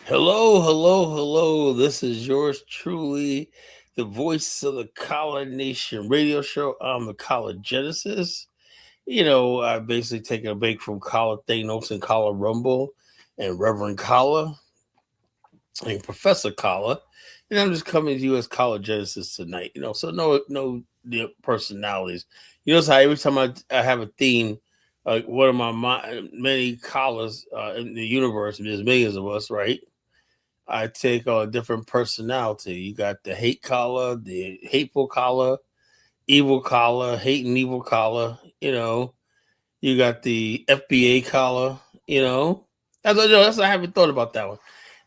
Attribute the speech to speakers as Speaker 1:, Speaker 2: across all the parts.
Speaker 1: Hello, hello, hello. This is yours truly, the voice of the College Nation radio show. I'm the College Genesis. I basically taken a break from Collar Thanos and Collar Rumble and Reverend Collar and Professor Collar. And I'm just coming to you as College Genesis tonight. So no personalities. So how every time I have a theme, one of many collars in the universe, and there's millions of us, right? I take on a different personality. You got the hate collar, the hateful collar, evil collar, hate and evil collar. You got the FBA collar. That's I haven't thought about that one.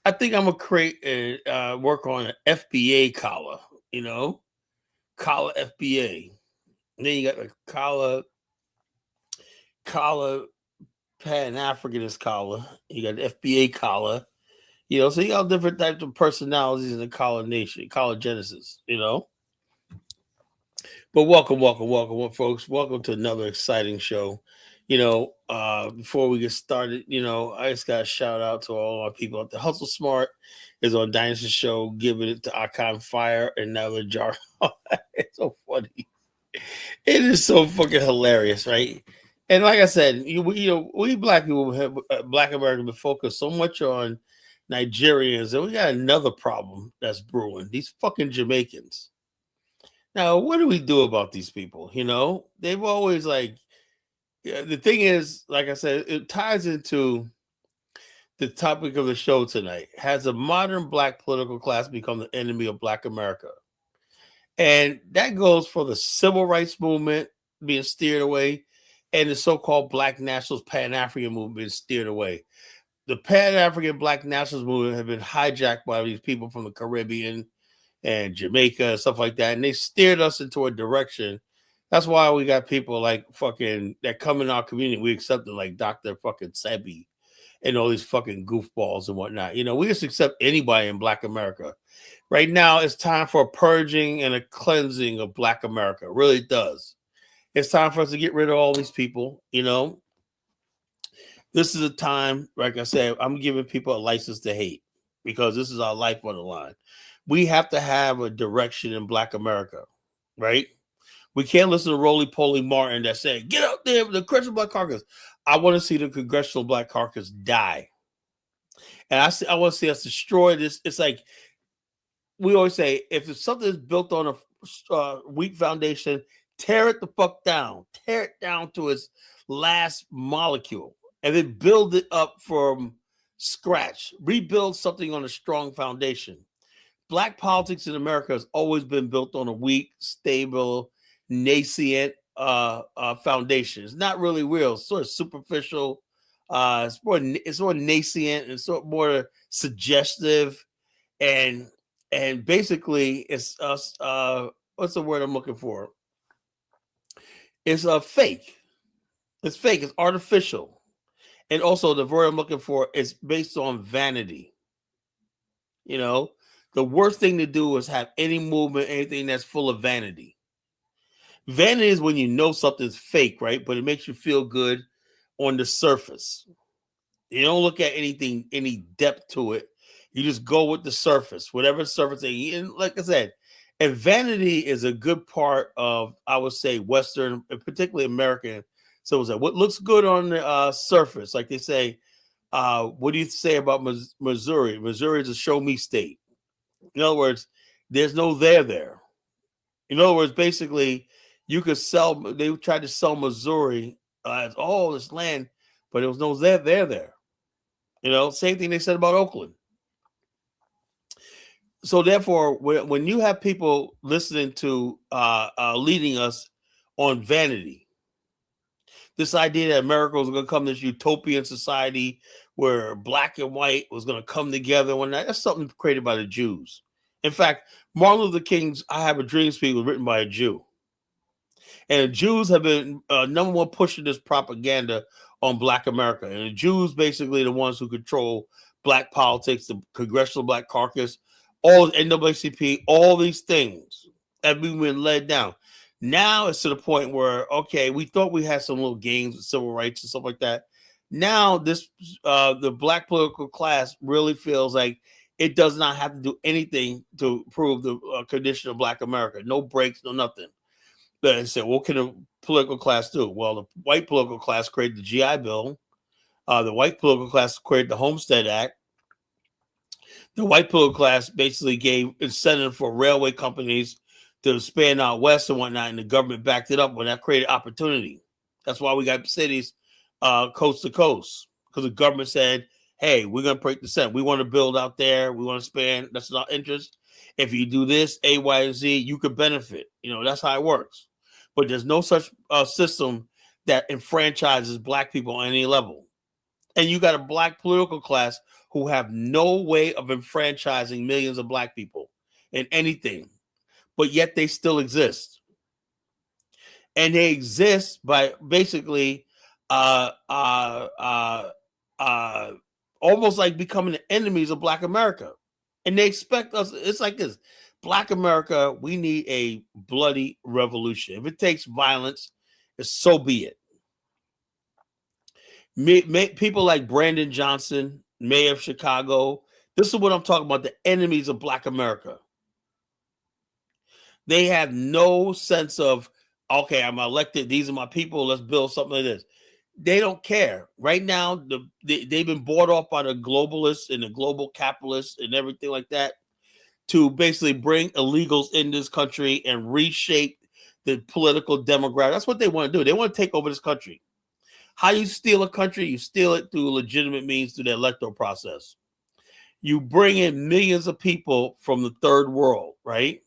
Speaker 1: I think I'm gonna create and work on an FBA collar. Collar FBA. And then you got the collar Pan Africanist collar. You got the FBA collar. So you got different types of personalities in the College Nation, College Genesis. But welcome, folks. Welcome to another exciting show. Before we get started, I just got a shout out to all our people at the Hustle Smart is on Dynasty Show, giving it to Icon Fire and now the jar. It's so funny. It is so fucking hilarious, right? And like I said, we black people have black Americans been focused so much on Nigerians, and we got another problem that's brewing. These fucking Jamaicans. Now, what do we do about these people? They've always the thing is, like I said, it ties into the topic of the show tonight. Has a modern black political class become the enemy of black America? And that goes for the civil rights movement being steered away and the so-called black nationalist Pan-African movement being steered away. The Pan-African black nationalist movement have been hijacked by these people from the Caribbean and Jamaica and stuff like that. And they steered us into a direction. That's why we got people like fucking that come in our community. We accept them like Dr. fucking Sebi and all these fucking goofballs and whatnot. We just accept anybody in black America. Right now, it's time for a purging and a cleansing of black America. It really does. It's time for us to get rid of all these people. This is a time, like I said, I'm giving people a license to hate because this is our life on the line. We have to have a direction in black America, right? We can't listen to Roly-Poly Martin that said, get out there with the Congressional Black Caucus. I want to see the Congressional Black Caucus die. And I want to see us destroy this. It's like we always say, if something is built on a weak foundation, tear it the fuck down. Tear it down to its last molecule. And then build it up from scratch. Rebuild something on a strong foundation. Black politics in America has always been built on a weak, stable, nascent foundation. It's not really real. It's sort of superficial. It's more nascent and sort of more suggestive. And basically, it's us. What's the word I'm looking for? It's fake. It's fake. It's artificial. And also, the word I'm looking for is based on vanity. The worst thing to do is have any movement, anything that's full of vanity. Vanity is when you know something's fake, right? But it makes you feel good on the surface. You don't look at anything, any depth to it. You just go with the surface, whatever surface. And like I said, and vanity is a good part of, I would say, Western, and particularly American. So it's like what looks good on the surface, like they say. What do you say about Missouri? Missouri is a show me state. In other words, there's no there. In other words, basically, you could sell. They tried to sell Missouri as all this land, but there was no there. Same thing they said about Oakland. So therefore, when you have people listening to leading us on vanity, this idea that America was going to come to this utopian society where black and white was going to come together one night, that's something created by the Jews. In fact, Martin Luther King's "I Have a Dream" speech was written by a Jew. And the Jews have been number one pushing this propaganda on black America. And the Jews basically the ones who control black politics, the Congressional Black Caucus, all NAACP, all these things have been led down. Now it's to the point where, okay, we thought we had some little gains with civil rights and stuff like that. Now this the black political class really feels like it does not have to do anything to prove the condition of Black America. No breaks, no nothing. But I said, what can a political class do? Well, the white political class created the GI Bill. The white political class created the Homestead Act. The white political class basically gave incentive for railway companies to expand out west and whatnot, and the government backed it up when that created opportunity. That's why we got cities coast to coast, because the government said, hey, we're going to break the set. We want to build out there. We want to expand. That's in our interest. If you do this, A, Y, and Z, you could benefit. That's how it works. But there's no such system that enfranchises Black people on any level. And you got a Black political class who have no way of enfranchising millions of Black people in anything, but yet they still exist. And they exist by basically almost like becoming the enemies of Black America. And they expect us, it's like this, Black America, we need a bloody revolution. If it takes violence, so be it. People like Brandon Johnson, mayor of Chicago, this is what I'm talking about, the enemies of Black America. They have no sense of, okay, I'm elected, these are my people, let's build something like this. They don't care. Right now, they've been bought off by the globalists and the global capitalists and everything like that to basically bring illegals in this country and reshape the political demographic. That's what they want to do. They want to take over this country. How you steal a country? You steal it through legitimate means, through the electoral process. You bring in millions of people from the third world, right?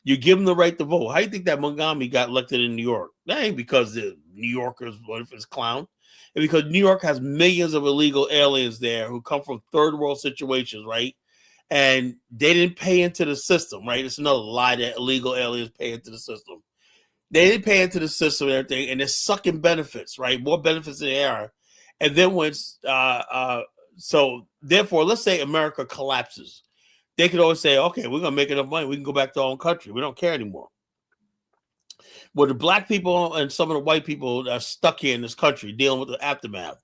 Speaker 1: You give them the right to vote. How do you think that Mogami got elected in New York? That ain't because the New Yorkers voted for this clown. It's because New York has millions of illegal aliens there who come from third world situations, right? And they didn't pay into the system, right? It's another lie that illegal aliens pay into the system. They didn't pay into the system and everything, and they're sucking benefits, right? More benefits than they are. And then so therefore, let's say America collapses. They could always say, okay, we're going to make enough money. We can go back to our own country. We don't care anymore. Well, the Black people and some of the white people that are stuck here in this country dealing with the aftermath.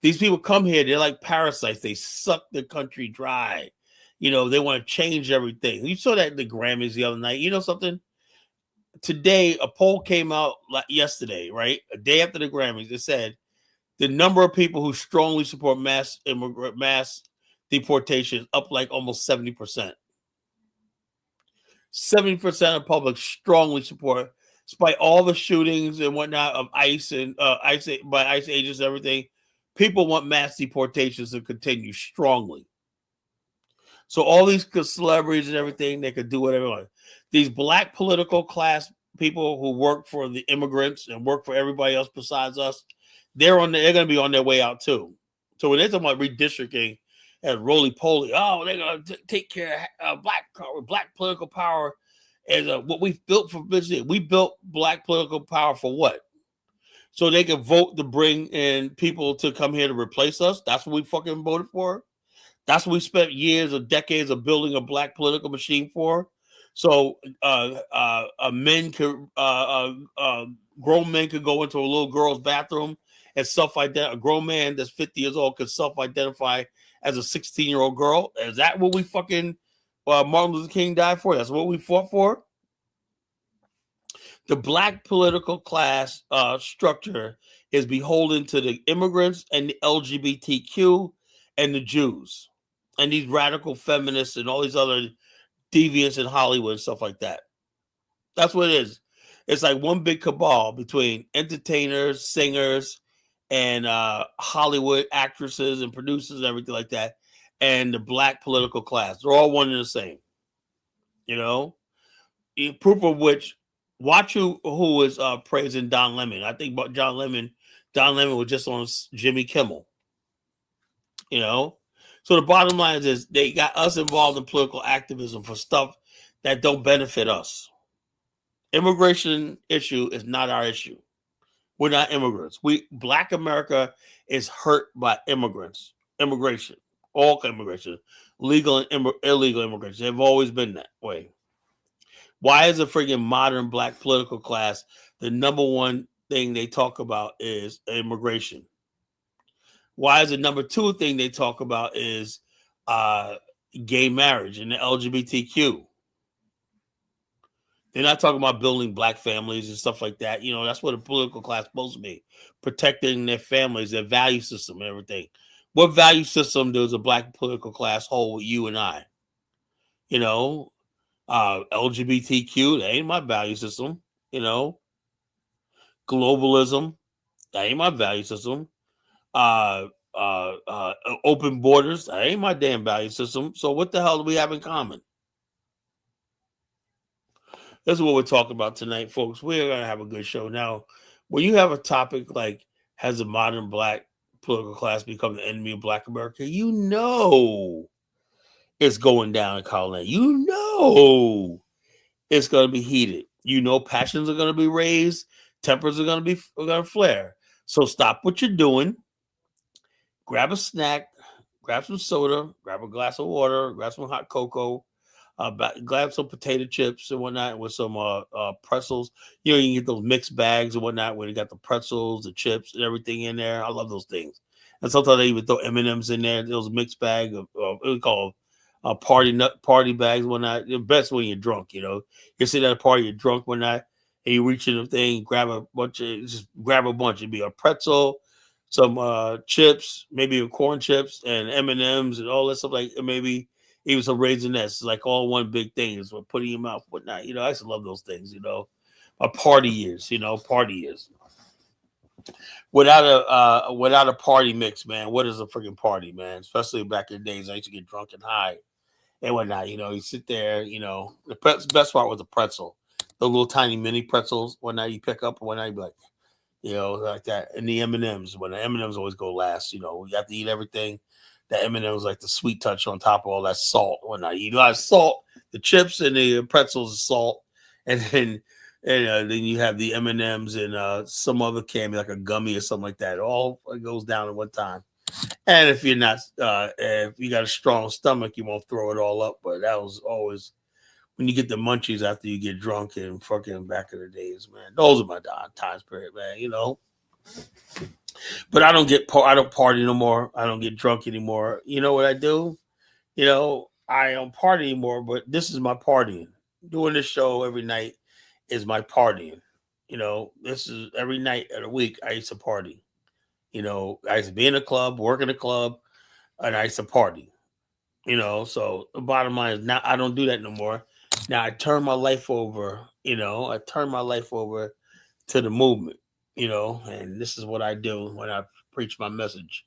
Speaker 1: These people come here, they're like parasites. They suck the country dry. They want to change everything. You saw that in the Grammys the other night. You know something? Today, a poll came out yesterday, right? A day after the Grammys. It said the number of people who strongly support mass deportation up like almost 70%. 70% of the public strongly support, despite all the shootings and whatnot of ICE and ICE agents and everything. People want mass deportations to continue strongly. So all these celebrities and everything, they could do whatever they want. These Black political class people who work for the immigrants and work for everybody else besides us, they're going to be on their way out too. So when they're talking about redistricting and roly poly, oh, they're going to take care of Black political power as what we've built for business. We built Black political power for what? So they can vote to bring in people to come here to replace us. That's what we fucking voted for. That's what we spent years or decades of building a Black political machine for. So men could, grown men could go into a little girl's bathroom and self-identify. A grown man that's 50 years old could self-identify as a 16-year-old girl. Is that what we fucking Martin Luther King died for? That's what we fought for. The Black political class structure is beholden to the immigrants and the LGBTQ and the Jews and these radical feminists and all these other deviants in Hollywood and stuff like that. That's what it is. It's like one big cabal between entertainers, singers, and Hollywood actresses and producers and everything like that, and the Black political class. They're all one and the same. Proof of which, watch who is praising Don Lemon. I think about Don Lemon was just on Jimmy Kimmel. So the bottom line is they got us involved in political activism for stuff that don't benefit us. Immigration issue is not our issue. We're not immigrants. Black America is hurt by immigration, all immigration, legal and illegal immigration. They've always been that way. Why is a freaking modern Black political class the number one thing they talk about is immigration? Why is the number two thing they talk about is uh, gay marriage and the LGBTQ? They're not talking about building black families and stuff like that. You know, that's what a political class is supposed to be, protecting their families, their value system, and everything. What value system does a black political class hold with you and I? You know, LGBTQ, that ain't my value system. You know, globalism, that ain't my value system. Uh, Open borders, that ain't my damn value system. So what the hell do we have in common? That's what we're talking about tonight, folks. We're gonna have a good show. Now, when you have a topic like has a modern black political class become the enemy of black America, you know it's going down in Colorado. You know it's gonna be heated. You know passions are gonna be raised, tempers are gonna flare. So stop what you're doing, grab a snack, grab some soda, grab a glass of water, grab some hot cocoa, grab some potato chips and whatnot with some pretzels. You know, you can get those mixed bags and whatnot where you got the pretzels, the chips, and everything in there. I love those things. And sometimes they even throw M&Ms in there. Those mixed bag of what we call party bags and whatnot. The best when you're drunk. You know, you sit at a party, you're drunk one night, and you reach in the thing, just grab a bunch. It'd be a pretzel, some chips, maybe corn chips and M&Ms and all that stuff, like maybe even some raisinets, like all one big thing is what putting in your mouth, whatnot. You know, I used to love those things, you know. My party years, you know, party years. Without a party mix, man, what is a freaking party, man? Especially back in the days, I used to get drunk and high and whatnot. You know, you sit there, you know, best part was the pretzel. The little tiny mini pretzels, whatnot you pick up, and whatnot you be like, you know, like that. And the M&Ms, when the M&Ms always go last, you know, you have to eat everything. The M&Ms like the sweet touch on top of all that salt. When I eat a lot of salt, the chips and the pretzels is salt, and then you have the M&Ms and some other candy like a gummy or something like that. It all goes down at one time. And if you're not, if you got a strong stomach, you won't throw it all up. But that was always when you get the munchies after you get drunk and fucking back in the days, man. Those are my time period, man. You know. But I don't party no more. I don't get drunk anymore. You know what I do? You know, I don't party anymore, but this is my partying. Doing this show every night is my partying. You know, this is every night of the week I used to party. You know, I used to be in a club, work in a club, and I used to party. You know, so the bottom line is now I don't do that no more. Now I turn my life over, you know, I turn my life over to the movement, you know, and this is what I do when I preach my message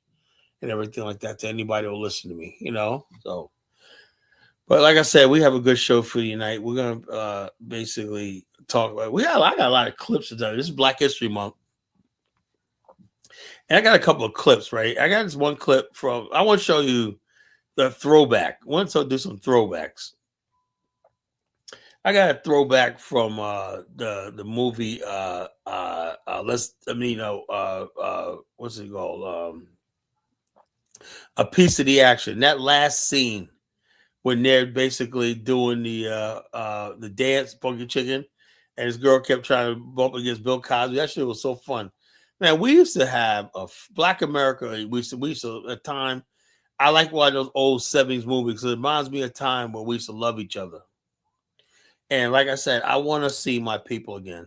Speaker 1: and everything like that to anybody who will listen to me, you know. So, but like I said, we have a good show for you tonight. We're gonna basically talk about. I got a lot of clips to tell you. This is Black History Month, and I got a couple of clips. Right, I got this one clip from. I want to show you the throwback. I want to do some throwbacks. I got a throwback from the movie what's it called? A Piece of the Action. That last scene when they're basically doing the dance, Funky Chicken, and this girl kept trying to bump against Bill Cosby. That shit was so fun. Man, we used to have a Black America. We used to at time. I like one of those old 70s movies. It reminds me of a time where we used to love each other. And like I said, I want to see my people again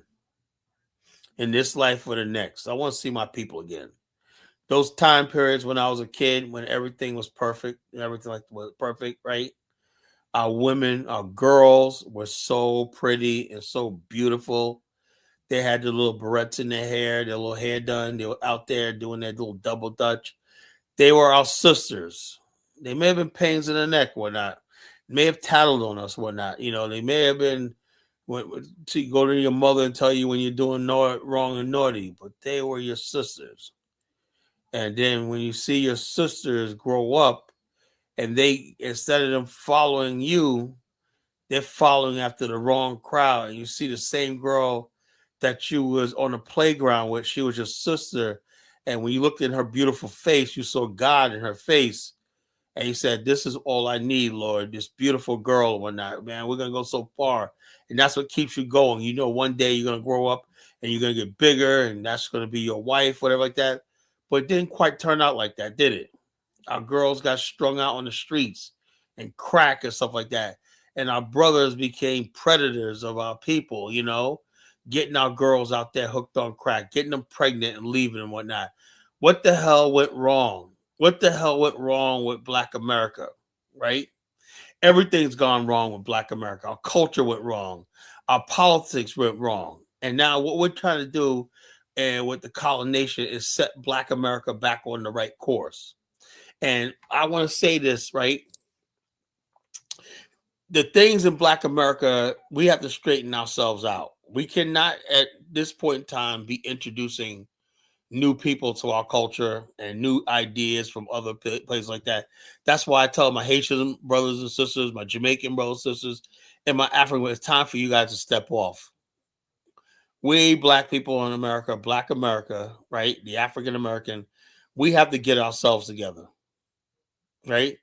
Speaker 1: in this life or the next. I want to see my people again. Those time periods when I was a kid, when everything was perfect and everything like was perfect, right? Our women, our girls were so pretty and so beautiful. They had the little barrettes in their hair, their little hair done. They were out there doing their little double dutch. They were our sisters. They may have been pains in the neck, whatnot. May have tattled on us, whatnot. You know, they may have been to go to your mother and tell you when you're doing wrong and naughty, but they were your sisters. And then when you see your sisters grow up, and they instead of them following you, they're following after the wrong crowd. And you see the same girl that you was on the playground with, she was your sister. And when you looked in her beautiful face, you saw God in her face. And he said, "This is all I need, Lord. This beautiful girl, whatnot, man. We're gonna go so far." And that's what keeps you going. You know, one day you're gonna grow up and you're gonna get bigger, and that's gonna be your wife, whatever like that. But it didn't quite turn out like that, did it? Our girls got strung out on the streets and crack and stuff like that. And our brothers became predators of our people, getting our girls out there hooked on crack, getting them pregnant and leaving and whatnot. What the hell went wrong? What the hell went wrong with Black America, right? Everything's gone wrong with Black America. Our culture went wrong. Our politics went wrong. And now what we're trying to do and with the colonization is set Black America back on the right course. And I want to say this, right? The things in Black America, we have to straighten ourselves out. We cannot at this point in time be introducing new people to our culture and new ideas from other places like that. That's why I tell my Haitian brothers and sisters, my Jamaican brothers and sisters, and my African, it's time for you guys to step off. We Black people in America, Black America, right? The African American, we have to get ourselves together, right?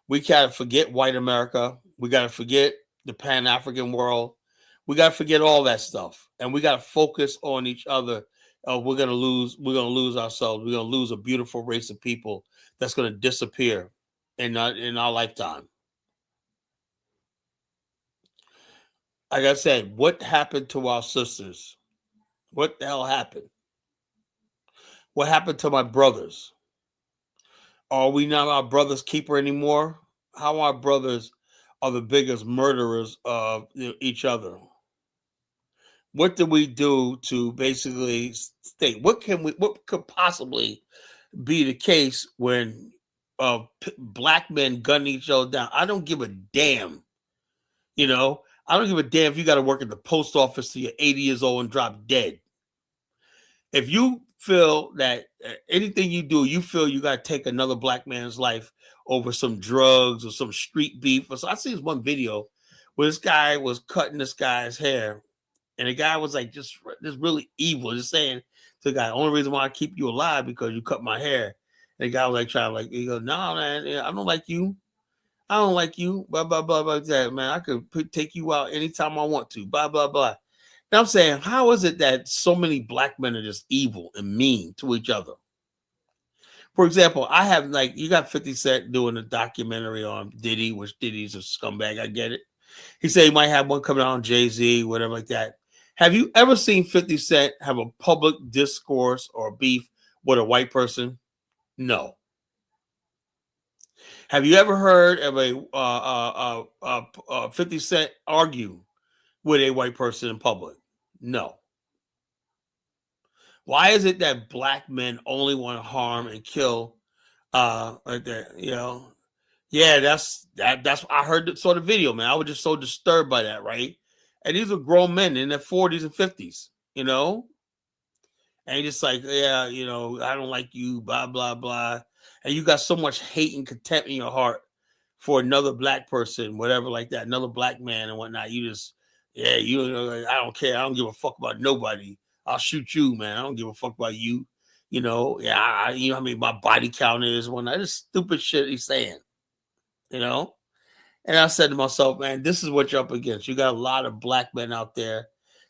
Speaker 1: We gotta forget white America. We gotta forget the Pan-African world. We gotta forget all that stuff, and we gotta focus on each other. We're gonna lose ourselves. We're gonna lose a beautiful race of people that's gonna disappear in our lifetime. Like I said, what happened to our sisters? What the hell happened? What happened to my brothers? Are we not our brother's keeper anymore? How our brothers are the biggest murderers of each other? What do we do to basically state what could possibly be the case when black men gun each other down? I don't give a damn. I don't give a damn if you got to work at the post office till you're 80 years old and drop dead. If you feel that anything you do, you feel you got to take another black man's life over some drugs or some street beef. So I see this one video where this guy was cutting this guy's hair, and the guy was like just really evil, just saying to the guy, "Only reason why I keep you alive because you cut my hair." And the guy was like trying to he goes, "No, man, I don't like you. I don't like you. Blah blah blah blah. That man, I could take you out anytime I want to. Blah blah blah." Now I'm saying, how is it that so many black men are just evil and mean to each other? For example, I have you got 50 Cent doing a documentary on Diddy, which Diddy's a scumbag. I get it. He said he might have one coming out on Jay-Z, whatever like that. Have you ever seen 50 Cent have a public discourse or beef with a white person? No. Have you ever heard of a 50 Cent argue with a white person in public? No. Why is it that black men only want to harm and kill like that? Yeah, that's I heard saw the video, man. I was just so disturbed by that, right? And these are grown men in their 40s and 50s, and just like, yeah, I don't like you, blah blah blah, and you got so much hate and contempt in your heart for another black person, whatever like that, another black man and whatnot. You just, yeah, I don't care. I don't give a fuck about nobody. I'll shoot you, man. I don't give a fuck about you. Yeah, how many my body count is when I just stupid shit he's saying, And I said to myself, man, this is what you're up against. You got a lot of black men out there,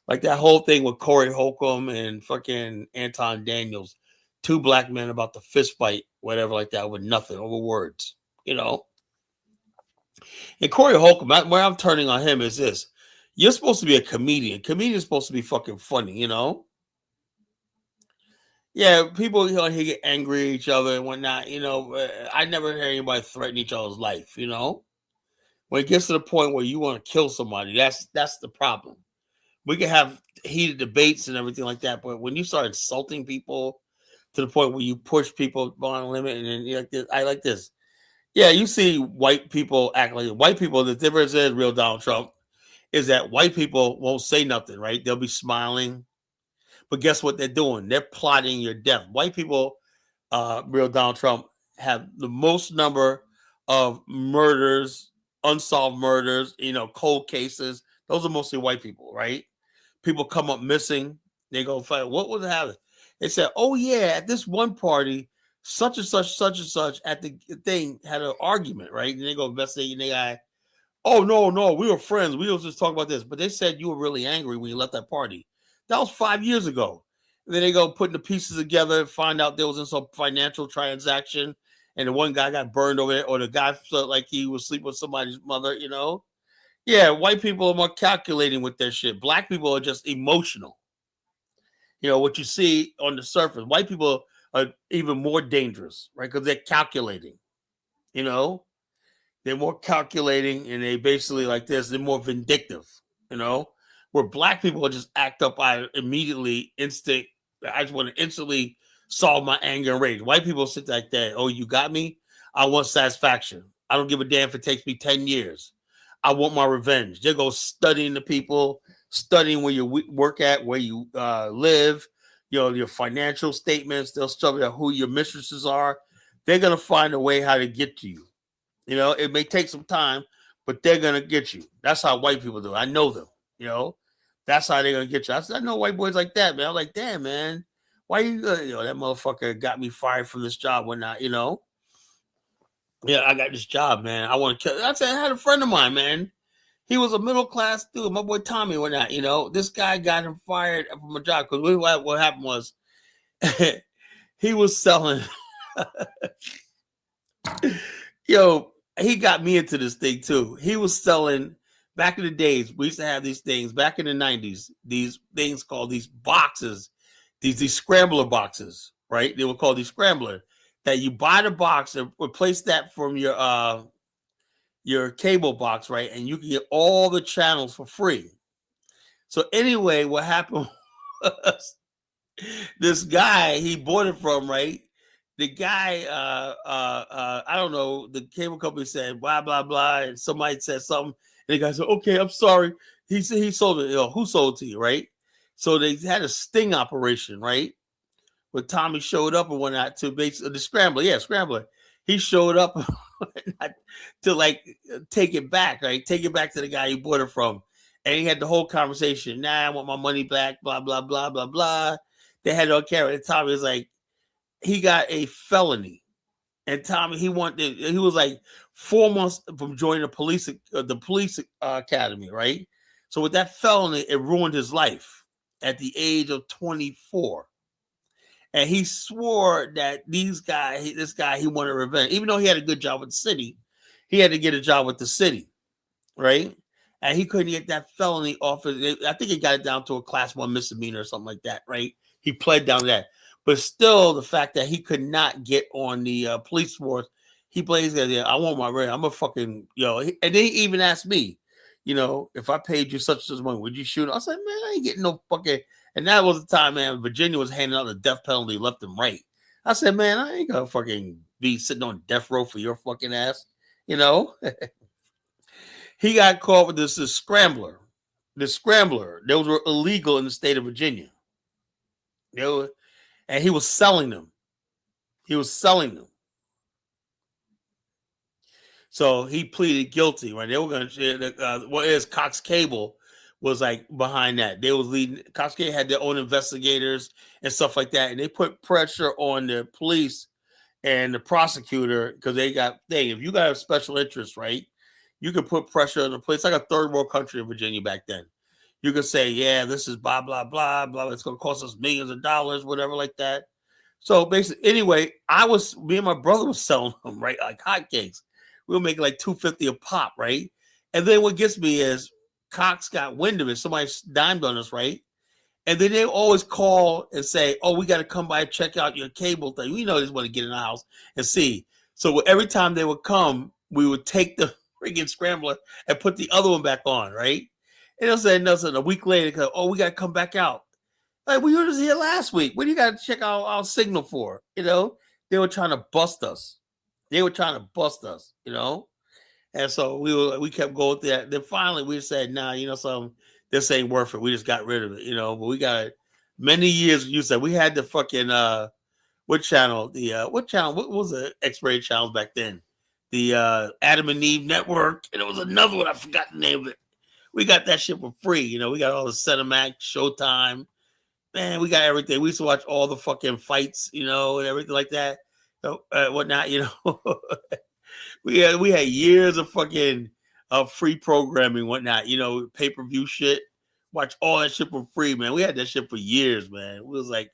Speaker 1: like that whole thing with Corey Holcomb and fucking Anton Daniels, 2 black men about the fist fight, whatever like that, with nothing over words, And Corey Holcomb, where I'm turning on him is this: you're supposed to be a comedian. Comedian's supposed to be fucking funny, Yeah, people he get angry at each other and whatnot. I never hear anybody threaten each other's life. When it gets to the point where you want to kill somebody, that's the problem. We can have heated debates and everything like that, but when you start insulting people to the point where you push people beyond the limit, and then you're like this, I like this. Yeah, you see white people act like white people. The difference is real Donald Trump is that white people won't say nothing, right? They'll be smiling. But guess what they're doing? They're plotting your death. White people, real Donald Trump, have the most number of murders, unsolved murders, cold cases. Those are mostly white people, right? People come up missing. They go find what was happening. They said, "Oh yeah, at this one party, such and such at the thing had an argument, right?" And they go investigate, and they guy, "Oh no, we were friends. We was just talking about this." But they said you were really angry when you left that party. That was 5 years ago. Then they go putting the pieces together and find out there was in some financial transaction, and the one guy got burned over there, or the guy felt like he was sleeping with somebody's mother. Yeah, white people are more calculating with their shit. Black people are just emotional. What you see on the surface. White people are even more dangerous, right? Because they're calculating. They're more calculating, and they basically like this. They're more vindictive. Where black people just act up. I immediately instinct. I just want to instantly solve my anger and rage. White people sit like that. Oh, you got me? I want satisfaction. I don't give a damn if it takes me 10 years. I want my revenge. They go studying the people, studying where you work at, where you live, your financial statements. They'll study out who your mistresses are. They're going to find a way how to get to you. It may take some time, but they're going to get you. That's how white people do. I know them, That's how they're going to get you. I know white boys like that, man. I'm like, damn, man. Why you that motherfucker got me fired from this job when not, Yeah, I got this job, man. I want to kill. I had a friend of mine, man. He was a middle class dude. My boy Tommy went out. This guy got him fired from a job because what happened was he was selling. He got me into this thing too. He was selling. Back in the days, we used to have these things. Back in the 90s, these things called these boxes, these scrambler boxes, right? They were called these scrambler. That you buy the box and replace that from your cable box, right? And you can get all the channels for free. So anyway, what happened was this guy he bought it from, right? The guy, I don't know, the cable company said blah blah blah, and somebody said something, and the guy said, "Okay, I'm sorry." He said he sold it. Who sold it to you, right? So they had a sting operation, right? Where Tommy showed up and whatnot to basically the scrambler. He showed up to take it back, right? Take it back to the guy he bought it from. And he had the whole conversation. Nah, I want my money back, blah, blah, blah, blah, blah. They had it on camera. And Tommy was like, he got a felony. And Tommy, he was like 4 months from joining the police academy, right? So with that felony, it ruined his life at the age of 24. And he swore that this guy, he wanted revenge. Even though he had a good job with the city, he had to get a job with the city, right? And he couldn't get that felony off. I think he got it down to a class 1 misdemeanor or something like that, right? He pled down to that. But still, the fact that he could not get on the police force, he plays that. I want my rent. I'm a fucking, and then he even asked me, if I paid you such money, would you shoot? I said, man, I ain't getting no fucking. And that was the time, man, Virginia was handing out the death penalty left and right. I said, man, I ain't gonna fucking be sitting on death row for your fucking ass. He got caught with this scrambler. The scrambler, those were illegal in the state of Virginia. And he was selling them. So he pleaded guilty, right? They were going to, what is Cox Cable was like behind that. They was leading. Cox Cable had their own investigators and stuff like that. And they put pressure on the police and the prosecutor because if you got a special interest, right? You could put pressure on the police. It's like a third world country in Virginia back then. You could say, yeah, this is blah, blah, blah, blah. It's going to cost us millions of dollars, whatever like that. So basically, anyway, me and my brother was selling them, right? Like hotcakes. We were making like $2.50 a pop, right? And then what gets me is Cox got wind of it. Somebody dimed on us, right? And then they always call and say, oh, we got to come by and check out your cable thing. We know they just want to get in the house and see. So every time they would come, we would take the freaking scrambler and put the other one back on, right? And they'll say nothing. A week later, oh, we got to come back out. Like, we were just here last week. What do you got to check out our signal for? They were trying to bust us. And so we kept going through that. Then finally we said, nah, something, this ain't worth it. We just got rid of it, but we got many years. You said we had the fucking, what channel? What was the X-rated channels back then? The Adam and Eve Network. And it was another one. I forgot the name of it. We got that shit for free. We got all the Cinemax, Showtime. Man, we got everything. We used to watch all the fucking fights, and everything like that. Whatnot, we had years of fucking free programming, whatnot, pay-per-view shit. Watch all that shit for free, man. We had that shit for years, man. It was like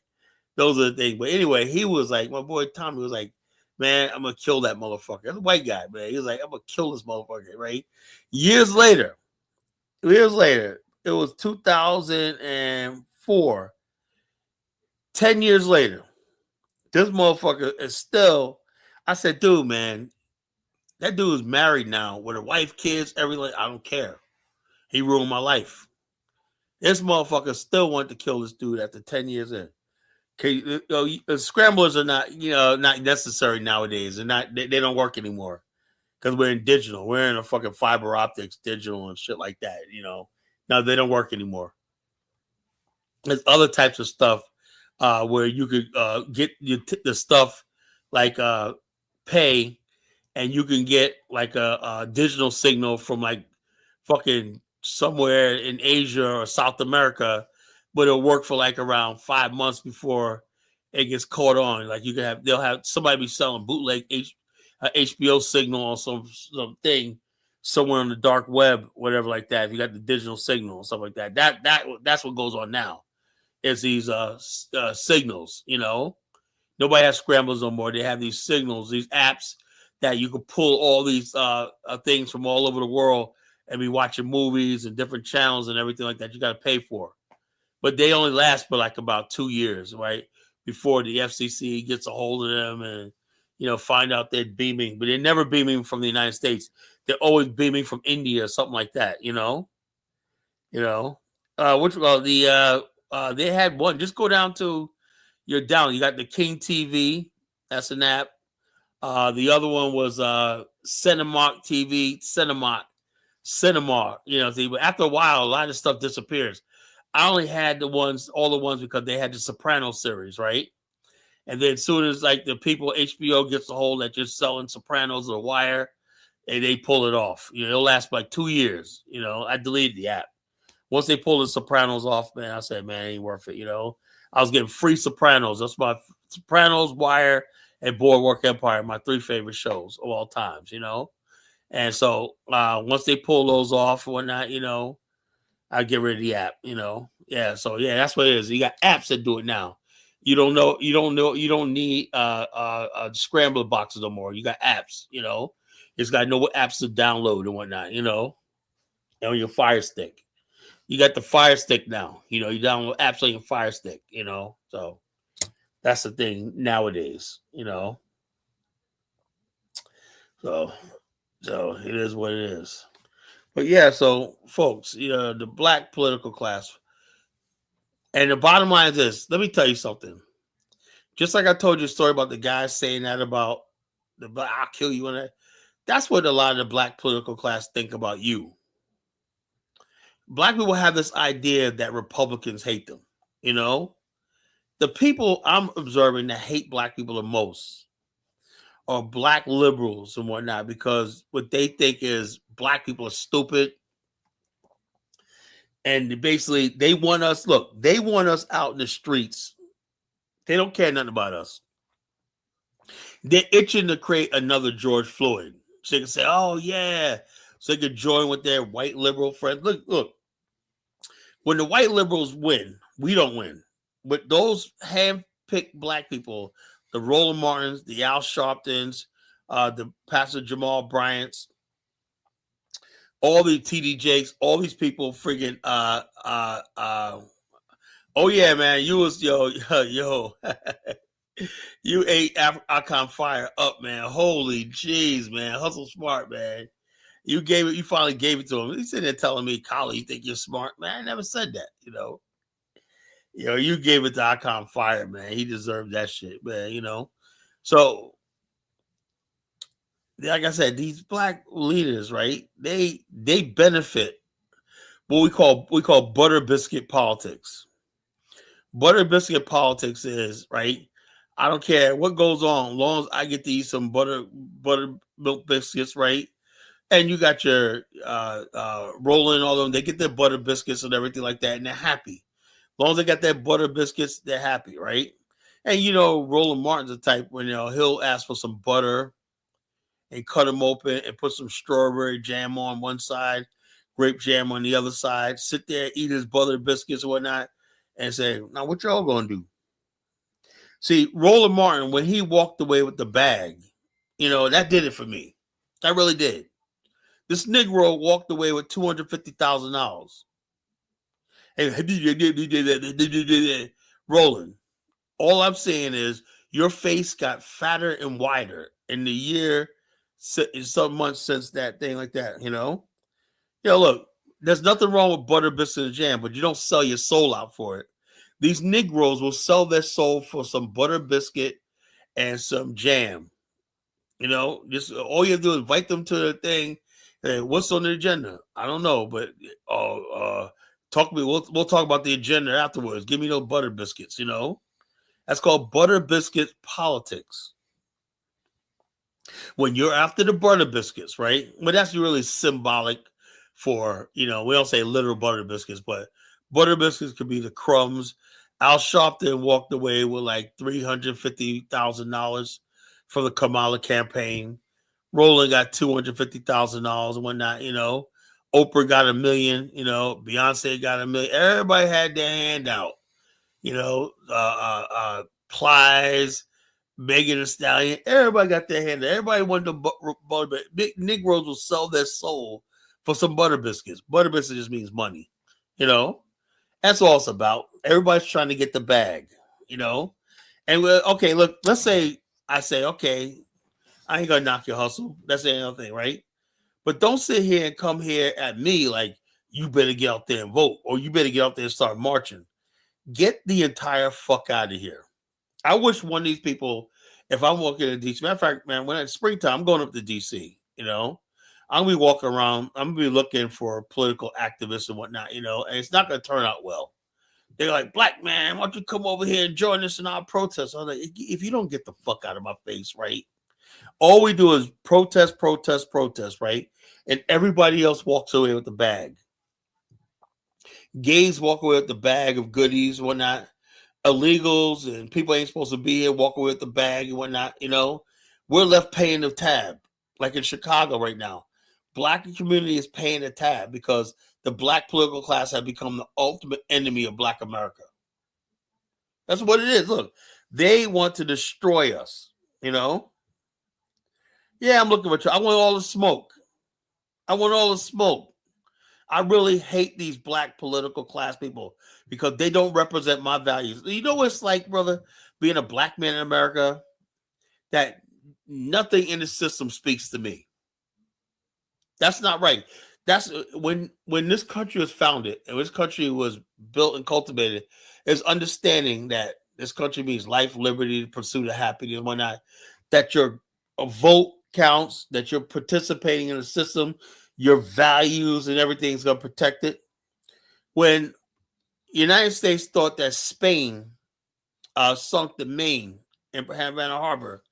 Speaker 1: Those are the things. But anyway, he was like, my boy Tommy was like, man, I'm gonna kill that motherfucker. That's a white guy, man. He was like, I'm gonna kill this motherfucker, right? Years later, it was 2004. 10 years later, this motherfucker is still. I said, dude, man, that dude is married now with a wife, kids, everything. I don't care. He ruined my life. This motherfucker still wanted to kill this dude after 10 years in. Okay, scramblers are not, not necessary nowadays. They don't work anymore because we're in digital. We're in a fucking fiber optics, digital and shit like that. No, they don't work anymore. There's other types of stuff where you could get the stuff like pay, and you can get like a digital signal from like fucking somewhere in Asia or South America, but it'll work for like around 5 months before it gets caught on. Like they'll have somebody be selling bootleg HBO signal or something somewhere on the dark web, whatever like that. If you got the digital signal or stuff like that, that's what goes on now. Is these signals, Nobody has scramblers no more. They have these signals, these apps that you can pull all these things from all over the world and be watching movies and different channels and everything like that. You got to pay for, but they only last for like about 2 years, right? Before the FCC gets a hold of them and find out they're beaming, but they're never beaming from the United States. They're always beaming from India or something like that. They had one. Just go down to You got the King TV. That's an app. The other one was Cinemark TV. Cinemark. But after a while, a lot of stuff disappears. I only had all the ones because they had the Sopranos series, right? And then as soon as like the people HBO gets a hold that you're selling Sopranos or Wire, and they pull it off. It'll last like 2 years. I deleted the app. Once they pulled the Sopranos off, man, I said, man, it ain't worth it. I was getting free Sopranos. That's my Sopranos, Wire, and Boardwalk Empire, my 3 favorite shows of all times, And so once they pull those off or whatnot, I get rid of the app, Yeah, so yeah, that's what it is. You got apps that do it now. You don't need scrambler boxes no more. You got apps, It's got to know what apps to download and whatnot, on your Fire Stick. You got the Fire Stick now. You download apps on your Fire Stick, So that's the thing nowadays, So it is what it is. But yeah, so folks, the black political class. And the bottom line is this. Let me tell you something. Just like I told you a story about the guy saying that about I'll kill you. That's what a lot of the black political class think about you. Black people have this idea that Republicans hate them. The people I'm observing that hate black people the most are black liberals and whatnot, because what they think is black people are stupid. And basically they want us out in the streets. They don't care nothing about us. They're itching to create another George Floyd. So they can say, oh yeah. So they can join with their white liberal friends. Look. When the white liberals win, we don't win. But those hand-picked black people, the Roland Martins, the Al Sharptons, the Pastor Jamal Bryants, all the TD Jakes, all these people friggin' oh yeah, man, you was yo you ate Icon Fire up, man. Holy jeez, man. Hustle smart, man. You finally gave it to him. He's sitting there telling me, Colin, you think you're smart? Man, I never said that, you gave it to Icon Fire, man. He deserved that shit, man, So, like I said, these black leaders, right? They benefit what we call butter biscuit politics. Butter biscuit politics is, right? I don't care what goes on, as long as I get to eat some butter milk biscuits, right? And you got your Roland, all of them, they get their butter biscuits and everything like that, and they're happy. As long as they got their butter biscuits, they're happy, right? And Roland Martin's the type when he'll ask for some butter and cut them open and put some strawberry jam on one side, grape jam on the other side, sit there, eat his butter biscuits and whatnot, and say, now what y'all gonna do? See, Roland Martin, when he walked away with the bag, that did it for me. That really did. This Negro walked away with $250,000. Hey, Roland, all I'm saying is your face got fatter and wider in the year, in some months since that thing like that, look, there's nothing wrong with butter, biscuit, and jam, but you don't sell your soul out for it. These Negroes will sell their soul for some butter biscuit and some jam. Just all you have to do is invite them to the thing. Hey, what's on the agenda? I don't know, but talk to me. We'll talk about the agenda afterwards. Give me those butter biscuits. That's called butter biscuit politics. When you're after the butter biscuits, right? But that's really symbolic for, we don't say literal butter biscuits, but butter biscuits could be the crumbs. Al Sharpton walked away with like $350,000 for the Kamala campaign. Roland got $250,000 and whatnot, Oprah got $1 million, Beyonce got $1 million. Everybody had their hand out, Plies, Megan Thee Stallion. Everybody got their hand out. Everybody wanted to butter. Big Negroes will sell their soul for some butter biscuits. Butter biscuits just means money, That's all it's about. Everybody's trying to get the bag, And okay, look, let's say I say, okay, I ain't gonna knock your hustle. That's the other thing, right? But don't sit here and come here at me like you better get out there and vote, or you better get out there and start marching. Get the entire fuck out of here. I wish one of these people, if I'm walking in DC, matter of fact, man, when it's springtime, I'm going up to DC, I'm gonna be walking around, I'm gonna be looking for political activists and whatnot, and it's not gonna turn out well. They're like, black man, why don't you come over here and join us in our protest? I'm like, if you don't get the fuck out of my face, right? All we do is protest, right? And everybody else walks away with the bag. Gays walk away with the bag of goodies and whatnot. Illegals and people ain't supposed to be here walk away with the bag and whatnot, We're left paying the tab, like in Chicago right now. Black community is paying the tab because the black political class have become the ultimate enemy of Black America. That's what it is. Look, they want to destroy us, Yeah, I'm looking for. I want all the smoke. I really hate these black political class people because they don't represent my values. You know what it's like, brother, being a black man in America, that nothing in the system speaks to me. That's not right. That's when this country was founded and this country was built and cultivated, is understanding that this country means life, liberty, the pursuit of happiness and whatnot, that your vote counts, that you're participating in the system, your values and everything is going to protect it. When the United States thought that Spain sunk the Maine in Havana Harbor,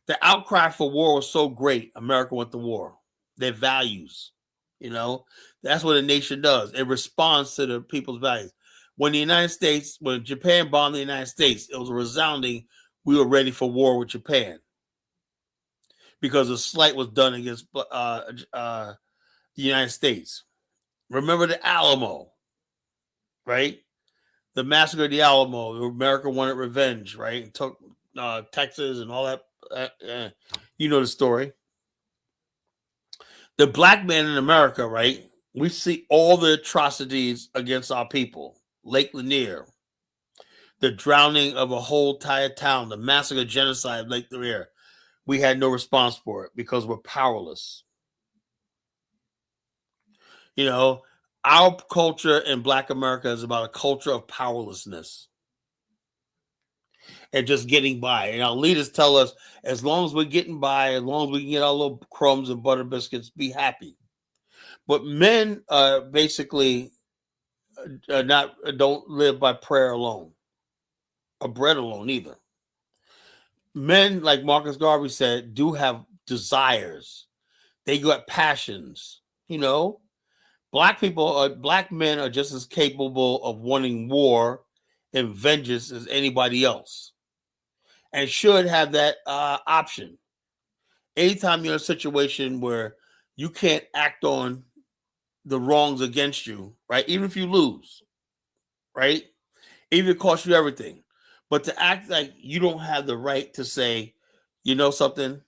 Speaker 1: the outcry for war was so great, America went to war. Their values, that's what a nation does. It responds to the people's values. When Japan bombed the United States, it was a resounding, we were ready for war with Japan because a slight was done against the United States. Remember the Alamo, right? The massacre of the Alamo. America wanted revenge, right? It took Texas and all that. You know the story. The black man in America, right? We see all the atrocities against our people. Lake Lanier, the drowning of a whole entire town, the massacre, genocide of Lake Lanier. We had no response for it because we're powerless. Our culture in Black America is about a culture of powerlessness and just getting by. And our leaders tell us, as long as we're getting by, as long as we can get our little crumbs and butter biscuits, be happy. But men basically don't live by prayer alone or bread alone either. Men, like Marcus Garvey said, do desires. They got passions, Black men are just as capable of wanting war and vengeance as anybody else, and should have that option. Anytime you're in a situation where you can't act on the wrongs against you, right? Even if you lose, right? Even if it costs you everything. But to act like you don't have the right to say, you know something,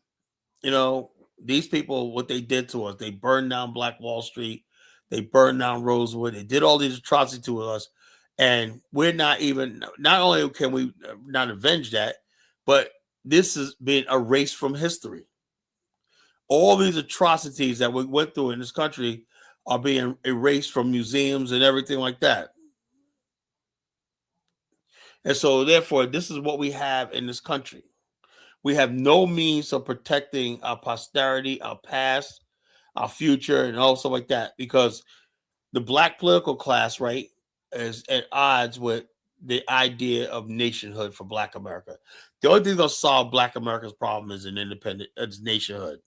Speaker 1: you know, these people, what they did to us, they burned down Black Wall Street, they burned down Rosewood, they did all these atrocities to us. And we're not even, not only can we not avenge that, but this is being erased from history. All these atrocities that we went through in this country are being erased from museums and everything like that. And so, therefore, this is what we have in this country. We have no means of protecting our posterity, our past, our future, and all stuff like that, because the black political class, right, is at odds with the idea of nationhood for Black America. The only thing that's gonna solve Black America's problem is an independent, nationhood.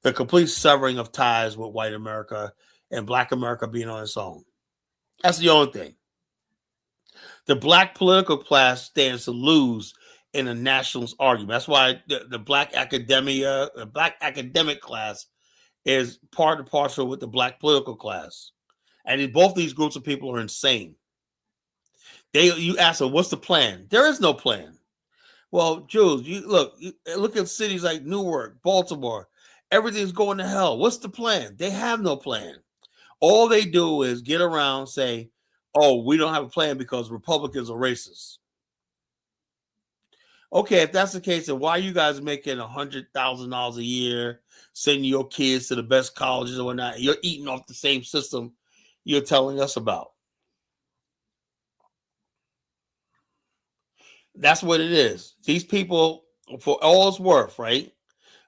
Speaker 1: The complete severing of ties with white America and Black America being on its own. That's the only thing. The black political class stands to lose in a nationalist argument. That's why the black academia, the black academic class is part and parcel with the black political class. And both these groups of people are insane. You ask them, what's the plan? There is no plan. Well, Jules, you look at cities like Newark, Baltimore. Everything's going to hell. What's the plan? They have no plan. All they do is get around, say, oh, we don't have a plan because Republicans are racist. Okay, if that's the case, then why are you guys making $100,000 a year, sending your kids to the best colleges or whatnot? You're eating off the same system you're telling us about. That's what it is. These people, for all it's worth, right?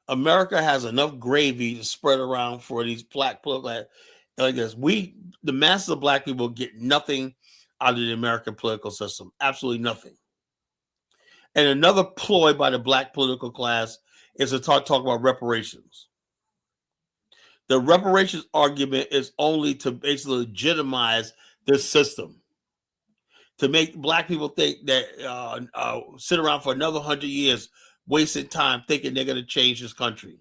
Speaker 1: America has enough gravy to spread around for these black political like this. The masses of black people, get nothing out of the American political system. Absolutely nothing. And another ploy by the black political class is to talk about reparations. The reparations argument is only to basically legitimize this system, to make black people think that sit around for another 100 years, wasting time thinking they're going to change this country.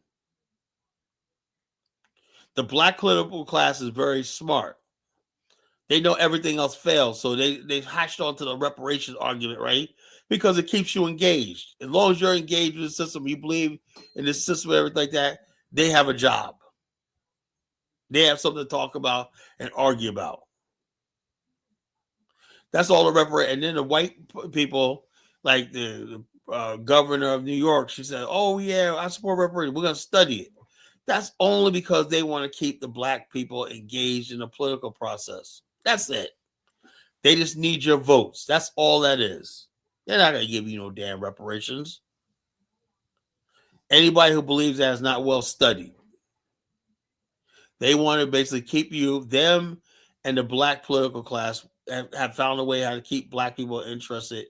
Speaker 1: The black political class is very smart. They know everything else fails, so they hatched onto the reparations argument, right? Because it keeps you engaged. As long as you're engaged with the system, you believe in the system, everything like that, they have a job. They have something to talk about and argue about. That's all the reparations. And then the white people, like the governor of New York, she said, "Oh yeah, I support reparations. We're going to study it." That's only because they want to keep the black people engaged in the political process. That's it. They just need your votes. That's all that is. They're not going to give you no damn reparations. Anybody who believes that is not well studied. They want to basically keep them and the black political class have found a way how to keep black people interested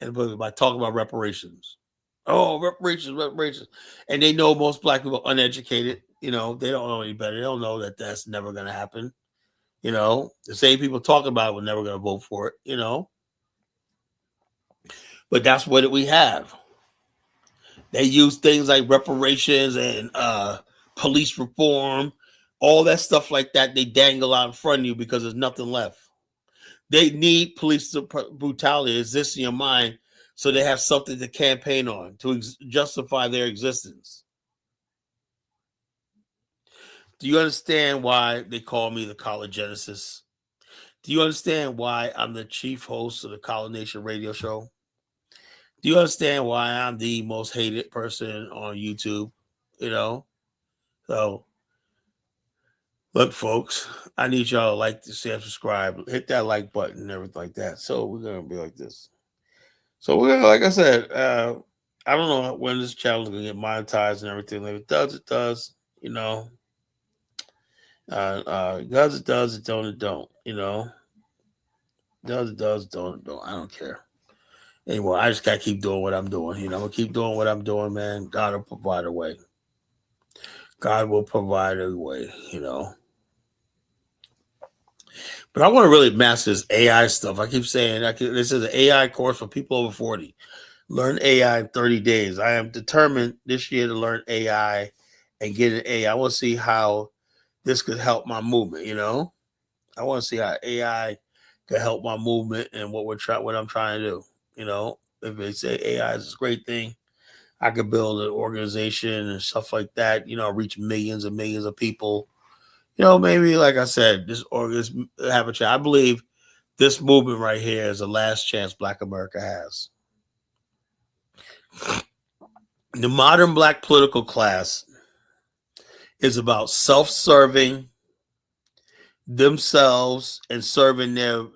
Speaker 1: in by talking about reparations. Oh, reparations. And they know most black people are uneducated. They don't know any better. They don't know that that's never going to happen. The same people talking about it were never going to vote for it, But that's what we have. They use things like reparations and police reform, all that stuff like that. They dangle out in front of you because there's nothing left. They need police brutality to exist in your mind so they have something to campaign on, to justify their existence. Do you understand why they call me the College Genesis? Do you understand why I'm the chief host of the College Nation radio show? Do you understand why I'm the most hated person on YouTube? So look, folks, I need y'all to like, share, subscribe, hit that like button and everything like that. So we're gonna be like this. So we're gonna, like I said, I don't know when this channel is gonna get monetized and everything. If it does, it does. It does, it does, it don't, it don't. Does, it does, don't, it don't. I don't care. Anyway, I just gotta keep doing what I'm doing. I'm gonna keep doing what I'm doing, man. God will provide a way. God will provide a way, But I want to really master this AI stuff. I keep saying this is an AI course for people over 40. Learn AI in 30 days. I am determined this year to learn AI and get an AI. I want to see how this could help my movement, I want to see how AI could help my movement and what I'm trying to do. You know, if they say AI is a great thing, I could build an organization and stuff like that. You know, reach millions and millions of people. You know, maybe like I said, this habitat. I believe this movement right here is the last chance Black America has. The modern Black political class is about self-serving themselves and serving their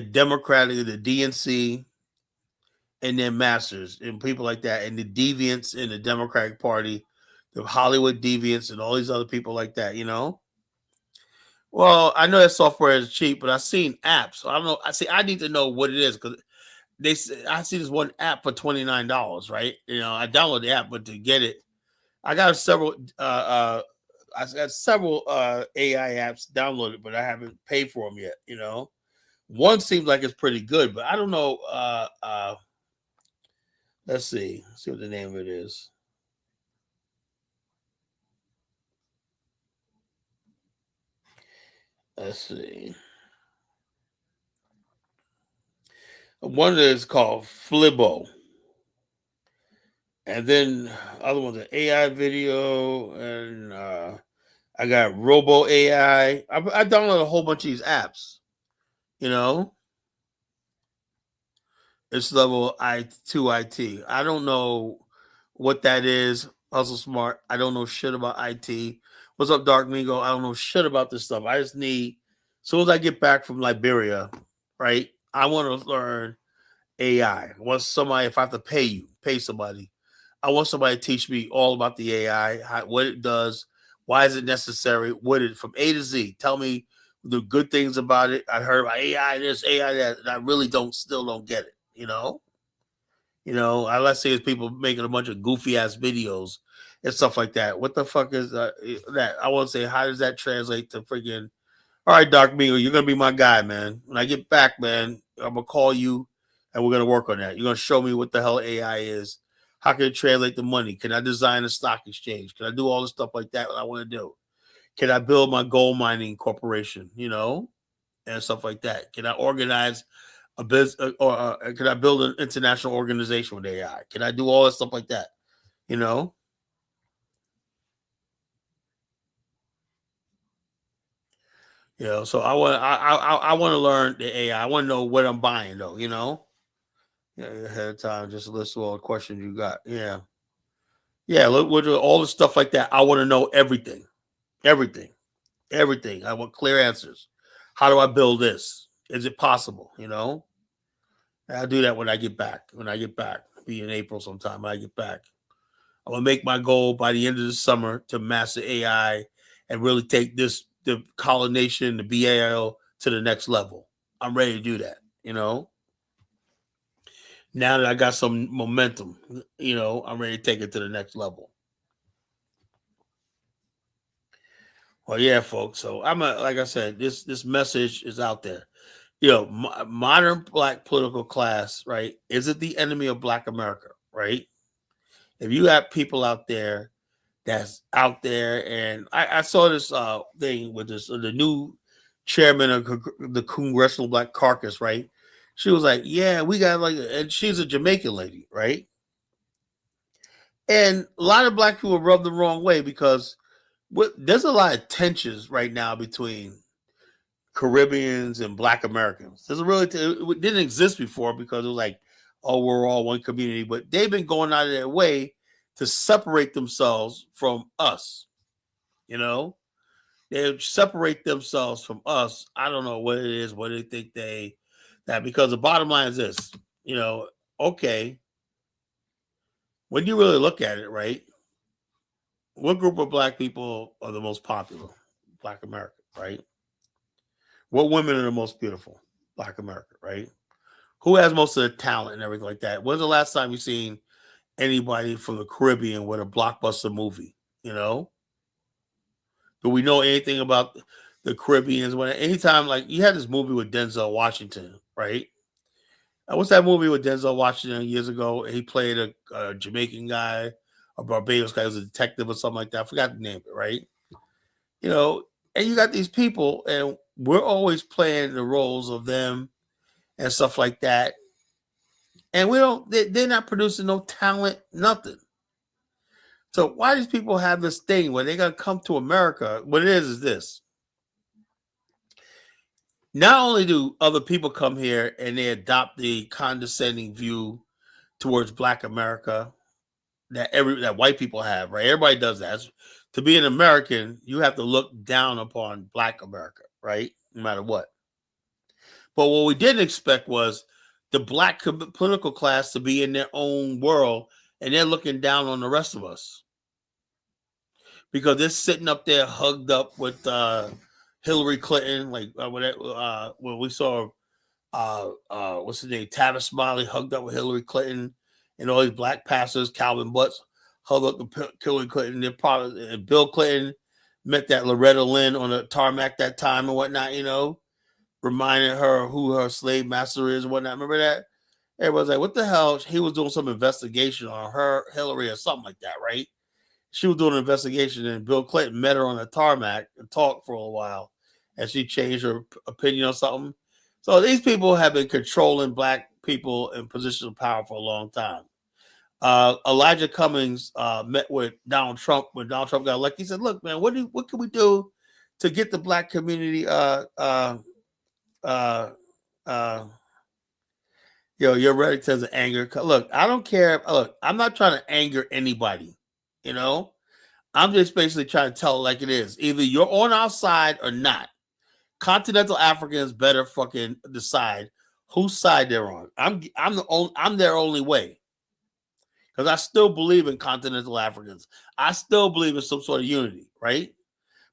Speaker 1: Democratic, the DNC, and their masters and people like that, and the deviants in the Democratic Party, the Hollywood deviants, and all these other people like that. You know. Well, I know that software is cheap, but I've seen apps. So I don't know. I need to know what it is because I see this one app for $29, right? You know, I download the app, but to get it, I got several AI apps downloaded, but I haven't paid for them yet. You know, one seems like it's pretty good, but I don't know. Let's see what the name of it is. Let's see. One that is called Flibo. And then other ones are AI video, and I got Robo AI. I downloaded a whole bunch of these apps. You know, it's level I2 IT. I don't know what that is. Hustle Smart. I don't know shit about IT. What's up, Dark Mingo? I don't know shit about this stuff. I just need, as soon as I get back from Liberia, right? I want to learn AI. I want somebody, if I have to pay somebody, I want somebody to teach me all about the AI, what it does, why is it necessary, what it from A to Z. Tell me the good things about it. I heard about AI this, AI that, and I really still don't get it. Let's say it's people making a bunch of goofy ass videos and stuff like that. What the fuck is that? I want to say, how does that translate to freaking? All right, Doc Mingo, you're gonna be my guy, man. When I get back, man, I'm gonna call you, and we're gonna work on that. You're gonna show me what the hell AI is. How can it translate the money? Can I design a stock exchange? Can I do all the stuff like that? What I want to do? Can I build my gold mining corporation? And stuff like that. Can I organize a business, or can I build an international organization with AI? Can I do all that stuff like that? You know. So I want to learn the AI. I want to know what I'm buying though. Yeah, ahead of time, just list all the questions you got. Yeah. Yeah, look with all the stuff like that. I want to know everything. Everything. Everything. I want clear answers. How do I build this? Is it possible? I'll do that when I get back. When I get back. Be in April sometime when I get back. I'm gonna make my goal by the end of the summer to master AI and really take the Collar Nation, the BAL to the next level. I'm ready to do that. Now that I got some momentum, I'm ready to take it to the next level. Well, yeah, folks. So like I said, this message is out there. Modern Black political class, right? Is it the enemy of Black America, right? If you have people out there that's out there, and I saw this thing with the new chairman of the Congressional Black Caucus, right? She was like, "Yeah, we got and she's a Jamaican lady, right?" And a lot of Black people rub the wrong way because there's a lot of tensions right now between Caribbeans and Black Americans. It didn't exist before because it was like, oh, we're all one community, but they've been going out of their way to separate themselves from us. They separate themselves from us. I don't know what it is, what they think that because the bottom line is this, okay, when you really look at it, right? What group of Black people are the most popular? Black America, right? What women are the most beautiful? Black America, right? Who has most of the talent and everything like that? When's the last time you seen anybody from the Caribbean with a blockbuster movie? Do we know anything about the Caribbeans? Anytime, like, you had this movie with Denzel Washington, right? What's that movie with Denzel Washington years ago? He played a Jamaican guy, a Barbados guy, who was a detective or something like that. I forgot the name of it, right? And you got these people, and we're always playing the roles of them and stuff like that. And they're not producing no talent, nothing. So why these people have this thing where they gotta come to America? What it is this. Not only do other people come here and they adopt the condescending view towards Black America that white people have, right? Everybody does that. To be an American, you have to look down upon Black America, right? No matter what. But what we didn't expect was the Black political class to be in their own world, and they're looking down on the rest of us because they're sitting up there hugged up with Hillary Clinton, like when we saw what's his name, Tavis Smiley hugged up with Hillary Clinton, and all these Black pastors, Calvin Butts, hugged up with Hillary Clinton. And Bill Clinton met that Loretta Lynn on the tarmac that time and whatnot, reminding her who her slave master is and whatnot. Remember that? Everybody's like, what the hell? He was doing some investigation on her, Hillary, or something like that, right? She was doing an investigation, and Bill Clinton met her on the tarmac and talked for a while, and she changed her opinion on something. So these people have been controlling Black people in positions of power for a long time. Elijah Cummings met with Donald Trump when Donald Trump got elected. He said, "Look, man, what can we do to get the Black community your relatives of anger? Look, I don't care. Look, I'm not trying to anger anybody. I'm just basically trying to tell it like it is. Either you're on our side or not. Continental Africans better fucking decide whose side they're on. I'm their only way, because I still believe in continental Africans. I still believe in some sort of unity, right?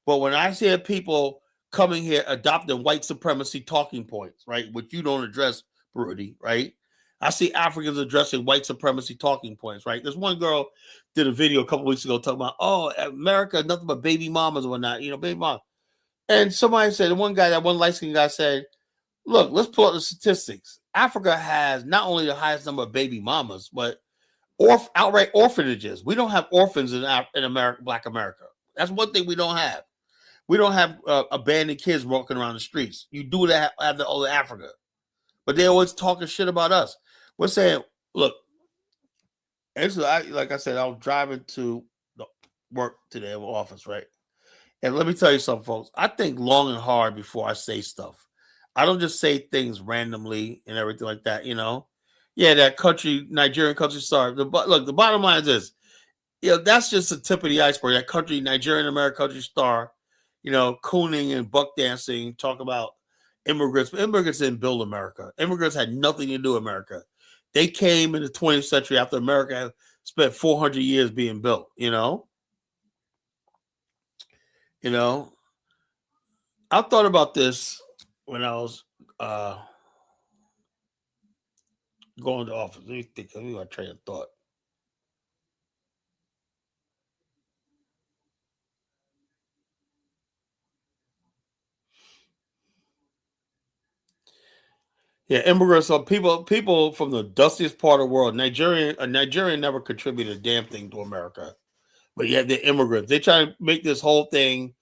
Speaker 1: But when I see people coming here adopting white supremacy talking points, right, which you don't address, Rudy, right? I see Africans addressing white supremacy talking points, right? There's one girl did a video a couple weeks ago talking about, America, nothing but baby mamas and whatnot, baby mom. And somebody said, that one light-skinned guy said, look, let's pull up the statistics. Africa has not only the highest number of baby mamas, but outright orphanages. We don't have orphans in America, Black America. That's one thing we don't have. We don't have abandoned kids walking around the streets. You do that have the other Africa. But they always talking shit about us. We're saying, look, like I said, I was driving to the work today in the office, right? And let me tell you something, folks. I think long and hard before I say stuff. I don't just say things randomly and everything like that, Yeah, that Nigerian country star. Look, the bottom line is this. That's just the tip of the iceberg. That country, Nigerian American country star, cooning and buck dancing, talk about immigrants. But immigrants didn't build America. Immigrants had nothing to do with America. They came in the 20th century after America had spent 400 years being built, I thought about this when I was going to office. Let me think. Let me train of thought. Yeah, immigrants are people from the dustiest part of the world. A Nigerian never contributed a damn thing to America. But yeah, they're immigrants. They try to make this whole thing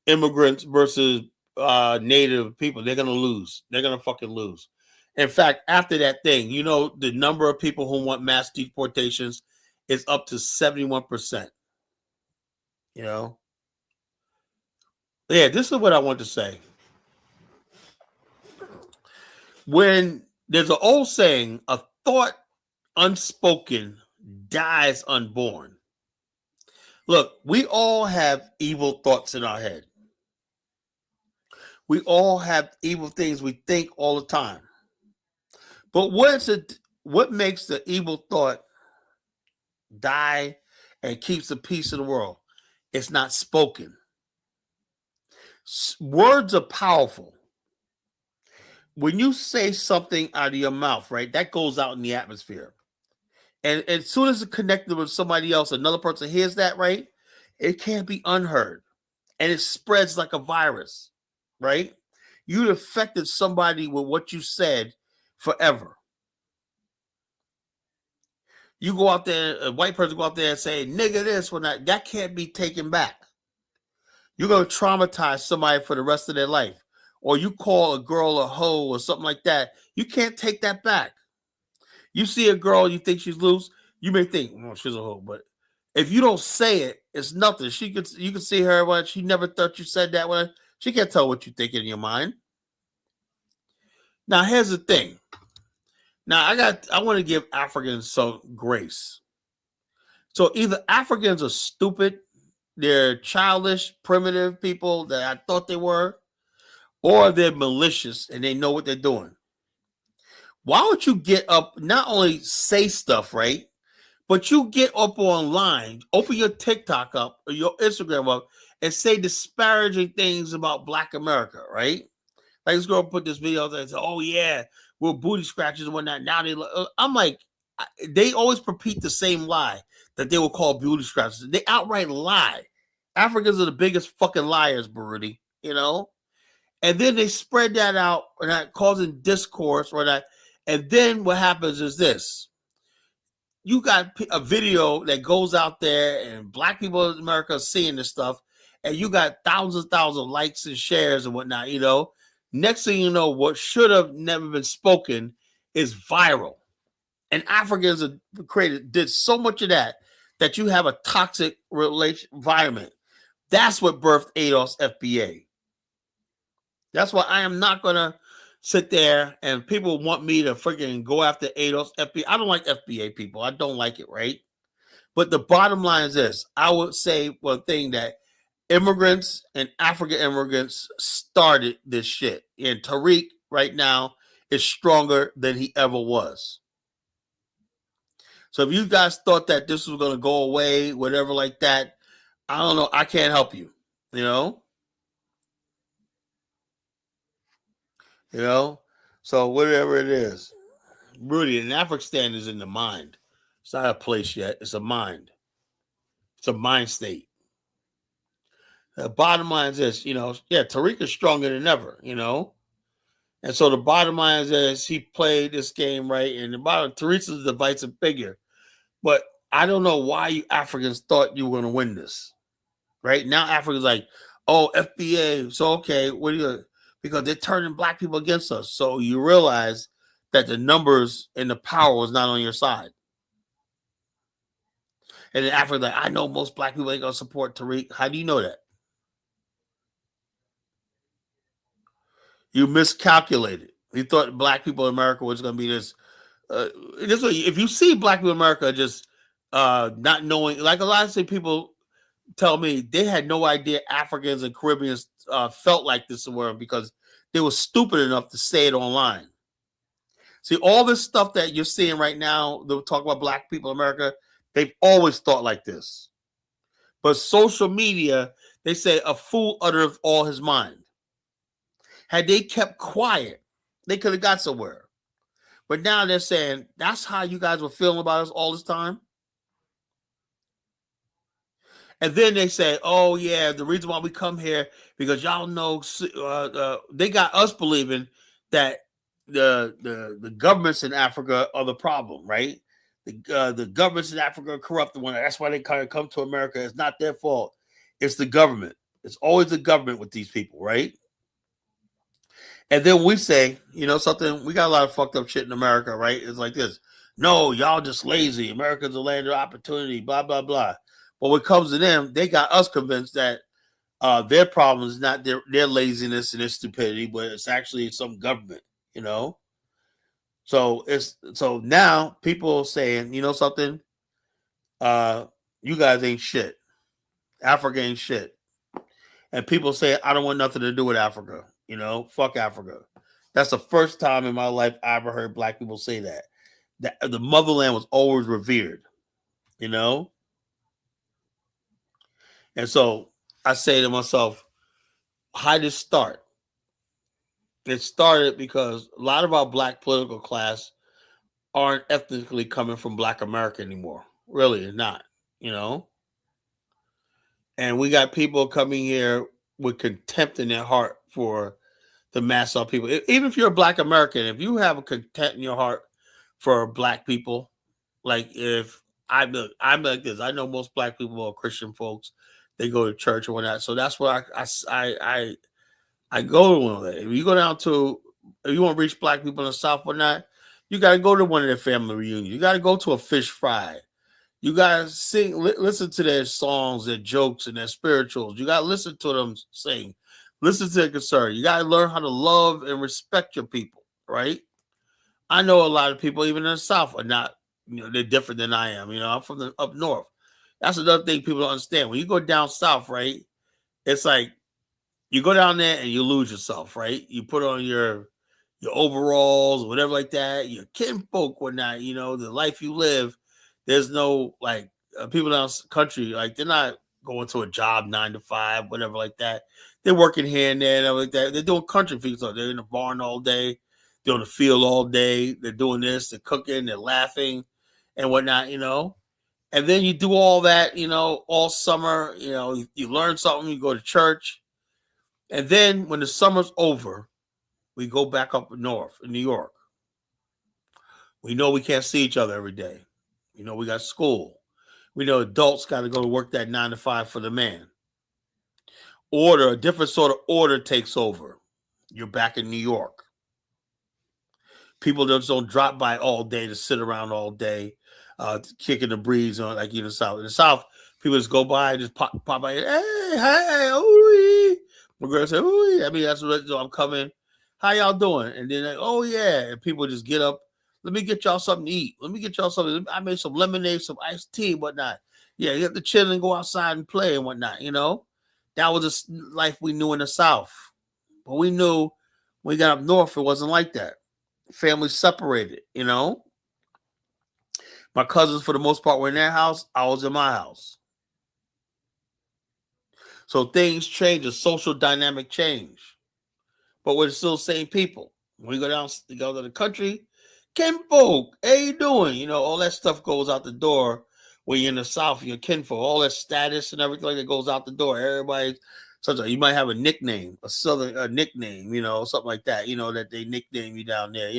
Speaker 1: immigrants versus native people. They're gonna lose. They're gonna fucking lose. In fact, after that thing, the number of people who want mass deportations is up to 71%. Yeah, this is what I want to say. When there's an old saying, a thought unspoken dies unborn. Look, we all have evil thoughts in our head. We all have evil things we think all the time. But what makes the evil thought die and keeps the peace in the world? It's not spoken. Words are powerful. When you say something out of your mouth, right, that goes out in the atmosphere. And as soon as it's connected with somebody else, another person hears that, right, it can't be unheard. And it spreads like a virus, right? You'd affected somebody with what you said forever. You go out there, a white person go out there and say, nigga this, or that can't be taken back. You're going to traumatize somebody for the rest of their life. Or you call a girl a hoe or something like that. You can't take that back. You see a girl, you think she's loose, you may think, well, she's a hoe, but if you don't say it, it's nothing. You can see her when she never thought you said that when she can't tell what you think in your mind. Now here's the thing. Now I want to give Africans some grace. So either Africans are stupid, they're childish, primitive people that I thought they were, or they're malicious and they know what they're doing. Why don't you get up, not only say stuff, right? But you get up online, open your TikTok up or your Instagram up, and say disparaging things about Black America, right? Like this girl put this video there and said, "Oh yeah, we're booty scratchers and whatnot." Now I'm like, they always repeat the same lie that they will call booty scratchers. They outright lie. Africans are the biggest fucking liars, Baruti. You know, and then they spread that out, or that causing discourse, or that. And then what happens is this. You got a video that goes out there and Black people in America are seeing this stuff, and you got thousands of likes and shares and whatnot, you know. Next thing you know, what should have never been spoken is viral. And Africans did so much of that you have a toxic environment. That's what birthed ADOS FBA. That's why I am not going to sit there and people want me to freaking go after ADOS FBA. I don't like FBA people. I don't like it, right? But the bottom line is this. I would say one thing that immigrants and African immigrants started this shit. And Tariq right now is stronger than he ever was. So if you guys thought that this was going to go away, whatever like that, I don't know. I can't help you, you know? You know? So whatever it is, Rudy, an Afghanistan is in the mind. It's not a place yet. It's a mind. It's a mind state. The bottom line is this, you know, yeah, Tariq is stronger than ever, you know? And so the bottom line is this, he played this game right, and the bottom, Tariq's a divisive figure. But I don't know why you Africans thought you were going to win this. Right? Now Africans like, oh, FBA, so okay, what are you, because they're turning Black people against us. So you realize that the numbers and the power was not on your side. And then Africa, like, I know most Black people ain't going to support Tariq. How do you know that? You miscalculated. You thought Black people in America was going to be this. This way, if you see Black people in America just not knowing, like a lot of people tell me they had no idea Africans and Caribbeans felt like this in the world because they were stupid enough to say it online. See, all this stuff that you're seeing right now, they'll talk about Black people in America, they've always thought like this. But social media, they say a fool uttereth all his mind. Had they kept quiet, they could have got somewhere. But now they're saying, that's how you guys were feeling about us all this time? And then they say, oh, yeah, the reason why we come here, because y'all know they got us believing that the governments in Africa are the problem, right? The governments in Africa are corrupt. That's why they kind of come to America. It's not their fault. It's the government. It's always the government with these people, right? And then we say, you know, something, we got a lot of fucked up shit in America, right? It's like this. No, y'all just lazy. America's a land of opportunity, blah, blah, blah. But when it comes to them, they got us convinced that their problem is not their laziness and their stupidity, but it's actually some government, you know? So now people saying, you know something? You guys ain't shit. Africa ain't shit. And people say, I don't want nothing to do with Africa. You know, fuck Africa. That's the first time in my life I ever heard Black people say that. That the motherland was always revered, you know? And so I say to myself, how did it start? It started because a lot of our Black political class aren't ethnically coming from Black America anymore. Really, not, you know? And we got people coming here with contempt in their heart for the mass of people. Even if you're a Black American, if you have a contempt in your heart for Black people, like if I'm like this, I know most Black people are Christian folks. They go to church or whatnot. So that's where I go to one of that. If you go down to, if you want to reach Black people in the South or not, You got to go to one of their family reunions. You got to go to a fish fry. You got to sing, listen to their songs, their jokes, and their spirituals. You got to listen to them sing. Listen to their concern. You got to learn how to love and respect your people, right? I know a lot of people, even in the South, are not, they're different than I am. I'm from the up north. That's another thing people don't understand. When you go down south, right? It's like you go down there and you lose yourself, right? You put on your overalls or whatever like that, your kinfolk, whatnot, the life you live. There's no like people down country, like they're not going to a job 9 to 5, whatever like that. They're working here and there and everything like that. They're doing country things. So they're in the barn all day, they're on the field all day, they're doing this, they're cooking, they're laughing and whatnot. And then you do all that, all summer, you learn something, you go to church. And then when the summer's over, we go back up north in New York. We know we can't see each other every day. We got school. We know adults got to go to work that 9 to 5 for the man. A different sort of order takes over. You're back in New York. People just don't drop by all day to sit around all day, kicking the breeze on like in the South. In the South, people just go by and just pop by. Hey, ooh. My girl say, ooh. I mean, that's what I'm coming. How y'all doing? And then like, oh yeah, and people just get up. Let me get y'all something to eat. Let me get y'all something. I made some lemonade, some iced tea, and whatnot. Yeah, you have to chill and go outside and play and whatnot. That was the life we knew in the South. But we knew when we got up north, it wasn't like that. Families separated. My cousins, for the most part, were in their house. I was in my house. So things change. The social dynamic change. But we're still the same people. When we go to the country, kinfolk, how you doing? All that stuff goes out the door when you're in the South, your kinfolk, all that status and everything like that goes out the door. Everybody, you might have a nickname, a southern nickname, something like that, that they nickname you down there,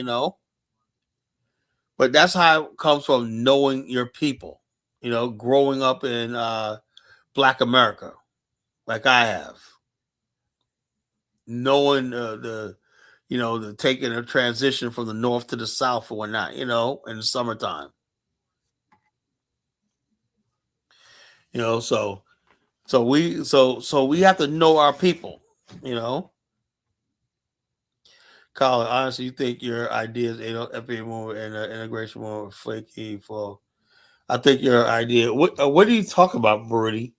Speaker 1: But that's how it comes from knowing your people, growing up in Black America, like I have. Knowing the taking a transition from the north to the south or whatnot, in the summertime. So we have to know our people, Colin, honestly, you think your ideas, FBA movement and integration movement flaky for I think your idea what do you talk about, Brody?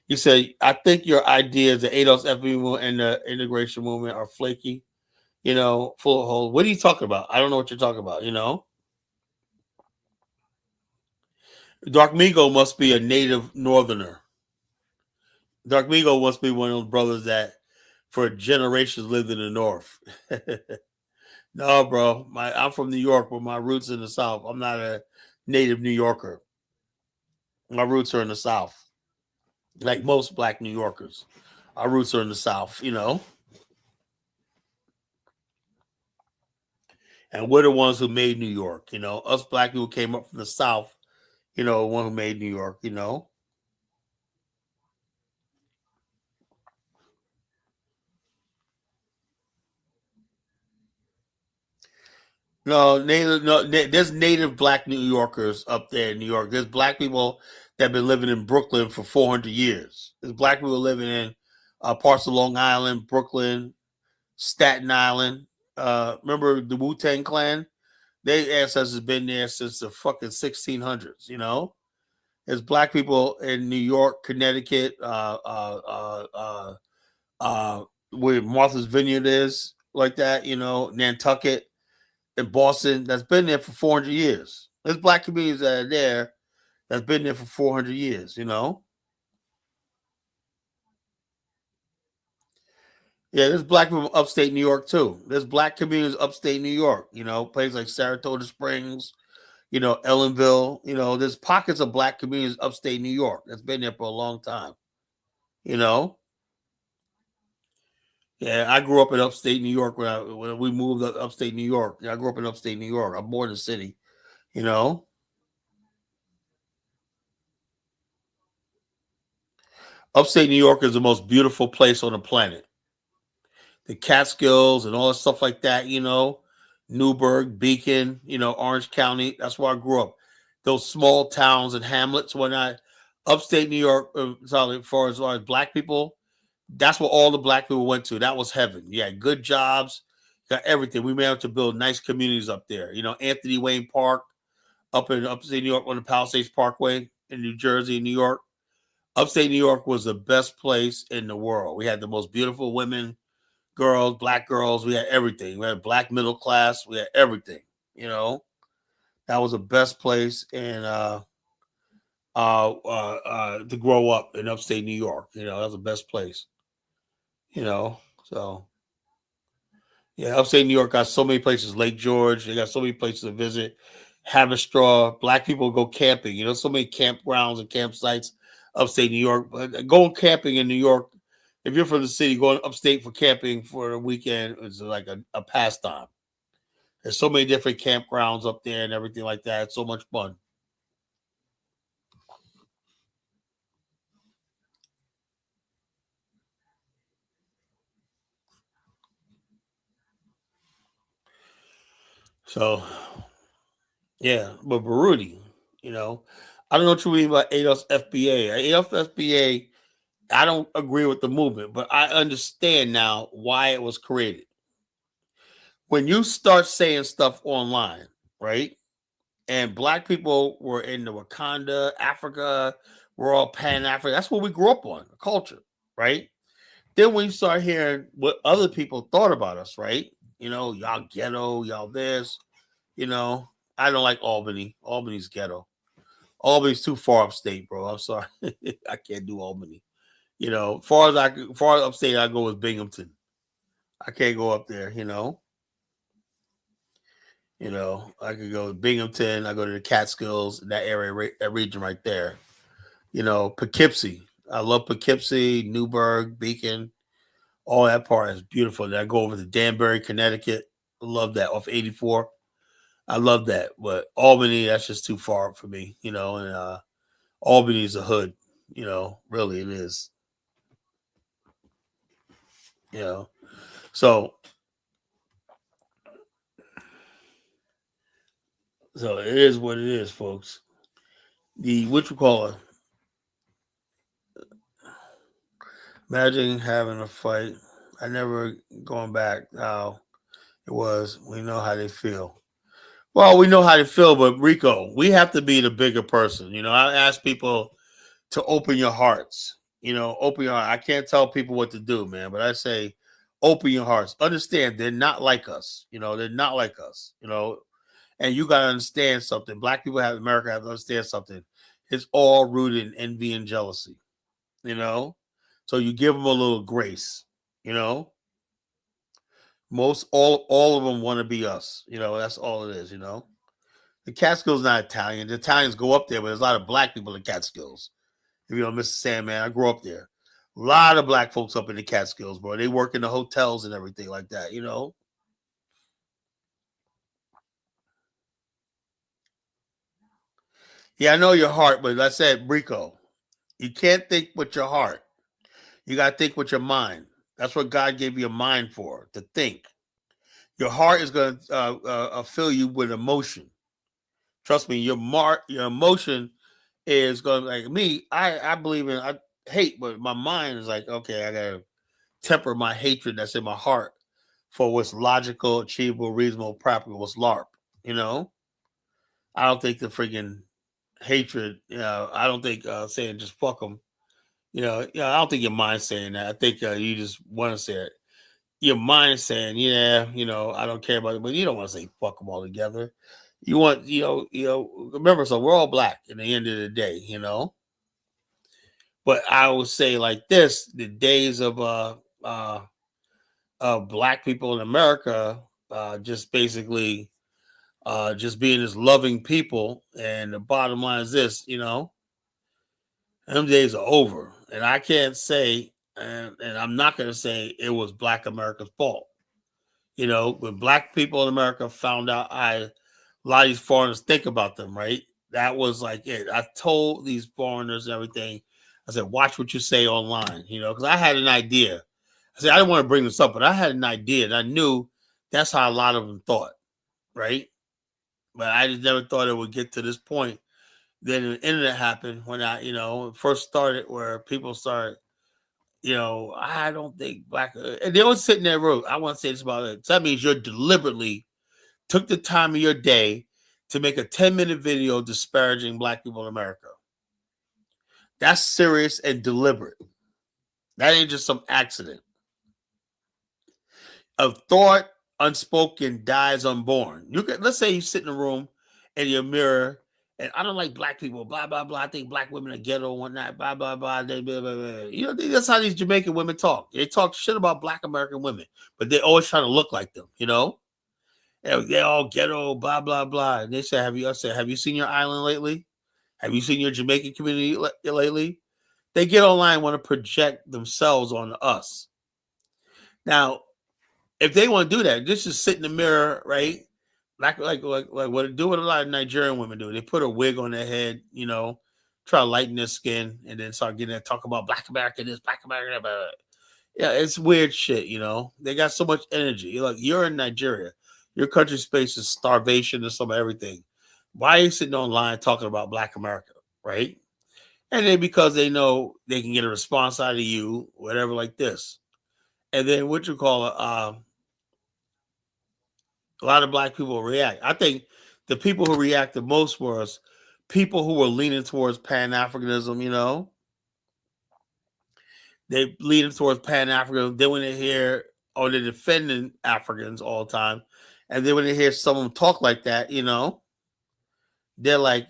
Speaker 1: You say I think your ideas, the ADOS FBA movement and the integration movement are flaky. Full of holes. What are you talking about? I don't know what you're talking about, Dark Migo must be a native northerner. Dark Migo must be one of those brothers that for generations lived in the north. No, bro. I'm from New York, but my roots in the South. I'm not a native New Yorker. My roots are in the South. Like most Black New Yorkers. Our roots are in the South, And we're the ones who made New York, Us Black people came up from the South, one who made New York, No, there's native Black New Yorkers up there in New York. There's Black people that have been living in Brooklyn for 400 years. There's Black people living in parts of Long Island, Brooklyn, Staten Island. Remember the Wu-Tang Clan? Their ancestors been there since the fucking 1600s, There's Black people in New York, Connecticut, where Martha's Vineyard is, like that, Nantucket in Boston that's been there for 400 years. There's Black communities that are there that's been there for 400 years, Yeah, there's Black people upstate New York too. There's Black communities upstate New York, places like Saratoga Springs, Ellenville, there's pockets of Black communities upstate New York that's been there for a long time, you know. Yeah, I grew up in upstate New York when we moved up upstate New York. I grew up in upstate New York. I'm born in the city, you know. Upstate New York is the most beautiful place on the planet. The Catskills and all that stuff like that, Newburgh, Beacon, Orange County. That's where I grew up. Those small towns and hamlets. When I upstate New York, sorry, as far as black people, that's where all the black people went to. That was heaven. You had good jobs, got everything. We managed to build nice communities up there. Anthony Wayne Park up in upstate New York on the Palisades Parkway in New Jersey, New York. Upstate New York was the best place in the world. We had the most beautiful women, girls, black girls. We had everything. We had black middle class. We had everything. That was the best place to grow up in upstate New York. That was the best place. So yeah, upstate New York got so many places. Lake George, they got so many places to visit. Haverstraw, black people go camping. So many campgrounds and campsites upstate New York. But going camping in New York, if you're from the city, going upstate for camping for a weekend is like a pastime. There's so many different campgrounds up there and everything like that. It's so much fun. So, yeah, but Baruti, I don't know what you mean by Adolf's FBA. Adolf's FBA, I don't agree with the movement, but I understand now why it was created. When you start saying stuff online, right? And black people were in the Wakanda, Africa, we're all Pan African. That's what we grew up on, culture, right? Then when you start hearing what other people thought about us, right? Y'all ghetto, y'all this, I don't like Albany. Albany's ghetto. Albany's too far upstate, bro. I'm sorry. I can't do Albany. Far as upstate I go is Binghamton. I can't go up there, I could go to Binghamton, I go to the Catskills, that area, that region right there. Poughkeepsie. I love Poughkeepsie, Newburgh, Beacon. All that part is beautiful. Then I go over to Danbury, Connecticut. I love that off 84. I love that. But Albany, that's just too far for me, and Albany is a hood, really it is. So it is what it is, folks. What you call it? Imagine having a fight. I never going back how it was. We know how they feel. Well, we know how they feel, but Rico, we have to be the bigger person. I ask people to open your hearts. Open your heart. I can't tell people what to do, man, but I say open your hearts. Understand they're not like us. They're not like us. And you got to understand something. Black people America have to understand something. It's all rooted in envy and jealousy. So you give them a little grace. Most all of them want to be us. That's all it is. The Catskills not Italian. The Italians go up there, but there's a lot of black people in Catskills. Mr. Sandman, I grew up there. A lot of black folks up in the Catskills, bro. They work in the hotels and everything like that. Yeah, I know your heart, but I said, Rico, you can't think with your heart. You got to think with your mind. That's what God gave you a mind for, to think. Your heart is going to fill you with emotion. Trust me, your emotion is going to, like me, I believe in, I hate, but my mind is like, okay, I got to temper my hatred that's in my heart for what's logical, achievable, reasonable, practical, what's LARP. I don't think the freaking hatred, I don't think saying just fuck them, I don't think your mind's saying that. I think you just want to say it. Your mind saying, yeah, I don't care about it, but you don't want to say fuck them all together. You want, remember, so we're all black in the end of the day, But I would say like this: the days of black people in America, just basically, just being this loving people. And the bottom line is this: them days are over, and I can't say, and I'm not going to say it was Black America's fault. When black people in America found out, a lot of these foreigners think about them, right? That was like it. I told these foreigners and everything. I said, watch what you say online, because I had an idea. I said, I didn't want to bring this up, but I had an idea, and I knew that's how a lot of them thought. right? But I just never thought it would get to this point. Then the internet happened when first started, where people started, I don't think black, and they always sit in that room. I want to say this about it. So that means you're deliberately took the time of your day to make a 10-minute video disparaging black people in America. That's serious and deliberate. That ain't just some accident. A thought unspoken dies unborn. Let's say you sit in a room in your mirror, and I don't like black people, blah blah blah. I think black women are ghetto and whatnot, blah blah blah. Blah, blah, blah. That's how these Jamaican women talk. They talk shit about black American women, but they always try to look like them. They're all ghetto, blah blah blah. And they say, "Have you seen your island lately? Have you seen your Jamaican community lately?" They get online, want to project themselves on us. Now, if they want to do that, just sit in the mirror, right? Like what a lot of Nigerian women do. They put a wig on their head, try to lighten their skin, and then start getting to talk about black America, this black America. Blah, blah. Yeah, it's weird shit, They got so much energy. You're in Nigeria. Your country space is starvation and some of everything. Why are you sitting online talking about black America, right? And then because they know they can get a response out of you, whatever like this. And then what you call it, a lot of black people react. I think the people who reacted most was people who were leaning towards Pan-Africanism, They leaning towards Pan-Africanism. Then when they hear, or they're defending Africans all the time, and then when they hear someone talk like that, they're like,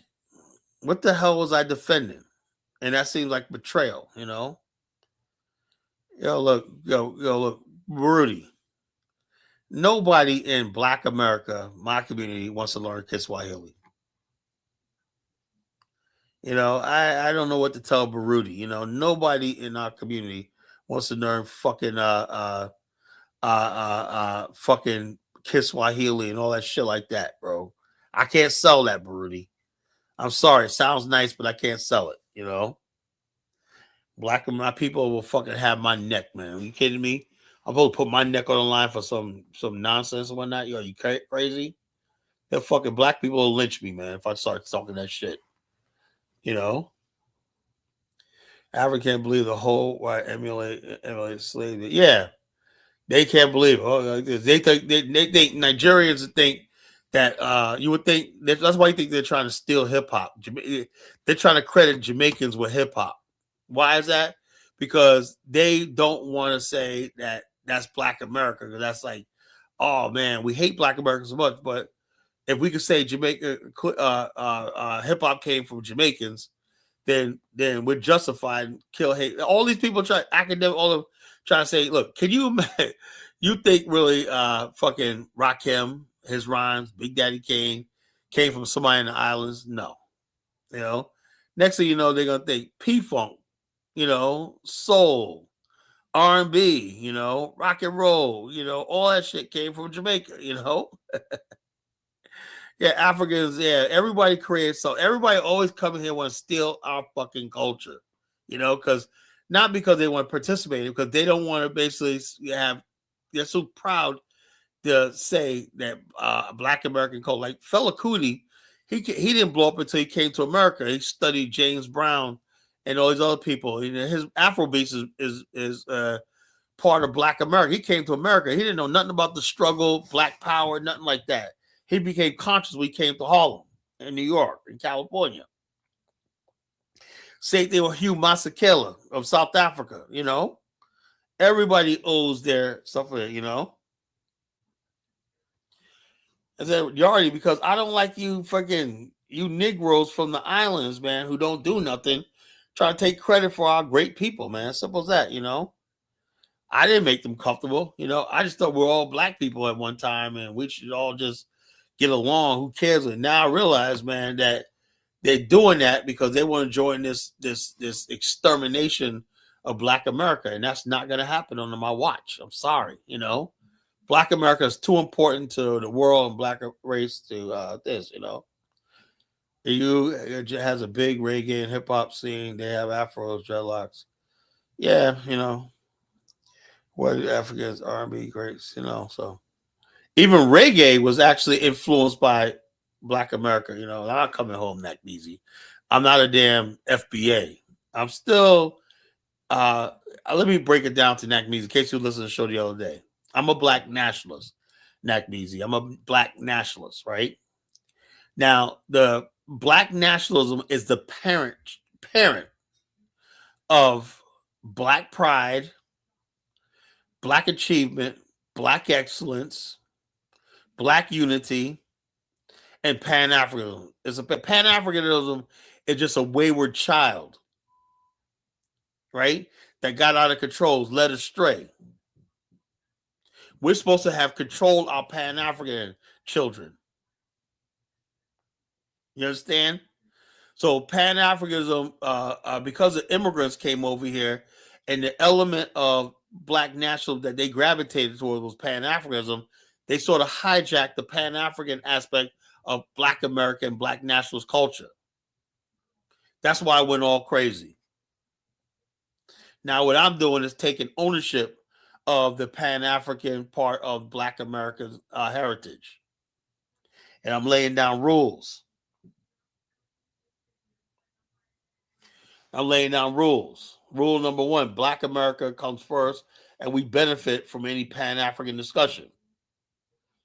Speaker 1: what the hell was I defending? And that seems like betrayal, look, Rudy. Nobody in Black America, my community, wants to learn Kiswahili. I don't know what to tell Baruti. Nobody in our community wants to learn fucking fucking Kiswahili and all that shit like that, bro. I can't sell that, Baruti. I'm sorry. It sounds nice, but I can't sell it. Black my people will fucking have my neck, man. Are you kidding me? I'm supposed to put my neck on the line for some nonsense and whatnot. Are you crazy? The fucking black people will lynch me, man, if I start talking that shit. Africa can't believe the whole white emulate slavery. Yeah, they can't believe it. Oh, they think Nigerians think that you would think that's why you think they're trying to steal hip hop. They're trying to credit Jamaicans with hip hop. Why is that? Because they don't want to say that that's Black America, because that's like, oh man, we hate Black America so much. But if we could say Jamaica hip hop came from Jamaicans, then we're justified and kill hate. All these people try to say, look, can you imagine? You think really fucking Rakim, his rhymes, Big Daddy Kane came from somebody in the islands? No. Next thing you know, they're gonna think P-Funk, soul, R&B, rock and roll, all that shit came from Jamaica, Yeah, Africans, everybody creates, so everybody always coming here want to steal our fucking culture, because not because they want to participate, because they don't want to basically they're so proud to say that Black American culture, like Fela Kuti, he didn't blow up until he came to America. He studied James Brown and all these other people. His Afrobeats is part of Black America. He came to America. He didn't know nothing about the struggle, Black Power, nothing like that. He became conscious when he came to Harlem in New York, in California. Same thing with Hugh Masekela of South Africa, Everybody owes their stuff, I said, Yardy, because I don't like you Negroes from the islands, man, who don't do nothing, try to take credit for our great people, man. Simple as that, I didn't make them comfortable, I just thought we we're all black people at one time and we should all just get along. Who cares? And now I realize, man, that they're doing that because they want to join this extermination of Black America, and that's not going to happen under my watch. I'm sorry, Black America is too important to the world and Black race to this, It has a big reggae and hip hop scene. They have afros, dreadlocks. Yeah, what Africans R&B greats, so Even reggae was actually influenced by Black America. You know, I'm not coming home that easy. I'm not a damn FBA. I'm still. Let me break it down to Nakmeezy in case you listened to the show the other day. I'm a black nationalist, Nakmeezy. I'm a black nationalist, right? Now, the black nationalism is the parent of black pride, black achievement, black excellence, black unity, and Pan Africanism. It's a Pan Africanism is just a wayward child, right? That got out of control, led astray. We're supposed to have controlled our Pan African children. You understand? So Pan Africanism, because the immigrants came over here, and the element of black nationalism that they gravitated towards was Pan Africanism, they sort of hijacked the Pan African aspect of Black American, Black nationalist culture. That's why I went all crazy. Now, what I'm doing is taking ownership of the Pan African part of Black America's heritage, and I'm laying down rules. I'm laying down rules. Rule number one: Black America comes first, and we benefit from any Pan African discussion.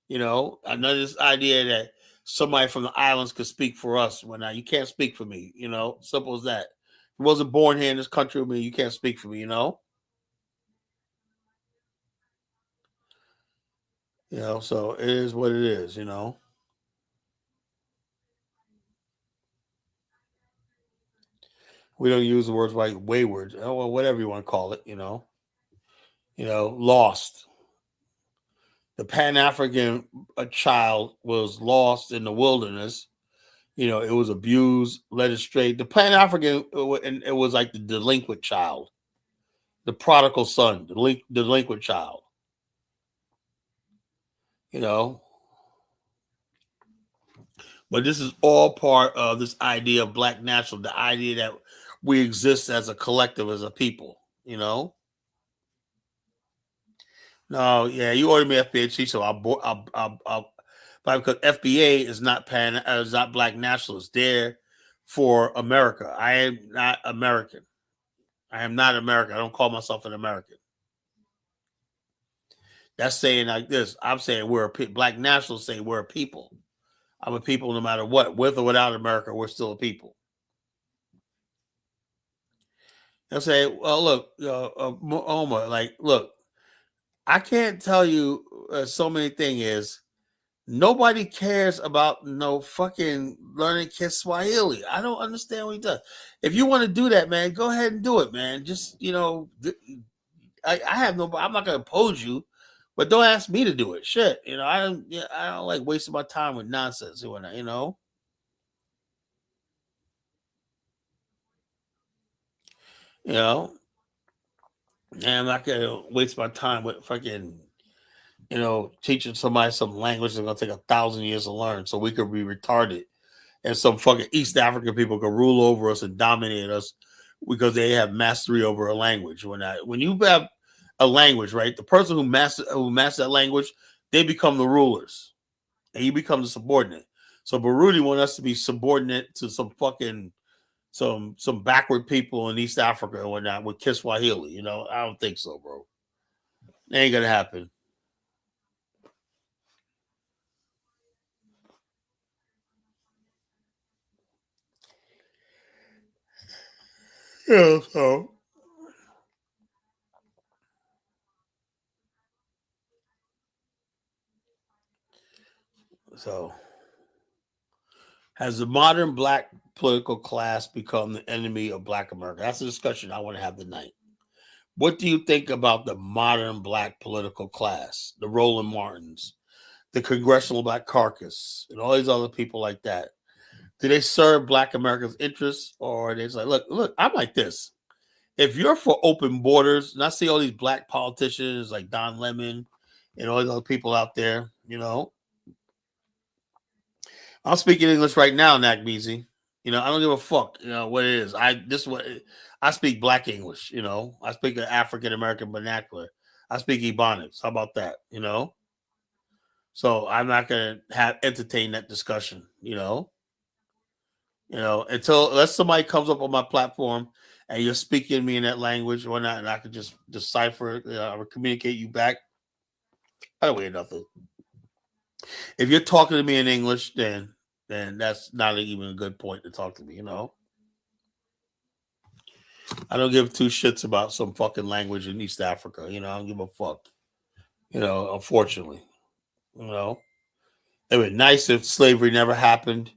Speaker 1: You know, another this idea that somebody from the islands could speak for us. When you can't speak for me. You know, simple as that. If you wasn't born here in this country with me, you can't speak for me. You know. You know, so it is what it is. You know. We don't use the words like wayward, or whatever you want to call it. You know, lost. The Pan African child was lost in the wilderness. You know, it was abused, led astray. The Pan African, it was like the delinquent child, the prodigal son, the delinquent child. You know, but this is all part of this idea of black national, the idea that we exist as a collective, as a people. You know. No, yeah, you ordered me FBA, so but because FBA is not is not black nationalists. They're for America. I am not American. I am not American. I don't call myself an American. That's saying like this. I'm saying black nationalists say we're a people. I'm a people no matter what, with or without America, we're still a people. They'll say, well, look, Omar, like, look, I can't tell you so many things is nobody cares about no fucking learning Kiswahili. I don't understand what he does. If you want to do that, man, go ahead and do it, man. Just, I have no, I'm not going to oppose you, but don't ask me to do it. Shit. I don't like wasting my time with nonsense doing that, you know? You know? And I'm not going to waste my time with fucking, teaching somebody some language that's going to take 1,000 years to learn so we could be retarded. And some fucking East African people can rule over us and dominate us because they have mastery over a language. When you have a language, right, the person who masters that language, they become the rulers, and you become the subordinate. So Baruti want us to be subordinate to some fucking some backward people in East Africa and whatnot with Kiswahili. I don't think so, bro. It ain't gonna happen. Yeah, so has the modern black political class become the enemy of black America? That's a discussion I want to have tonight. What do you think about the modern black political class, the Roland Martins, the Congressional Black Caucus, and all these other people like that? Do they serve black America's interests, or are they just like, look, I'm like this. If you're for open borders, and I see all these black politicians like Don Lemon and all these other people out there, I'm speaking English right now, Nakmeezy. I don't give a fuck, what it is. I speak black English, I speak an African American vernacular. I speak Ebonics. How about that? So I'm not gonna have entertain that discussion, until unless somebody comes up on my platform and you're speaking to me in that language or whatnot, and I can just decipher it, or communicate you back. I don't wait nothing. If you're talking to me in English, then that's not even a good point to talk to me. I don't give two shits about some fucking language in East Africa. I don't give a fuck. Unfortunately, it would be nice if slavery never happened,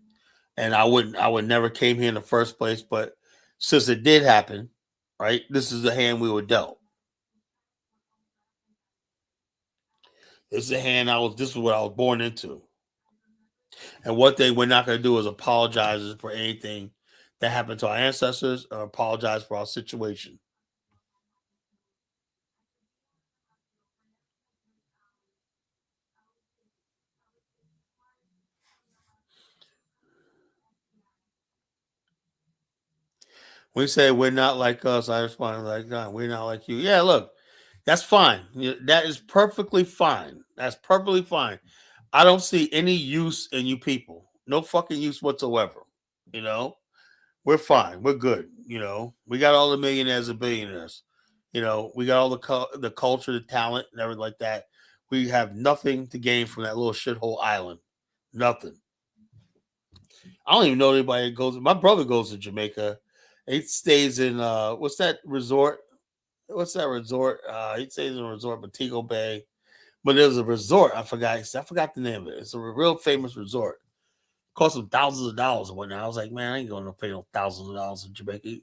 Speaker 1: and I would never came here in the first place. But since it did happen, right, this is the hand we were dealt. This is the hand this is what I was born into. And one thing we're not going to do is apologize for anything that happened to our ancestors or apologize for our situation. When you say we're not like us, I respond like, God, we're not like you. Yeah, look, that's fine. That is perfectly fine. That's perfectly fine. I don't see any use in you people. No fucking use whatsoever. We're fine. We're good. We got all the millionaires and billionaires. We got all the culture, the talent, and everything like that. We have nothing to gain from that little shithole island. Nothing. I don't even know anybody that goes. My brother goes to Jamaica. He stays in what's that resort? What's that resort? He stays in a resort, Montego Bay. But there's a resort. I forgot the name of it. It's a real famous resort. Cost him thousands of dollars and whatnot. I was like, man, I ain't going to pay no thousands of dollars in Jamaica. Him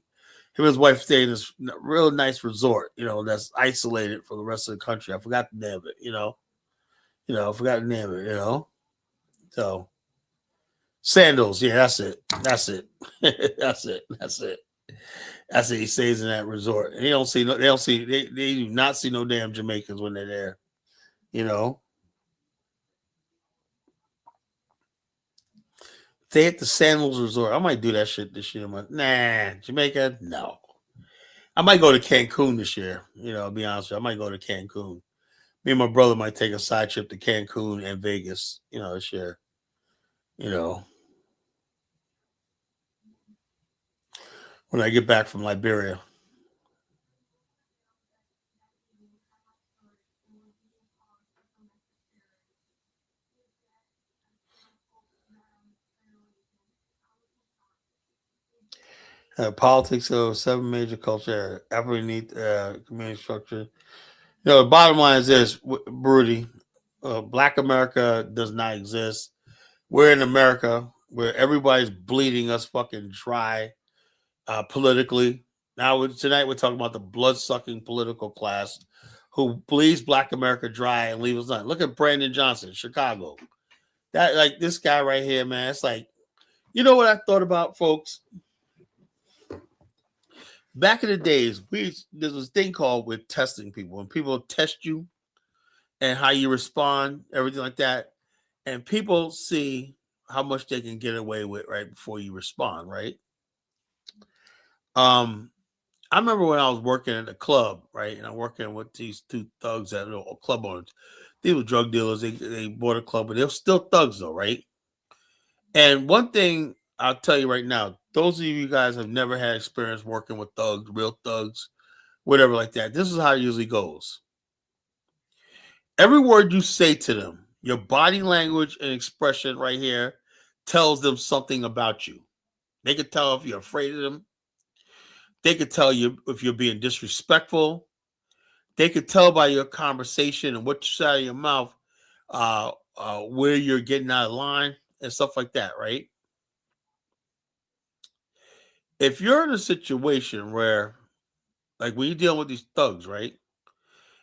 Speaker 1: and his wife stayed in this real nice resort, that's isolated from the rest of the country. I forgot the name of it, I forgot the name of it, So Sandals, yeah, that's it. That's it. That's it. That's it. That's it. He stays in that resort. And they do not see no damn Jamaicans when they're there. They at the Sandals Resort. I might do that shit this year. Nah, Jamaica, no. I might go to Cancun this year. I'll be honest with you. I might go to Cancun. Me and my brother might take a side trip to Cancun and Vegas, this year. When I get back from Liberia. Politics of 7 major culture, every need community structure. The bottom line is this, Broody. Black America does not exist. We're in America where everybody's bleeding us fucking dry politically. Now, tonight we're talking about the blood-sucking political class who bleeds Black America dry and leaves us nothing. Look at Brandon Johnson, Chicago. That, like, this guy right here, man, it's like, you know what I thought about, folks? Back in the days, there's this thing called with testing people. When people test you and how you respond, everything like that, and people see how much they can get away with right before you respond, right? I remember when I was working at a club, right, and I'm working with these two thugs that are club owners. They were drug dealers. They bought a club, but they're still thugs, though, right? And one thing I'll tell you right now, those of you guys have never had experience working with thugs, real thugs, whatever like that. This is how it usually goes. Every word you say to them, your body language and expression right here tells them something about you. They could tell if you're afraid of them. They could tell you if you're being disrespectful. They could tell by your conversation and what you say out of your mouth where you're getting out of line and stuff like that, right? If you're in a situation where, like when you're dealing with these thugs, right,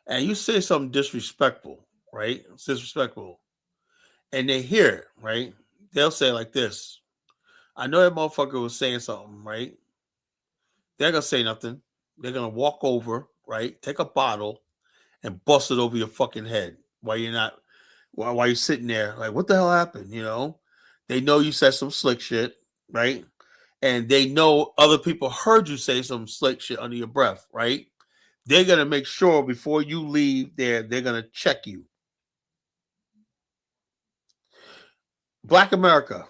Speaker 1: and you say something disrespectful, right? It's disrespectful, and they hear it, right? They'll say like this. I know that motherfucker was saying something, right? They're gonna say nothing. They're gonna walk over, right? Take a bottle and bust it over your fucking head while you're sitting there. Like, what the hell happened? They know you said some slick shit, right? And they know other people heard you say some slick shit under your breath, right? They're gonna make sure before you leave there, they're gonna check you. Black America.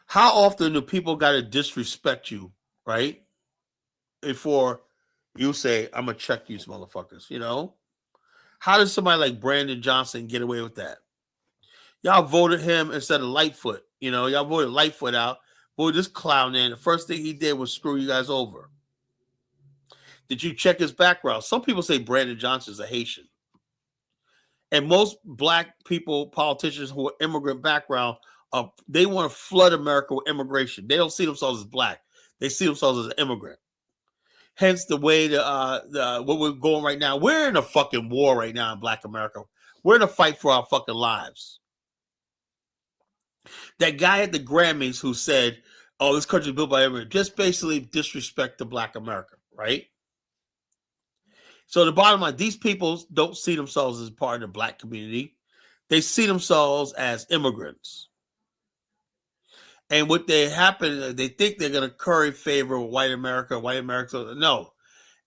Speaker 1: How often do people got to disrespect you, right? Before you say, I'm going to check these motherfuckers, you know? How does somebody like Brandon Johnson get away with that? Y'all voted him instead of Lightfoot. You know, y'all voted Lightfoot out. Voted this clown in. The first thing he did was screw you guys over. Did you check his background? Some people say Brandon Johnson is a Haitian. And most black people, politicians who are immigrant background, they want to flood America with immigration. They don't see themselves as black. They see themselves as an immigrant. Hence the way what we're going right now. We're in a fucking war right now in Black America. We're in a fight for our fucking lives. That guy at the Grammys who said, "Oh, this country is built by immigrants," just basically disrespect to Black America, right? So the bottom line, these people don't see themselves as part of the Black community. They see themselves as immigrants. And what they happen, they think they're going to curry favor with white America. No.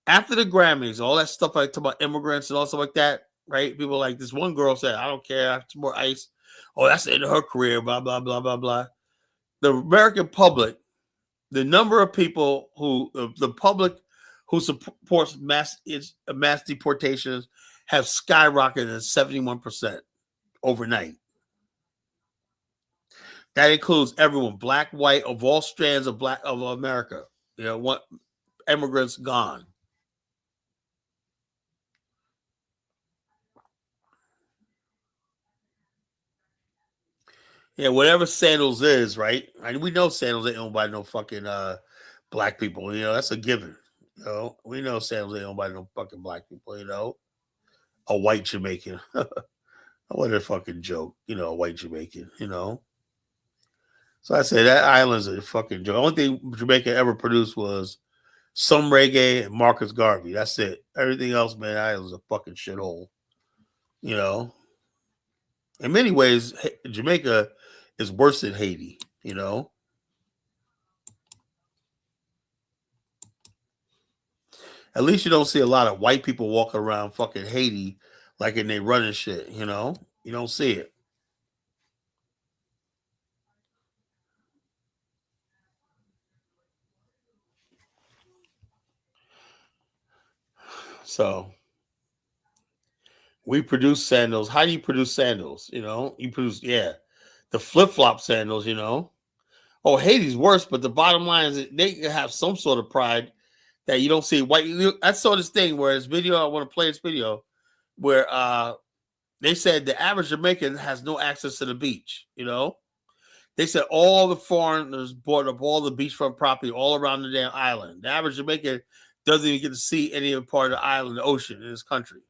Speaker 1: After the Grammys, all that stuff I talk about immigrants and all stuff like that, right? People like this one girl said, "I don't care, it's more ice." Oh, that's the end of her career, blah, blah, blah, blah, blah. The American public, the number of people the public who supports mass deportations have skyrocketed at 71% overnight. That includes everyone, black, white, of all strands of America. You know, what immigrants gone. Yeah, whatever Sandals is, right? And we know Sandals ain't owned by no fucking black people. You know, that's a given. You know, we know Sandals ain't owned by no fucking black people. You know, a white Jamaican. What a fucking joke. You know, a white Jamaican. You know. So I say that island's a fucking joke. The only thing Jamaica ever produced was some reggae and Marcus Garvey. That's it. Everything else, man, island's a fucking shithole. You know. In many ways, Jamaica is worse than Haiti. You know. At least you don't see a lot of white people walking around fucking Haiti like in they running shit, you know? You don't see it. So we produce sandals. How do you produce sandals? You know, you produce, the flip flop sandals, you know. Oh, Haiti's worse, but the bottom line is that they have some sort of pride that you don't see white. I saw this thing where this video, I want to play this video where they said the average Jamaican has no access to the beach, you know. They said all the foreigners bought up all the beachfront property all around the damn island. The average Jamaican doesn't even get to see any part of the island, the ocean in this country.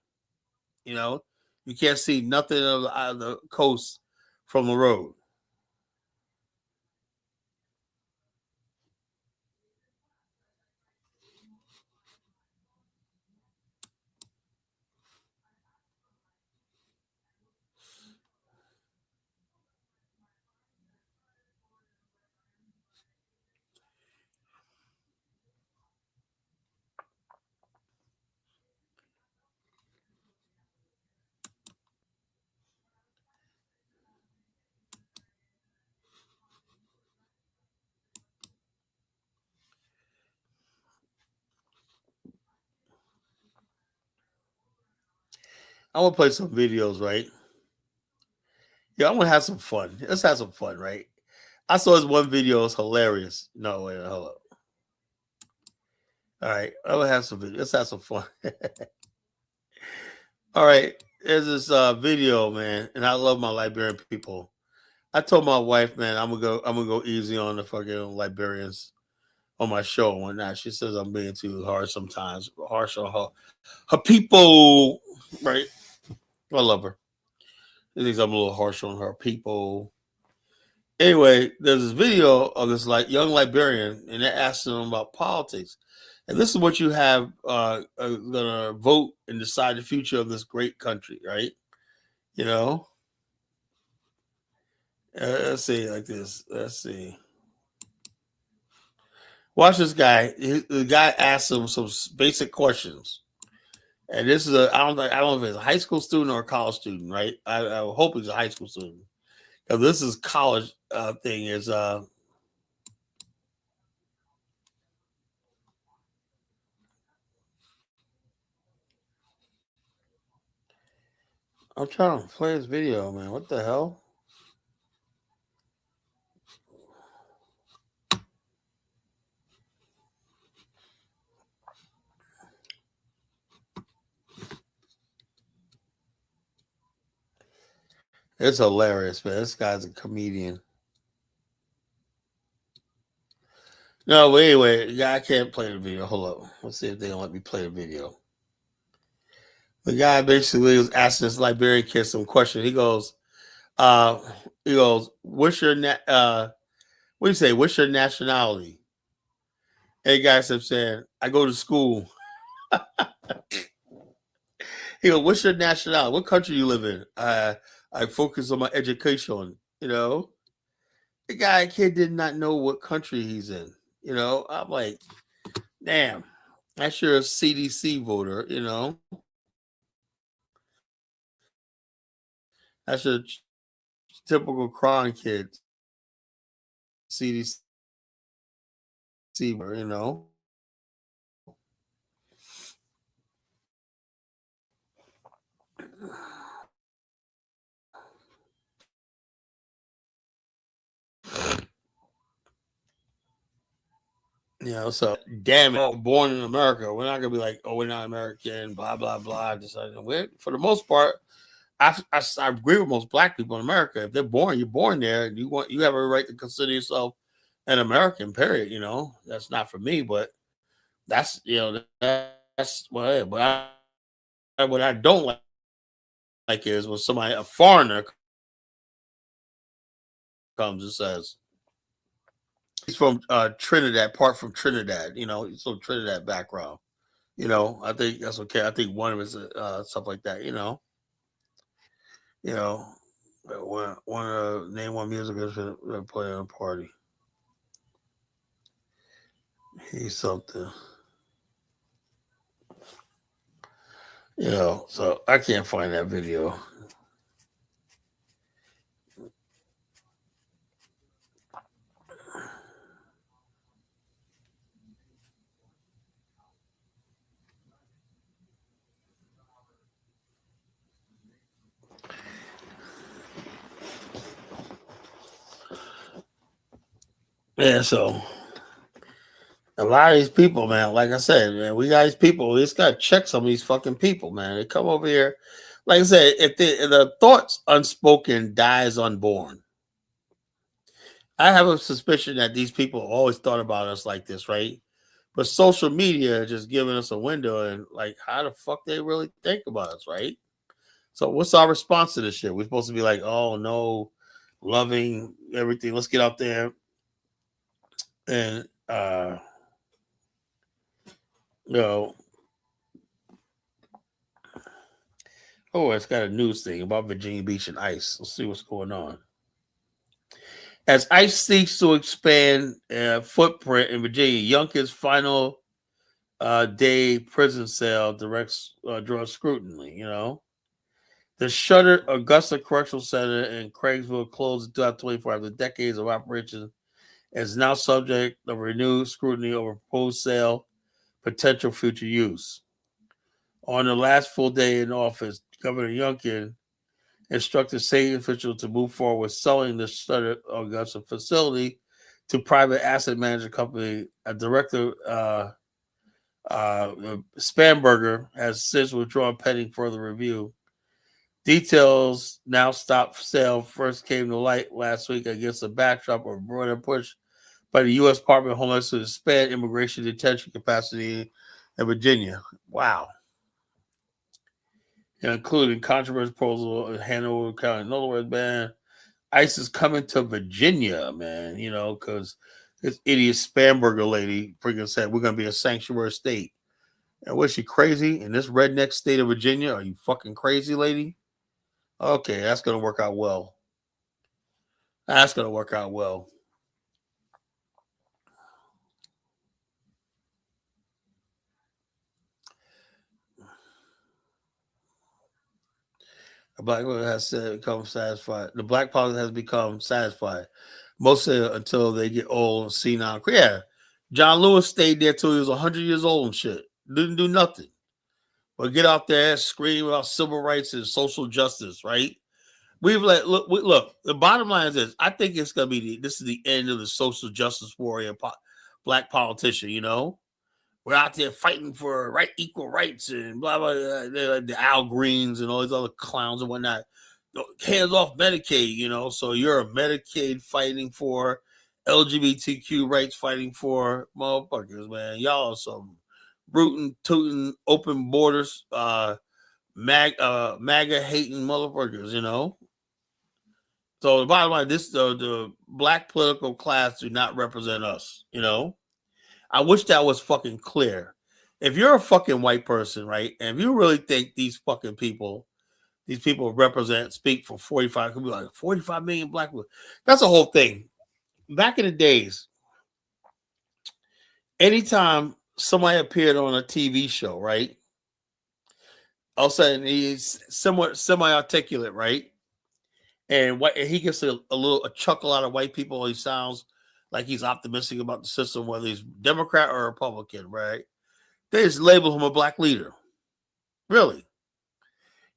Speaker 1: You know, you can't see nothing of the coast from the road. I want to play some videos, right? Yeah, I'm gonna have some fun. Let's have some fun, right? I saw this one video; it's hilarious. No, wait, hold up. All right, I'm gonna have some videos. Let's have some fun. All right, there's this video, man, and I love my Liberian people. I told my wife, man, I'm gonna go easy on the fucking Liberians on my show and whatnot. She says I'm being too hard sometimes, harsh on her people, right? I love her. She thinks I'm a little harsh on her people. Anyway, there's this video of this like young Liberian, and they're asking him about politics. And this is what you have gonna vote and decide the future of this great country, right? You know, let's see like this. Let's see. Watch this guy. The guy asks him some basic questions. And this is I don't know if it's a high school student or a college student, right? I hope it's a high school student. Because this is college thing is I'm trying to play this video, man. What the hell? It's hilarious, man. This guy's a comedian. No, but anyway, yeah, I can't play the video. Hold up. Let's see if they don't let me play the video. The guy basically was asking this Liberian kid some question. Uh, he goes, what's your what do you say? What's your nationality? And the guy kept saying, I go to school. He goes, what's your nationality? What country you live in? I focus on my education. The guy kid did not know what country he's in. I'm like, damn, that's your CDC voter. That's your typical crying kid. CDC voter. So damn it, born in America. We're not gonna be like, oh, we're not American, blah blah blah. For the most part, I agree with most black people in America. If they're born, you're born there. You have a right to consider yourself an American. Period. That's not for me, but that's that's what I don't like is when a foreigner comes and says he's from Trinidad, part from Trinidad. He's from Trinidad background. I think that's okay. I think one of his stuff like that. You know, one name one music is play on a party. He's something. So I can't find that video. Yeah, so a lot of these people, man, like I said, man, we got these people. We just gotta check some of these fucking people, man. They come over here. Like I said, if the thoughts unspoken dies unborn. I have a suspicion that these people always thought about us like this, right? But social media just giving us a window and like how the fuck they really think about us, right? So what's our response to this shit? We're supposed to be like, oh no, loving everything. Let's get out there and you know, oh, it's got a news thing about Virginia Beach and ICE. Let's see what's going on. As ICE seeks to expand footprint in Virginia, Youngkin's final day prison cell draws scrutiny. The shuttered Augusta Correctional Center in Craigsville closed in 2024 after decades of operation and is now subject to renewed scrutiny over proposed sale, potential future use. On the last full day in office, Governor Youngkin instructed state officials to move forward with selling the shuttered Augusta facility to private asset management company. A director, Spanberger, has since withdrawn pending further review. Details now stop sale first came to light last week against a backdrop of broader push by the U.S. Department of Homeland Security to expand immigration detention capacity in Virginia. Wow. Including controversial proposal in Hanover County. In other words, man, ICE is coming to Virginia, man, because this idiot Spanberger lady freaking said we're going to be a sanctuary state. And was she crazy? In this redneck state of Virginia? Are you fucking crazy, lady? Okay, that's going to work out well. That's going to work out well. A black woman has to become satisfied. The black politics has become satisfied, mostly until they get old and senile. Yeah, John Lewis stayed there till he was 100 years old and shit. Didn't do nothing but get out there and scream about civil rights and social justice. Right? We've let look. The bottom line is this: I think it's gonna be this is the end of the social justice warrior black politician. You know, we're out there fighting for equal rights and blah blah. The Al Greens and all these other clowns and whatnot. Hands off Medicaid, you know. So you're a Medicaid fighting for LGBTQ rights, fighting for motherfuckers, man. Y'all are some rootin' tootin' open borders, MAGA hating motherfuckers, you know. So the bottom line, the black political class do not represent us, you know. I wish that was fucking clear. If you're a fucking white person, right, and if you really think these people speak for 45, could be like 45 million black people. That's the whole thing. Back in the days, anytime somebody appeared on a TV show, right, all of a sudden he's somewhat semi-articulate, right? And he gets a chuckle out of white people. He sounds like he's optimistic about the system, whether he's Democrat or Republican, right? They just label him a black leader. Really.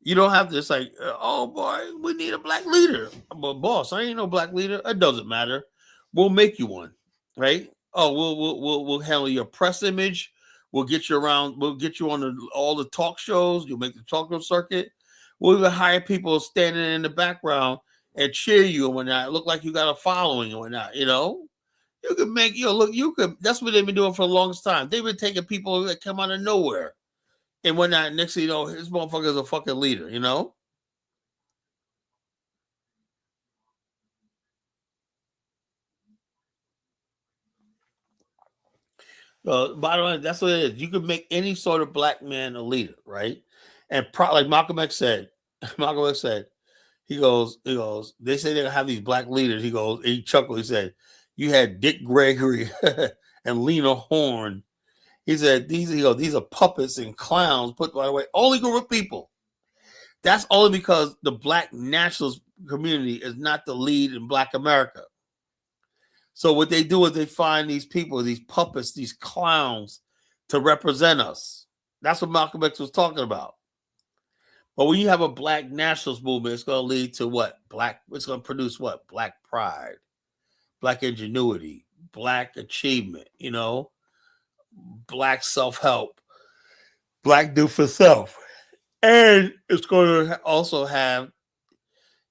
Speaker 1: You don't have to just like, oh boy, we need a black leader. But boss, I ain't no black leader. It doesn't matter. We'll make you one, right? Oh, we'll handle your press image. We'll get you around. We'll get you on all the talk shows. You'll make the talk show circuit. We'll even hire people standing in the background and cheer you and whatnot. Look like you got a following and whatnot. You know, you could make look. You could. That's what they've been doing for the longest time. They've been taking people that come out of nowhere and whatnot. Next thing you know, his motherfucker is a fucking leader. You know. Bottom line, that's what it is. You can make any sort of black man a leader, right? And like Malcolm X said, Malcolm X said, he goes, they say they're gonna have these black leaders. He goes, he chuckled, he said, you had Dick Gregory and Lena Horne. He said, these are puppets and clowns put by the way, only group of people. That's only because the black nationalist community is not the lead in black America. So what they do is they find these people, these puppets, these clowns to represent us. That's what Malcolm X was talking about. But when you have a black nationalist movement, it's going to lead to what? It's going to produce what? Black pride, black ingenuity, black achievement, you know, black self-help, black do for self. And it's going to also have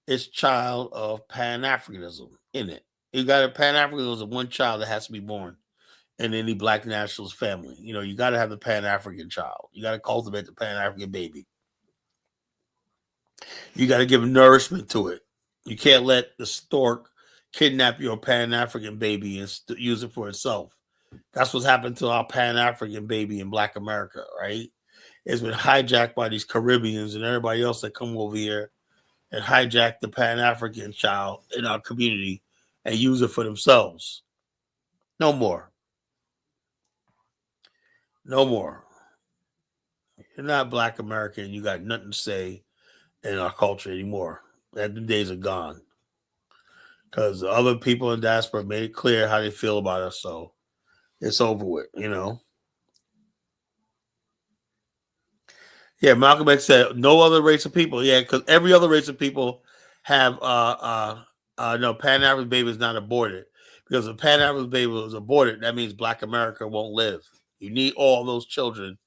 Speaker 1: its child of Pan-Africanism in it. You got a Pan-Africanism, one child that has to be born in any black nationalist family. You know, you got to have the Pan-African child. You got to cultivate the Pan-African baby. You got to give nourishment to it. You can't let the stork kidnap your Pan-African baby and use it for itself. That's what's happened to our Pan-African baby in Black America, right? It's been hijacked by these Caribbeans and everybody else that come over here and hijack the Pan-African child in our community and use it for themselves. No more. No more. You're not Black American. You got nothing to say in our culture anymore. The days are gone. Because the other people in diaspora made it clear how they feel about us. So it's over with, you know. Yeah, Malcolm X said no other race of people. Yeah, because every other race of people have no, Pan-African baby is not aborted. Because if Pan-African baby was aborted, that means Black America won't live. You need all those children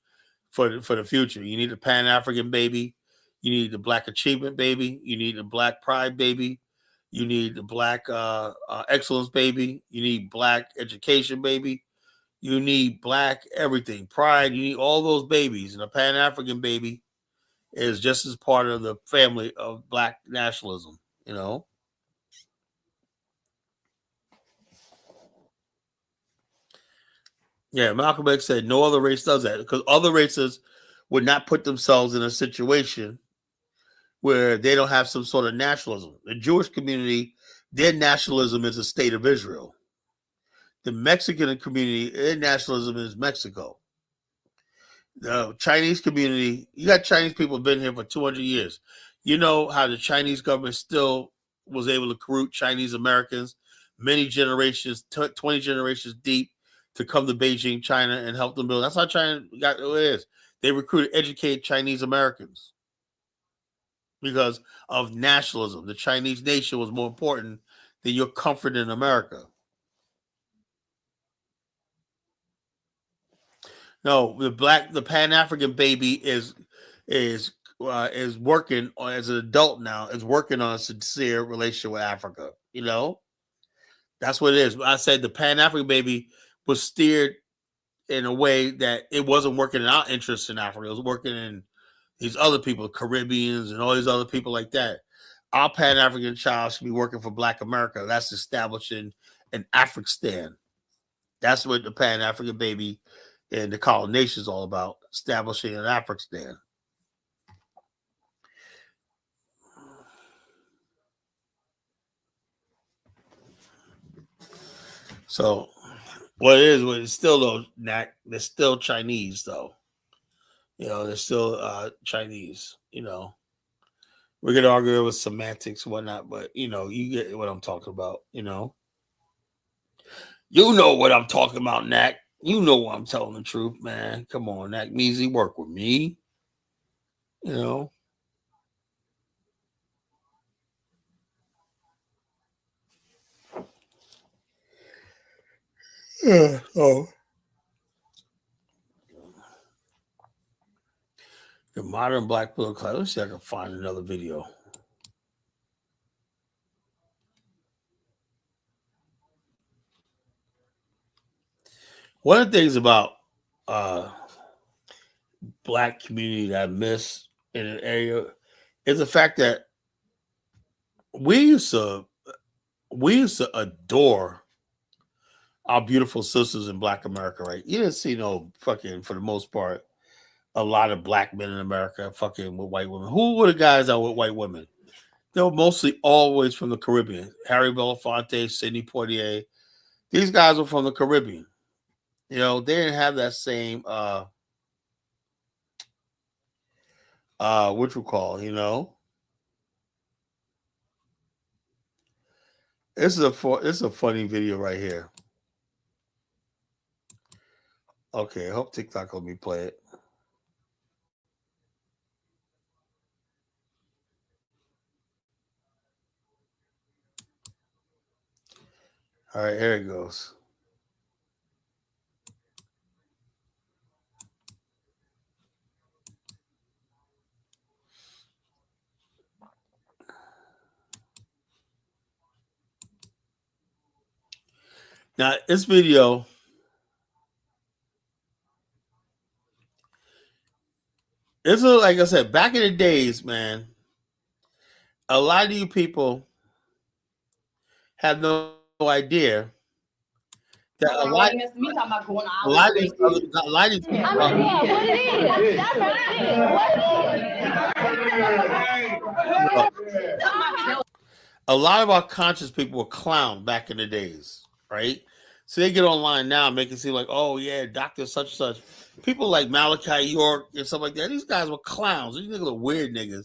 Speaker 1: for the future. You need a Pan-African baby. You need the Black achievement baby. You need the Black pride baby. You need the Black excellence baby. You need Black education baby. You need Black everything. Pride. You need all those babies. And a Pan-African baby is just as part of the family of Black nationalism, you know? Yeah, Malcolm X said no other race does that because other races would not put themselves in a situation where they don't have some sort of nationalism. The Jewish community, their nationalism is the state of Israel. The Mexican community, their nationalism is Mexico. The Chinese community, you got Chinese people been here for 200 years. You know how the Chinese government still was able to recruit Chinese Americans, many generations, 20 generations deep, to come to Beijing, China, and help them build. That's how China got who it is. They recruited, educated Chinese Americans because of nationalism. The Chinese nation was more important than your comfort in America. No, the Pan African baby is working as an adult now. Is working on a sincere relationship with Africa. You know, that's what it is. I said the Pan African baby was steered in a way that it wasn't working in our interests in Africa. It was working in these other people, Caribbeans and all these other people like that. Our Pan African child should be working for Black America. That's establishing an African. That's what the Pan African baby and the colonization is all about, establishing an African. So what it is, it's still though, they're still Chinese though. You know, they're still Chinese. You know, we're gonna argue with semantics and whatnot, but you know, you get what I'm talking about. You know what I'm talking about, Knack. You know I'm telling the truth, man. Come on, Knack Measy, work with me. You know. Yeah. Oh. The modern black political class. Let's see if I can find another video. One of the things about black community that I miss in an area is the fact that we used to adore our beautiful sisters in Black America, right? You didn't see no fucking, for the most part, a lot of black men in America fucking with white women. Who were the guys that were with white women? They were mostly always from the Caribbean. Harry Belafonte, Sidney Poitier. These guys were from the Caribbean. You know, they didn't have that same what you call, you know. This is a funny video right here. Okay, I hope TikTok let me play it. All right, here it goes. Now, this video, this is like I said, back in the days, man, a lot of you people have no idea that a lot of these other, a lot of these people, a lot of our conscious people were clowned back in the days, right? So they get online now and make it seem like, oh yeah, Dr. Such and such. People like Malachi York and stuff like that. These guys were clowns. These niggas are weird niggas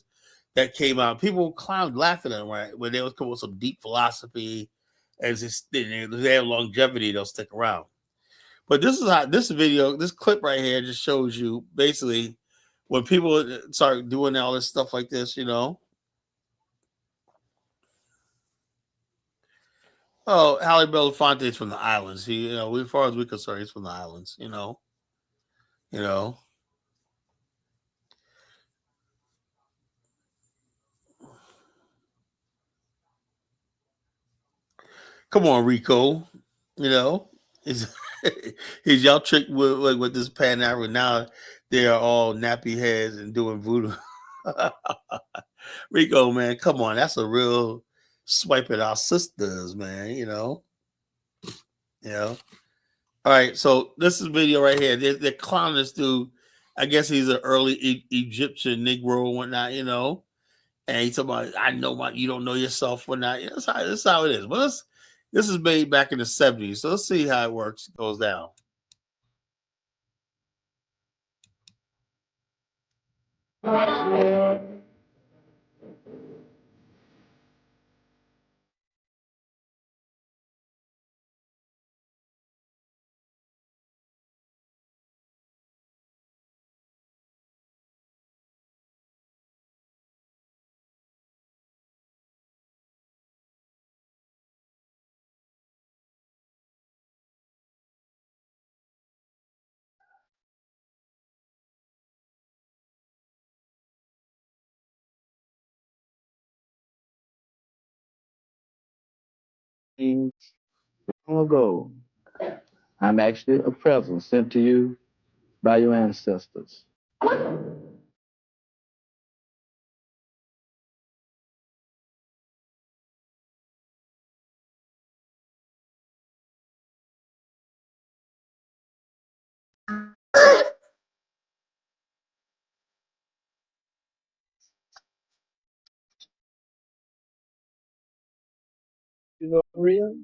Speaker 1: that came out. People clowned laughing at them, right? When they was coming with some deep philosophy and they have longevity, they'll stick around. But this is how this video, this clip right here just shows you basically when people start doing all this stuff like this, you know. Oh, Halle Belafonte is from the islands. He, you know, as far as we're concerned, he's from the islands. You know, you know. Come on, Rico. You know, he's he's y'all tricked with this Pan African. Now they are all nappy heads and doing voodoo. Rico, man, come on, that's a real swipe at our sisters, man. You know, you know. All right, so this is a video right here. They're clowning this dude. I guess he's an early Egyptian Negro and whatnot, you know. And he's talking about, I know my, you don't know yourself, whatnot. That's how it is. But this is made back in the 70s. So let's see how it works. It goes down.
Speaker 2: Long ago, I'm actually a present sent to you by your ancestors. You know, real?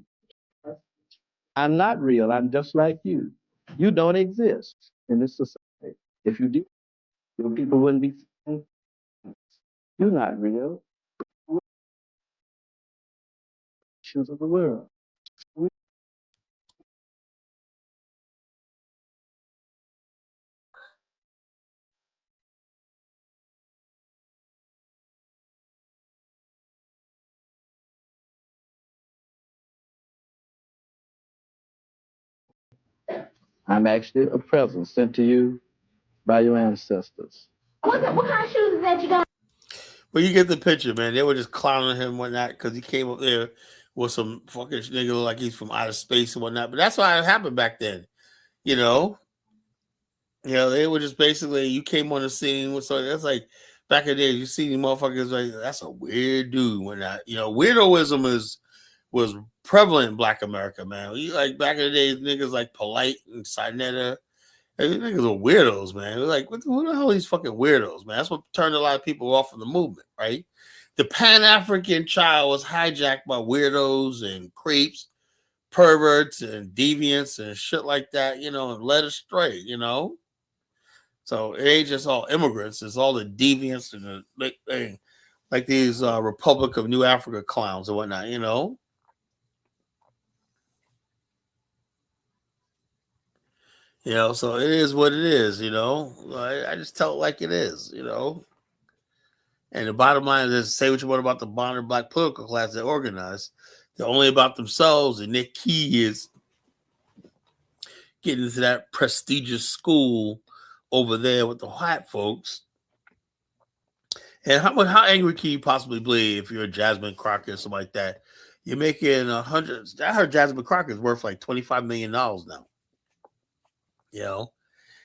Speaker 2: I'm not real. I'm just like you. You don't exist in this society. If you did, your people wouldn't be. You're not real. We're nations of the world. I'm actually a present sent to you by your ancestors. What kind of shoes is that you got?
Speaker 1: But you get the picture, man. They were just clowning him and whatnot because he came up there with some fucking nigga like he's from outer space and whatnot. But that's why it happened back then, you know. They were just basically you came on the scene with so that's like back in the day. You see these motherfuckers like that's a weird dude and whatnot. Weirdoism was prevalent in Black America, man. You like back in the days, niggas like Polite and Sinetta. These niggas are weirdos, man. We're like, who the hell are these fucking weirdos, man? That's what turned a lot of people off from the movement, right? The Pan African child was hijacked by weirdos and creeps, perverts and deviants and shit like that, and led astray, So it ain't just all immigrants; it's all the deviants and like these Republic of New Africa clowns and whatnot. So it is what it is. I just tell it like it is. And the bottom line is say what you want about the modern black political class that organize. They're only about themselves, and their key is getting into that prestigious school over there with the white folks. And how angry can you possibly be if you're a Jasmine Crockett or something like that? You're making hundreds. I heard Jasmine Crockett is worth like $25 million now. You know,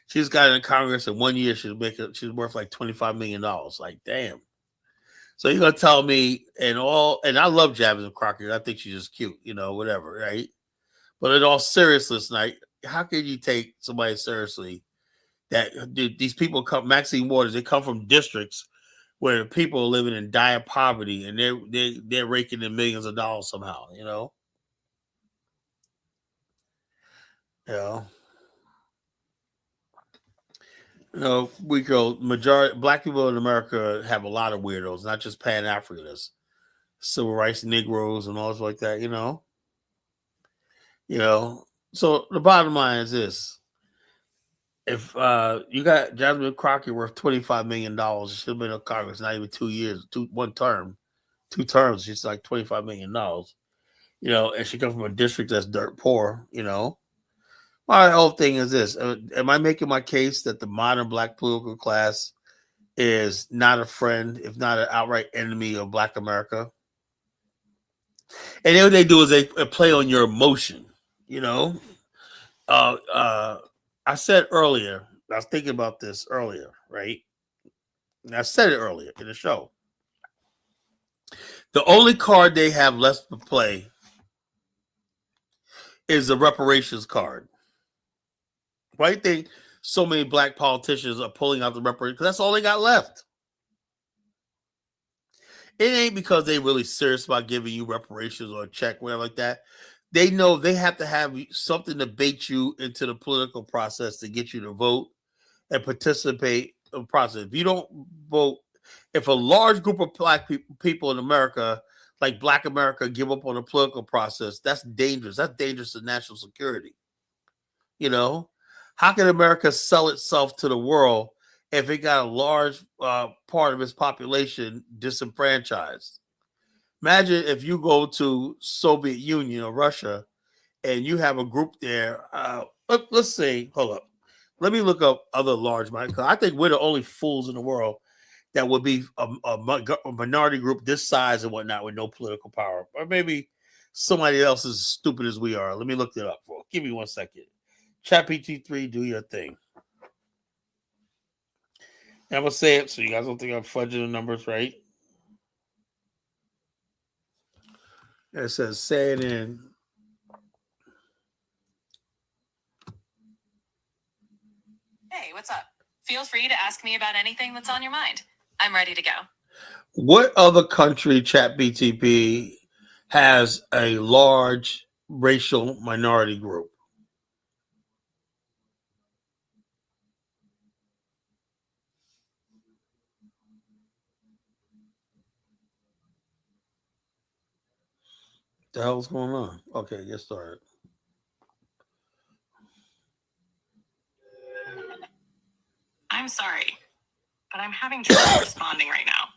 Speaker 1: she's got in Congress in 1 year. She's worth like $25 million. Like, damn. So you're gonna tell me and I love Jasmine Crockett. I think she's just cute, whatever, right? But in all seriousness, like, how can you take somebody seriously? These people come, Maxine Waters, they come from districts where the people are living in dire poverty, and they're raking in millions of dollars somehow. You know, we go majority black people in America have a lot of weirdos, not just Pan Africanists, civil rights Negroes, and all like that. You know. So the bottom line is this: if you got Jasmine Crockett worth $25 million, she should have been in Congress not even 2 years, one term, 2 terms. She's like $25 million. And she comes from a district that's dirt poor. My whole thing is this: am I making my case that the modern black political class is not a friend, if not an outright enemy of Black America? And then what they do is they play on your emotion. You know, uh, uh, I said earlier, I was thinking about this earlier, right? And I said it earlier in the show. The only card they have left to play is the reparations card. Why do you think so many black politicians are pulling out the reparations? Because that's all they got left. It ain't because they really serious about giving you reparations or a check, whatever like that. They know they have to have something to bait you into the political process to get you to vote and participate in the process. If you don't vote, if a large group of black people in America, like Black America, give up on the political process, that's dangerous. That's dangerous to national security. You know, how can America sell itself to the world if it got a large part of its population disenfranchised? Imagine if you go to Soviet Union or Russia and you have a group there. Let's say, hold up. Let me look up other large minorities. I think we're the only fools in the world that would be a minority group this size and whatnot with no political power. Or maybe somebody else as stupid as we are. Let me look it up for. Give me 1 second. ChatGPT-3, do your thing. And I'm gonna say it so you guys don't think I'm fudging the numbers, right? It says say it in.
Speaker 3: Hey, what's up? Feel free to ask me about anything that's on your mind. I'm ready to go.
Speaker 1: What other country ChatGPT has a large racial minority group? The hell's going on? Okay, get started.
Speaker 3: I'm sorry, but I'm having trouble responding right now.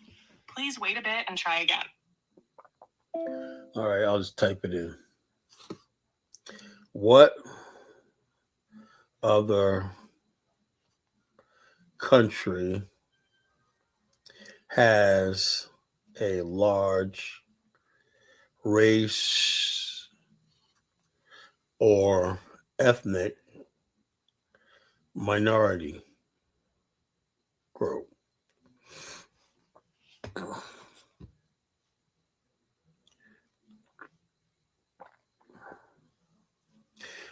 Speaker 3: Please wait a bit and try again.
Speaker 1: All right, I'll just type it in. What other country has a large race or ethnic minority group?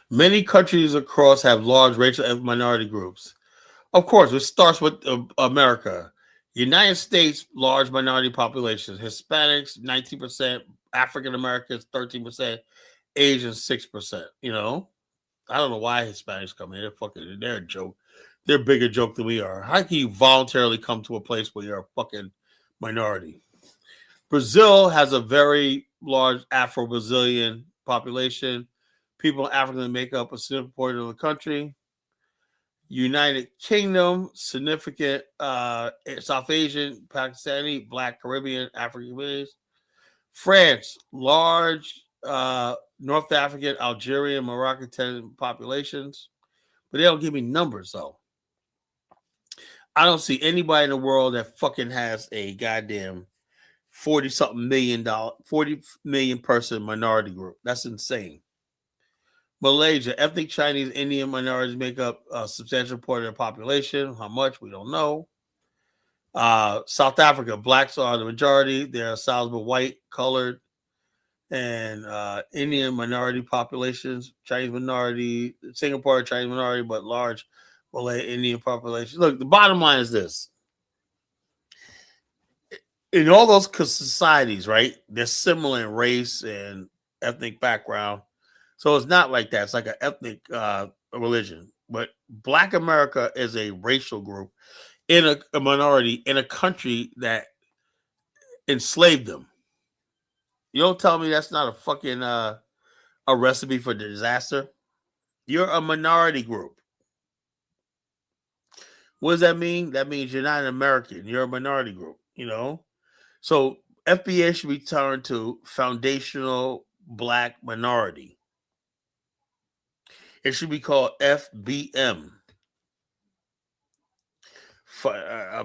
Speaker 1: Many countries across have large racial and minority groups. Of course, it starts with America. United States, large minority populations. Hispanics, 19%. African Americans, 13%. Asians, 6%. You know, I don't know why Hispanics come here. They're a joke. They're a bigger joke than we are. How can you voluntarily come to a place where you're a fucking minority? Brazil has a very large Afro-Brazilian population. People in Africa make up a significant portion of the country. United Kingdom, significant South Asian, Pakistani, Black, Caribbean, African communities. France, large North African, Algerian, Moroccan populations. But they don't give me numbers, though. I don't see anybody in the world that fucking has a goddamn 40-something $40 million person minority group. That's insane. Malaysia, ethnic Chinese, Indian minorities make up a substantial part of their population. How much? We don't know. South Africa, blacks are the majority. They're sizable white, colored, and Indian minority populations. Chinese minority, Singapore, Chinese minority, but large Malay Indian population. Look, the bottom line is this. In all those societies, right, they're similar in race and ethnic background. So it's not like that. It's like an ethnic religion. But Black America is a racial group in a minority in a country that enslaved them. You don't tell me that's not a fucking a recipe for disaster. You're a minority group. What does that mean? That means you're not an American. You're a minority group, you know? So FBA should return to foundational Black minority. It should be called FBM.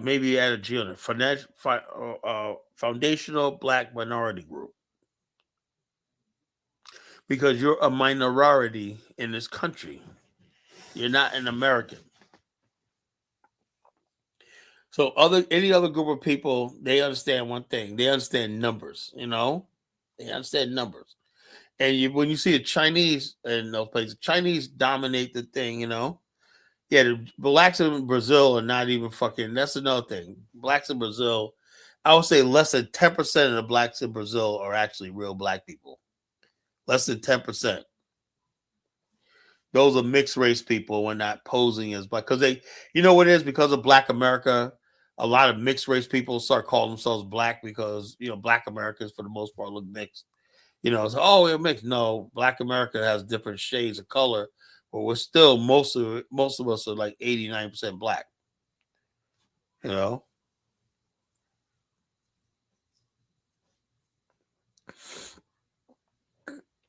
Speaker 1: Maybe add a G on it. Foundational Black Minority Group. Because you're a minority in this country. You're not an American. So any other group of people, they understand one thing. They understand numbers, you know? They understand numbers. And when you see the Chinese in those places, Chinese dominate the thing, you know? Yeah, the blacks in Brazil are not even fucking. That's another thing. Blacks in Brazil, I would say less than 10% of the blacks in Brazil are actually real black people. Less than 10%. Those are mixed race people when not posing as black. Because you know what it is? Because of Black America, a lot of mixed race people start calling themselves black because, you know, Black Americans for the most part look mixed. You know, so, oh, we're mixed. No, Black America has different shades of color, but we're still most of us are like 89% black. You know,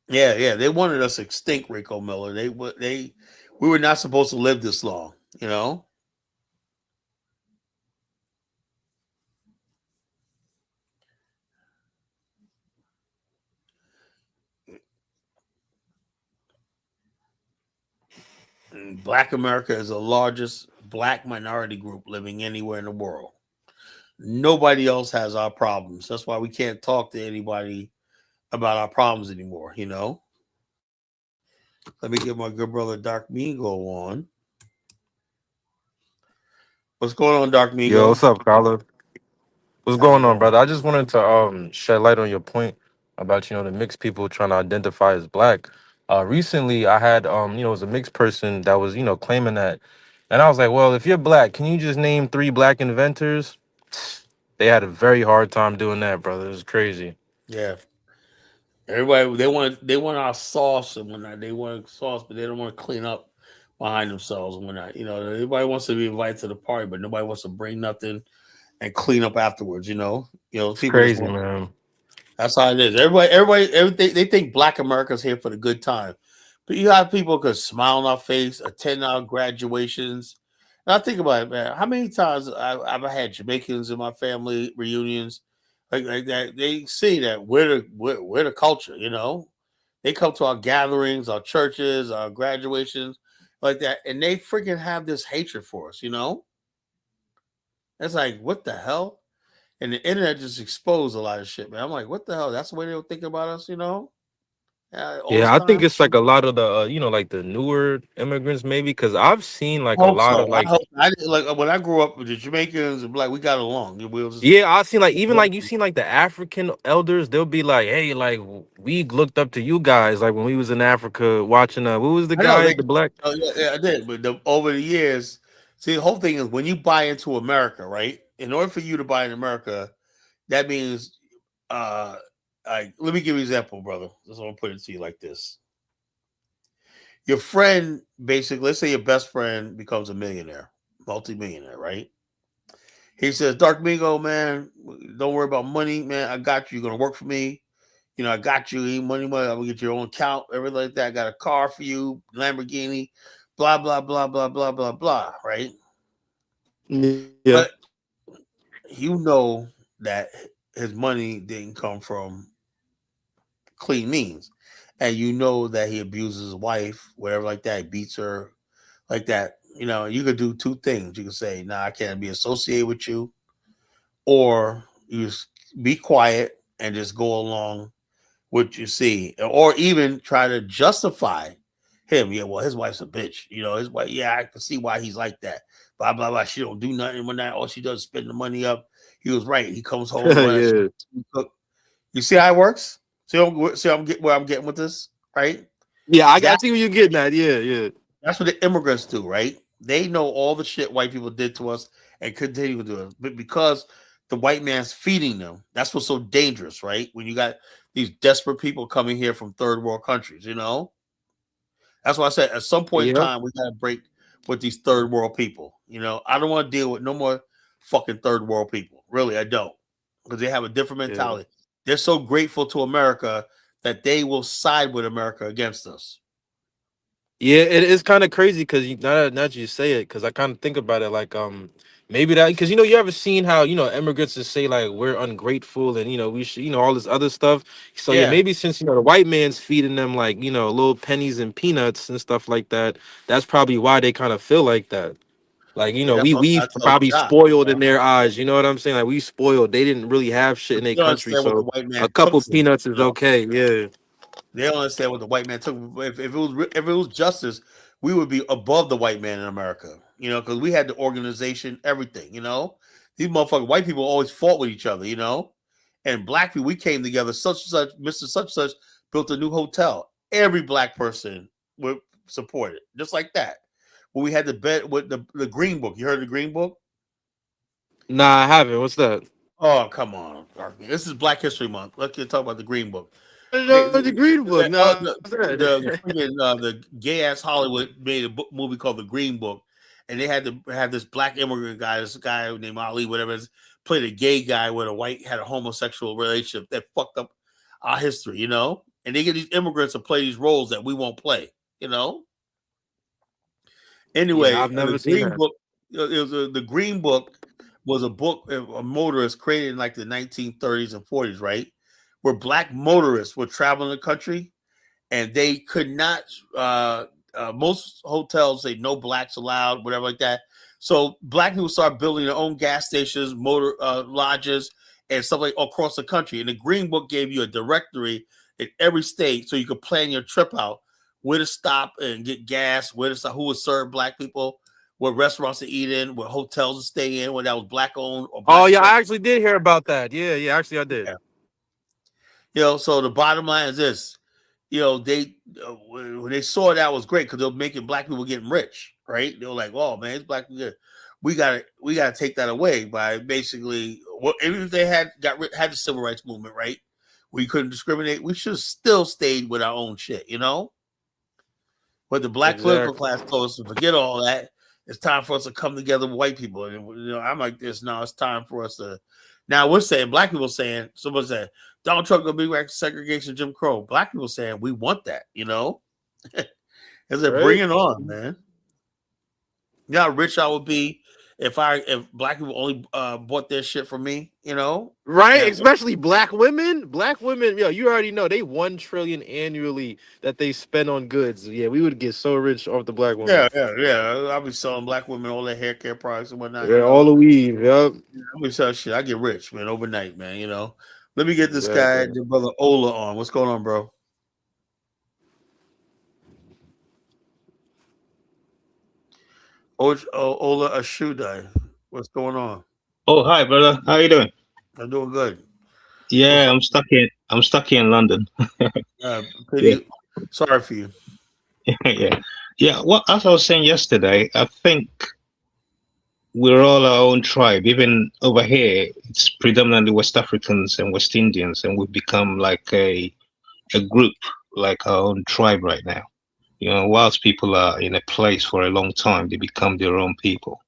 Speaker 1: yeah. They wanted us extinct, Rico Miller. We were not supposed to live this long. You know. Black America is the largest black minority group living anywhere in the world. Nobody else has our problems. That's why we can't talk to anybody about our problems anymore, you know? Let me get my good brother Dark Migo on. What's going on, Dark
Speaker 4: Yo,
Speaker 1: Migo?
Speaker 4: what's up, Carla? What's
Speaker 1: How's it
Speaker 4: going on,
Speaker 1: going?
Speaker 4: brother? I just wanted to shed light on your point about the mixed people trying to identify as black. Recently I had it was a mixed person that was claiming that, and I was like, well, if you're black, can you just name 3 black inventors? They had a very hard time doing that, brother. It was crazy.
Speaker 1: Yeah. Everybody they want our sauce and whatnot. They want sauce, but they don't want to clean up behind themselves and whatnot. You know, everybody wants to be invited to the party, but nobody wants to bring nothing and clean up afterwards, you know.
Speaker 4: It's
Speaker 1: People just
Speaker 4: crazy,
Speaker 1: want.
Speaker 4: man.
Speaker 1: That's how it is. Everything they think Black America's here for the good time, but you have people who could smile on our face, attend our graduations. And I think about it, man. How many times I've had Jamaicans in my family reunions, like that? They see that we're the culture, you know. They come to our gatherings, our churches, our graduations, like that, and they freaking have this hatred for us, you know. It's like, what the hell? And the internet just exposed a lot of shit, man. I'm like, what the hell? That's the way they were thinking about us, you know? All this
Speaker 4: Yeah, I think
Speaker 1: time.
Speaker 4: it's like a lot of the like the newer immigrants, maybe, because I've seen like
Speaker 1: I
Speaker 4: a
Speaker 1: hope
Speaker 4: lot of
Speaker 1: so. I
Speaker 4: like.
Speaker 1: hope I didn't like when I grew up with the Jamaicans and black, we got along. We was just
Speaker 4: Yeah, I seen like even like you seen like the African elders, they'll be like, "Hey, like we looked up to you guys like when we was in Africa watching what was the
Speaker 1: I know
Speaker 4: guy,
Speaker 1: they
Speaker 4: the black?"
Speaker 1: oh, yeah, I did, but over the years, see the whole thing is when you buy into America, right? In order for you to buy in America, that means like let me give you an example, brother. Just want to put it to you like this. Your friend, basically, let's say your best friend becomes a millionaire, multi-millionaire, right? He says, Dark Mingo, man, don't worry about money, man. I got you. You're gonna work for me. You know, I got you. Ain't money. I'm gonna get your own account, everything like that. I got a car for you, Lamborghini, blah, blah, blah, blah, blah, blah, blah, right?
Speaker 4: Yeah,
Speaker 1: But you know that his money didn't come from clean means. And you know that he abuses his wife, whatever like that, he beats her like that. You know, you could do 2 things. You could say, nah, I can't be associated with you, or you just be quiet and just go along what you see, or even try to justify him. Yeah, well, his wife's a bitch. You know, his wife. Yeah, I can see why he's like that. Blah blah blah. She don't do nothing when that. All she does is spend the money up. He was right. He comes home when she
Speaker 4: yeah,
Speaker 1: cook. You see how it works. I'm getting where I'm getting with this, right?
Speaker 4: yeah. I
Speaker 1: That
Speaker 4: see what you're getting at. Yeah, yeah,
Speaker 1: that's what the immigrants do, right? They know all the shit white people did to us and continue to do it, but because the white man's feeding them, that's what's so dangerous, right? When you got these desperate people coming here from third world countries, you know. That's why I said at some point in
Speaker 4: yeah,
Speaker 1: time we got to break with these third world people. You know, I don't want to deal with no more fucking third world people. Really, I don't, because they have a different
Speaker 4: yeah.
Speaker 1: mentality. They're so grateful to America that they will side with America against us.
Speaker 4: Yeah, it is kind of crazy because now that you say it, because I kind of think about it like maybe that because you ever seen how immigrants just say like we're ungrateful and we should all this other stuff. So yeah,
Speaker 1: Yeah,
Speaker 4: maybe since the white man's feeding them like little pennies and peanuts and stuff like that, that's probably why they kind of feel like that. Like
Speaker 1: yeah, that's what
Speaker 4: we
Speaker 1: I tell
Speaker 4: probably
Speaker 1: Doc.
Speaker 4: spoiled in their eyes. You know what I'm saying? Like we spoiled. They didn't really have shit in
Speaker 1: But
Speaker 4: their
Speaker 1: you don't
Speaker 4: country,
Speaker 1: understand what the
Speaker 4: so
Speaker 1: white
Speaker 4: a
Speaker 1: man took
Speaker 4: couple
Speaker 1: from you.
Speaker 4: peanuts is
Speaker 1: You know?
Speaker 4: okay. Yeah.
Speaker 1: They don't understand what the white man took. If it was justice, we would be above the white man in America. You know, because we had the organization, everything. You know, these motherfucking white people always fought with each other. You know, and black people, we came together. Such and such, Mister Such and such built a new hotel. Every black person would support it, just like that. When we had the bed with the Green Book, you heard of the Green Book?
Speaker 4: Nah, I haven't. What's that?
Speaker 1: Oh, come on, Arky. This is Black History Month. Let's talk about the Green Book. They,
Speaker 4: The Green Book. Nah, what's
Speaker 1: the
Speaker 4: that?
Speaker 1: freaking the gay ass Hollywood made a movie called The Green Book, and they had to have this black immigrant guy, this guy named Ali, whatever, played a gay guy with a white had a homosexual relationship that fucked up our history, you know. And they get these immigrants to play these roles that we won't play, you know.
Speaker 4: Yeah,
Speaker 1: Anyway,
Speaker 4: I've
Speaker 1: the
Speaker 4: never seen
Speaker 1: Green
Speaker 4: that.
Speaker 1: Book, it was the Green Book was a book a motorist created in like the 1930s and 40s, right? Where black motorists would travel in the country and they could not most hotels say no blacks allowed, whatever like that. So black people start building their own gas stations, motor lodges, and stuff like across the country. And the Green Book gave you a directory in every state, so you could plan your trip out, where to stop and get gas, where to stop, who would serve black people, what restaurants to eat in, what hotels to stay in, where that was black owned or black.
Speaker 4: Oh yeah, I actually did hear about that. Yeah, actually I did.
Speaker 1: Yeah. So the bottom line is this: they when they saw that was great because they were making black people getting rich, right? They were like, "Oh man, it's black people. We gotta take that away by basically, even if they had the civil rights movement, right? We couldn't discriminate. We should have still stayed with our own shit, But the black political class told us to forget all that. It's time for us to come together with white people. And I'm like this. No, it's time for us to. Now we're saying black people saying someone said Donald Trump gonna be like segregation, Jim Crow. Black people saying we want that. Is it bring it on, man? You know how rich I would be if black people only bought their shit from me,
Speaker 4: Right,
Speaker 1: Yeah.
Speaker 4: especially black women. Black women, you already know they $1 trillion annually that they spend on goods. Yeah, we would get so rich off the black women.
Speaker 1: Yeah. I'll be selling black women all their hair care products and whatnot.
Speaker 4: Yeah, all the weave. Yep.
Speaker 1: I'll be selling shit. I get rich, man, overnight, man. Let me get this guy, the brother Ola, on. What's going on, bro? Ola Ashudai. What's going on?
Speaker 5: Oh, hi, brother. How you doing?
Speaker 1: I'm doing good.
Speaker 5: Yeah, I'm stuck here in London.
Speaker 1: Sorry for you.
Speaker 5: Yeah. Well, as I was saying yesterday, I think we're all our own tribe. Even over here, it's predominantly West Africans and West Indians, and we've become like a group, like our own tribe right now. Whilst people are in a place for a long time, they become their own people.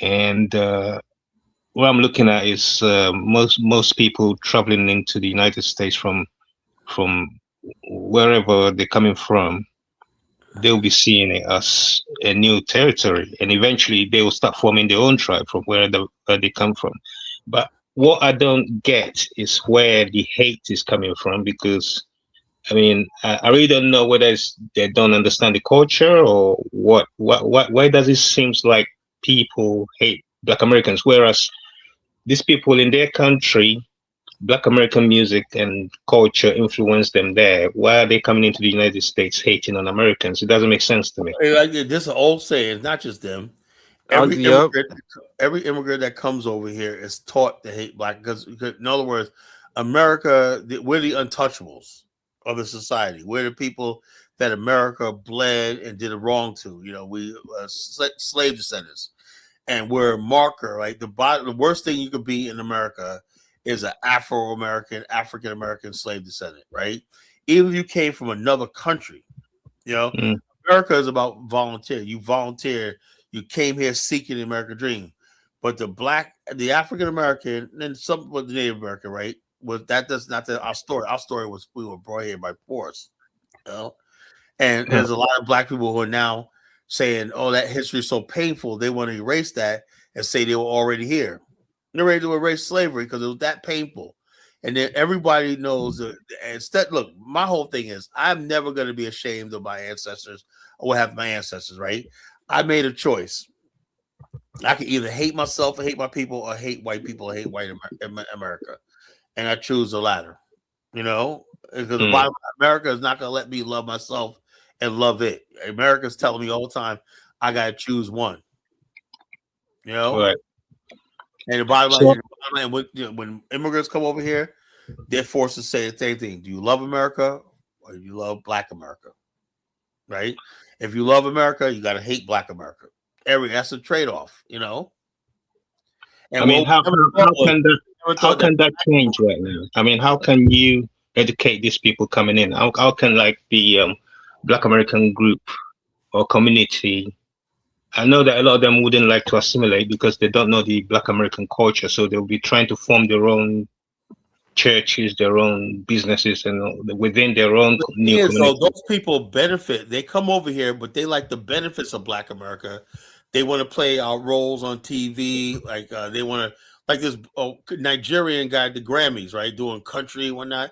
Speaker 5: And what I'm looking at is most people traveling into the United States from wherever they're coming from, they'll be seeing it as a new territory, and eventually they will start forming their own tribe from where they come from. But what I don't get is where the hate is coming from, because I really don't know whether they don't understand the culture or what. Why does it seem like people hate Black Americans, whereas these people in their country, Black American music and culture influenced them there? Why are they coming into the United States hating on Americans? It doesn't make sense to me.
Speaker 1: This is an old saying, not just them. Every immigrant that comes over here is taught to hate black because in other words, America, we're the untouchables of the society. We're the people that America bled and did it wrong to. We slave descendants, and we're a marker. Right, the worst thing you could be in America is an African American slave descendant. Right, even if you came from another country, America is about volunteer. You volunteered. You came here seeking the American dream. But the African American, and some with the Native American, right? That's not our story. Our story was we were brought here by force. And there's a lot of black people who are now saying, "Oh, that history is so painful." They want to erase that and say they were already here. They're ready to erase slavery because it was that painful. And then everybody knows that. Instead, look, my whole thing is I'm never going to be ashamed of my ancestors or what happened to my ancestors, right? I made a choice. I can either hate myself or hate my people, or hate white people or hate white America. And I choose the latter, because the bottom America is not going to let me love myself and love it. America's telling me all the time, I got to choose one,
Speaker 5: Right.
Speaker 1: And the bottom line, when immigrants come over here, they're forced to say the same thing. Do you love America or do you love Black America? Right? If you love America, you got to hate Black America. That's a trade-off, And
Speaker 5: how can that change right now? How can you educate these people coming in? How can the Black American group or community? I know that a lot of them wouldn't like to assimilate because they don't know the Black American culture, so they'll be trying to form their own churches, their own businesses, and within their own new community.
Speaker 1: Those people benefit. They come over here, but they like the benefits of Black America. They want to play our roles on TV. They want to, like this Nigerian guy at the Grammys, right? Doing country and whatnot.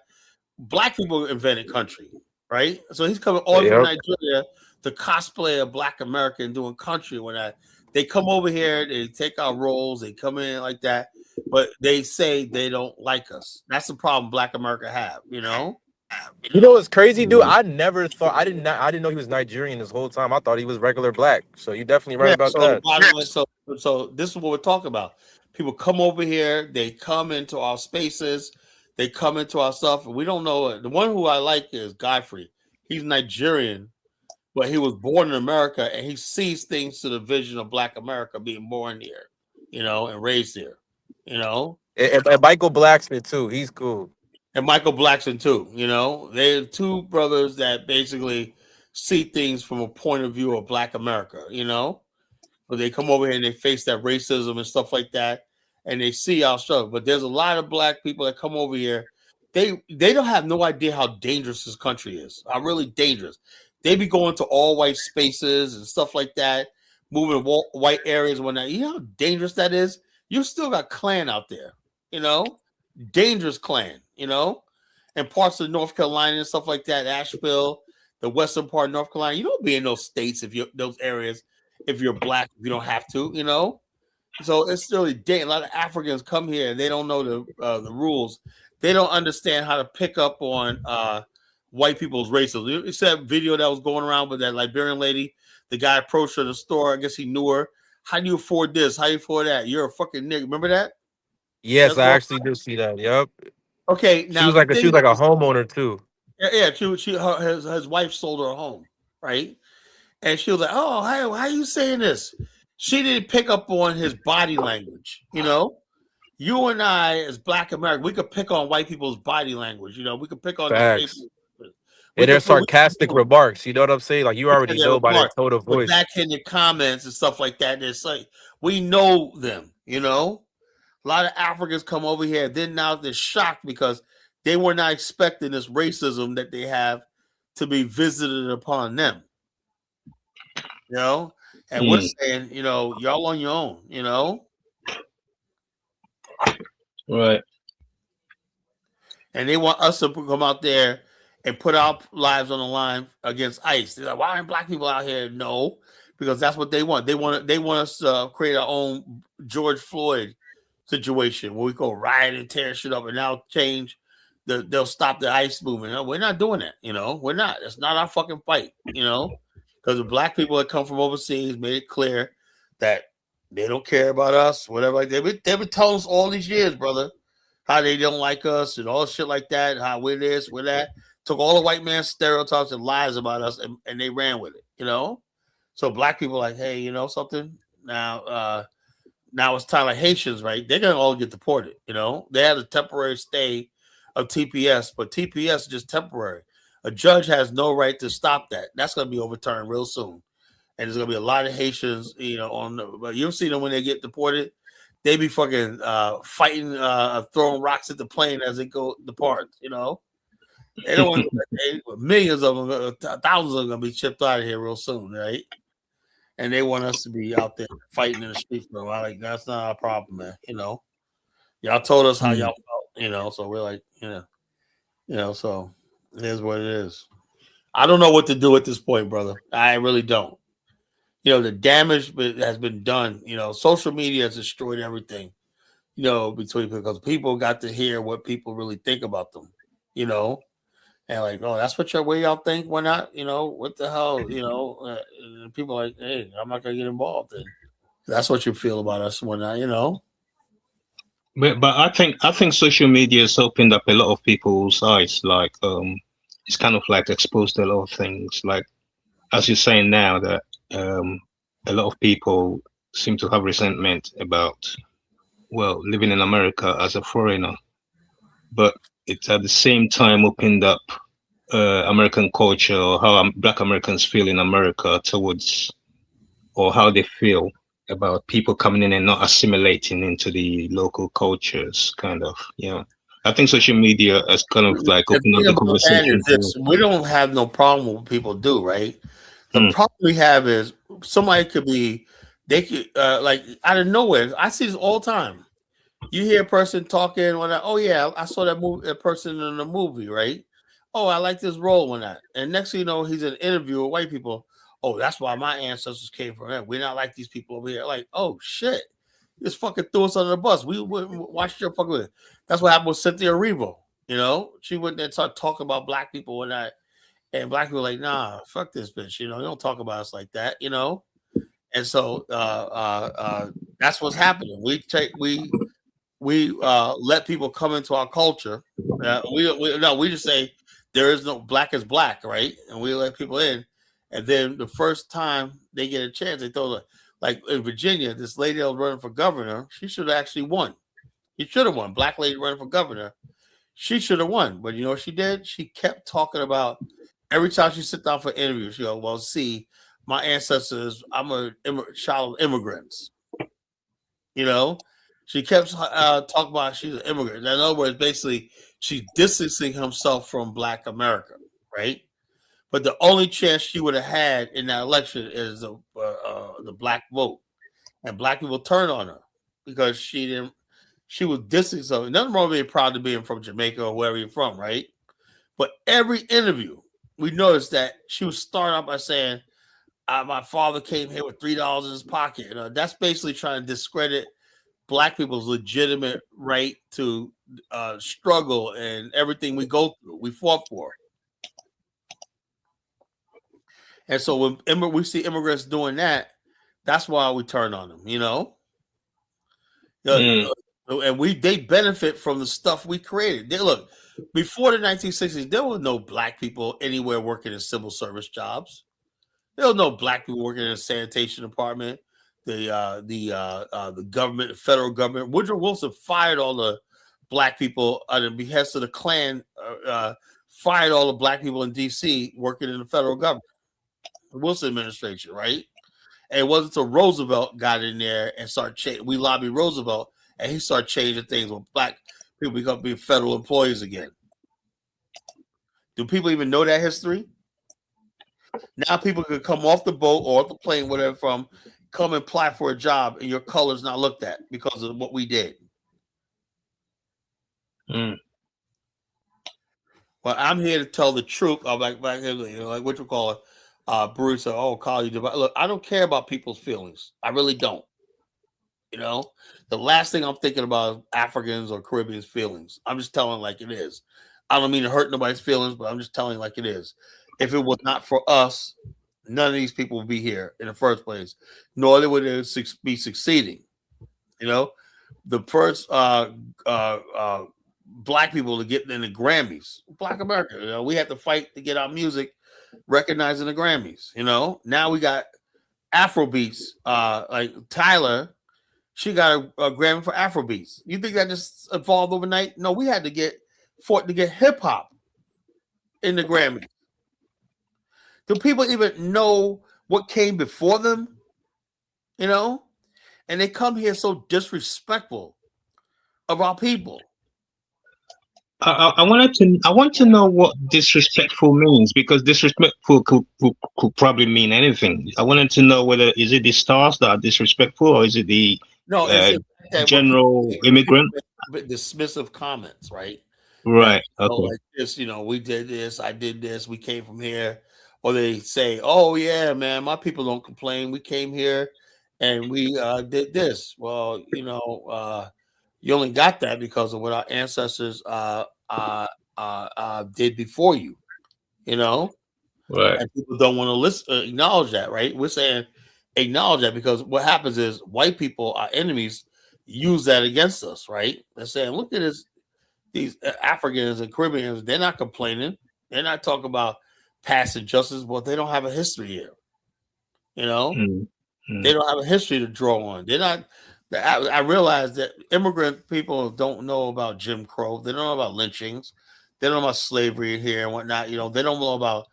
Speaker 1: Black people invented country, right? So he's coming all from Nigeria the cosplay of Black America and doing country when they come over here, they take our roles, they come in like that, but they say they don't like us. That's the problem Black America have, you know.
Speaker 4: You know what's crazy, dude? I never thought I didn't know he was Nigerian this whole time. I thought he was regular black. So you're definitely right
Speaker 1: Yeah,
Speaker 4: about
Speaker 1: so
Speaker 4: that.
Speaker 1: so this is what we're talking about. People come over here, they come into our spaces, they come into our stuff, and we don't know it. The one who I like is Godfrey. He's Nigerian, but he was born in America, and he sees things to the vision of Black America being born here, you know, and raised here, you know.
Speaker 4: And Michael Blacksmith too. He's cool.
Speaker 1: And Michael Blackson too, you know. They're two brothers that basically see things from a point of view of Black America, you know. But they come over here and they face that racism and stuff like that, and they see our struggle. But there's a lot of Black people that come over here. They don't have no idea how dangerous this country is. How really dangerous. They be going to all white spaces and stuff like that, moving to white areas when that. You know how dangerous that is. You still got Klan out there, you know, dangerous Klan, you know, and parts of North Carolina and stuff like that, Asheville, the western part of North Carolina. You don't be in those states if you're those areas if you're Black. If you don't have to, you know. So it's still a lot of Africans come here and they don't know the rules. They don't understand how to pick up on white people's racism. You see that video that was going around with that Liberian lady. The guy approached her in the store. I guess he knew her. How do you afford this? How do you afford that? You're a fucking nigga. Remember that?
Speaker 4: Yes, I actually did see that. Yep.
Speaker 1: Okay, now
Speaker 4: She was like a homeowner too.
Speaker 1: Yeah. His wife sold her a home, right? And she was like, "Oh, how are you saying this?" She didn't pick up on his body language. You know, you and I, as Black Americans, we could pick on white people's body language. You know, we could pick on
Speaker 4: Facts. And their sarcastic remarks. You know what I'm saying? Like you already know by their tone of voice.
Speaker 1: Backhanded comments and stuff like that. It's like we know them. You know. A lot of Africans come over here, then now they're shocked because they were not expecting this racism that they have to be visited upon them. You know, and we're saying, you know, y'all on your own, you know.
Speaker 5: Right.
Speaker 1: And they want us to come out there and put our lives on the line against ICE. They're like, why aren't Black people out here? No, because that's what they want. They want us to create our own George Floyd situation where we go riot and tear shit up and now change they'll stop the ICE movement. No, we're not doing that, you know. We're not. It's not our fucking fight, you know, because the Black people that come from overseas made it clear that they don't care about us, whatever. Like they've been telling us all these years, brother, how they don't like us and all shit like that, how we're this, we're that. Took all the white man stereotypes and lies about us and they ran with it, you know. So Black people are like, hey, you know something? Now it's time like Haitians, right? They're gonna all get deported. You know, they had a temporary stay of TPS, but TPS is just temporary. A judge has no right to stop that. That's gonna be overturned real soon, and there's gonna be a lot of Haitians, you know. But you'll see them when they get deported. They be fucking fighting, throwing rocks at the plane as it departs. You know, they don't want millions of them, thousands of them, gonna be chipped out of here real soon, right? And they want us to be out there fighting in the streets for a while. Like, that's not our problem, man. You know, y'all told us how y'all felt, you know, so we're like, you know, so it is what it is. I don't know what to do at this point, brother. I really don't. You know, the damage has been done. You know, social media has destroyed everything, you know, because people got to hear what people really think about them, you know. And like, oh, that's what way y'all think? Why not? You know, what the hell? You know, people are like, hey, I'm not gonna get involved. And that's what you feel about us, when not, you know.
Speaker 5: But I think social media has opened up a lot of people's eyes. Like, it's kind of like exposed a lot of things. Like, as you're saying now, that a lot of people seem to have resentment about, well, living in America as a foreigner, but it's at the same time opened up American culture, or how Black Americans feel in America towards, or how they feel about people coming in and not assimilating into the local cultures, kind of, you know. I think social media has kind of like opened up the conversation.
Speaker 1: We don't have no problem with what people do, right? The problem we have is somebody could be, they could like out of nowhere. I see this all the time. You hear a person talking when oh yeah, I saw that person in the movie, right? Oh, I like this role when that. And next thing you know, he's in an interview with white people. oh, that's why my ancestors came from there. We're not like these people over here. Like, oh shit, you just fucking threw us under the bus. We watched your fucking with. That's what happened with Cynthia Erivo. You know, she went there and started talking about black people and black people were like, nah, fuck this bitch. You know, you don't talk about us like that. You know, and so that's what's happening. We let people come into our culture. We just say there is no black is black, right? And we let people in. And then the first time they get a chance, they throw like in Virginia, this lady that was running for governor, she should have actually won. She should have won. Black lady running for governor. She should have won. But you know what she did? She kept talking about every time she sit down for an interview, she go, well, see, my ancestors, I'm a child of immigrants. You know? She kept talking about she's an immigrant. In other words, basically, she's distancing herself from Black America, right? But the only chance she would have had in that election is the black vote, and black people turned on her because she was distancing herself. Nothing wrong with being proud to being from Jamaica or wherever you're from, right? But every interview, we noticed that she was starting out by saying, "My father came here with $3 in his pocket." You know, that's basically trying to discredit Black people's legitimate right to struggle and everything we go through, we fought for. And so when we see immigrants doing that, that's why we turn on them, you know? And they benefit from the stuff we created. Look, before the 1960s, there were no Black people anywhere working in civil service jobs. There was no Black people working in a sanitation department. The government, the federal government. Woodrow Wilson fired all the Black people under the behest of the Klan. Fired all the Black people in D.C. working in the federal government, the Wilson administration, right? And it wasn't until Roosevelt got in there and started changing. We lobbied Roosevelt, and he started changing things when Black people become being federal employees again. Do people even know that history? Now people can come off the boat or off the plane, whatever, from come and apply for a job and your color's not looked at because of what we did. Well, I'm here to tell the truth. I'm like what you call it, Bruce said, oh, Carl, look, I don't care about people's feelings. I really don't. You know, the last thing I'm thinking about is Africans or Caribbeans' feelings. I'm just telling like it is. I don't mean to hurt nobody's feelings, but I'm just telling like it is. If it was not for us, none of these people would be here in the first place, nor they would be succeeding. You know, the first Black people to get in the Grammys, Black America. You know, we had to fight to get our music recognized in the Grammys. You know, now we got Afrobeats. Like Tyler, she got a Grammy for Afrobeats. You think that just evolved overnight? No, we had to fought to get hip hop in the Grammys. Do people even know what came before them? You know? And they come here so disrespectful of our people.
Speaker 5: I want to know what disrespectful means, because disrespectful could probably mean anything. I wanted to know whether is it the stars that are disrespectful or is it the general immigrant?
Speaker 1: Dismissive comments, right?
Speaker 5: Right.
Speaker 1: Okay. Like this, you know, we did this, I did this, we came from here. Or they say, oh, yeah, man, my people don't complain. We came here and we did this. Well, you know, you only got that because of what our ancestors did before you, you know?
Speaker 5: Right.
Speaker 1: And people don't want to acknowledge that, right? We're saying acknowledge that because what happens is white people, our enemies, use that against us, right? They're saying, look at this, these Africans and Caribbeans, they're not complaining. They're not talking about past injustice, but they don't have a history here. You know, they don't have a history to draw on. They're not. I realize that immigrant people don't know about Jim Crow. They don't know about lynchings. They don't know about slavery here and whatnot. You know, they don't know about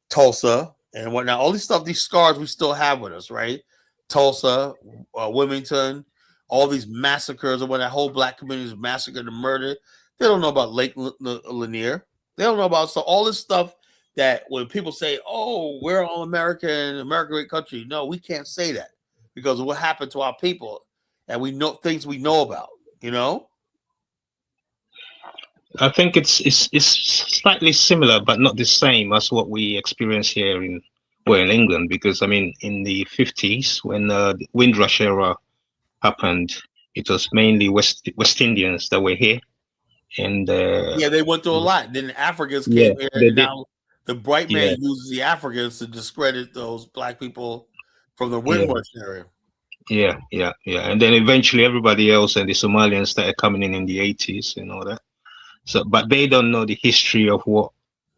Speaker 1: Tulsa and whatnot. All these stuff, these scars we still have with us, right? Tulsa, Wilmington, all these massacres and when that whole Black community is massacred and murdered. They don't know about Lake Lanier. They don't know about all this stuff. That when people say, oh, we're all American, America great country. No, we can't say that because of what happened to our people. And we know things we know about, you know?
Speaker 5: I think it's slightly similar, but not the same as what we experience here in well, in England, because I mean, in the 50s, when the Windrush era happened, it was mainly West Indians that were here, and
Speaker 1: Yeah, they went through a lot. Then the Africans
Speaker 5: yeah,
Speaker 1: came here,
Speaker 5: they
Speaker 1: and
Speaker 5: did.
Speaker 1: now the white man
Speaker 5: Yeah,
Speaker 1: uses the Africans to discredit those black people from the
Speaker 5: yeah,
Speaker 1: Windrush area.
Speaker 5: yeah, and then eventually everybody else and the Somalians started coming in the 80s and all that. So, but they don't know the history of what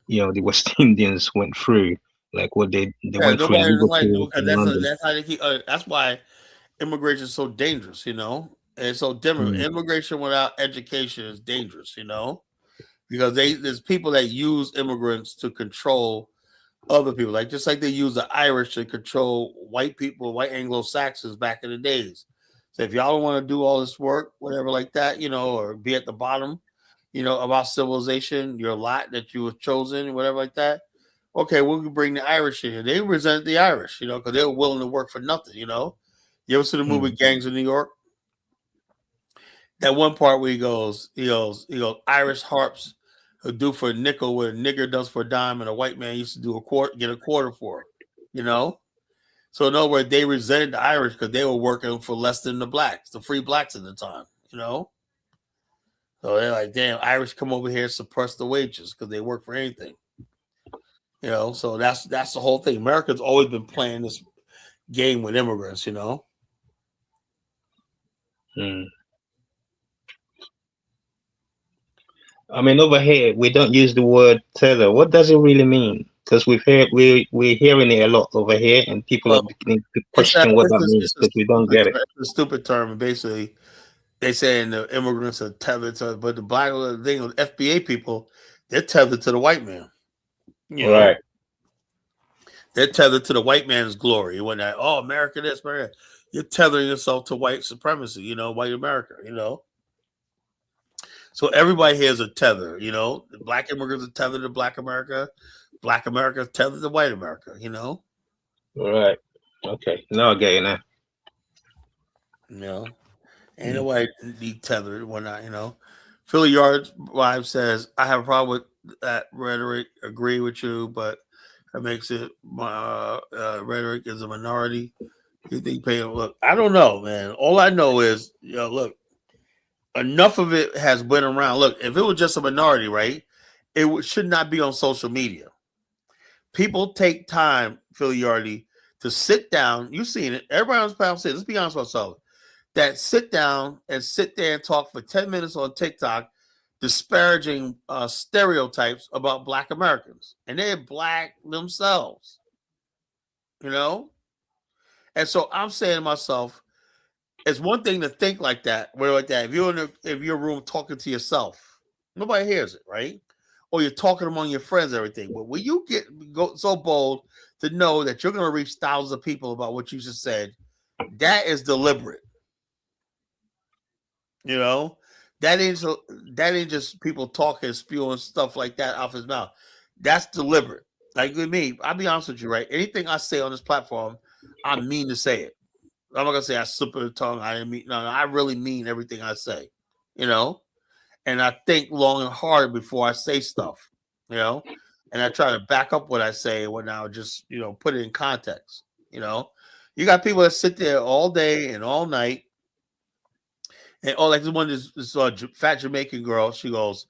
Speaker 5: the West Indians went through, like what they
Speaker 1: Yeah,
Speaker 5: went through in
Speaker 1: nobody
Speaker 5: Liverpool
Speaker 1: because
Speaker 5: and London.
Speaker 1: that's how they keep. That's why immigration is so dangerous. And so
Speaker 5: Mm,
Speaker 1: immigration without education is dangerous. Because there's people that use immigrants to control other people, like just like they use the Irish to control white people, white Anglo-Saxons back in the days. So if y'all don't want to do all this work, whatever like that, or be at the bottom, about civilization, your lot that you were chosen, whatever like that. Okay, we can bring the Irish in here. They resent the Irish, because they were willing to work for nothing. You ever see the movie
Speaker 5: mm.
Speaker 1: Gangs of New York? That one part where he goes, Irish harps who do for a nickel what a nigger does for a dime, and a white man used to get a quarter for. So in other words, they resented the Irish because they were working for less than the free blacks at the time. So they're like, damn, Irish come over here and suppress the wages because they work for anything. So that's the whole thing. America's always been playing this game with immigrants.
Speaker 5: Mm. I mean, over here we don't use the word tether. What does it really mean? Because we're hearing it a lot over here, and people are
Speaker 1: Well,
Speaker 5: beginning to question what that means because we don't get it.
Speaker 1: It's a stupid term. And basically, they saying the immigrants are tethered to, but the black thing with FBA people, they're tethered to the white man.
Speaker 5: Right.
Speaker 1: They're tethered to the white man's glory. When that, America this, America, you're tethering yourself to white supremacy. White America. So everybody here is a tether. The black immigrants are tethered to black America. Black America is tethered to white America.
Speaker 5: Right. Okay. Now I get you now.
Speaker 1: Ain't nobody be tethered and whatnot. Philly Yard's wife says, I have a problem with that rhetoric. Agree with you, but that makes it rhetoric is a minority. You think look, I don't know, man. All I know is, look, enough of it has been around. Look, if it was just a minority, right, it should not be on social media. People take time, Philly Yardy, to sit down. You've seen it. Everybody on this panel says, let's be honest with ourselves, that sit down and sit there and talk for 10 minutes on TikTok disparaging stereotypes about black Americans. And they're black themselves. And so I'm saying to myself, it's one thing to think like that, where like that, if you're in your room talking to yourself, nobody hears it, right? Or you're talking among your friends, everything. But when you go so bold to know that you're going to reach thousands of people about what you just said, that is deliberate. That ain't just people talking, spewing stuff like that off his mouth. That's deliberate. Like with me, I'll be honest with you, right? Anything I say on this platform, I mean to say it. I'm not gonna say I slip of the tongue. I didn't mean no. I really mean everything I say. And I think long and hard before I say stuff. And I try to back up what I say and whatnot. Just put it in context. You got people that sit there all day and all night. And like the one this fat Jamaican girl, she goes,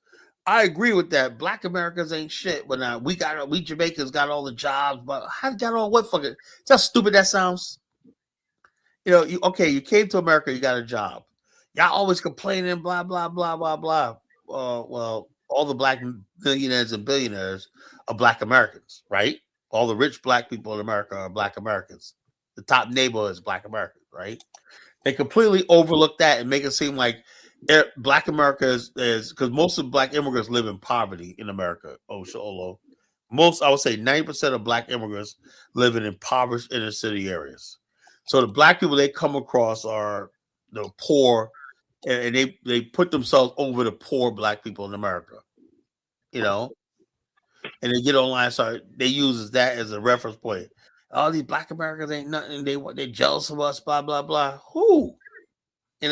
Speaker 1: I agree with that. Black Americans ain't shit, but now we Jamaicans got all the jobs, but how got all what fucking that's how stupid that sounds. You came to America, you got a job. Y'all always complaining, blah, blah, blah, blah, blah. Well, all the black millionaires and billionaires are black Americans, right? All the rich black people in America are black Americans. The top neighbor is black Americans, right? They completely overlook that and make it seem like black America is because most of black immigrants live in poverty in America. Most, I would say 90% of black immigrants live in impoverished inner city areas. So the black people they come across are the poor, and they put themselves over the poor black people in America. And they get online, so they use that as a reference point. All these black Americans ain't nothing. They jealous of us, blah blah blah. Who? And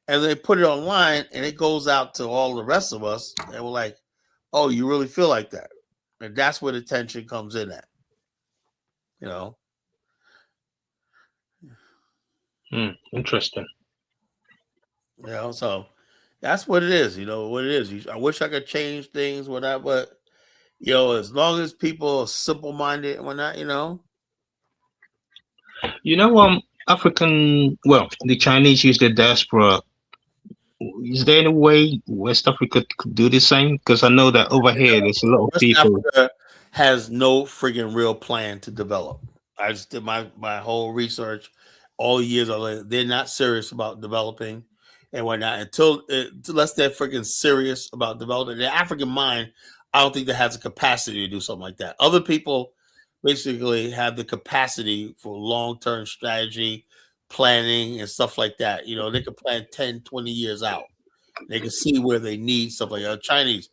Speaker 1: they put it online, and it goes out to all the rest of us, and we're like, "Oh, you really feel like that?" And that's where the tension comes in at. You know.
Speaker 5: Interesting.
Speaker 1: You know, so that's what it is. You know what it is. I wish I could change things, whatnot, but you know, as long as people are simple minded and whatnot, you know.
Speaker 5: You know, the Chinese use the diaspora. Is there any way West Africa could do the same? Because I know that over here there's a lot of
Speaker 1: West
Speaker 5: people.
Speaker 1: Africa has no friggin' real plan to develop. I just did my whole research all years. They're not serious about developing and whatnot unless they're freaking serious about developing. The African mind, I don't think that has the capacity to do something like that. Other people basically have the capacity for long-term strategy, planning, and stuff like that. You know, they can plan 10, 20 years out. They can see where they need stuff like that. Chinese,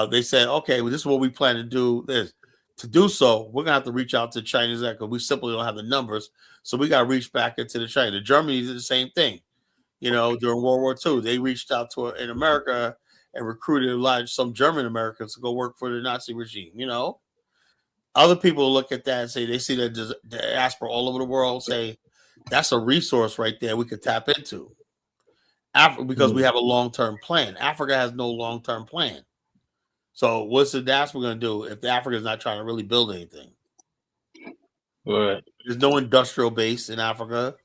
Speaker 1: they said, okay, well, this is what we plan to do. This to do so, we're gonna have to reach out to Chinese because we simply don't have the numbers. So we got to reach back into the China. The Germany did the same thing. You know, during World War II, they reached out to in America and recruited some German Americans to go work for the Nazi regime. You know, other people look at that and say they see the diaspora all over the world. Say that's a resource right there we could tap into. Because we have a long-term plan. Africa has no long-term plan. So what's the diaspora going to do if the Africa is not trying to really build anything?
Speaker 5: Right.
Speaker 1: There's no industrial base in Africa.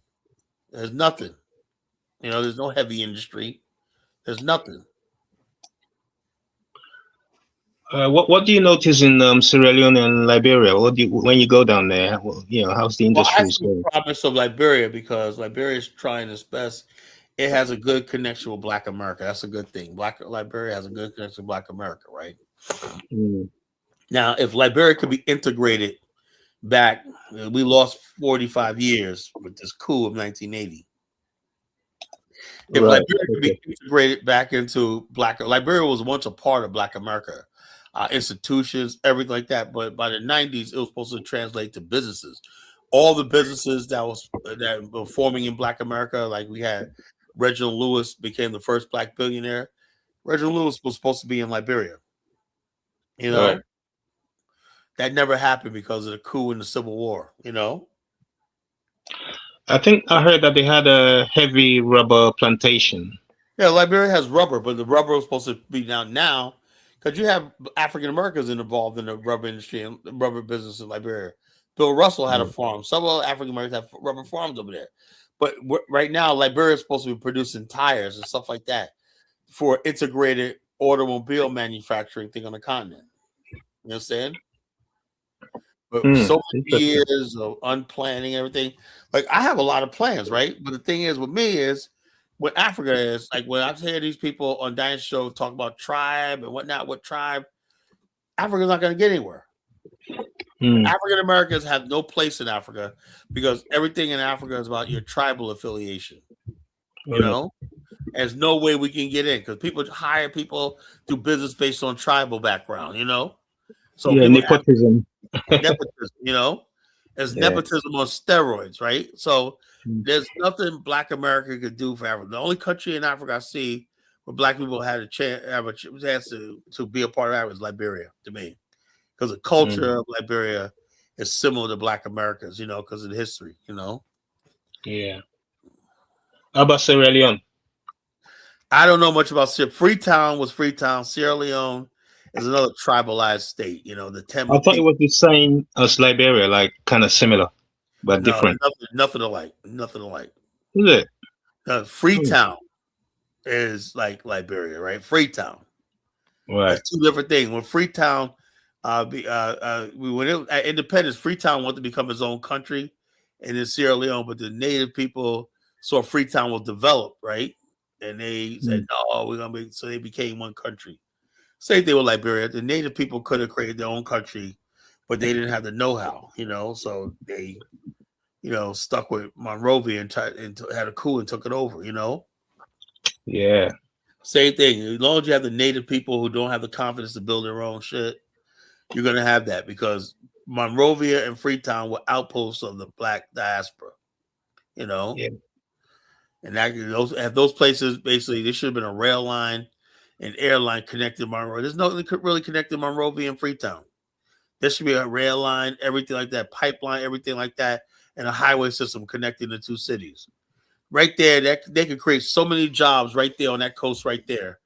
Speaker 1: There's nothing. You know, there's no heavy industry. There's nothing.
Speaker 5: What do you notice in Sierra Leone and Liberia? When you go down there? You know, how's the industry
Speaker 1: I see
Speaker 5: going?
Speaker 1: the promise of Liberia because Liberia is trying its best. It has a good connection with Black America. That's a good thing. Liberia has a good connection with Black America, right? Now, if Liberia could be integrated back, we lost 45 years with this coup of 1980. If
Speaker 5: Right.
Speaker 1: Liberia could be integrated back into Liberia was once a part of Black America, institutions, everything like that. But by the 90s, it was supposed to translate to businesses. All the businesses that were forming in Black America, like we had Reginald Lewis became the first Black billionaire. Reginald Lewis was supposed to be in Liberia. You know,
Speaker 5: Right.
Speaker 1: that never happened because of the coup and the Civil War. You know.
Speaker 5: I think I heard that they had a heavy rubber plantation.
Speaker 1: Yeah, Liberia has rubber, but the rubber was supposed to be now because you have African Americans involved in the rubber industry and the rubber business in Liberia. Bill Russell had a farm. Some African Americans have rubber farms over there. But right now, Liberia is supposed to be producing tires and stuff like that for integrated automobile manufacturing thing on the continent. You understand? But so many years of unplanning everything. Like I have a lot of plans, right? But the thing is with me is what Africa is, like when I hear these people on Diane Show talk about tribe and whatnot, what tribe, Africa's not going to get anywhere. African Americans have no place in Africa because everything in Africa is about your tribal affiliation. You know, there's no way we can get in because people hire people do business based on tribal background. You know, so
Speaker 5: nepotism.
Speaker 1: Nepotism, you know, it's nepotism on steroids, right? So there's nothing Black America could do for Africa. The only country in Africa I see where Black people had a chance to be a part of Africa is Liberia, to me, because the culture of Liberia is similar to Black Americans, you know, because of the history, you know.
Speaker 5: Yeah. How about Sierra Leone?
Speaker 1: I don't know much about Freetown was Freetown. Sierra Leone is another tribalized state, you know. The Temba.
Speaker 5: I thought it was the same as Liberia, like kind of similar, but different.
Speaker 1: Nothing alike. Nothing alike.
Speaker 5: Is it?
Speaker 1: Freetown is like Liberia, right? Freetown.
Speaker 5: Right.
Speaker 1: That's two different things. When Freetown, at independence, Freetown wanted to become its own country, and in Sierra Leone, but the native people saw Freetown was developed, right? And they said, "No, we're gonna be." So they became one country. Same thing with Liberia. The native people could have created their own country, but they didn't have the know-how, you know. So they, you know, stuck with Monrovia and had a coup and took it over, you know.
Speaker 5: Yeah.
Speaker 1: Same thing. As long as you have the native people who don't have the confidence to build their own shit, you're gonna have that because Monrovia and Freetown were outposts of the Black diaspora, you know.
Speaker 5: Yeah.
Speaker 1: And those places basically there should have been a rail line and airline connected Monrovia. There's nothing really connected Monrovia and Freetown. There should be a rail line, everything like that, pipeline, everything like that, and a highway system connecting the two cities. Right there, that they could create so many jobs right there on that coast right there,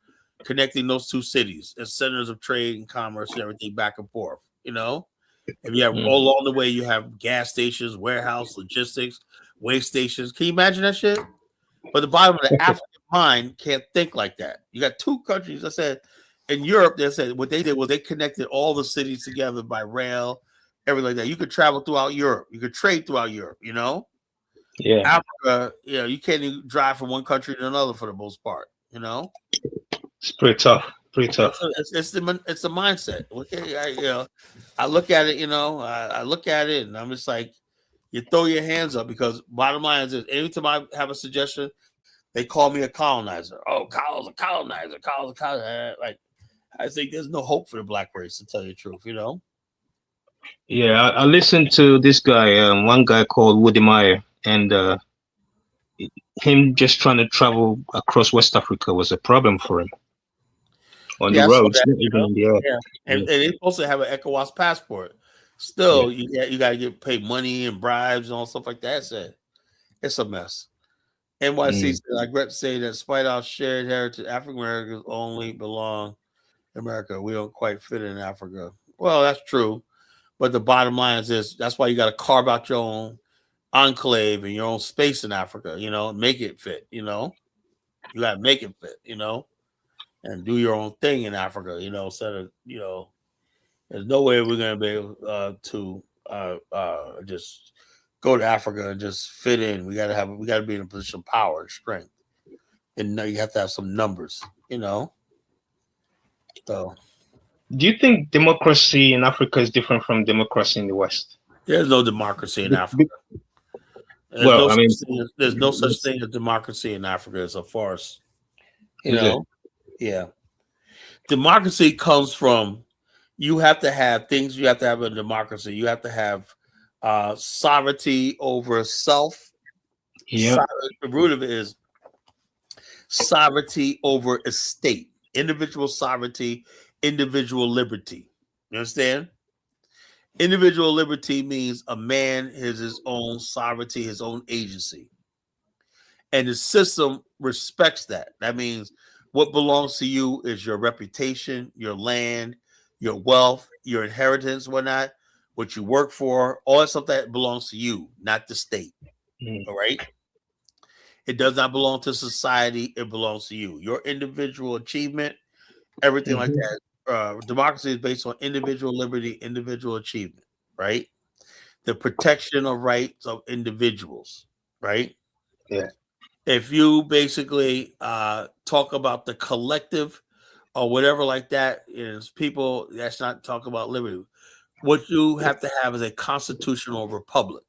Speaker 1: connecting those two cities as centers of trade and commerce and everything back and forth. You know, if you have all along the way, you have gas stations, warehouse, logistics, way stations. Can you imagine that shit? But the bottom of the African mind can't think like that. You got two countries. I said in Europe, they said what they did was they connected all the cities together by rail, everything like that. You could travel throughout Europe. You could trade throughout Europe. You know.
Speaker 5: Yeah,
Speaker 1: Africa, you can't even drive from one country to another for the most part. You know,
Speaker 5: it's pretty tough. Pretty tough.
Speaker 1: it's the mindset. Okay, I look at it. I look at it, and I'm just like, you throw your hands up because bottom line is this: anytime I have a suggestion, they call me a colonizer. Oh, Kyle's a colonizer. Kyle's a colonizer. Like, I think there's no hope for the black race, to tell you the truth. You know.
Speaker 5: Yeah, I listened to this guy, one guy called Woody Meyer, and him just trying to travel across West Africa was a problem for him on the roads, not even in the air.
Speaker 1: Yeah, and they're supposed to have an ECOWAS passport. Still, you got to get paid money and bribes and all stuff like that. It's a mess. NYC said, I regret to say that despite our shared heritage, African Americans only belong in America. We don't quite fit in Africa. Well, that's true. But the bottom line is this: that's why you got to carve out your own enclave and your own space in Africa. Make it fit. You got to make it fit. And do your own thing in Africa. Instead of there's no way we're gonna be able to just go to Africa and just fit in. We gotta be in a position of power and strength, and you have to have some numbers. So.
Speaker 5: Do you think democracy in Africa is different from democracy in the West?
Speaker 1: There's no democracy in Africa. There's no such thing as democracy in Africa. It's a farce. Yeah. Democracy comes from you have to have things you have to have in democracy. You have to have sovereignty over self.
Speaker 5: Yeah.
Speaker 1: The root of it is sovereignty over estate, individual sovereignty, individual liberty. You understand? Individual liberty means a man has his own sovereignty, his own agency. And the system respects that. That means what belongs to you is your reputation, your land, your wealth, your inheritance, whatnot, what you work for, all that stuff that belongs to you, not the state. All right? It does not belong to society. It belongs to you. Your individual achievement, everything like that. Democracy is based on individual liberty, individual achievement, right? The protection of rights of individuals, right?
Speaker 5: Yeah.
Speaker 1: If you basically talk about the collective or whatever like that, is people that's not talking about liberty. What you have to have is a constitutional republic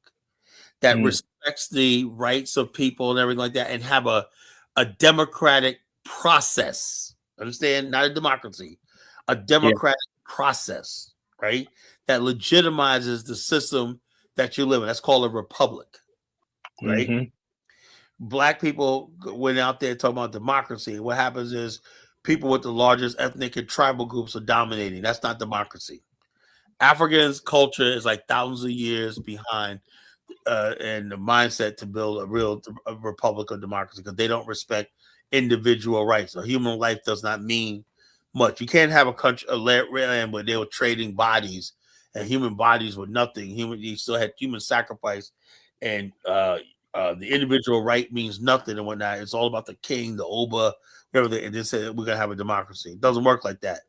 Speaker 1: that respects the rights of people and everything like that, and have a democratic process. Understand? Not a democracy. A democratic process, right? That legitimizes the system that you live in. That's called a republic, right? Black people went out there talking about democracy. What happens is people with the largest ethnic and tribal groups are dominating. That's not democracy. Africans' culture is like thousands of years behind and the mindset to build a real republic or democracy because they don't respect individual rights. A human life does not mean much. You can't have a country, a land where they were trading bodies and human bodies were nothing. You still had human sacrifice, and the individual right means nothing and whatnot. It's all about the king, the Oba, everything, and they said we're gonna have a democracy. It doesn't work like that.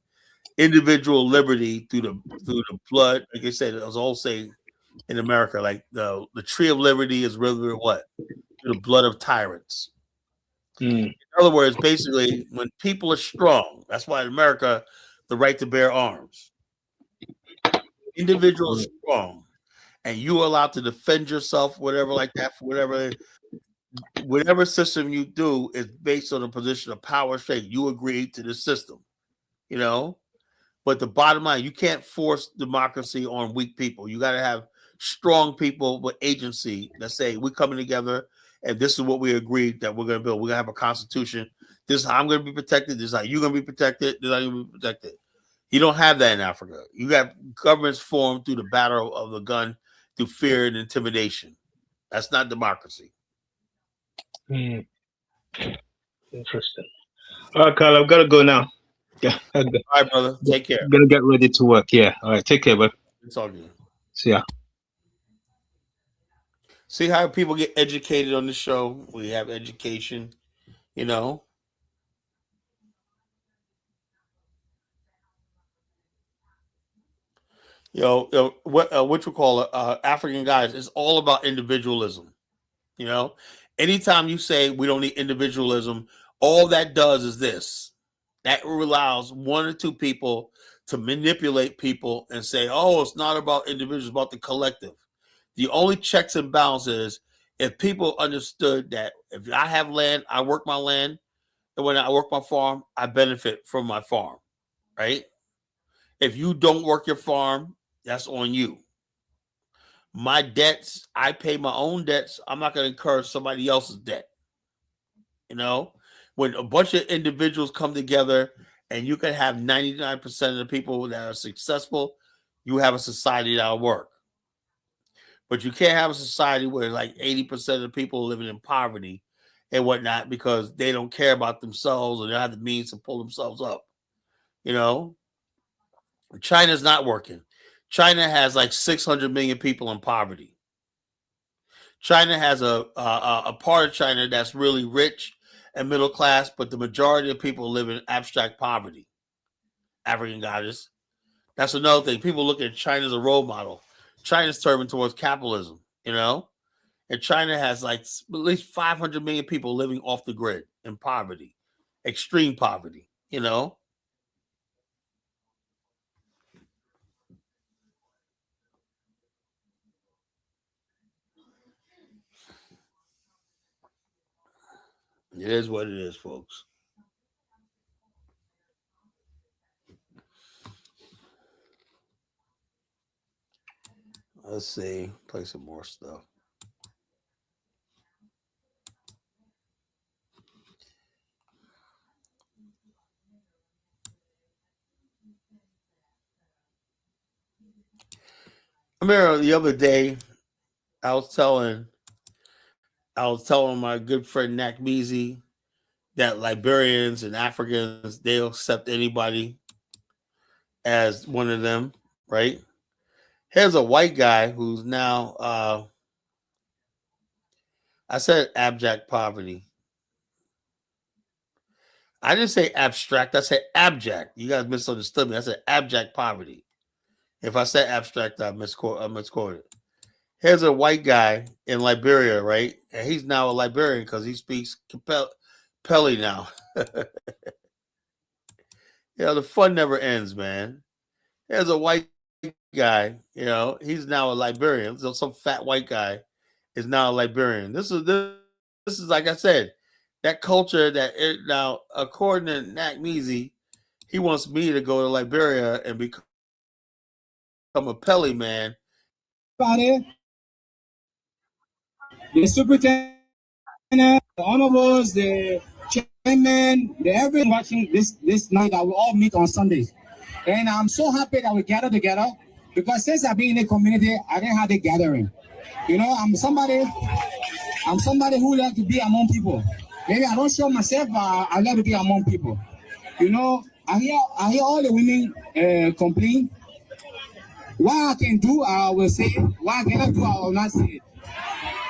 Speaker 1: Individual liberty through the blood, like I said, it was all saying in America, like the tree of liberty is really what? Through the blood of tyrants. In other words, basically, when people are strong, that's why in America, the right to bear arms. Individual is strong, and you are allowed to defend yourself, whatever like that, for whatever system you do is based on a position of power strength. You agree to the system, But the bottom line, you can't force democracy on weak people. You got to have strong people with agency that say we're coming together. And this is what we agreed that we're going to build. We're going to have a constitution. This is how I'm going to be protected. This is how you're going to be protected. This is how you're going to be protected. You don't have that in Africa. You got governments formed through the battle of the gun, through fear and intimidation. That's not democracy.
Speaker 5: Hmm. Interesting. All right, Carl, I've got to go now. Yeah, I'm
Speaker 1: All right, brother. Take care.
Speaker 5: gonna get ready to work. Yeah. All right. Take care, bud.
Speaker 1: It's all good.
Speaker 5: See ya.
Speaker 1: See how people get educated on the show? We have education, you know. What you call it, African guys, it's all about individualism. You know, anytime you say we don't need individualism, all that does is this. That allows one or two people to manipulate people and say, oh, it's not about individuals, it's about the collective. The only checks and balances if people understood that if I have land, I work my land, and when I work my farm, I benefit from my farm, right? If you don't work your farm, that's on you. My debts, I pay my own debts. I'm not going to encourage somebody else's debt. You know, when a bunch of individuals come together and you can have 99% of the people that are successful, you have a society that'll work. But you can't have a society where like 80% of the people are living in poverty and whatnot because they don't care about themselves or they don't have the means to pull themselves up. You know, China's not working. China has like 600 million people in poverty. China has a part of China that's really rich and middle class, but the majority of people live in abstract poverty. African goddess. That's another thing. People look at China as a role model. China's turning towards capitalism, you know? And China has like at least 500 million people living off the grid in poverty, extreme poverty, you know? It is what it is, folks. Let's see. Play some more stuff. I remember the other day I was telling my good friend Nak Measy that Liberians and Africans, they'll accept anybody as one of them, right? Here's a white guy who's now I said abject poverty. I didn't say abstract, I said abject. You guys misunderstood me. I said abject poverty. If I said abstract, I misquoted. Here's a white guy in Liberia, right? And he's now a Liberian because he speaks Pele now. The fun never ends, man. There's a white guy, he's now a Liberian. So some fat white guy is now a Liberian. This is like I said, that culture now, according to Nak Measy, he wants me to go to Liberia and become a Pele man.
Speaker 6: The superintendent, the honorables, the chairman, everyone watching this night that we all meet on Sundays. And I'm so happy that we gather together because since I've been in the community, I didn't have the gathering. I'm somebody who like to be among people. Maybe I don't show myself, but I like to be among people. I hear all the women complain. What I can do, I will say it. What I cannot do, I will not say it.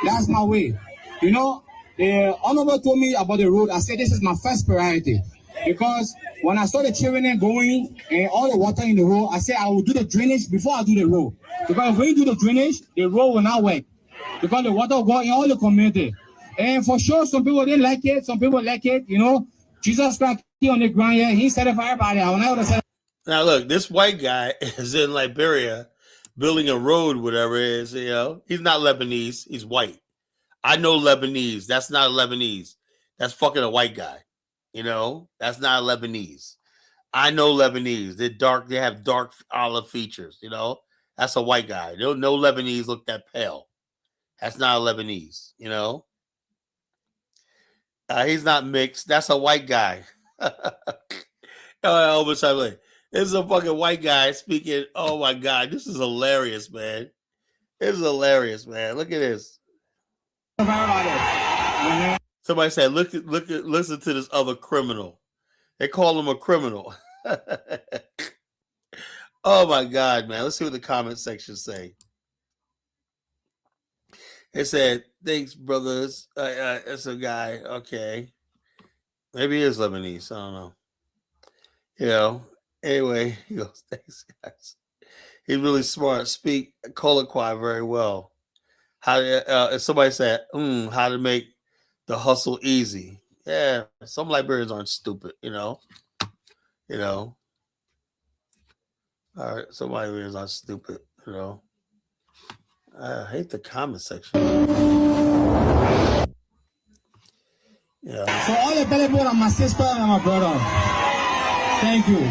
Speaker 6: That's my way. The honorable told me about the road. I said, this is my first priority. Because when I saw the children going and all the water in the road, I said, I will do the drainage before I do the road. Because when you do the drainage, the road will not work. Because the water will go in all the community. And for sure, some people didn't like it. Some people like it. Jesus Christ on the ground here. He said it for everybody. I will never say.
Speaker 1: Now, look, this white guy is in Liberia building a road, whatever it is. He's not Lebanese. He's white. I know Lebanese. That's not a Lebanese. That's fucking a white guy. That's not a Lebanese. I know Lebanese. They're dark. They have dark olive features. That's a white guy. No Lebanese look that pale. That's not a Lebanese. He's not mixed. That's a white guy. This is a fucking white guy speaking. Oh my god, this is hilarious, man. This is hilarious, man. Look at this. Somebody said, listen to this other criminal. They call him a criminal. Oh my god, man. Let's see what the comment section say. It said, thanks, brothers. It's a guy. Okay. Maybe he is Lebanese. I don't know. You know. Anyway, he goes, thanks, guys. He's really smart. Speak colloquy very well. How somebody said, how to make the hustle easy. Yeah, some Liberians aren't stupid, you know. All right, some Liberians aren't stupid, you know. I hate the comment section. Yeah.
Speaker 6: So all the belly boy, my sister and my brother. Thank you.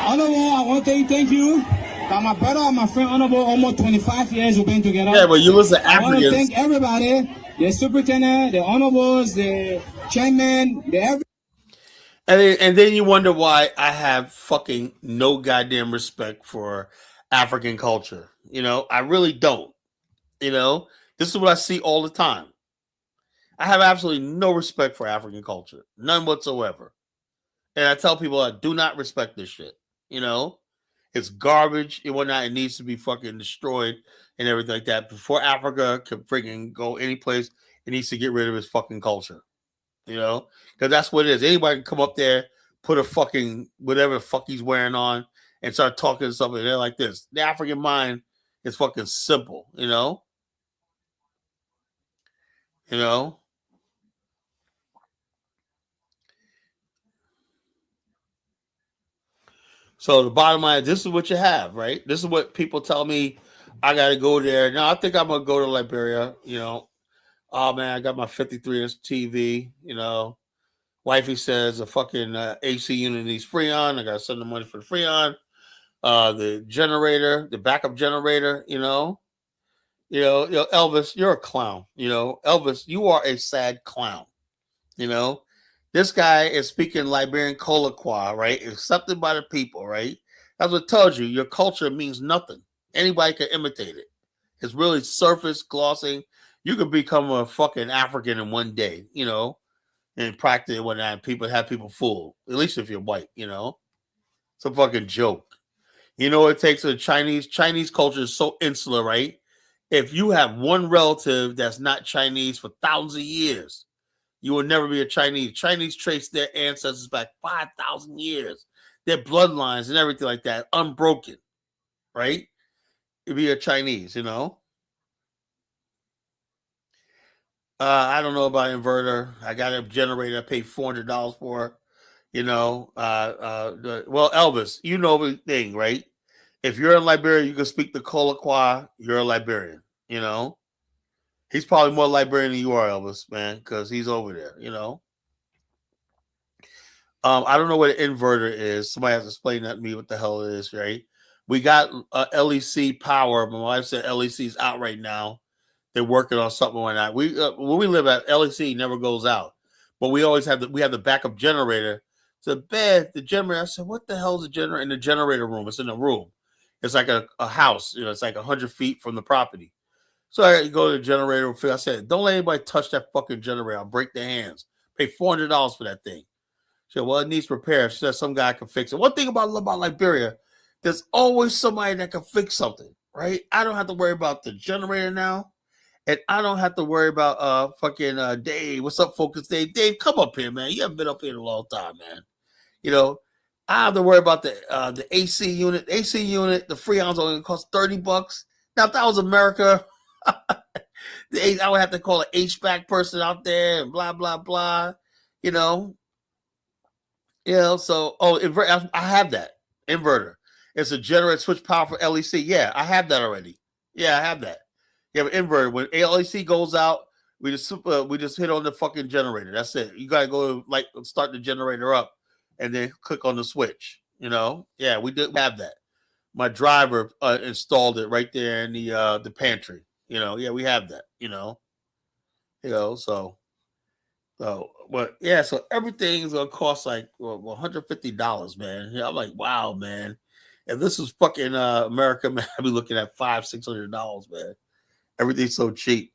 Speaker 6: Honorable, I want to say thank you. My brother and my friend Honorable, almost 25 years we've been together.
Speaker 1: Yeah, but you listen to Africans.
Speaker 6: I want to thank everybody, the superintendent, the honorables, the chairman,
Speaker 1: And then you wonder why I have fucking no goddamn respect for African culture. You know, I really don't. You know, this is what I see all the time. I have absolutely no respect for African culture. None whatsoever. And I tell people I do not respect this shit. You know, it's garbage and whatnot. It needs to be fucking destroyed and everything like that. Before Africa can freaking go any place, it needs to get rid of its fucking culture. You know, because that's what it is. Anybody can come up there, put a fucking whatever the fuck he's wearing on, and start talking to somebody. They're like this. The African mind is fucking simple. You know. So the bottom line, this is what you have, right? This is what people tell me. I got to go there. Now I think I'm gonna go to Liberia. You know, oh man, I got my 53-inch TV. You know, wifey says a fucking AC unit needs Freon. I got to send the money for the Freon. The generator, the backup generator. You know, Elvis, you're a clown. You know, Elvis, you are a sad clown. You know. This guy is speaking Liberian colloquy, right? Accepted by the people, right? That's what tells you your culture means nothing. Anybody can imitate it. It's really surface glossing. You could become a fucking African in one day, you know, and practice it when people have people fooled. At least if you're white, you know. It's a fucking joke. You know what it takes a Chinese culture is so insular, right? If you have one relative that's not Chinese for thousands of years, you will never be a Chinese. Chinese trace their ancestors back 5,000 years. Their bloodlines and everything like that, unbroken, right? You'd be a Chinese, you know? I don't know about inverter. I got a generator I paid $400 for, you know? Well, Elvis, you know everything, right? If you're in Liberia, you can speak the colloquy, you're a Liberian, you know? He's probably more Liberian than you are, Elvis, man, because he's over there, you know. I don't know what an inverter is. Somebody has to explain that to me what the hell it is, right? We got LEC power. My wife said LEC is out right now. They're working on something like that. When we live at LEC never goes out, but we always have the backup generator. So the generator. I said, what the hell is a generator in the generator room? It's in a room. It's like a house. You know, it's like 100 feet from the property. So I go to the generator. I said, don't let anybody touch that fucking generator. I'll break their hands. Pay $400 for that thing. She said, well, it needs repair. She said, some guy can fix it. One thing about Liberia, there's always somebody that can fix something, right? I don't have to worry about the generator now. And I don't have to worry about fucking Dave. What's up, Focus Dave? Dave, come up here, man. You haven't been up here in a long time, man. You know, I have to worry about the AC unit. The AC unit, the Freon's only going to cost $30. Now, if that was America, I would have to call an HVAC person out there and blah blah blah, you know. So I have that inverter. It's a generator switch power for LEC. Yeah, I have that already. Yeah, I have that. You have an inverter. When LEC goes out, we just hit on the fucking generator. That's it. You gotta go start the generator up and then click on the switch. You know. Yeah, we did have that. My driver installed it right there in the pantry. You know, yeah, we have that, you know, so So, but yeah, so everything's gonna cost like $150, man. Yeah, I'm like, wow, man. If this was fucking America, man, I'd be looking at $500-$600, man. Everything's so cheap.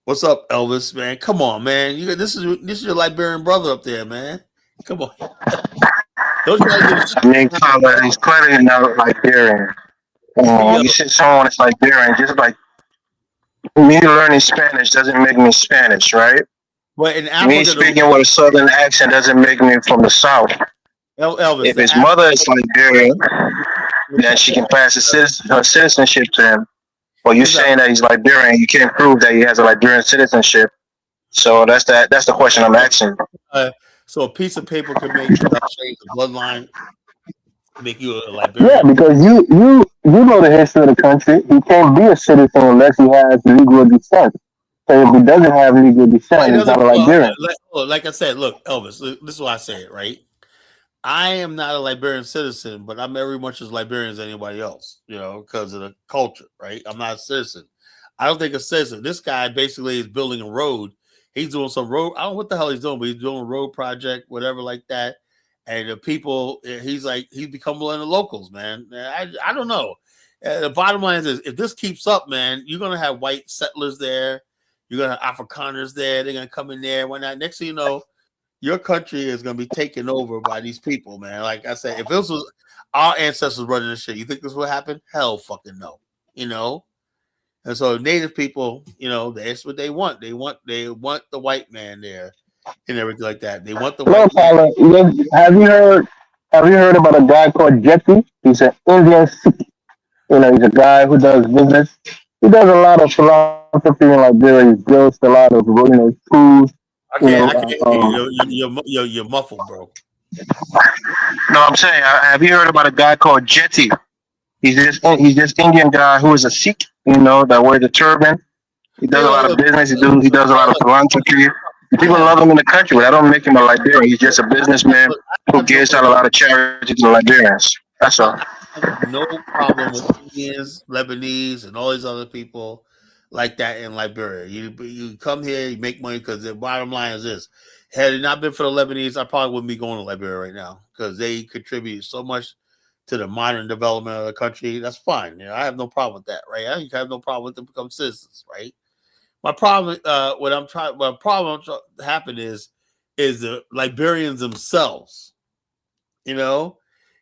Speaker 1: What's up, Elvis, man? Come on, man. This is your Liberian brother up there, man. Come on. Don't you guys
Speaker 7: I mean, Tyler, he's clearly not Liberian. You see someone that's Liberian, just like me learning Spanish doesn't make me Spanish, right?
Speaker 1: But in Africa,
Speaker 7: Me speaking with a southern accent doesn't make me from the south.
Speaker 1: Elvis,
Speaker 7: If his mother is Liberian, then she can pass her citizenship to him. Well, you're saying that he's Liberian, you can't prove that he has a Liberian citizenship. So that's the question I'm asking.
Speaker 1: So a piece of paper could make change the bloodline, make you a Liberian.
Speaker 7: Yeah, because you know the history of the country. He can't be a citizen unless he has legal descent. So if he doesn't have legal descent, he's not a Liberian.
Speaker 1: Like I said, look, Elvis, this is why I say it, right? I am not a Liberian citizen, but I'm very much as Liberian as anybody else, because of the culture, right? I'm not a citizen. I don't think a citizen. This guy basically is building a road. He's doing some road. I don't know what the hell he's doing, but he's doing a road project, whatever like that. And the people, he's become one of the locals, man. I don't know. The bottom line is, if this keeps up, man, you're going to have white settlers there. You're going to have Afrikaners there. They're going to come in there. Why not? Next thing you know, your country is going to be taken over by these people, man. Like I said, if this was our ancestors running this shit, you think this would happen? Hell fucking no, And so native people, that's what they want. They want the white man there and everything like that. They want the white man.
Speaker 7: Have you heard about a guy called Jetty? He's an Indian Sikh. He's a guy who does business. He does a lot of philanthropy in Liberia. He builds a lot of schools.
Speaker 1: I can't you're muffled, bro.
Speaker 7: No, I'm saying, have you heard about a guy called Jetty? He's this Indian guy who is a Sikh, that wears a turban. He does a lot of business. He does a lot of philanthropy. People love him in the country, but I don't make him a Liberian. He's just a businessman who gives out a lot of charity to the Liberians. That's all.
Speaker 1: No problem with Indians, Lebanese, and all these other people like that in Liberia. You come here, you make money, because the bottom line is this. Had it not been for the Lebanese, I probably wouldn't be going to Liberia right now, because they contribute so much to the modern development of the country. That's fine. I have no problem with that, right? I have no problem with them become citizens, right? My problem, happen is the Liberians themselves.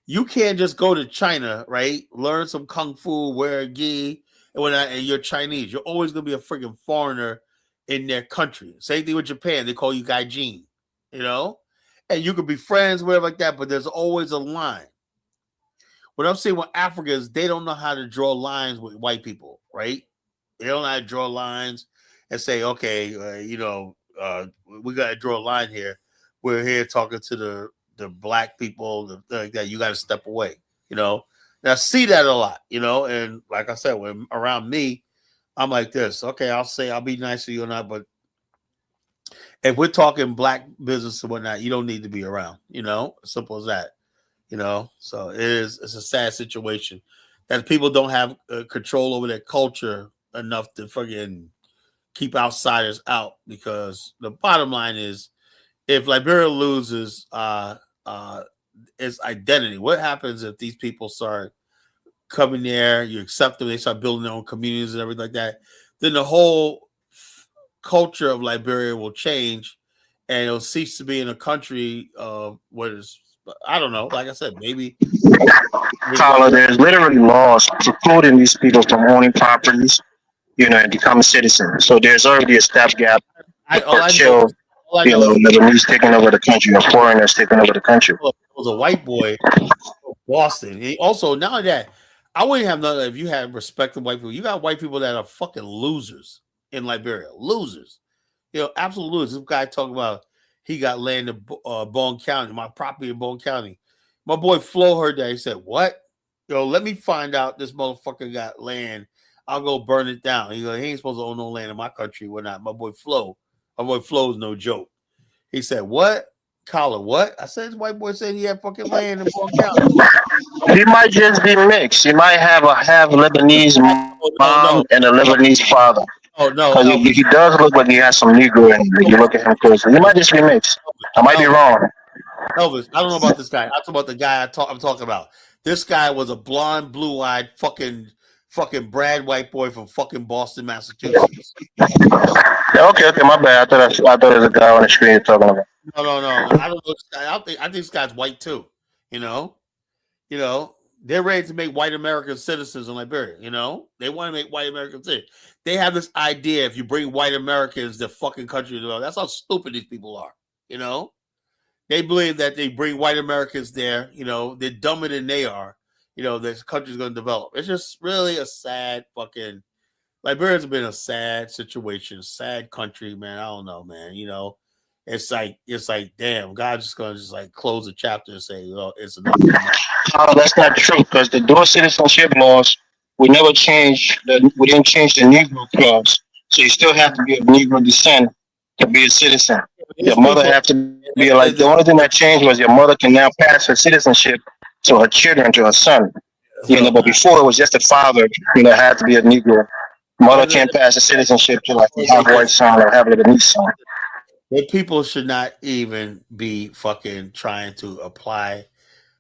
Speaker 1: You can't just go to China, right? Learn some kung fu, wear a gi, and you're Chinese. You're always gonna be a freaking foreigner in their country. Same thing with Japan. They call you gaijin, and you could be friends, whatever like that, but there's always a line. What I'm saying with Africa is they don't know how to draw lines with white people, right? They don't know how to draw lines and say, okay, we got to draw a line here. We're here talking to the black people, like that. You got to step away, Now, I see that a lot, and like I said, when around me, I'm like this. Okay, I'll be nice to you or not, but if we're talking black business and whatnot, you don't need to be around, simple as that. So it's a sad situation that people don't have control over their culture enough to fucking keep outsiders out, because the bottom line is, if Liberia loses its identity, what happens if these people start coming there, you accept them, they start building their own communities and everything like that, then the whole culture of Liberia will change, and it'll cease to be in a country of what is, I don't know. Like I said, maybe.
Speaker 7: Tyler, there's literally laws precluding these people from owning properties, and becoming citizens. So there's already a stopgap for chill, Lebanese taking over the country, or foreigners taking over the country.
Speaker 1: It was a white boy from Boston. He also, not only that, I wouldn't have none if you had respected white people. You got white people that are fucking losers in Liberia. Losers. Absolute losers. This guy talking about he got land in Bone County, my property in Bone County. My boy Flo heard that. He said, what? Let me find out this motherfucker got land. I'll go burn it down. He ain't supposed to own no land in my country. We're not. My boy Flo is no joke. He said, what? Collar, what? I said, this white boy said he had fucking land in Bone County.
Speaker 7: He might just be mixed. He might have a Lebanese mom and a Lebanese father.
Speaker 1: Oh no,
Speaker 7: Because he does look like he has some Negro in him. If you look at him closely, he might just be mixed. I might be wrong.
Speaker 1: Elvis, I don't know about this guy. I'm talking about the guy I'm talking about. This guy was a blonde, blue-eyed, fucking Brad white boy from fucking Boston, Massachusetts.
Speaker 7: Yeah, okay, my bad. I thought there was a guy on the screen you're talking about.
Speaker 1: No. I don't know. This guy. I think this guy's white too. You know, they're ready to make white American citizens in Liberia. You know, they want to make white Americans citizens. They have this idea: if you bring white Americans, the fucking country will. That's how stupid these people are. You know. They believe that they bring white Americans there, they're dumber than they are. This country's going to develop. It's just really a sad fucking. Liberia's been a sad situation, sad country, man. I don't know, man. It's like damn, God's just going to just like close the chapter and say, it's enough.
Speaker 7: No, that's not true because the dual citizenship laws we never changed. We didn't change the Negro clause, so you still have to be of Negro descent to be a citizen. Your mother have to be like, the only thing that changed was your mother can now pass her citizenship to her children, to her son. But before it was just the father, had to be a Negro. Mother can't pass the citizenship to like a white son or have a Lebanese son.
Speaker 1: But people should not even be fucking trying to apply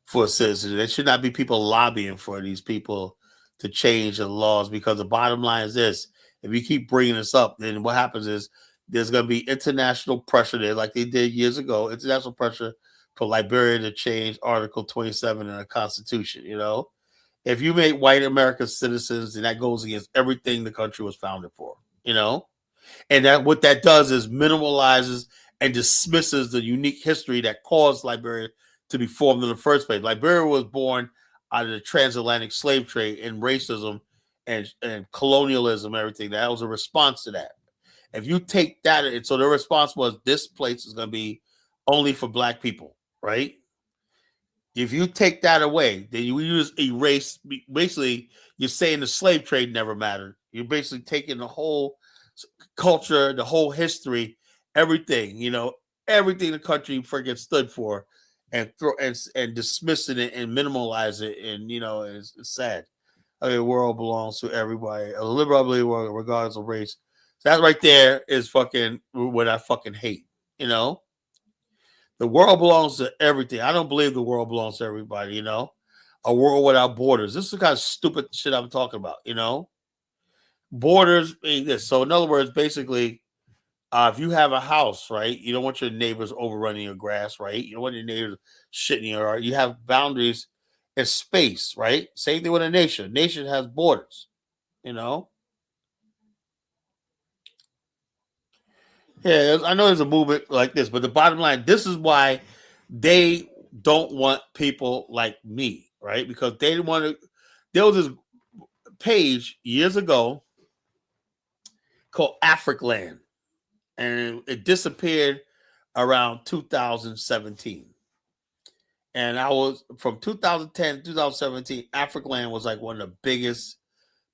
Speaker 1: for citizenship. There should not be people lobbying for these people to change the laws, because the bottom line is this: if you keep bringing this up, then what happens is there's going to be international pressure there, like they did years ago, international pressure for Liberia to change Article 27 in the Constitution. If you make white American citizens, then that goes against everything the country was founded for, and that what that does is minimalizes and dismisses the unique history that caused Liberia to be formed in the first place. Liberia was born out of the transatlantic slave trade and racism and colonialism, everything. That was a response to that. If you take that, and so the response was this place is going to be only for black people, right? If you take that away, then you just erase. Basically, you're saying the slave trade never mattered. You're basically taking the whole culture, the whole history, everything, everything the country freaking stood for, and dismissing it and minimalize it, and it's sad. The world belongs to everybody. A liberal world, regardless of race. That right there is fucking what I fucking hate. The world belongs to everything. I don't believe the world belongs to everybody. A world without borders. This is the kind of stupid shit I'm talking about. Borders being this. So in other words, basically, if you have a house, right, you don't want your neighbors overrunning your grass, right? You don't want your neighbors shitting your yard. You have boundaries and space, right? Same thing with a nation. Nation has borders. Yeah, I know there's a movement like this, but the bottom line, this is why they don't want people like me, right? Because they didn't want to. There was this page years ago called Africland, and it disappeared around 2017. And I was from 2010 to 2017. Africland was like one of the biggest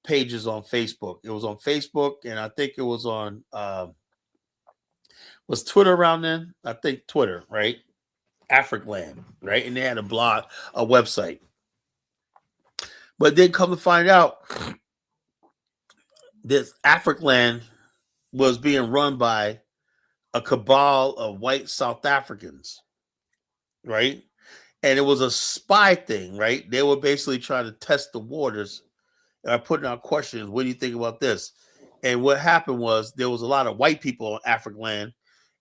Speaker 1: pages on Facebook. It was on Facebook, and I think it was on. Was Twitter around then? I think Twitter, right? Africland, right? And they had a blog, a website. But then come to find out, this Africland was being run by a cabal of white South Africans, right? And it was a spy thing, right? They were basically trying to test the waters and putting out questions. What do you think about this? And what happened was there was a lot of white people on Africland.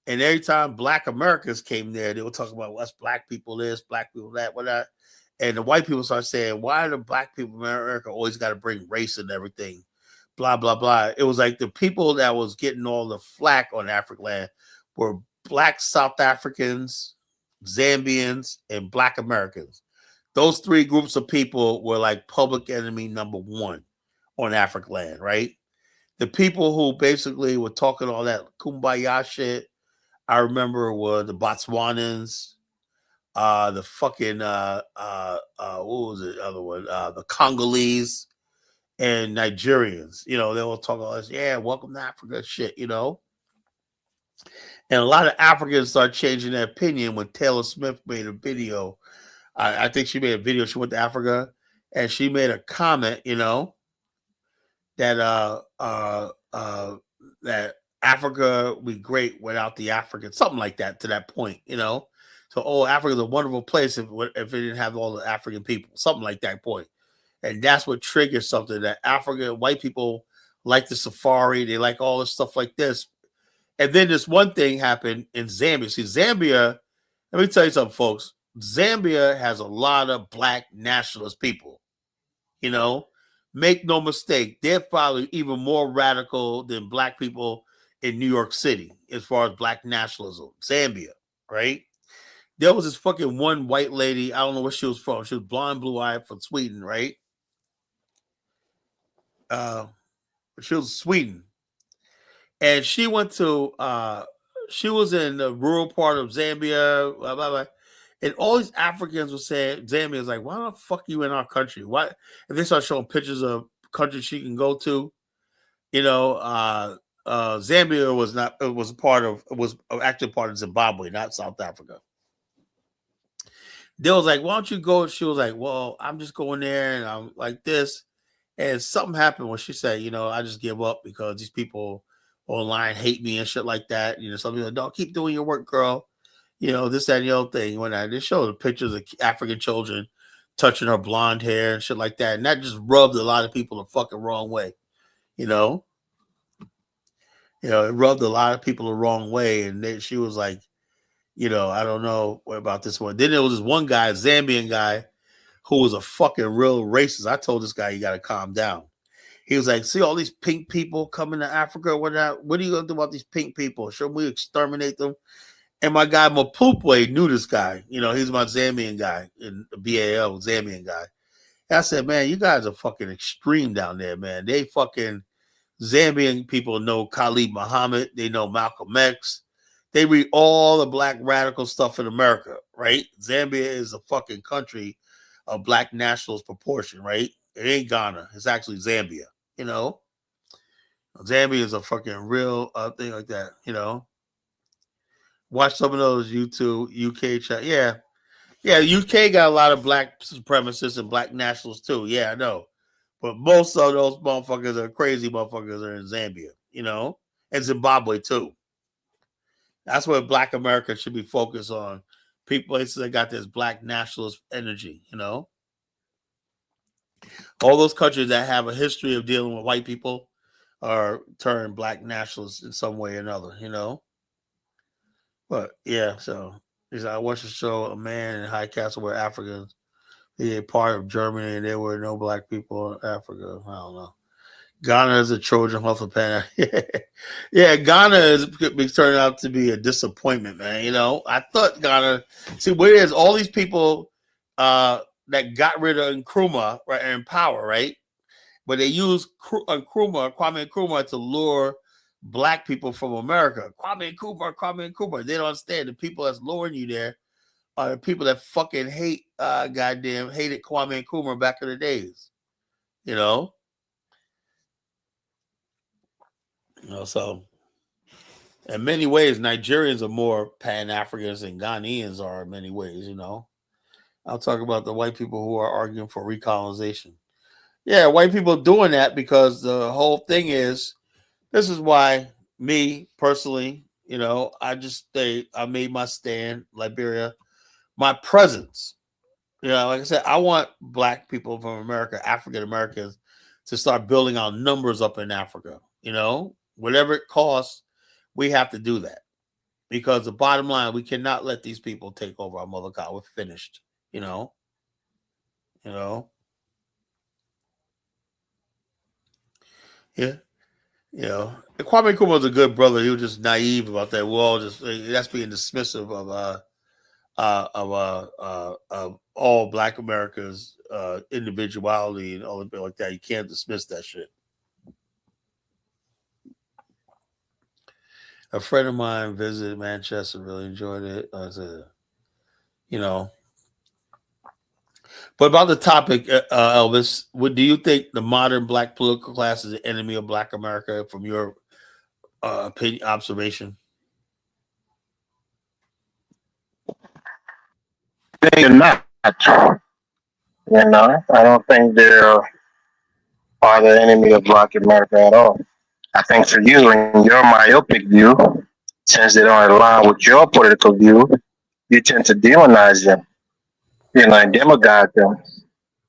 Speaker 1: And every time black Americans came there, they were talking about what's black people this, black people that, whatnot. And the white people started saying, why do black people in America always got to bring race and everything? Blah, blah, blah. It was like the people that was getting all the flack on Africland were black South Africans, Zambians, and black Americans. Those three groups of people were like public enemy number one on Africland, right? The people who basically were talking all that kumbaya shit, I remember were the Botswanans, the fucking what was the other one? The Congolese and Nigerians. They all talk all this, yeah, welcome to Africa shit, And a lot of Africans started changing their opinion when Taylor Swift made a video. I think she made a video. She went to Africa and she made a comment, that that Africa would be great without the Africans, something like that to that point, you know. So, oh, Africa's a wonderful place if it didn't have all the African people, something like that point. And that's what triggers something that white people like the safari, they like all this stuff like this. And then this one thing happened in Zambia. See, Zambia, let me tell you something, folks. Zambia has a lot of black nationalist people. You know, make no mistake, they're probably even more radical than black people in New York City as far as black nationalism. Zambia, right? There was this fucking one white lady. I don't know where she was from. She was blonde, blue-eyed from Sweden, right? She was Sweden. And she went to, she was in the rural part of Zambia, blah, blah, blah. And all these Africans were saying, Zambia is like, why the fuck are you in our country? Why? And they start showing pictures of countries she can go to. You know, Zambia was actually part of Zimbabwe, not South Africa. They was like, why don't you go? She was like, well, I'm just going there and I'm like this. And something happened when she said, you know, I just give up because these people online hate me and shit like that. You know, some people don't keep doing your work, girl. You know, this, that, and the other thing. When they showed the pictures of African children touching her blonde hair and shit like that. And that just rubbed a lot of people the fucking wrong way. You know, it rubbed a lot of people the wrong way. And then she was like, you know, I don't know about this one. Then there was this one guy, a Zambian guy, who was a fucking real racist. I told this guy, you got to calm down. He was like, see all these pink people coming to Africa? What are you going to do about these pink people? Should we exterminate them? And my guy, Mapupwe, knew this guy. You know, he's my Zambian guy, in the BAL, Zambian guy. And I said, man, you guys are fucking extreme down there, man. They fucking, Zambian people know Khalid Muhammad. They know Malcolm X. They read all the black radical stuff in America, right? Zambia is a fucking country of black nationalist proportion, right? It ain't Ghana. It's actually Zambia, you know? Zambia is a fucking real thing like that, you know? Watch some of those UK chat. Yeah. Yeah, UK got a lot of black supremacists and black nationalists too. Yeah, I know. But most of those motherfuckers are crazy motherfuckers are in Zambia, you know? And Zimbabwe too. That's where black America should be focused on. People that got this black nationalist energy, you know? All those countries that have a history of dealing with white people are turned black nationalists in some way or another, you know? But yeah, so I watched the show, A Man in High Castle where Africans, they part of Germany and there were no black people in Africa. I don't know. Ghana is a Trojan horse for Pan. Yeah, Ghana is turning out to be a disappointment, man. You know, I thought Ghana. See, whereas all these people that got rid of Nkrumah, right, and power, right, but they use Kwame Nkrumah to lure black people from America. Kwame Nkrumah. They don't understand the people that's luring you there are the people that fucking hated Kwame Nkrumah back in the days. You know. You know, so in many ways, Nigerians are more Pan-Africans than Ghanaians are in many ways, you know. I'll talk about the white people who are arguing for recolonization. Yeah, white people doing that because the whole thing is, this is why me personally, you know, I made my stand, Liberia, my presence. You know, like I said, I want black people from America, African Americans, to start building our numbers up in Africa, you know. Whatever it costs, we have to do that. Because the bottom line, we cannot let these people take over our mother God. We're finished, you know. You know. Yeah. You know. Kwame Nkrumah was a good brother. He was just naive about that. We're all just, that's being dismissive of all black America's individuality and all like that. You can't dismiss that shit. A friend of mine visited Manchester, really enjoyed it. I said, you know. But about the topic, Elvis, do you think the modern black political class is the enemy of black America from your opinion, observation?
Speaker 7: They're not. You know, I don't think they're the enemy of black America at all. I think for you and your myopic view, since they don't align with your political view, you tend to demonize them, and demagogue them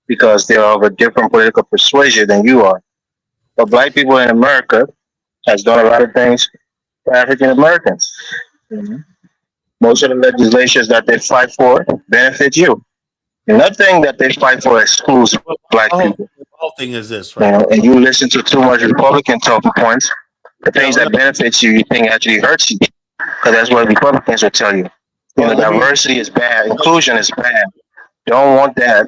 Speaker 7: because they're of a different political persuasion than you are. But black people in America has done a lot of things for African Americans. Mhm. Most of the legislations that they fight for benefit you. Nothing that they fight for excludes black people.
Speaker 1: The whole thing is this,
Speaker 7: You
Speaker 1: right?
Speaker 7: know, and you listen to too much Republican talking points. The things
Speaker 1: Yeah,
Speaker 7: that benefits you, you think actually hurts you, because that's what Republicans will tell you.
Speaker 1: well, let me-
Speaker 7: Diversity is bad, inclusion is bad. Don't want that.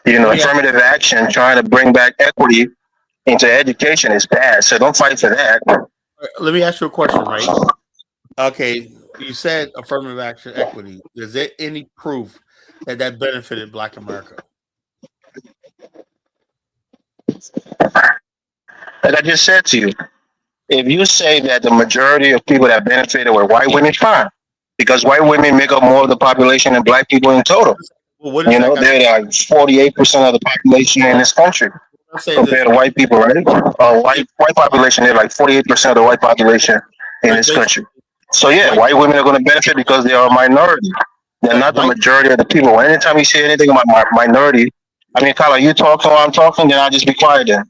Speaker 7: Affirmative action, trying to bring back equity into education is bad. So don't fight for that.
Speaker 1: let me ask you a question, right? Okay, you said affirmative action equity. Is there any proof that that benefited Black America?
Speaker 7: Like I just said to you, if you say that the majority of people that benefited were white women, fine, because white women make up more of the population than black people in total.
Speaker 1: Well, what is
Speaker 7: You know,
Speaker 1: that?
Speaker 7: they're like 48% of the population in this country
Speaker 1: I'll say
Speaker 7: compared
Speaker 1: this.
Speaker 7: to white people, right? White population, they're like 48% of the white population in this country. So yeah, white women are going to benefit because they are a minority. They're not the majority of the people. Anytime you say anything about minority, I mean, Kyle, you talking while I'm talking, then I'll just be quiet then.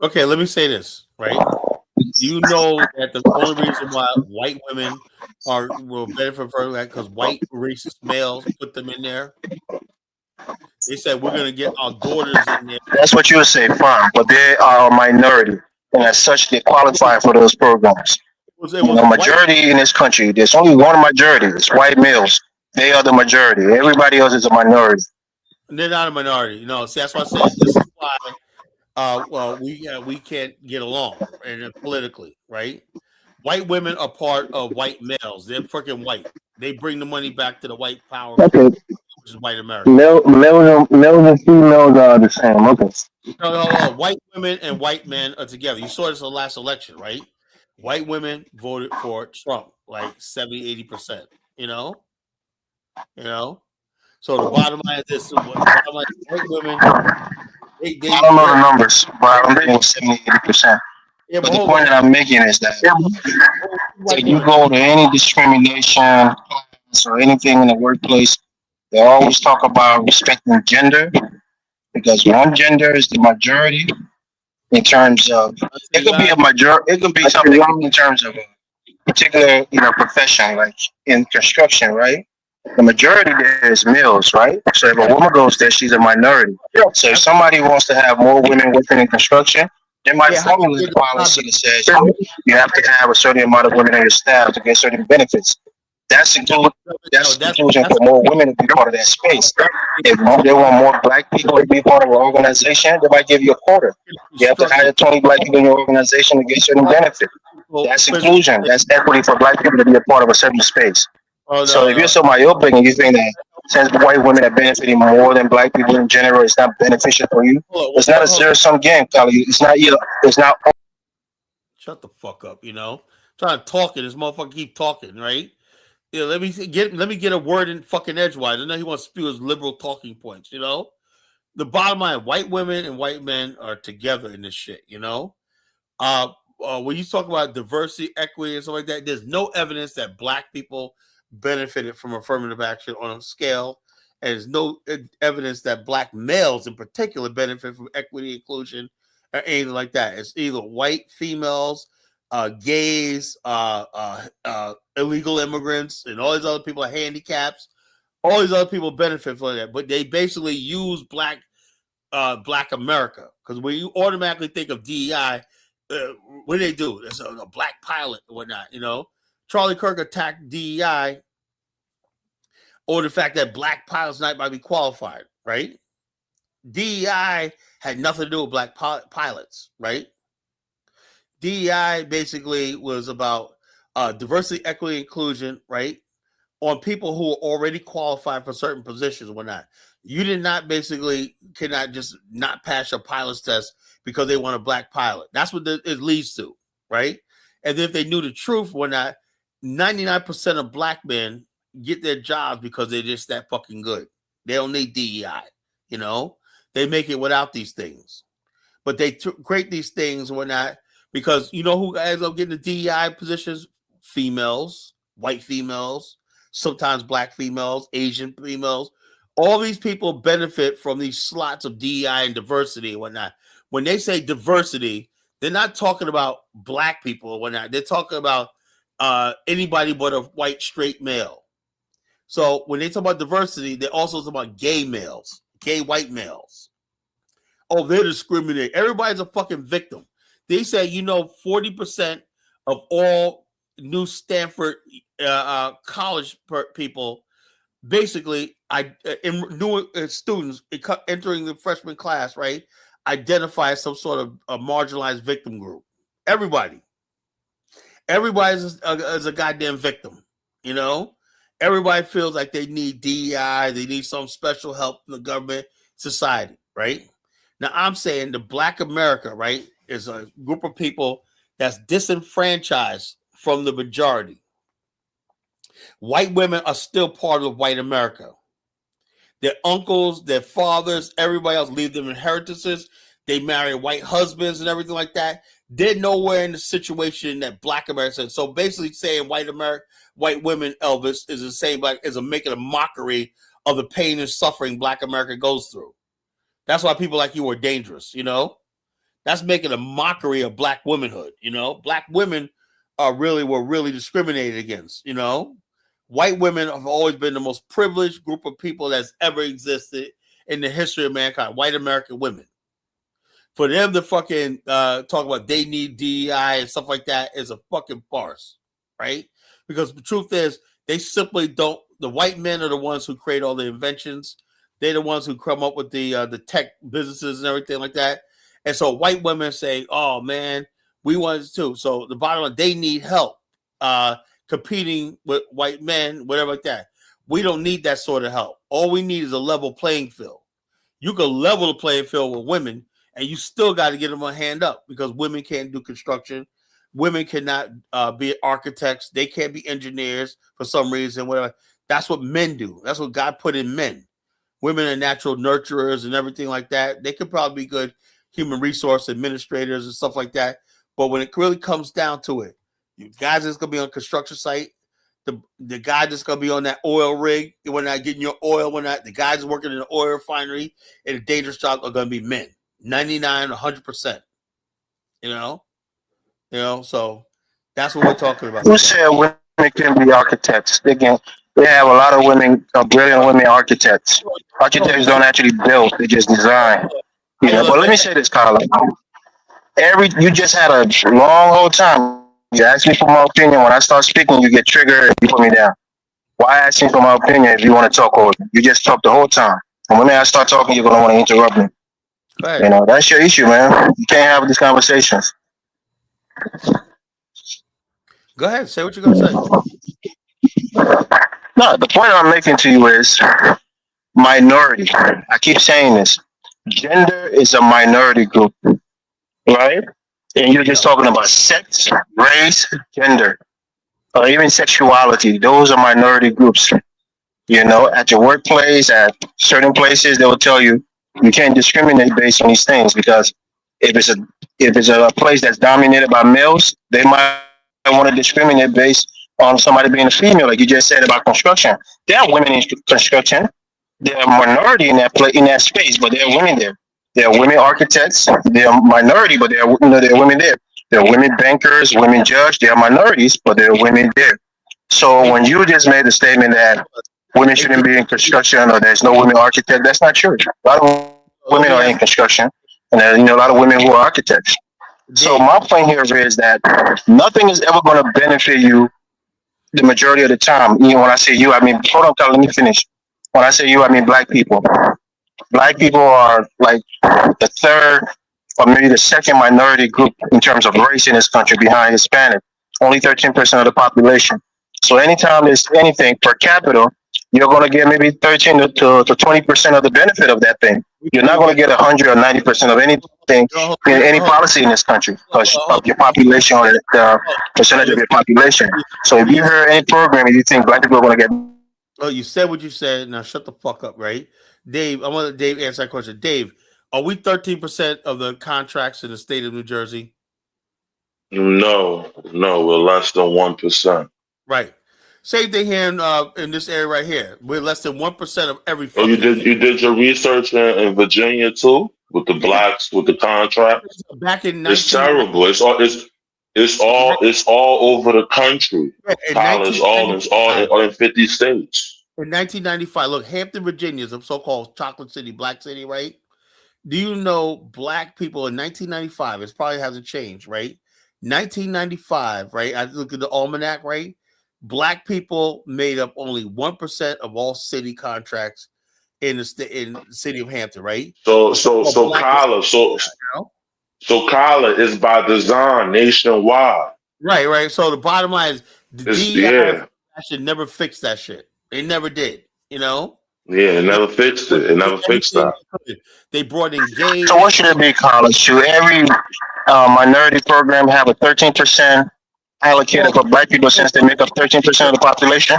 Speaker 1: Okay, let me say this, right? You know that the only reason why white women will benefit from that because white racist males put them in there. They said we're gonna get our daughters in there.
Speaker 7: That's what you would say, fine, but they are a minority, and as such, they qualify for those programs. The majority in this country, there's only one majority. It's white males. They are the majority. Everybody else is a minority.
Speaker 1: They're not a minority. See, that's why I said this is why. Well, we can't get along and politically, right? White women are part of white males. They're freaking white. They bring the money back to the white power,
Speaker 7: Okay.
Speaker 1: which is white America.
Speaker 7: Males and females are the same. Okay.
Speaker 1: No. White women and white men are together. You saw this in the last election, right? White women voted for Trump like 70-80%. You know. So the bottom line is this: white women.
Speaker 7: I don't know the numbers, but I don't think it was 70-80%.
Speaker 1: Yeah,
Speaker 7: but the point that I'm making is that if you go to any discrimination or anything in the workplace, they always talk about respecting gender because one gender is the majority in terms of it could be a majority, it could be something in terms of a particular profession, like in construction, right? The majority there is males, right? So if a woman goes there, she's a minority. So if somebody wants to have more women working in construction, they might formulate a policy that says you have to have a certain amount of women on your staff to get certain benefits. That's inclusion for more women to be part of that space. If they want more black people to be part of an organization, they might give you a quota. You have to hire 20 black people in your organization to get certain benefit. That's inclusion. That's equity for black people to be a part of a certain space. So if you're so myopic and you think that since white women are benefiting more than black people in general, it's not beneficial for you. It's not a zero-sum game, Kali. It's not either. It's not.
Speaker 1: Shut the fuck up. Trying to talk and this motherfucker keep talking, right? Yeah, let me get a word in fucking edgewise. I know he wants to spew his liberal talking points. The bottom line: white women and white men are together in this shit. When you talk about diversity, equity, and stuff like that, there's no evidence that black people benefited from affirmative action on a scale, and there's no evidence that black males in particular benefit from equity, inclusion, or anything like that. It's either white females, gays, illegal immigrants, and all these other people, handicaps. All these other people benefit from that, but they basically use black America, because when you automatically think of DEI, what do they do? There's a black pilot and whatnot. Charlie Kirk attacked DEI or the fact that black pilots might be qualified, right? DEI had nothing to do with black pilots, right? DEI basically was about diversity, equity, inclusion, right? On people who are already qualified for certain positions and whatnot. You cannot just not pass your pilot's test because they want a black pilot. That's what it leads to, right? And if they knew the truth, whatnot, 99% of black men get their jobs because they're just that fucking good. They don't need DEI, They make it without these things. But they create these things and whatnot because you know who ends up getting the DEI positions? Females, white females, sometimes black females, Asian females. All these people benefit from these slots of DEI and diversity and whatnot. When they say diversity, they're not talking about black people or whatnot. They're talking about anybody but a white straight male. So when they talk about diversity, they also talk about gay males, gay white males. Oh, they're discriminating. Everybody's a fucking victim. They say, 40% of all new Stanford college people, basically, new students entering the freshman class, right, identify as some sort of a marginalized victim group. Everybody is a goddamn victim. Everybody feels like they need DEI, they need some special help from the government, society, right? Now, I'm saying the Black America, right, is a group of people that's disenfranchised from the majority. White women are still part of white America. Their uncles, their fathers, everybody else leave them inheritances. They marry white husbands and everything like that. They're nowhere in the situation that Black America is. So basically saying white women, Elvis, is the same, making a mockery of the pain and suffering Black America goes through. That's why people like you are dangerous, That's making a mockery of Black womanhood, Black women were really discriminated against, White women have always been the most privileged group of people that's ever existed in the history of mankind, white American women. For them to fucking talk about they need DEI and stuff like that is a fucking farce, right? Because the truth is, they simply don't. The white men are the ones who create all the inventions. They're the ones who come up with the tech businesses and everything like that. And so white women say, "Oh man, we want it too." So the bottom line, they need help competing with white men, whatever like that. We don't need that sort of help. All we need is a level playing field. You can level the playing field with women, and you still got to get them a hand up because women can't do construction. Women cannot be architects. They can't be engineers for some reason, whatever. That's what men do. That's what God put in men. Women are natural nurturers and everything like that. They could probably be good human resource administrators and stuff like that. But when it really comes down to it, you guys that's going to be on a construction site, the guy that's going to be on that oil rig, when not getting your oil, the guys working in the oil refinery and a dangerous job are going to be men. 99, 100%. So that's what we're talking about.
Speaker 7: Who said women can be architects? They have a lot of women, brilliant women architects. Architects don't actually build; they just design. But let me say this, Carla. You just had a long whole time. You asked me for my opinion. When I start speaking, you get triggered and you put me down. Why ask me for my opinion if you want to talk over? You just talk the whole time. And when I start talking, you're gonna want to interrupt me. Right. That's your issue, man. You can't have these conversations.
Speaker 1: Go ahead, say what you're gonna say.
Speaker 7: No, the point I'm making to you is minority. I keep saying this. Gender is a minority group, right? And you're just talking about sex, race, gender, or even sexuality. Those are minority groups. At your workplace, at certain places, they will tell you can't discriminate based on these things because if it's a place that's dominated by males, they might want to discriminate based on somebody being a female, like you just said about construction. There are women in construction. They're a minority in that space, but there are women there. There are women architects. They're a minority, but there are women there. There are women bankers, women judges. They are minorities, but there are women there. So when you just made the statement that women shouldn't be in construction or there's no women architect, that's not true. A lot of women are in construction, and there's a lot of women who are architects. So my point here is that nothing is ever going to benefit you the majority of the time. When I say you, I mean, hold on, Carl, let me finish. When I say you, I mean black people. Black people are like the third or maybe the second minority group in terms of race in this country behind Hispanic. Only 13% of the population. So anytime there's anything per capita, you're going to get maybe 13 to 20% of the benefit of that thing. You're not going to get 100 or 90% of anything in any policy in this country because of your population or the percentage of your population. So if you hear any program and you think black people are going to get...
Speaker 1: Oh, you said what you said. Now shut the fuck up, right? Dave, I want Dave answer that question. Dave, are we 13% of the contracts in the state of New Jersey?
Speaker 8: No, we're less than 1%.
Speaker 1: Right. Same thing here in this area right here. We're less than 1% of every
Speaker 8: Oh,
Speaker 1: fucking thing.
Speaker 8: you did your research in Virginia too with the
Speaker 1: Yeah.
Speaker 8: blacks with the contracts.
Speaker 1: Back in
Speaker 8: It's
Speaker 1: 19
Speaker 8: terrible. It's all over the country.
Speaker 1: in
Speaker 8: Tyler, it's all in 50 states.
Speaker 1: in 1995, look, Hampton, Virginia is a so-called chocolate city, black city, right? Do you know black people in 1995? It probably hasn't changed, right? 1995, right? I look at the almanac, right? Black people made up only 1% of all city contracts in the city of Hampton, right?
Speaker 8: So
Speaker 1: Black
Speaker 8: Kyler, so Kyler is by design nationwide.
Speaker 1: Right. So the bottom line is the DEI
Speaker 8: Yeah.
Speaker 1: should never fix that shit. They never did, you know?
Speaker 8: Yeah, it never fixed it. It never fixed that.
Speaker 1: They brought in gays.
Speaker 7: So what should it be, college? Should every minority program have a 13% allocated for black people since they make up 13% of the population?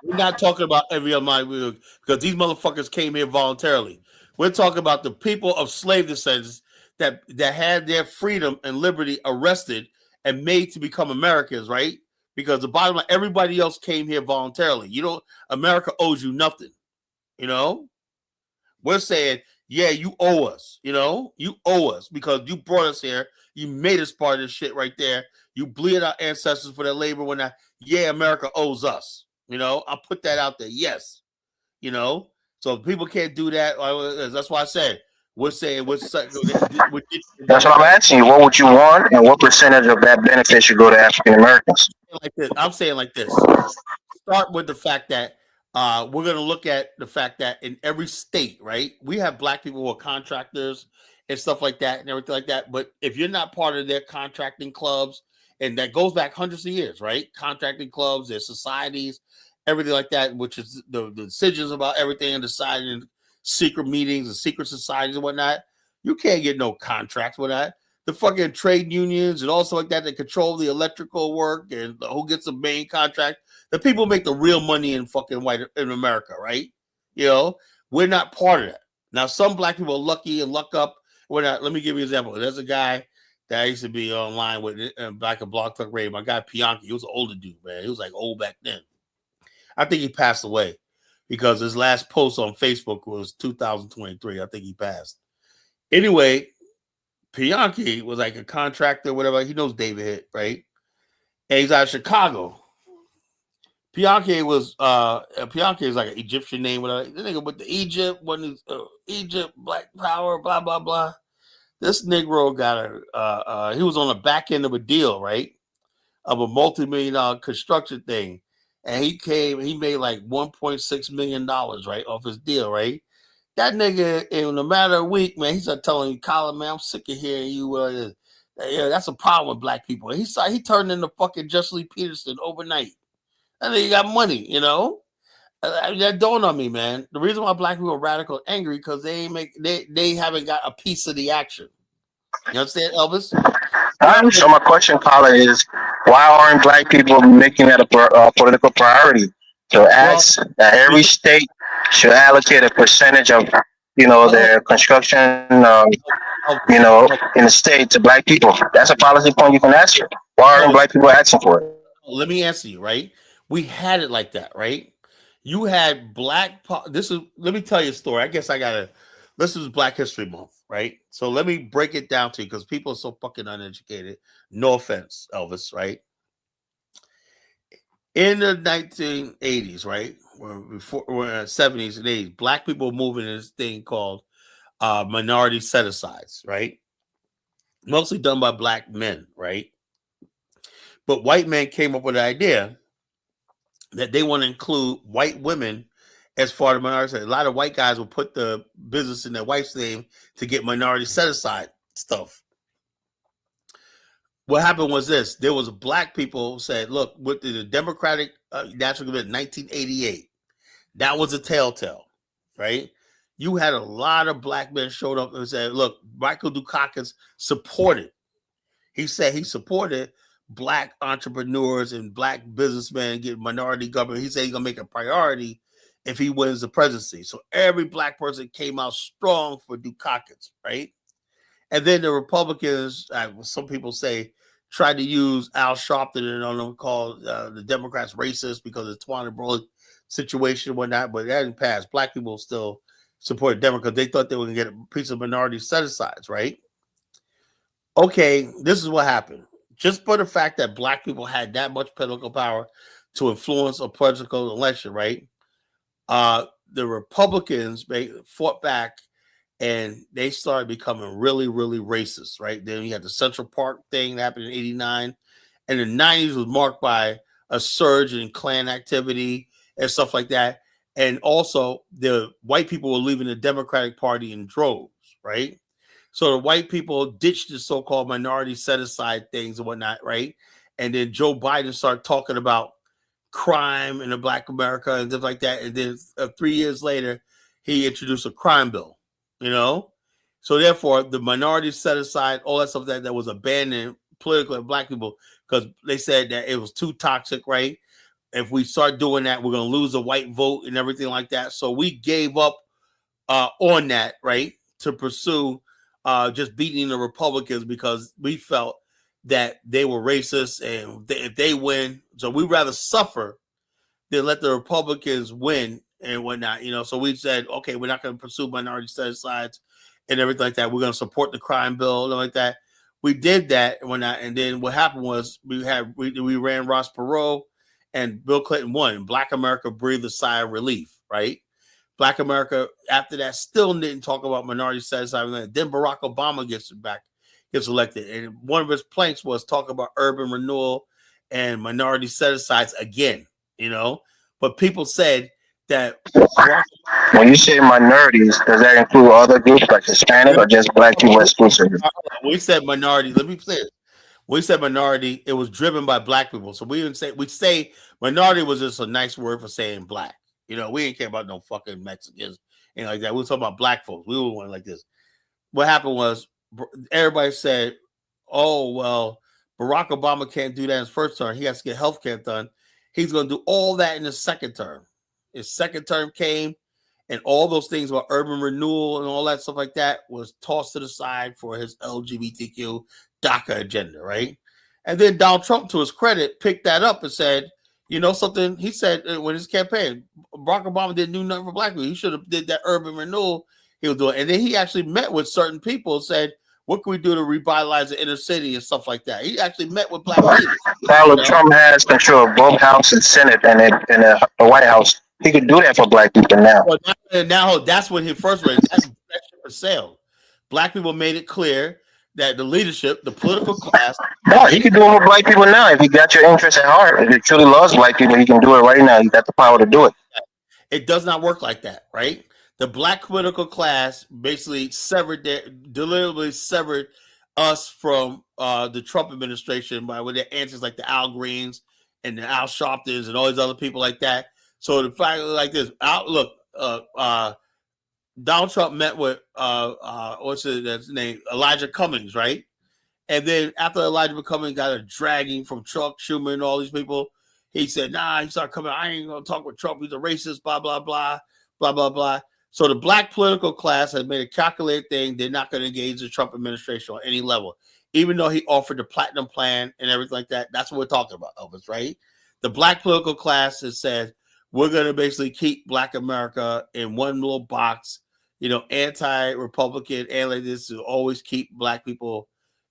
Speaker 1: We're not talking about every other minority because these motherfuckers came here voluntarily. We're talking about the people of slave descendants that had their freedom and liberty arrested and made to become Americans, right? Because the bottom line, everybody else came here voluntarily. America owes you nothing. You know, we're saying, yeah, you owe us. You owe us because you brought us here. You made us part of this shit right there. You bleed our ancestors for their labor. America owes us. I'll put that out there. Yes. So people can't do that. That's why I said we're saying that's
Speaker 7: what I'm asking you. What would you want, and what percentage of that benefit should go to African Americans?
Speaker 1: I'm saying like this. Start with the fact that we're going to look at the fact that in every state, right, we have black people who are contractors and stuff like that and everything like that. But if you're not part of their contracting clubs, and that goes back hundreds of years, right? Contracting clubs, their societies, everything like that, which is the decisions about everything and deciding secret meetings and secret societies and whatnot. You can't get no contracts with that. The fucking trade unions and also like that control the electrical work and who gets the main contract. The people make the real money in fucking in America, right? We're not part of that. Now, some black people are lucky and luck up. We're not. Let me give you an example. There's a guy that I used to be online with back at Blog Talk Radio. My guy Pianki, he was an older dude, man. He was like old back then. I think he passed away because his last post on Facebook was 2023. I think he passed. Anyway, Pianki was like a contractor, whatever. He knows David Hitt, right? And he's out of Chicago. Pianki is like an Egyptian name. Whatever. The nigga with the Egypt, Egypt, Black Power, blah, blah, blah. This Negro got he was on the back end of a deal, right? Of a multi-million-dollar construction thing. And he made like $1.6 million, right, off his deal, right? That nigga, in a matter of a week, man, he started telling you, Colin, man, I'm sick of hearing you. That's a problem with black people. And he turned into fucking Jesse Lee Peterson overnight. And then you got money, that dawned on me, man. The reason why black people are radical and angry because they haven't got a piece of the action. You understand, Elvis?
Speaker 7: So my question, Colin, is why aren't black people making that a political priority to ask that every state should allocate a percentage of their construction in the state to black people? That's a policy point you can ask. Why aren't black people asking for it?
Speaker 1: Let me answer you, right? We had it like that, right? You had let me tell you a story. I guess this is Black History Month, right? So let me break it down to you because people are so fucking uneducated. No offense, Elvis, right? In the 1980s, right? Before 70s and 80s, black people were moving in this thing called minority set-asides, right? Mostly done by black men, right? But white men came up with the idea that they want to include white women as part of minority. A lot of white guys will put the business in their wife's name to get minority set-aside stuff. What happened was this. There was black people who said, look, with the Democratic National Convention 1988, that was a telltale, right? You had a lot of black men showed up and said, look, Michael Dukakis supported. He said he supported black entrepreneurs and black businessmen getting minority government. He said he's going to make a priority if he wins the presidency. So every black person came out strong for Dukakis, right? And then the Republicans, some people say tried to use Al Sharpton and on them called the Democrats racist because of the Tawana Broad situation and whatnot, but that didn't pass. Black people still supported Democrats. They thought they were going to get a piece of minority set-asides, right? Okay, this is what happened. Just for the fact that black people had that much political power to influence a political election, right? The Republicans fought back and they started becoming really, really racist, right? Then you had the Central Park thing that happened in 89. And the 90s was marked by a surge in Klan activity and stuff like that. And also the white people were leaving the Democratic Party in droves, right? So the white people ditched the so-called minority set-aside things and whatnot, right? And then Joe Biden started talking about crime in the Black America and stuff like that. And then 3 years later, he introduced a crime bill, you know? So therefore, the minority set-aside, all that stuff that was abandoned politically by black people because they said that it was too toxic, right? If we start doing that, we're going to lose a white vote and everything like that. So we gave up on that, right, to pursue just beating the Republicans because we felt that they were racist and if they win, so we'd rather suffer than let the Republicans win and whatnot, you know. So we said, okay, we're not going to pursue minority set-asides and everything like that. We're going to support the crime bill and like that. We did that and whatnot, and then what happened was we ran Ross Perot and Bill Clinton won. Black America breathed a sigh of relief, right? Black America, after that, still didn't talk about minority set-aside. Then Barack Obama gets elected. And one of his planks was talk about urban renewal and minority set-asides again, you know. But people said that...
Speaker 7: When you say minorities, does that include other groups like Hispanic or just black people exclusively?
Speaker 1: We said minority. Let me say it. We said minority. It was driven by black people. So we say minority was just a nice word for saying black. You know, we didn't care about no fucking Mexicans and like that. We were talking about black folks. We were one like this. What happened was everybody said, oh, well, Barack Obama can't do that in his first term. He has to get health care done. He's going to do all that in his second term. His second term came, and all those things about urban renewal and all that stuff like that was tossed to the side for his LGBTQ DACA agenda, right? And then Donald Trump, to his credit, picked that up and said, you know something? He said when his campaign, Barack Obama didn't do nothing for black people. He should have did that urban renewal he was doing. And then he actually met with certain people and said, what can we do to revitalize the inner city and stuff like that? He actually met with black leaders.
Speaker 7: Donald Trump has control of both House and Senate and the White House. He could do that for black people now.
Speaker 1: Well, now that's when he first read. That ship has sailed. Black people made it clear that the leadership, the political class.
Speaker 7: No, he can do it with black people now. If he got your interest at heart, if he truly loves black people, he can do it right now. He got the power to do it.
Speaker 1: It does not work like that, right? The black political class basically deliberately severed us from the Trump administration with their answers like the Al Greens and the Al Sharptons and all these other people like that. So the fact like this, Donald Trump met with what's his name, Elijah Cummings, right? And then after Elijah Cummings got a dragging from Chuck Schumer and all these people, he said, "Nah," he started coming. I ain't gonna talk with Trump. He's a racist. Blah blah blah, blah blah blah. So the black political class has made a calculated thing. They're not going to engage the Trump administration on any level, even though he offered the platinum plan and everything like that. That's what we're talking about, Elvis, right? The black political class has said we're going to basically keep Black America in one little box. You know, anti-Republican, and like this to always keep black people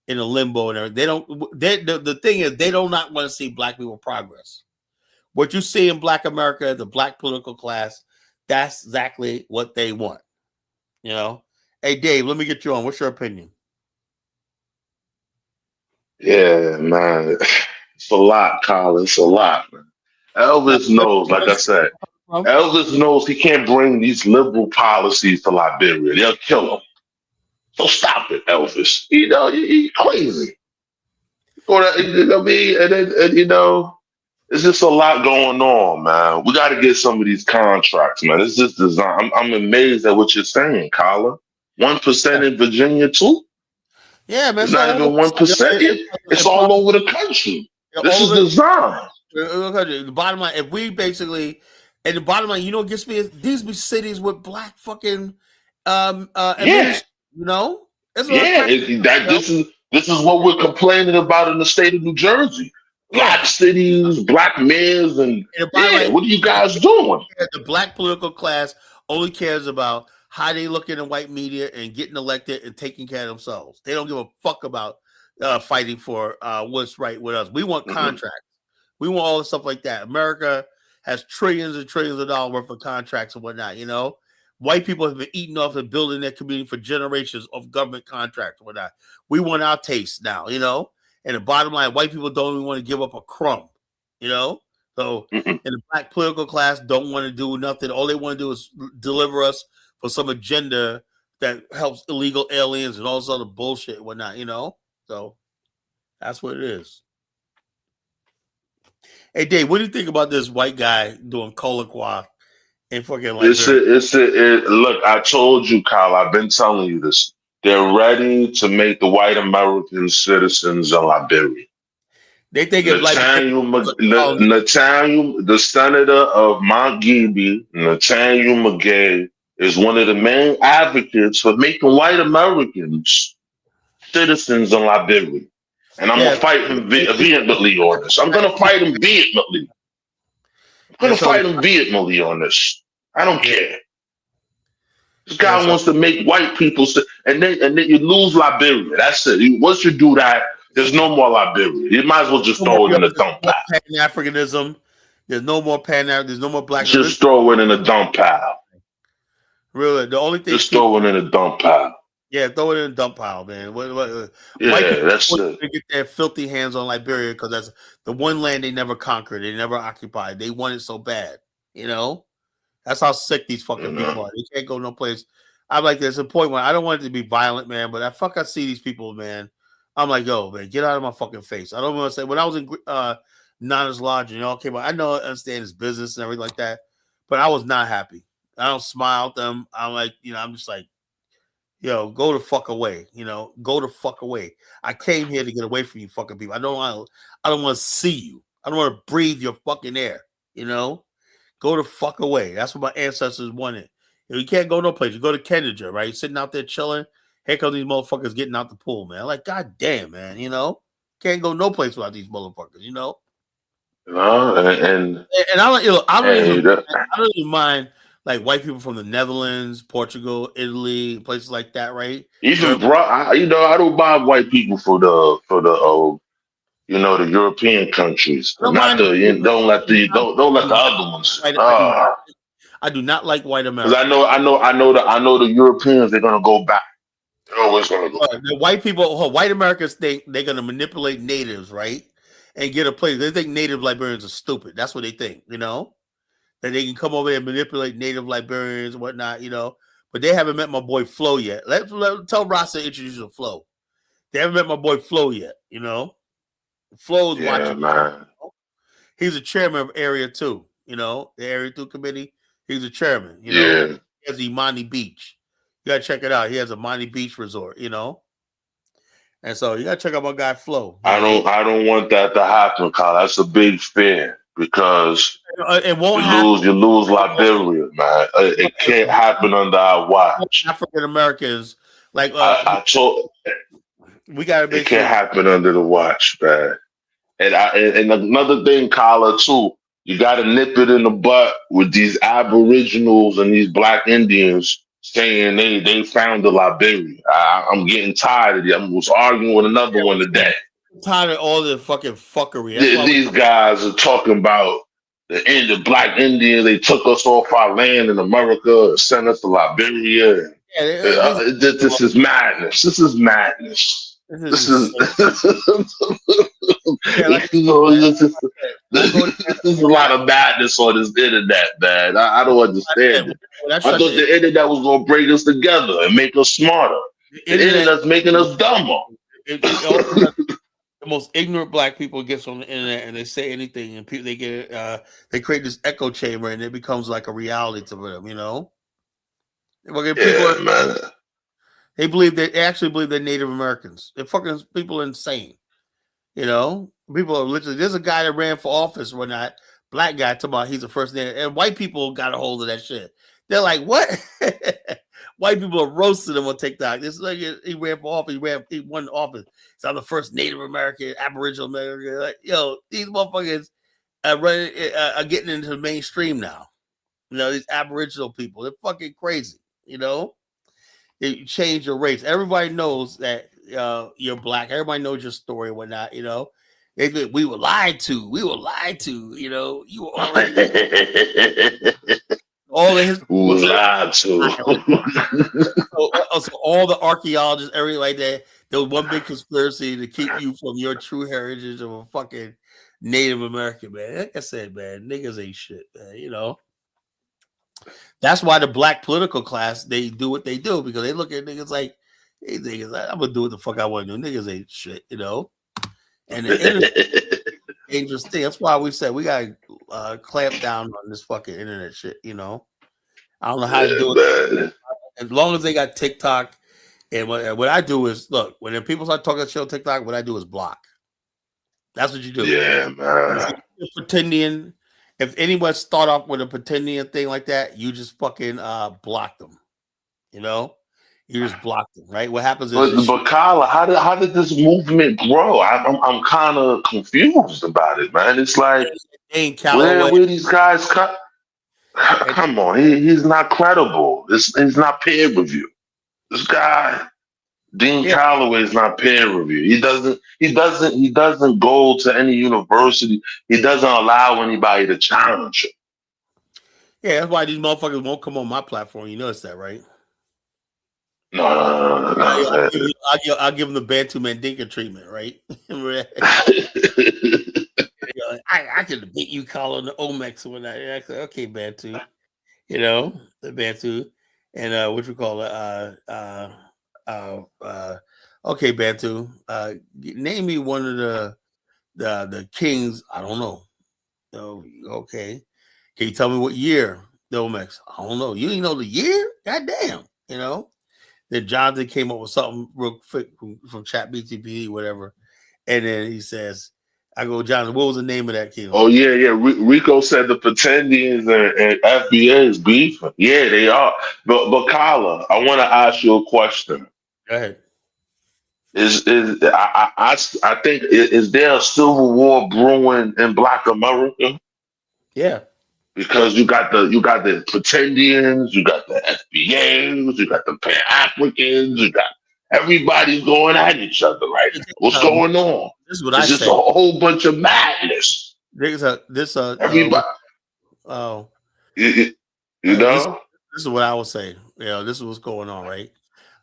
Speaker 1: in a limbo and everything. They don't. The thing is, they do not want to see black people progress. What you see in Black America, the black political class, that's exactly what they want. You know. Hey, Dave, let me get you on. What's your opinion?
Speaker 8: Yeah, man. It's a lot, Colin. It's a lot, man. Elvis knows, like I said, Elvis knows he can't bring these liberal policies to Liberia. They'll kill him. So stop it, Elvis. You know, you're crazy. You know what I mean? And you know, it's just a lot going on, man. We got to get some of these contracts, man. It's just design. I'm amazed at what you're saying, Colin. 1% in Virginia, too?
Speaker 1: Yeah, man.
Speaker 8: It's not even 1%. It's all over the country. This is design.
Speaker 1: The bottom line, if we basically, and the bottom line, you know what gets me is these be cities with black fucking
Speaker 8: yeah.
Speaker 1: you know?
Speaker 8: This is This is what we're complaining about in the state of New Jersey. Black cities, black mayors, and what are you guys doing?
Speaker 1: The black political class only cares about how they look in the white media and getting elected and taking care of themselves. They don't give a fuck about fighting for what's right with us. We want contracts. We want all the stuff like that. America has trillions and trillions of dollars worth of contracts and whatnot. You know, white people have been eating off and building their community for generations of government contracts and whatnot. We want our taste now. You know, and the bottom line, white people don't even want to give up a crumb. You know. So, and the black political class don't want to do nothing. All they want to do is deliver us for some agenda that helps illegal aliens and all this other bullshit and whatnot, you know? So, that's what it is. Hey, Dave, what do you think about this white guy doing colloquy in fucking Liberia?
Speaker 8: Look, I told you, Kyle, I've been telling you this. They're ready to make the white American citizens in Liberia.
Speaker 1: They think
Speaker 8: Nathaniel, the senator of Mount Gibby, Nathaniel McGay, is one of the main advocates for making white Americans citizens in Liberia. And I'm going to fight him vehemently on this. I'm going to fight him vehemently. On this. I don't care. This guy wants to make white people, and then you lose Liberia. That's it. Once you do that, there's no more Liberia. You might as well just throw it in the dump pile.
Speaker 1: Pan-Africanism. There's no more There's no more black.
Speaker 8: Just throw it in the dump pile.
Speaker 1: Really, the only thing.
Speaker 8: Just throw it in the dump pile.
Speaker 1: Yeah, throw it in the dump pile, man.
Speaker 8: That's it.
Speaker 1: They get their filthy hands on Liberia because that's the one land they never conquered. They never occupied. They want it so bad. You know, that's how sick these fucking people are. They can't go no place. I'm like, there's a point where I don't want it to be violent, man. But I see these people, man. I'm like, yo, man, get out of my fucking face. I don't want to say when I was in Nana's Lodge and y'all came out. I know I understand his business and everything like that, but I was not happy. I don't smile at them. I'm like, you know, I'm just like, yo, go the fuck away. You know, go the fuck away. I came here to get away from you fucking people. I don't want to see you. I don't want to breathe your fucking air. You know, go the fuck away. That's what my ancestors wanted. You can't go no place. You go to Kenninger, right? You're sitting out there chilling. Here come these motherfuckers getting out the pool, man. Like, god damn, man. You know, can't go no place without these motherfuckers. You know.
Speaker 8: And
Speaker 1: I don't even mind like white people from the Netherlands, Portugal, Italy, places like that, right?
Speaker 8: Even I don't mind white people for the the European countries. Don't let the other ones.
Speaker 1: I do not like white America.
Speaker 8: Because I know the Europeans, they're gonna go back. They're always gonna go back.
Speaker 1: The white people, white Americans think they're gonna manipulate natives, right? And get a place. They think native Liberians are stupid. That's what they think, you know? That they can come over there and manipulate native Liberians and whatnot, you know? But they haven't met my boy Flo yet. Tell Rasta to introduce you to Flo. They haven't met my boy Flo yet, you know? Flo is watching.
Speaker 8: Man.
Speaker 1: He's a chairman of Area 2, you know? The Area 2 committee. He's a chairman, you know?
Speaker 8: Yeah.
Speaker 1: He has Imani Beach. You gotta check it out. He has a Imani Beach resort, you know? And so you gotta check out my guy Flo.
Speaker 8: I don't want that to happen, Kyle. That's a big fear because
Speaker 1: it won't happen.
Speaker 8: You lose Liberia, man. It can't happen under our watch.
Speaker 1: African Americans, like
Speaker 8: I told,
Speaker 1: we gotta make
Speaker 8: it can't happen under the watch, man. And another thing, Kyle, too, you gotta nip it in the butt with these Aboriginals and these Black Indians saying they found the Liberia. I'm getting tired of it. I was arguing with another one today.
Speaker 1: I'm tired of all the fucking fuckery.
Speaker 8: These guys are talking about the end of Black Indians. They took us off our land in America and sent us to Liberia. This is madness. This is madness. This is there's a lot of madness on this internet, man. I don't understand it. I thought the internet was gonna bring us together and make us smarter. The internet's making us dumber.
Speaker 1: The most ignorant Black people gets on the internet and they say anything, and people they create this echo chamber, and it becomes like a reality to them. You know,
Speaker 8: man.
Speaker 1: They actually believe they're Native Americans. They're fucking people insane. You know, people are literally. There's a guy that ran for office or not, Black guy talking about he's the first name, and white people got a hold of that shit. They're like, what? White people are roasting him on TikTok. This is like he ran for office. He won office. So I'm the first Native American, Aboriginal American. Like, yo, these motherfuckers are getting into the mainstream now. You know, these Aboriginal people, they're fucking crazy. You know, they change your race. Everybody knows that you're black. Everybody knows your story and whatnot. You know, we were lied to. We were lied to. You know, you were already all of his
Speaker 8: Lied to.
Speaker 1: so all the archaeologists, everything like that, there was one big conspiracy to keep you from your true heritage of a fucking Native American, man. Like I said, man, niggas ain't shit, man. You know, that's why the black political class, they do what they do, because they look at niggas like, hey, niggas, I'm gonna do what the fuck I want to do. Niggas ain't shit, you know. And the internet, dangerous thing. That's why we said we gotta clamp down on this fucking internet shit. You know, I don't know how to do it. As long as they got TikTok, and what I do is look, when people start talking shit on TikTok, what I do is block. That's what you do.
Speaker 8: Yeah, man.
Speaker 1: Pretending. If anyone start off with a pretending thing like that, you just fucking block them. You know, you just block them, right? What happens is,
Speaker 8: but Kyla, how did this movement grow? I'm kind of confused about it, man. It's like where these guys cut? Come on, he's not credible. He's not peer review. This guy, Dean Calloway, is not peer review. He doesn't go to any university. He doesn't allow anybody to challenge him.
Speaker 1: Yeah, that's why these motherfuckers won't come on my platform. You notice that, right?
Speaker 8: No.
Speaker 1: I'll give them the Bantu Mandinka treatment, right? I can debate you calling the Omex when I say, okay, Bantu, you know, the Bantu, and what you call it, okay, Bantu, name me one of the kings. I don't know. Oh, okay, can you tell me what year the Omex? I don't know. You didn't know the year? Goddamn, you know. Then Jonathan came up with something real quick from Chat BTP, whatever, and then he says, I go, Jonathan, what was the name of that king?
Speaker 8: Oh, yeah. Rico said the Pretendians and FBA is beefing. Yeah, they are. But Kyla, I want to ask you a question.
Speaker 1: Go ahead.
Speaker 8: I think is there a civil war brewing in Black America?
Speaker 1: Yeah.
Speaker 8: Because you got the Pretendians, you got the FBAs, you got the Pan Africans, you got everybody's going at each other right now. What's going on?
Speaker 1: This is what
Speaker 8: it's just a whole bunch of madness.
Speaker 1: Everybody.
Speaker 8: You know,
Speaker 1: this is what I would say. You know, this is what's going on, right?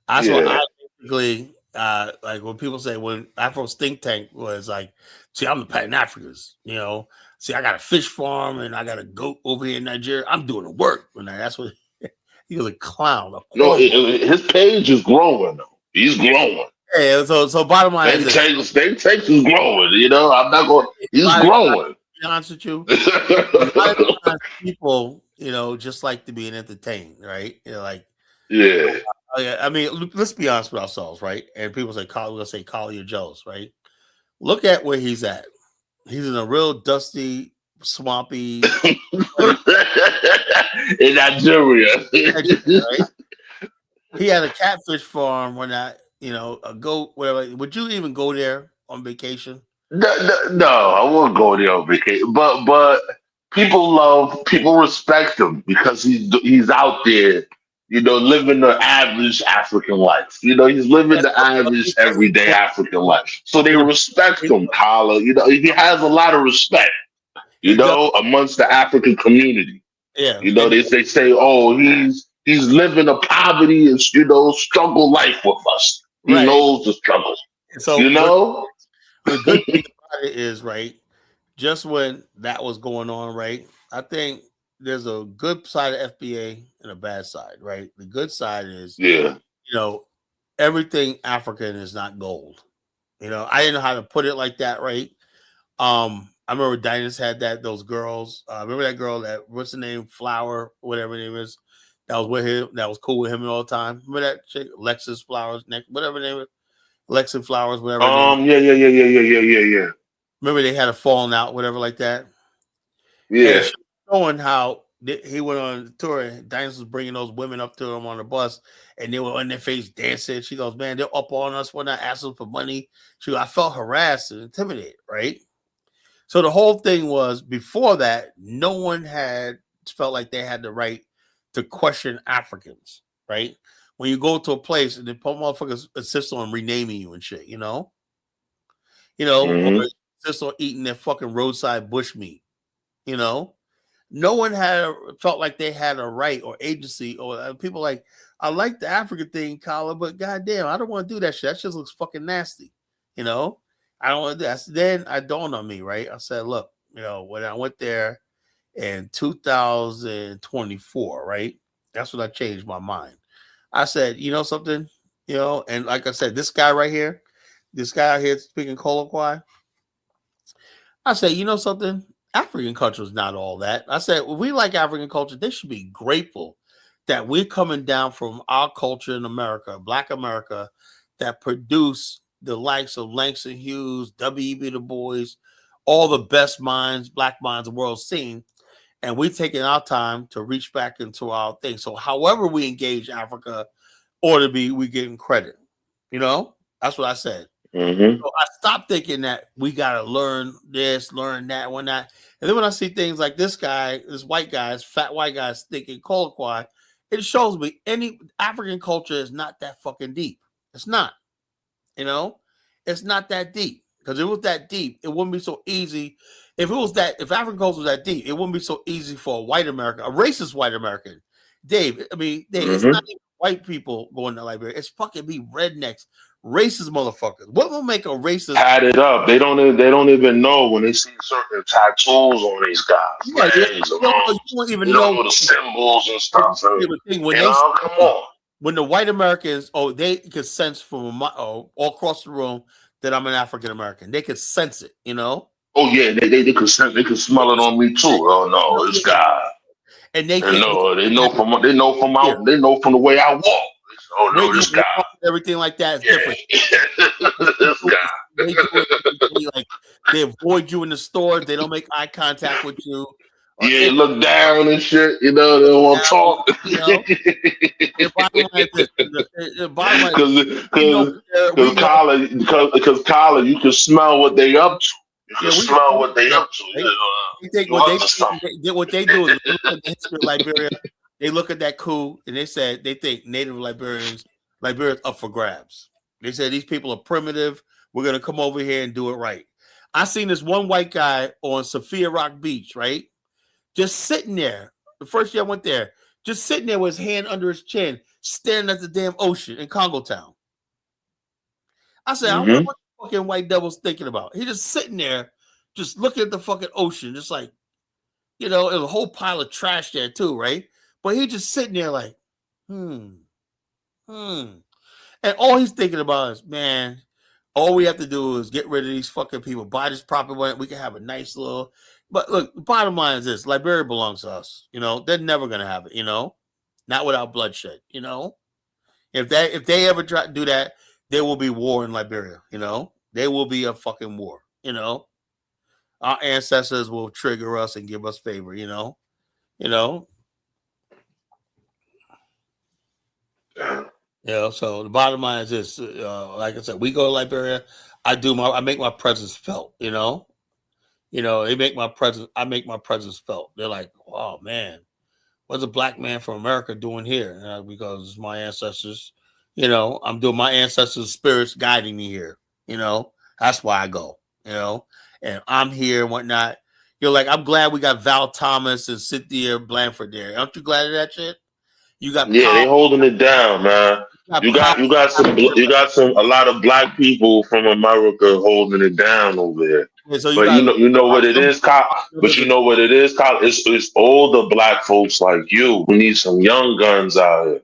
Speaker 1: That's what I basically like when people say when Afro's think tank was like, see, I'm the Pan Africans, you know. See, I got a fish farm and I got a goat over here in Nigeria. I'm doing the work. And that's what he was a clown.
Speaker 8: His page is growing though. He's growing.
Speaker 1: Yeah, so bottom line is
Speaker 8: State Takes is growing. You know, I'm not going. He's growing.
Speaker 1: To be honest with you, people, you know, just like to be entertained, right? You know, like,
Speaker 8: yeah.
Speaker 1: I mean, let's be honest with ourselves, right? And people say, "Let's say, Carl, you're jealous," right? Look at where he's at. He's in a real dusty, swampy
Speaker 8: in Nigeria.
Speaker 1: Right? He had a catfish farm when you know, a goat, whatever. Would you even go there on vacation?
Speaker 8: No, I wouldn't go there on vacation. But people respect him because he's out there, you know, living the average African life. You know, he's living the average everyday African life. So they respect him, Kyla. You know, he has a lot of respect, you know, amongst the African community.
Speaker 1: Yeah.
Speaker 8: You know, they say, oh, he's living a poverty and, you know, struggle life with us. He knows the struggle.
Speaker 1: So,
Speaker 8: you know?
Speaker 1: The good thing about it is, right, just when that was going on, right, I think there's a good side of FBA and a bad side, right? The good side is, you know, everything African is not gold. You know, I didn't know how to put it like that, right? I remember Dynas had those girls. Remember that girl what's the name? Flower, whatever her name is, that was with him, that was cool with him all the time. Remember that chick, Lexus Flowers, whatever her name is? Lexus Flowers, whatever. Yeah. Remember they had a falling out, whatever like that.
Speaker 8: Yeah.
Speaker 1: Showing how he went on tour, and Diamonds was bringing those women up to him on the bus, and they were on their face dancing. She goes, "Man, they're up on us. We're not asking for money." She goes, "I felt harassed and intimidated." Right. So the whole thing was before that, no one had felt like they had the right to question Africans. Right. When you go to a place and the motherfuckers insist on renaming you and shit, or insist on eating their fucking roadside bushmeat, no one had felt like they had a right or agency, or people like, I like the African thing, Colin, but goddamn, I don't want to do that shit. That just looks fucking nasty, I don't want to do that. Then I dawned on me, right? I said, look, when I went there in 2024, right? That's when I changed my mind. I said, something, and like I said, this guy right here, this guy out here speaking colloquy, I said, something? African culture is not all that. I said, if we like African culture, they should be grateful that we're coming down from our culture in America, Black America, that produce the likes of Langston Hughes, W.E.B. Du Bois, all the best minds, Black minds the world's seen. And we're taking our time to reach back into our thing. So however we engage Africa, we getting credit. That's what I said.
Speaker 8: Mm-hmm.
Speaker 1: So I stopped thinking that we gotta learn this, learn that, one that. And then when I see things like this guy, this white guy, fat white guy thinking colloquy, it shows me any African culture is not that fucking deep. It's not. It's not that deep. Because if it was that deep, it wouldn't be so easy. If African culture was that deep, it wouldn't be so easy for a white American, a racist white American. Dave, it's not even white people going to Liberia. It's fucking be rednecks, racist motherfuckers. What will make a racist?
Speaker 8: Add it up. They don't even know when they see certain tattoos on these guys.
Speaker 1: Yeah, you don't even know
Speaker 8: the symbols and stuff.
Speaker 1: Come on. When the white Americans, they could sense from all across the room that I'm an African American. They could sense it,
Speaker 8: Oh yeah, they could sense, they could smell it on me too. Oh no, this guy. And they know from the way I walk. Oh no, this guy.
Speaker 1: Everything like that is different.
Speaker 8: This guy.
Speaker 1: They avoid you in the store. They don't make eye contact with you.
Speaker 8: Yeah, look down and shit. They don't want to talk. Because Collar, you can smell what they up to. You can smell what they up to.
Speaker 1: What they do is look at the history of Liberia. They look at that coup and they think native Liberians up for grabs. They said these people are primitive. We're gonna come over here and do it right. I seen this one white guy on Sophia Rock Beach, right? Just sitting there. The first year I went there, just sitting there with his hand under his chin, staring at the damn ocean in Congo Town. I said, I wonder what the fucking white devil's thinking about. He just sitting there, just looking at the fucking ocean, just like, there's a whole pile of trash there too, right? But he just sitting there like, And all he's thinking about is, man, all we have to do is get rid of these fucking people, buy this property, we can have a nice little. But look, the bottom line is this: Liberia belongs to us. They're never gonna have it. Not without bloodshed. If they ever try to do that, there will be war in Liberia. There will be a fucking war. Our ancestors will trigger us and give us favor. So the bottom line is this: like I said, we go to Liberia. I make my presence felt. They make my presence. I make my presence felt. They're like, "Wow, man, what's a black man from America doing here?" Because it's my ancestors. I'm doing my ancestors' spirits guiding me here. That's why I go. And I'm here and whatnot. I'm glad we got Val Thomas and Cynthia Blanford there. Aren't you glad of that shit? You got
Speaker 8: they holding it down, man. You got a lot of black people from America holding it down over there. Yeah, so you know what it is, Kyle. But you know what it is, Kyle. It's older black folks like you. We need some young guns out here.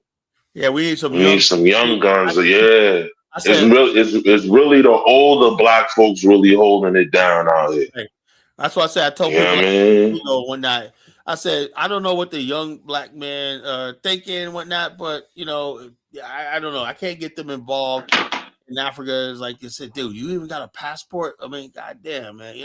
Speaker 1: Yeah, we need some
Speaker 8: young guns. Yeah, it's really the older black folks really holding it down out here.
Speaker 1: That's what I said. I told people, one night. I said, I don't know what the young black men are thinking and whatnot, but I don't know. I can't get them involved in Africa. It's like you said, dude, you even got a passport? I mean, goddamn, man.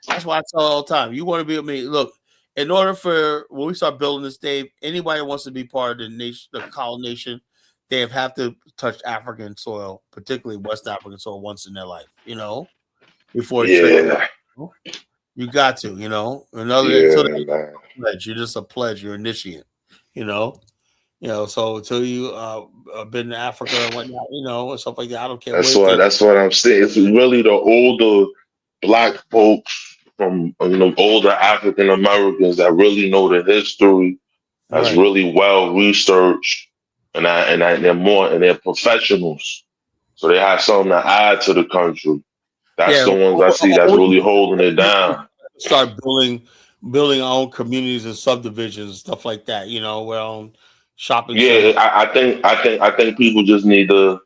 Speaker 1: That's why I tell all the time. You want to be with me? Look, in order for when we start building this, Dave, anybody that wants to be part of the nation, the colony nation, they have to touch African soil, particularly West African soil, once in their life. You know, before trade.
Speaker 8: Yeah,
Speaker 1: You got to, you know. Another
Speaker 8: yeah,
Speaker 1: until
Speaker 8: man.
Speaker 1: pledge, you're just a pledge, you're initiate. You know. So until you been to Africa and whatnot, and stuff like that, I don't care.
Speaker 8: That's what I'm saying. It's really the older black folks from older African Americans that really know the history, that's
Speaker 1: Right.
Speaker 8: really well researched, and they're professionals. So they have something to add to the country. That's the ones I see that's really holding it down.
Speaker 1: Start building our own communities and subdivisions and stuff like that. Our own shopping centers.
Speaker 8: I think people just need the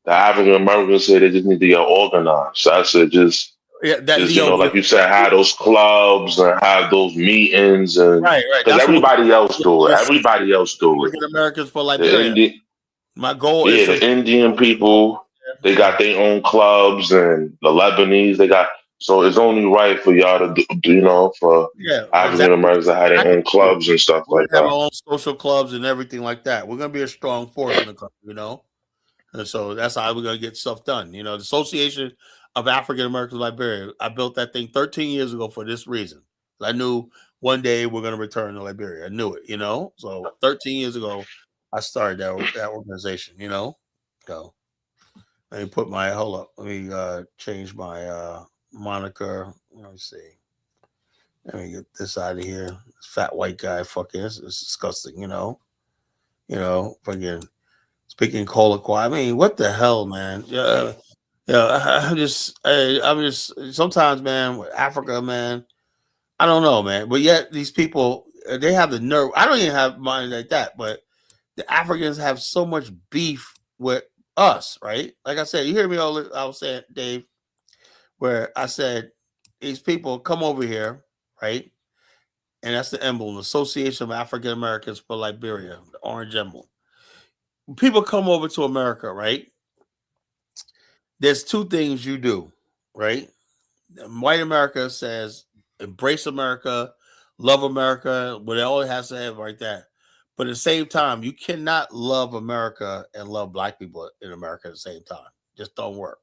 Speaker 8: African Americans say they just need to get organized. That's it. Just like you said, have those clubs and have those meetings and
Speaker 1: right.
Speaker 8: Because everybody else do it. Everybody else do it.
Speaker 1: African Americans for Liberia. My goal is
Speaker 8: the Indian people. They got their own clubs, and the Lebanese they got. So it's only right for y'all to do, for African Americans to have their own clubs and stuff like that.
Speaker 1: Have our own social clubs and everything like that. We're gonna be a strong force in the country, and so that's how we're gonna get stuff done. The Association of African Americans Liberia. I built that thing 13 years ago for this reason. I knew one day we're gonna return to Liberia. I knew it, So 13 years ago, I started that organization. So let me put my Let me change my moniker. Let me see. Let me get this out of here. This fat white guy, fucking, it's disgusting. Fucking speaking colloquy. I mean, what the hell, man? I'm just sometimes, man, with Africa, man, I don't know, man. But yet these people, they have the nerve. I don't even have money like that, but the Africans have so much beef with us, right? Like I said, you hear me all I was saying, Dave, where I said these people come over here, right? And that's the emblem, the Association of African Americans for Liberia, the orange emblem. People come over to America, right? There's two things you do, right? White America says embrace America, love America, what it always has to have right there. But at the same time, you cannot love America and love black people in America at the same time. Just don't work.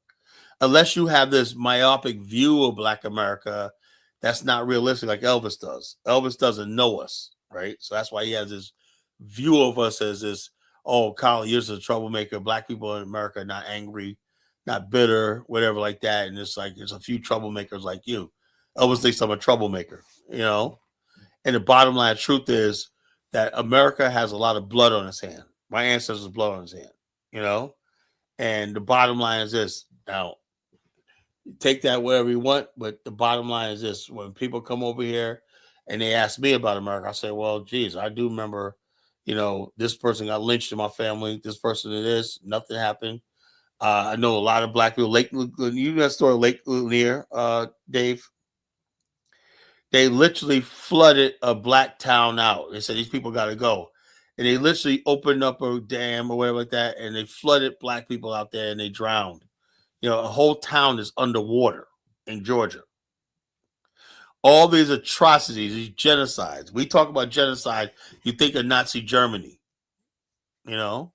Speaker 1: Unless you have this myopic view of black America that's not realistic like Elvis does. Elvis doesn't know us, right? So that's why he has this view of us as this, oh, Kyle, you're just a troublemaker. Black people in America are not angry, not bitter, whatever like that. And it's like there's a few troublemakers like you. Elvis thinks I'm a troublemaker, And the bottom line truth is that America has a lot of blood on its hand. My ancestors' blood on his hand, And the bottom line is this. Now, take that wherever you want, but the bottom line is this. When people come over here and they ask me about America, I say, well, geez, I do remember, this person got lynched in my family. This person did this. Nothing happened. I know a lot of black people. You got a story of Lake Lanier, Dave. They literally flooded a black town out. They said these people got to go. And they literally opened up a dam or whatever like that, and they flooded black people out there, and they drowned. A whole town is underwater in Georgia. All these atrocities, these genocides. We talk about genocide, you think of Nazi Germany. You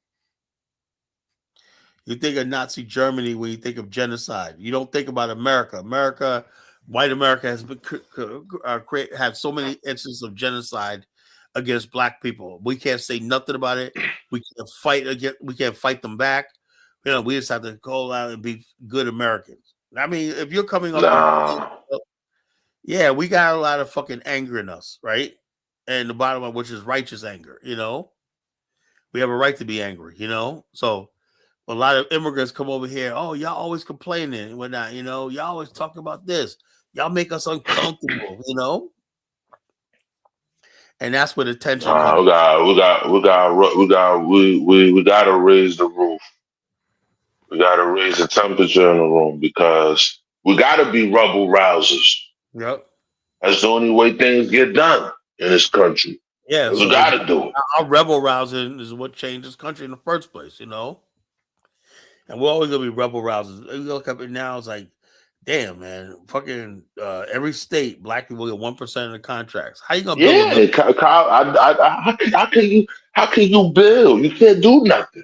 Speaker 1: think of Nazi Germany when you think of genocide. You don't think about America. White America has been had so many instances of genocide against black people. We can't say nothing about it. We can't fight against. We can't fight them back. We just have to go out and be good Americans. I mean, if you're coming up, yeah, we got a lot of fucking anger in us, right? And the bottom line, which is righteous anger. We have a right to be angry. So a lot of immigrants come over here. Oh, y'all always complaining and whatnot. Y'all always talk about this. Y'all make us uncomfortable, and that's where the tension comes.
Speaker 8: We got to raise the roof. We got to raise the temperature in the room because we got to be rebel rousers.
Speaker 1: Yep,
Speaker 8: that's the only way things get done in this country.
Speaker 1: Yeah,
Speaker 8: we got to do it.
Speaker 1: Our rebel rousing is what changed this country in the first place, And we're always gonna be rebel rousers. You look up it now, it's like damn, man, fucking every state, black people get 1% of the contracts. How you gonna build a
Speaker 8: Yeah, how can you build? You can't do nothing.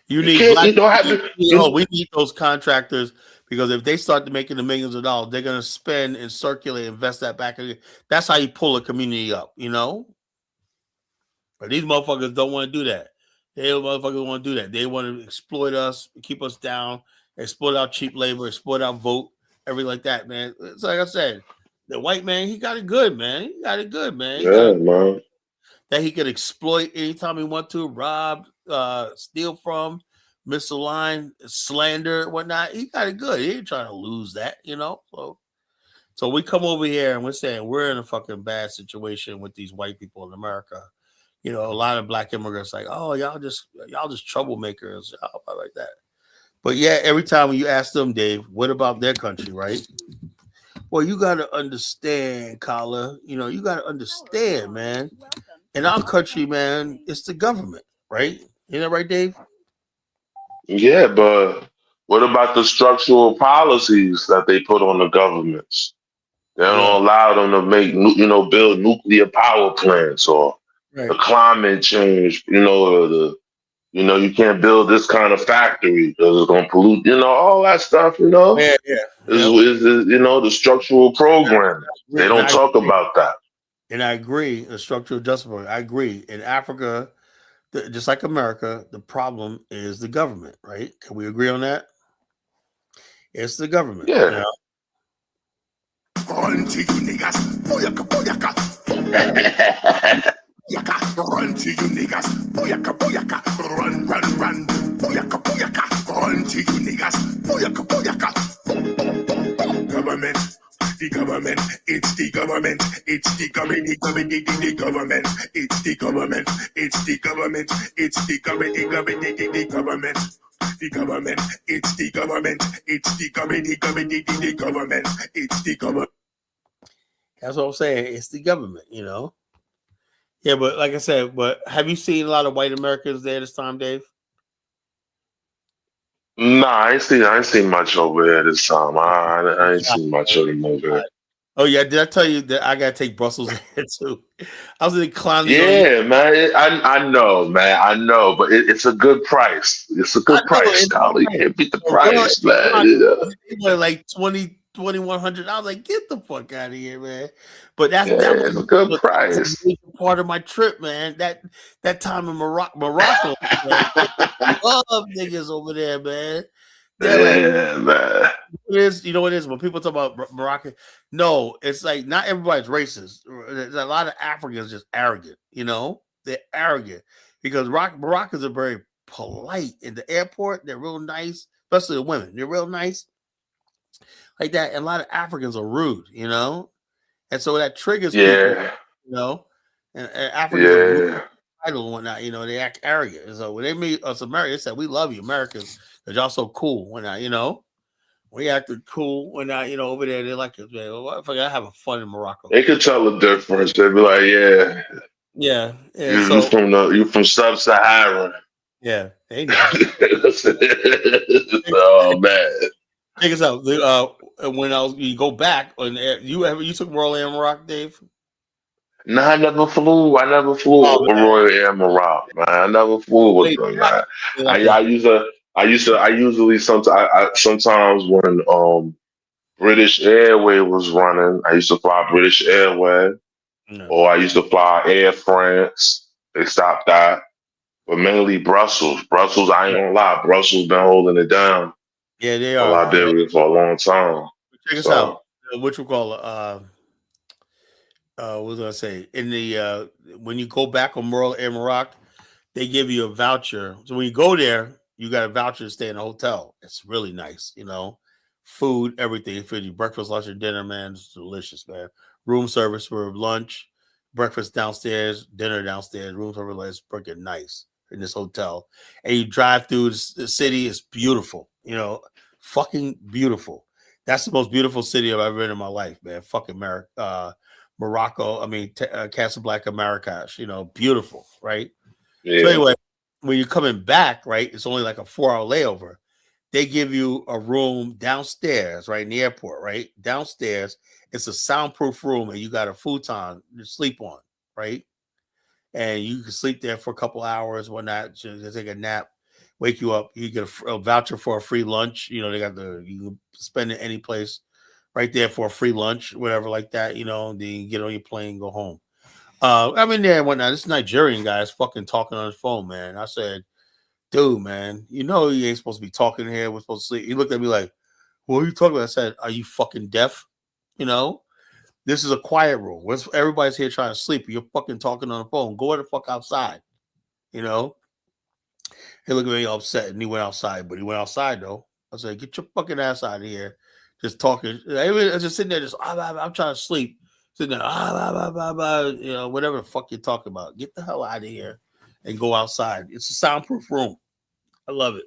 Speaker 1: You
Speaker 8: You
Speaker 1: need
Speaker 8: can't.
Speaker 1: black.
Speaker 8: You don't have to.
Speaker 1: We need those contractors because if they start to making the millions of dollars, they're gonna spend and circulate, invest that back. That's how you pull a community up, you know. But these motherfuckers don't want to do that. They motherfuckers want to do that. They want to exploit us, keep us down, exploit our cheap labor, exploit our vote, everything like that, man. It's like I said, the white man, he got it good, man. He got it good, man. He got
Speaker 8: Yeah, man.
Speaker 1: that he could exploit anytime he want to, rob, steal from, misalign, slander, whatnot. He got it good. He ain't trying to lose that, you know. So we come over here and we're saying we're in a fucking bad situation with these white people in America. You know, a lot of black immigrants like, oh, y'all just troublemakers, like that. But yeah, every time when you ask them, Dave, what about their country, right? Well, you got to understand, Kala. You know, you got to understand, man. In our country, man, it's the government, right? Isn't that right, Dave?
Speaker 8: Yeah, but what about the structural policies that they put on the governments? They don't allow them to build nuclear power plants or the climate change. You can't build this kind of factory because it's gonna pollute. All that stuff.
Speaker 1: Yeah.
Speaker 8: Is the structural program. They don't talk about that.
Speaker 1: And I agree. The structural adjustment. I agree. In Africa, just like America, the problem is the government, right? Can we agree on that? It's the government.
Speaker 8: Yeah.
Speaker 1: You know?
Speaker 9: Run to you niggas, booyaka, booyaka. Run to you niggas, booyaka, booyaka. Run, booyaka, booyaka. Run to you niggas, booyaka, booyaka. Government. The government, it's the government, it's the government, the government, the government, it's the government, it's the government, it's the government, the government, the government, the government, it's the government, it's the government, the government, the government, it's the government.
Speaker 1: That's what I'm saying. It's the government, you know. Yeah, but like I said, but have you seen a lot of white Americans there this time, Dave?
Speaker 8: Nah, I ain't seen much over there this time. I ain't seen much of them over there.
Speaker 1: Oh yeah, did I tell you that I gotta take Brussels here too? I was in clowning.
Speaker 8: Yeah, man. I know, man. I know, but it's a good price. It's a good price, Scotty. You can't beat the price, man.
Speaker 1: Like 2,100. I was like, get the fuck out of here, man. But that was
Speaker 8: a good price.
Speaker 1: Part of my trip, man. That time in Morocco, man, I love niggas over there, man.
Speaker 8: Yeah, man.
Speaker 1: You know what it is when people talk about Morocco. No, it's like not everybody's racist. There's a lot of Africans just arrogant. You know, they're arrogant because Moroccans are very polite in the airport. They're real nice, especially the women. They're real nice, like that. And a lot of Africans are rude. You know, and so that triggers people. You know, and Africans are rude, idle and whatnot. You know, they act arrogant. And so when they meet us Americans, they said, "We love you, Americans, because y'all so cool." When you know. We acted cool when over there. They like it. Well, I have fun in Morocco.
Speaker 8: They could tell the difference. They'd be like,
Speaker 1: yeah.
Speaker 8: You from Sub-Saharan.
Speaker 1: Yeah, they know.
Speaker 8: Oh man.
Speaker 1: Check us out. When you go back on you took Royal Air Morocco, Dave?
Speaker 8: No, I never flew. With Royal Air Morocco, man. I never flew with them, man. I usually sometimes when British Airways was running, I used to fly British Airways, or I used to fly Air France. They stopped that, but mainly Brussels. Brussels, I ain't gonna lie, Brussels been holding it down.
Speaker 1: Yeah, they are.
Speaker 8: Liberia for a long time.
Speaker 1: Check us out. What you call it? What was I gonna say? In the when you go back on Royal Air Morocco, they give you a voucher. So when you go there, you got a voucher to stay in a hotel. It's really nice, you know. Food, everything. For you breakfast, lunch, and dinner, man. It's delicious, man. Room service for lunch, breakfast downstairs, dinner downstairs, room service. It's freaking nice in this hotel. And you drive through the city. It's beautiful, you know, fucking beautiful. That's the most beautiful city I've ever been in my life, man. Fucking Morocco. I mean, Casablanca, Marrakesh. You know, beautiful, right? Yeah. So anyway. When you're coming back, right, it's only like a 4-hour layover. they give you a room downstairs, right in the airport, right downstairs. It's a soundproof room, and you got a futon to sleep on, right? And you can sleep there for a couple hours, whatnot. Just take a nap, wake you up. You get a voucher for a free lunch. You know, they got you can spend it any place right there for a free lunch, whatever like that. You know, then you get on your plane and go home. I'm in there and whatnot. This Nigerian guy is fucking talking on his phone, man. I said, dude, man, you know you ain't supposed to be talking here. We're supposed to sleep. He looked at me like, what are you talking about? I said, are you fucking deaf? You know, this is a quiet room. Everybody's here trying to sleep. You're fucking talking on the phone. Go the fuck outside. You know? He looked at me upset and he went outside, but he went outside though. I said, get your fucking ass out of here. Just talking. I was just sitting there, I'm trying to sleep. Sitting there, you know, whatever the fuck you're talking about. Get the hell out of here and go outside. It's a soundproof room. I love it.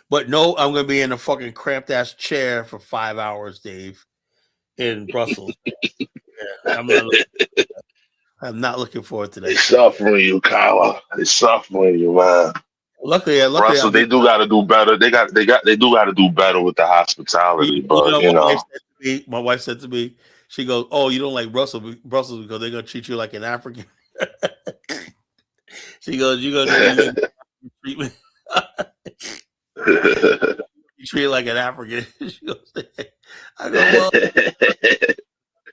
Speaker 1: But no, I'm going to be in a fucking cramped ass chair for 5 hours, Dave, in Brussels. Yeah, I'm not looking forward to that.
Speaker 8: They suffering you, Kyla. They suffering you, man.
Speaker 1: Luckily,
Speaker 8: Russell, they do got to do better. They do got to do better with the hospitality. But you know,
Speaker 1: my wife said to me, she goes, "Oh, you don't like Brussels because they're gonna treat you like an African." She goes, "You treat me." You treat it like an African. She goes, I go, well,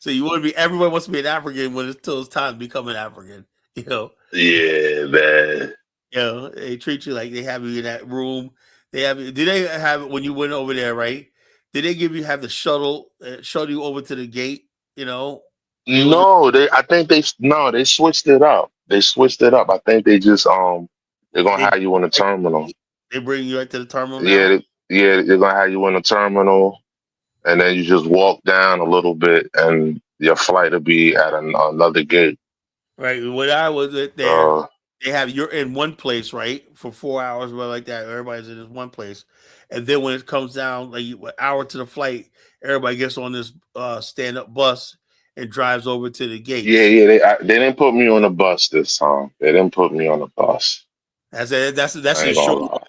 Speaker 1: so you want to be? Everyone wants to be an African when it's time to become an African. You know?
Speaker 8: Yeah, man.
Speaker 1: You know, they treat you like they have you in that room. They have. Did they have when you went over there? Right? Did they have the shuttle you over to the gate? You know?
Speaker 8: No, I think they switched it up. They switched it up. I think they just they're gonna have you in the terminal.
Speaker 1: They bring you right to the terminal now?
Speaker 8: Yeah, they're gonna have you in the terminal, and then you just walk down a little bit, and your flight will be at another gate.
Speaker 1: Right. When I was there, you're in one place, right, for 4 hours, or like that. Everybody's in this one place, and then when it comes down like an hour to the flight, everybody gets on this stand-up bus and drives over to the gates.
Speaker 8: Yeah. They didn't put me on a bus this time. They didn't put me on a bus.
Speaker 1: That's a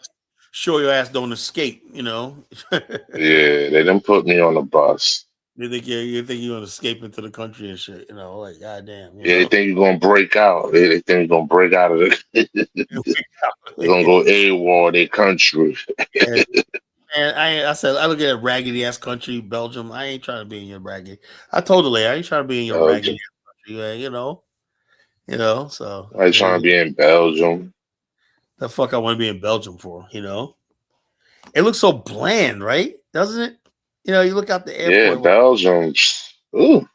Speaker 1: show your ass don't escape. You know.
Speaker 8: Yeah, they didn't put me on a bus.
Speaker 1: You think you're gonna escape into the country and shit, you know, like goddamn.
Speaker 8: They think you're gonna break out. They think you're gonna break out of it. They're gonna go AWOL their country.
Speaker 1: And I said I look at a raggedy ass country, Belgium. I ain't trying to be in your raggedy. I told the lady I ain't trying to be in your raggedy country, you know. So
Speaker 8: I ain't trying to be in Belgium.
Speaker 1: The fuck I want to be in Belgium for, you know? It looks so bland, right? Doesn't it? You know, you look out the airport.
Speaker 8: Yeah, Belgium. Ooh.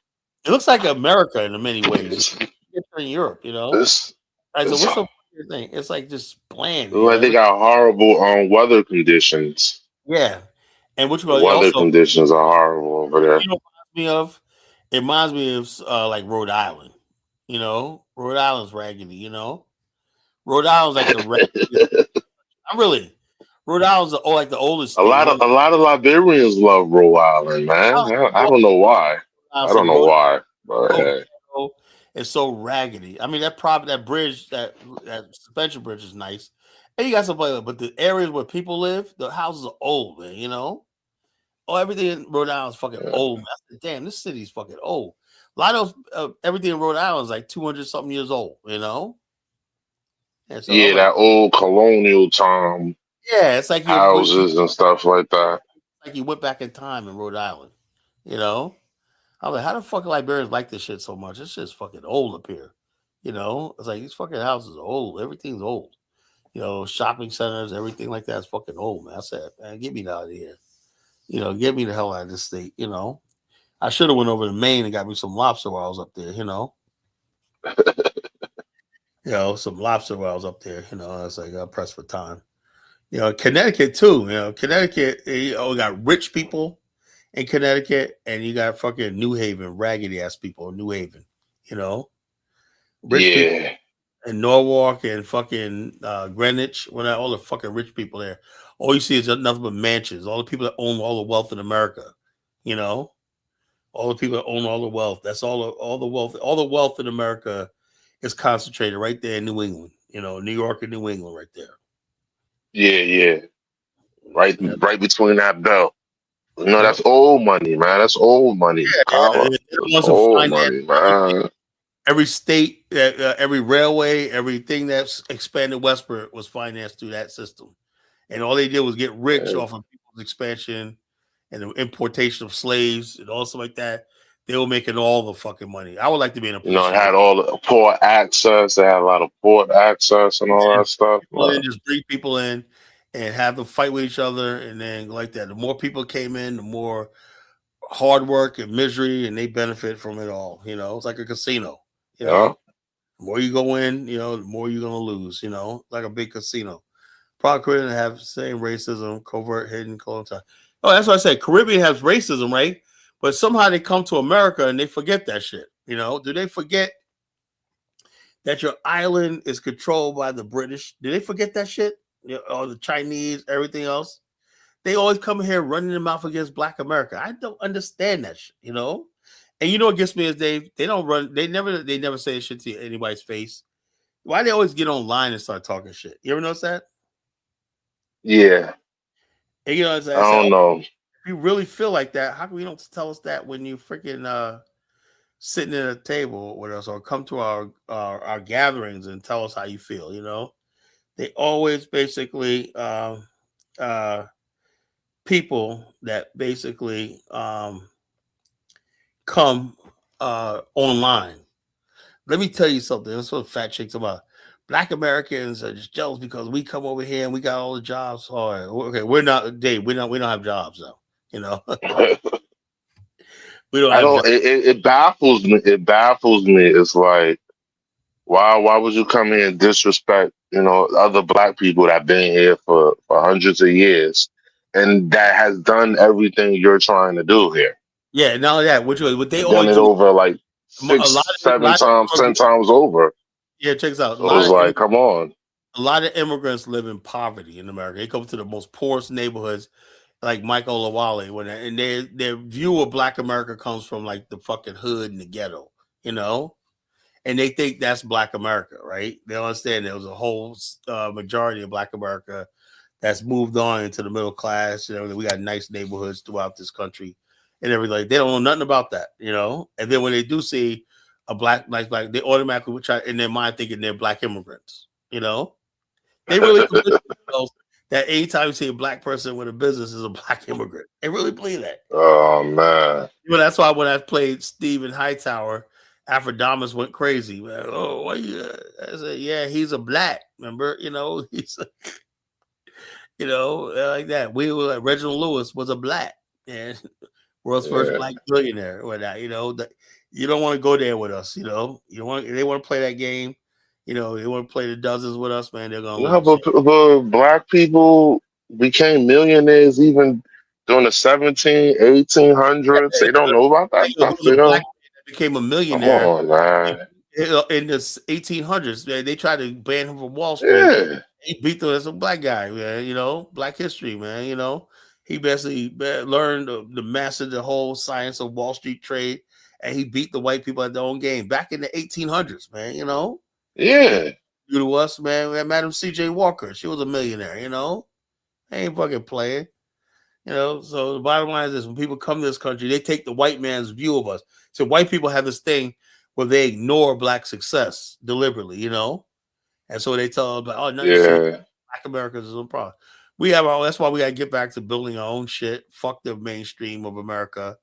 Speaker 1: It looks like America in many ways. It's in Europe, you know. So what's the thing? It's like just bland.
Speaker 8: Like they got horrible weather conditions.
Speaker 1: Yeah, and which
Speaker 8: weather conditions are horrible over there.
Speaker 1: You know, it reminds me of like Rhode Island. You know, Rhode Island's raggedy. You know, Rhode Island's like the raggedy. I'm really. Rhode Island's like the oldest.
Speaker 8: A lot of Liberians love Rhode Island, man. I don't know why. I don't know why, but hey.
Speaker 1: It's so raggedy. I mean, that bridge, that suspension bridge is nice, and you got some play, but the areas where people live, the houses are old, man. You know, everything in Rhode Island is fucking old. Man. Damn, this city's fucking old. A lot of everything in Rhode Island is like 200 something years old. You know. And so,
Speaker 8: that old colonial time.
Speaker 1: Yeah, it's like
Speaker 8: houses and stuff like that.
Speaker 1: Like you went back in time in Rhode Island. You know. I'm like, how the fuck Liberians like this shit so much? It's just fucking old up here. You know, it's like these fucking houses are old. Everything's old. You know, shopping centers, everything like that is fucking old, man. I said, man, get me out of here. You know, get me the hell out of this state. You know, I should have went over to Maine and got me some lobster while I was up there. You know, some lobster while I was up there. You know, I was like, I'm pressed for time. You know, Connecticut too. You know, Connecticut. We got rich people in Connecticut, and you got fucking New Haven, raggedy ass people in New Haven, you know, rich people in Norwalk and fucking Greenwich, all the fucking rich people there. All you see is nothing but mansions. All the people that own all the wealth in America, you know, all the people that own all the wealth. That's all the wealth. All the wealth in America is concentrated right there in New England, you know, New York and New England, right there.
Speaker 8: Yeah. right
Speaker 1: Yeah.
Speaker 8: between that belt. You know,
Speaker 1: Yep.
Speaker 8: that's old money, man. That's old money. Collar.
Speaker 1: They
Speaker 8: That's
Speaker 1: want to
Speaker 8: old
Speaker 1: finance
Speaker 8: money, man.
Speaker 1: every state, every railway, everything that's expanded westward was financed through that system. And all they did was get rich
Speaker 8: Yeah.
Speaker 1: off of people's expansion and the importation of slaves and all stuff like that. They were making all the fucking money. I would like to be in a
Speaker 8: You know, it
Speaker 1: position
Speaker 8: had all the port access. They had a lot of port access and all that stuff.
Speaker 1: and just bring people in and have them fight with each other, and then like that. The more people came in, the more hard work and misery, and they benefit from it all. You know, it's like a casino. You know,
Speaker 8: Yeah.
Speaker 1: the more you go in, you know, the more you're gonna lose. You know, like a big casino. Probably Caribbean have same racism, covert, hidden, clone. Oh, that's what I said. Caribbean has racism, right? But somehow they come to America and they forget that shit. You know, do they forget that your island is controlled by the British? Do they forget that shit? You know, or the Chinese, everything else? They always come here running their mouth against Black America. I don't understand that shit, you know? And you know what gets me is they don't run, they never say shit to anybody's face. Why they always get online and start talking shit? You ever notice that?
Speaker 8: Yeah.
Speaker 1: And you know what I'm saying?
Speaker 8: I don't know.
Speaker 1: If you really feel like that, how come you don't tell us that when you freaking sitting at a table with us or come to our gatherings and tell us how you feel? You know, they always basically people that basically come online. Let me tell you something. That's what Fat Chicks about. Black Americans are just jealous because we come over here and we got all the jobs. Oh, okay, we're not, Dave. We don't have jobs though. You know, we don't
Speaker 8: I
Speaker 1: have
Speaker 8: don't.
Speaker 1: jobs.
Speaker 8: It baffles me. It baffles me. It's like, why would you come here and disrespect, you know, other Black people that been here for hundreds of years and that has done everything you're trying to do here?
Speaker 1: Yeah, not only that, what they
Speaker 8: Done
Speaker 1: always
Speaker 8: it
Speaker 1: do
Speaker 8: over like
Speaker 1: a lot
Speaker 8: 6,
Speaker 1: of
Speaker 8: 7 times, 10 times over.
Speaker 1: Yeah, check this out.
Speaker 8: So it's like, come on.
Speaker 1: A lot of immigrants live in poverty in America. They come to the most poorest neighborhoods, like Michael Lawale, and their view of Black America comes from like the fucking hood and the ghetto, you know, and they think that's Black America, right? They don't understand there was a whole majority of Black America that's moved on into the middle class. You know, we got nice neighborhoods throughout this country and everything. They don't know nothing about that, you know. And then when they do see a black, they automatically would try in their mind thinking they're Black immigrants, you know. They really convince themselves that anytime you see a Black person with a business is a Black immigrant. They really believe that.
Speaker 8: Oh man.
Speaker 1: Well, that's why when I played Stephen Hightower, Afrodamus went crazy. Man. Oh, what you? I said, yeah, he's a Black. Remember, you know, he's, you know, like that. We were like Reginald Lewis was a Black and world's first Black billionaire or that. You know, that you don't want to go there with us. You know, they want to play that game. You know, they want to play the dozens with us, man. They're gonna lose.
Speaker 8: But Black people became millionaires even during the 1800s. They don't know about that stuff. You know,
Speaker 1: Black man became a millionaire.
Speaker 8: Come on, man.
Speaker 1: In the 1800s, they tried to ban him from Wall Street.
Speaker 8: Yeah.
Speaker 1: He beat them as a Black guy, man. You know, Black history, man. You know, he basically learned the mastered the whole science of Wall Street trade, and he beat the white people at their own game back in the 1800s, man. You know.
Speaker 8: Yeah.
Speaker 1: You to us, man. Madam C.J. Walker, she was a millionaire, you know. They ain't fucking playing. You know, so the bottom line is this: when people come to this country, they take the white man's view of us. So white people have this thing where they ignore Black success deliberately, you know. And so they tell them, oh, no, Black Americans is a problem. We have that's why we gotta get back to building our own shit. Fuck the mainstream of America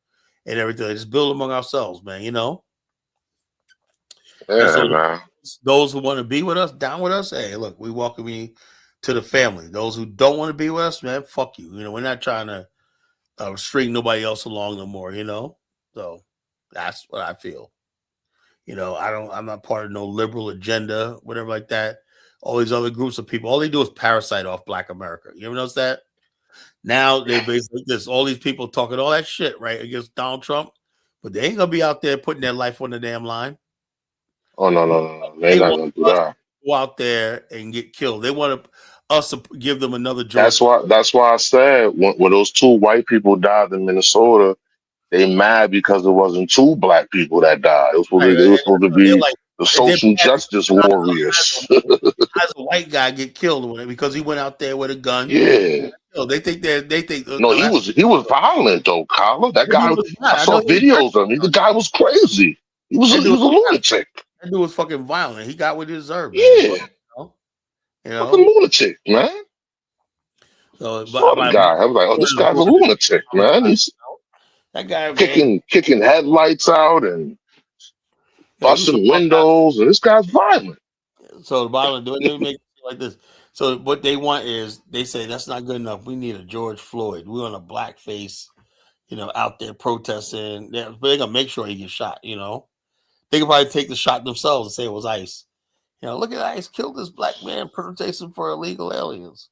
Speaker 1: and everything. Just build among ourselves, man, you know.
Speaker 8: Yeah,
Speaker 1: so
Speaker 8: man.
Speaker 1: Those who want to be with us, down with us, hey, look, we welcome you to the family. Those who don't want to be with us, man, fuck you. You know, we're not trying to string nobody else along no more, you know. So that's what I feel. You know, I'm not part of no liberal agenda, whatever like that. All these other groups of people, all they do is parasite off Black America. You ever notice that? Now they're basically this. All these people talking all that shit, right, against Donald Trump, but they ain't gonna be out there putting their life on the damn line.
Speaker 8: Oh no. They're not gonna do that.
Speaker 1: Go out there and get killed. They want us to give them another job.
Speaker 8: That's why I said when those 2 white people died in Minnesota, they mad because it wasn't 2 Black people that died. It was supposed to be like, the social justice warriors.
Speaker 1: As a white guy get killed because he went out there with a gun.
Speaker 8: Yeah.
Speaker 1: They think they think
Speaker 8: No, he was violent though, Carla. That
Speaker 1: That dude
Speaker 8: guy,
Speaker 1: was
Speaker 8: I
Speaker 1: violent. I
Speaker 8: saw
Speaker 1: know he was
Speaker 8: videos of him. The guy was crazy. He was
Speaker 1: that
Speaker 8: he
Speaker 1: dude,
Speaker 8: was a lunatic.
Speaker 1: that dude was fucking violent. He got what he deserved, man.
Speaker 8: Yeah,
Speaker 1: You
Speaker 8: fucking
Speaker 1: know.
Speaker 8: lunatic, man.
Speaker 1: So,
Speaker 8: Saw the guy. I was like, oh, this guy's a lunatic, man. He's
Speaker 1: that guy, man.
Speaker 8: kicking headlights out and
Speaker 1: Yeah, he was
Speaker 8: busting
Speaker 1: a fuck guy.
Speaker 8: windows, and this guy's violent.
Speaker 1: So the bottom do it make it like this. So what they want is they say that's not good enough. We need a George Floyd. We want a blackface, out there protesting. But they're gonna make sure he gets shot. They could probably take the shot themselves and say it was ICE. Look at ICE killed this black man protesting for illegal aliens.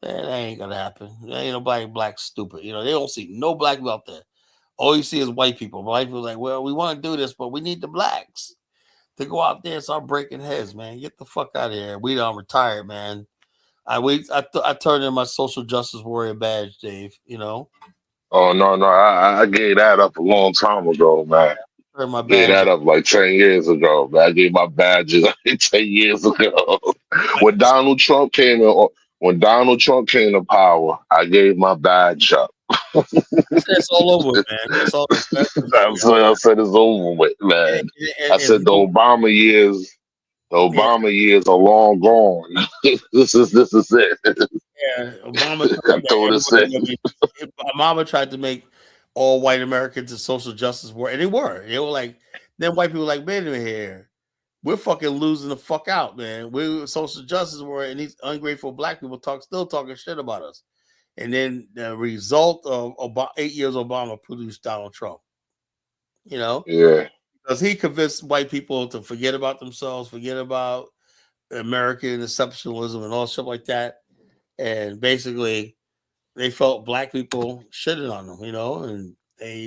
Speaker 1: That ain't gonna happen. There ain't nobody black stupid. They don't see no black people out there. All you see is white people. White people like, well, we want to do this, but we need the blacks to go out there and start breaking heads, man. Get the fuck out of here. We done retired, man. I turned in my social justice warrior badge, Dave.
Speaker 8: Oh no, I gave that up a long time ago, man.
Speaker 1: Turned my
Speaker 8: Gave
Speaker 1: badge.
Speaker 8: that up like 10 years ago, man. I gave my badges like 10 years ago. When Donald Trump came to power, I gave my badge up.
Speaker 1: It's all over, man. It's all.
Speaker 8: That's what I said it's over with, man. I said the Obama years are long gone. This is it.
Speaker 1: Yeah, Obama.
Speaker 8: I told us it.
Speaker 1: Obama tried to make all white Americans a social justice war, and they were. They were like, then white people were like, wait a minute here, we're fucking losing the fuck out, man. We're social justice war, and these ungrateful black people still talking shit about us. And then the result of 8 years Obama produced Donald Trump.
Speaker 8: Yeah.
Speaker 1: Because he convinced white people to forget about themselves, forget about American exceptionalism and all shit like that. And basically, they felt black people shitting on them, and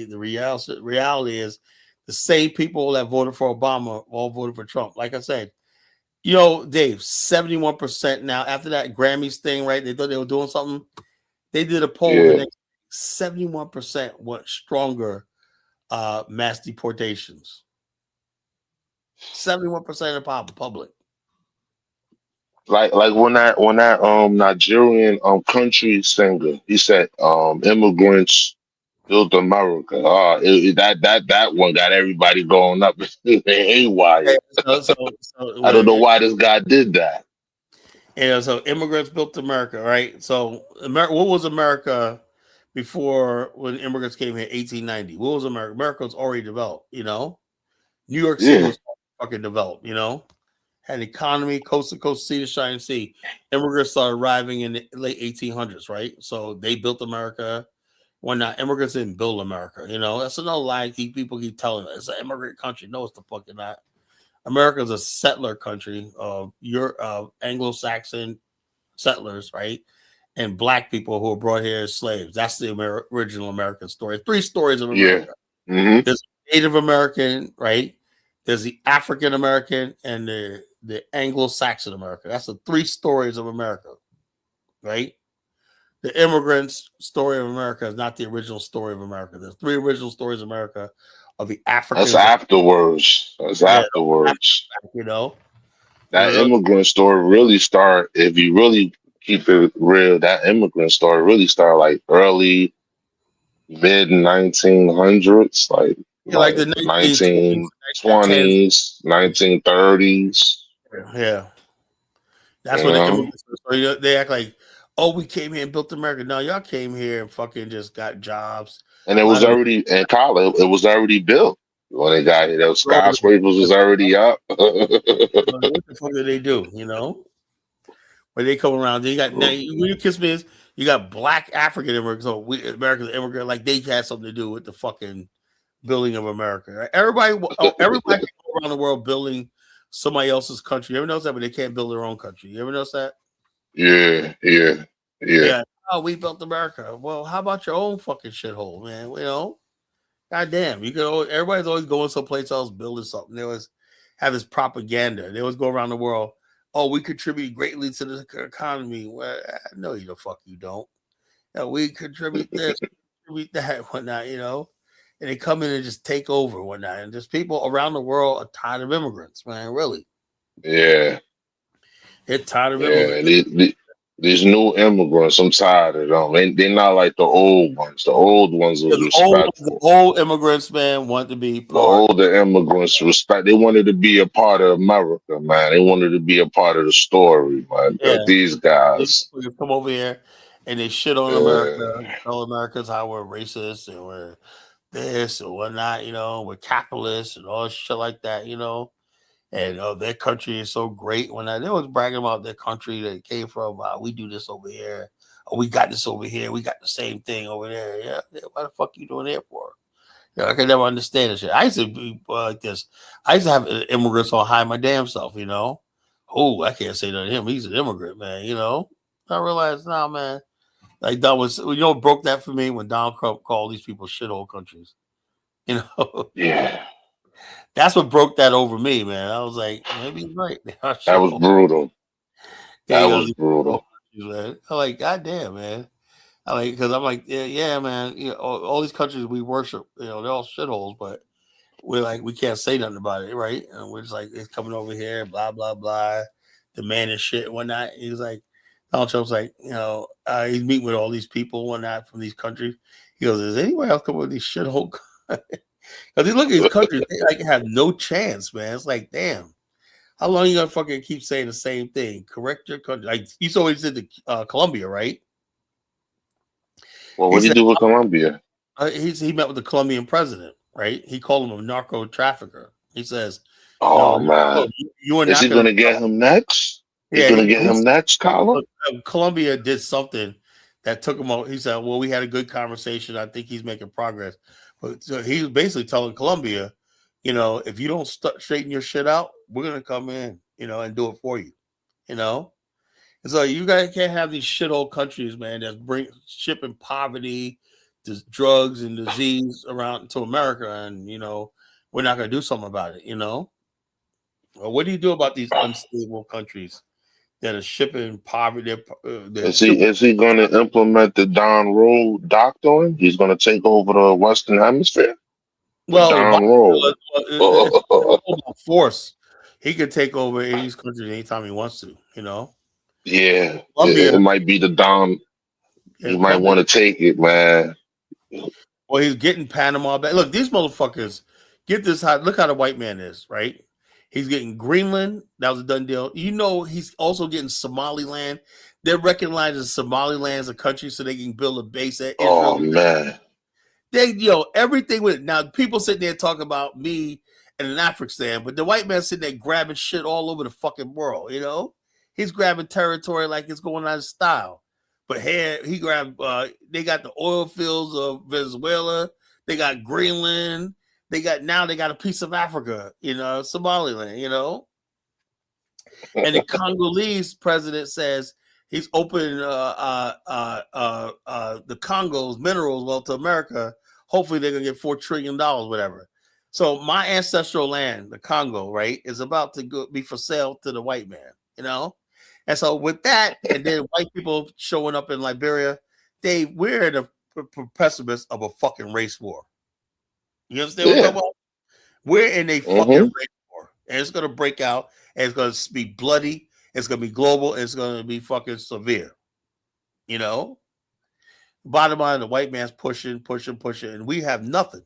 Speaker 1: the reality is the same people that voted for Obama all voted for Trump. Like I said, Dave, 71% now after that Grammys thing, right? They thought they were doing something. They did a poll.
Speaker 8: Yeah.
Speaker 1: 71% want stronger mass deportations. 71% of the public.
Speaker 8: Like when that Nigerian country singer, he said immigrants built America. That one got everybody going up haywire. I don't know why this guy did that.
Speaker 1: So immigrants built America, right? So what was America before when immigrants came here in 1890? What was America? America was already developed, New York City was fucking developed, had an economy, coast to coast, sea to shining sea. Immigrants started arriving in the late 1800s, right? So they built America. When not immigrants didn't build America, that's another lie. People keep telling us it's an immigrant country. No, it's the fucking not. America is a settler country of Anglo-Saxon settlers, right? And black people who were brought here as slaves. That's the original American story. 3 stories of America.
Speaker 8: Yeah. Mm-hmm.
Speaker 1: There's Native American, right? There's the African American and the Anglo-Saxon America. That's the 3 stories of America, right? The immigrants' story of America is not the original story of America. There's 3 original stories of America of the Africans.
Speaker 8: That's afterwards. Afterwards. That immigrant story really started, if you really keep it real, that immigrant story really started like early, mid 1900s, like the 1920s, 1930s.
Speaker 1: Yeah. That's when the immigrants story, they act like, oh, we came here and built America. No, y'all came here and fucking just got jobs.
Speaker 8: And it was already in college. It was already built when they got here. Those skyscrapers was already up.
Speaker 1: What the fuck did they do? When they come around, they got when you kiss me, you got black African immigrants. So American immigrant, like they had something to do with the fucking building of America. Right? Everybody around the world building somebody else's country. You ever notice that? But they can't build their own country. You ever notice that?
Speaker 8: Yeah.
Speaker 1: Oh, we built America. Well, how about your own fucking shithole, man? Goddamn, everybody's always going someplace else building something. They always have this propaganda. They always go around the world. Oh, we contribute greatly to the economy. Well, no, the fuck you don't. We contribute this, contribute that, whatnot. And they come in and just take over, whatnot. And just people around the world are tired of immigrants, man. Really.
Speaker 8: Yeah.
Speaker 1: They're tired of immigrants.
Speaker 8: These new immigrants, I'm tired of them. They're not like the old ones. The old ones was
Speaker 1: The
Speaker 8: respectful.
Speaker 1: old immigrants, man, want to be
Speaker 8: The
Speaker 1: part.
Speaker 8: older immigrants respect. They wanted to be a part of America, man. They wanted to be a part of the story, man.
Speaker 1: Yeah,
Speaker 8: These
Speaker 1: they
Speaker 8: guys,
Speaker 1: come over here and they shit on America,
Speaker 8: uh,
Speaker 1: tell Americans how we're racist and we're this and whatnot, we're capitalists and all shit like that, and their country is so great. When they was bragging about their country they came from, we do this over here, or we got this over here, we got the same thing over there. Yeah, why the fuck you doing that for? I could never understand this shit. I used to be like this. I used to have immigrants on high my damn self, Oh, I can't say that to him. He's an immigrant, man, I realized, nah, man. Like that was, what broke that for me when Donald Trump called these people shithole countries.
Speaker 8: yeah,
Speaker 1: That's what broke that over me, man. I was like, maybe he's right. They are
Speaker 8: that was
Speaker 1: shithole.
Speaker 8: brutal.
Speaker 1: Yeah,
Speaker 8: That was brutal.
Speaker 1: man. I'm like, goddamn, man. Because I'm like, yeah, man. All these countries we worship, they're all shitholes, but we're like, we can't say nothing about it, right? And we're just like, it's coming over here, blah blah blah, demanding shit and whatnot. He's like, Donald Trump's like, he's meeting with all these people and whatnot from these countries. He goes, is anywhere else come with these shithole? Because look at these countries, they like have no chance, man. It's like, damn, how long you gonna fucking keep saying the same thing? Correct your country. Like you saw what he said to Colombia, right?
Speaker 8: Well, what do you do with Colombia?
Speaker 1: He met with the Colombian president, right? He called him a narco trafficker. He says,
Speaker 8: Oh man,
Speaker 1: you are
Speaker 8: is
Speaker 1: not
Speaker 8: he gonna get him next? He's
Speaker 1: Yeah,
Speaker 8: gonna get him next, Colin?
Speaker 1: Colombia did something that took him out. He said, well, we had a good conversation. I think he's making progress. But so he was basically telling Colombia, if you don't straighten your shit out, we're going to come in, and do it for you, And so you guys can't have these shithole countries, man, that shipping poverty, drugs and disease around to America. And, we're not going to do something about it, Well, what do you do about these unstable countries that are shipping poverty?
Speaker 8: Is he going to implement the Don Road doctrine? He's going to take over the Western Hemisphere.
Speaker 1: Well,
Speaker 8: Don Road.
Speaker 1: force. He could take over these countries anytime he wants to.
Speaker 8: Yeah,
Speaker 1: Colombia,
Speaker 8: it might be the Don. He might want to take it, man.
Speaker 1: Well, he's getting Panama back. Look, these motherfuckers get this. Look how the white man is, right? He's getting Greenland. That was a done deal. He's also getting Somaliland. They're recognizing Somaliland as a country so they can build a base at Israel.
Speaker 8: Oh man.
Speaker 1: Everything with it. Now, people sitting there talking about me and an Afghanistan, but the white man sitting there grabbing shit all over the fucking world, He's grabbing territory like it's going out of style. But here, he grabbed, they got the oil fields of Venezuela. They got Greenland. They got a piece of Africa, Somaliland, And the Congolese president says he's opening the Congo's minerals well to America. Hopefully they're gonna get $4 trillion, whatever. So my ancestral land, the Congo, right, is about to be for sale to the white man, And so with that, and then white people showing up in Liberia, we're in the precipice of a fucking race war. You understand what I'm talking about? We're in a fucking race war, and it's gonna break out, and it's gonna be bloody, it's gonna be global, and it's gonna be fucking severe. Bottom line, the white man's pushing, and we have nothing.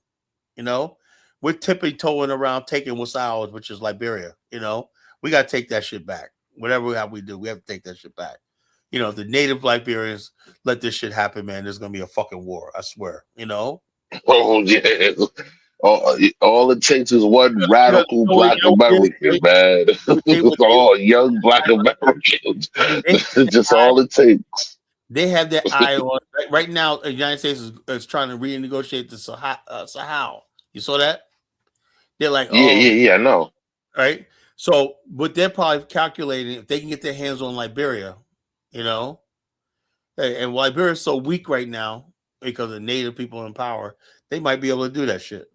Speaker 1: We're tipping toeing around taking what's ours, which is Liberia. We gotta take that shit back. Whatever we do, we have to take that shit back. If the native Liberians let this shit happen, man, there's gonna be a fucking war. I swear.
Speaker 8: Oh yeah. All it takes is one radical black American, man. All young black Americans. Just all it takes.
Speaker 1: They have their eye on right now. The United States is trying to renegotiate the Sahel. You saw that? They're like,
Speaker 8: yeah, I know.
Speaker 1: Right. So, but they're probably calculating if they can get their hands on Liberia, and Liberia is so weak right now because of native people in power, they might be able to do that shit.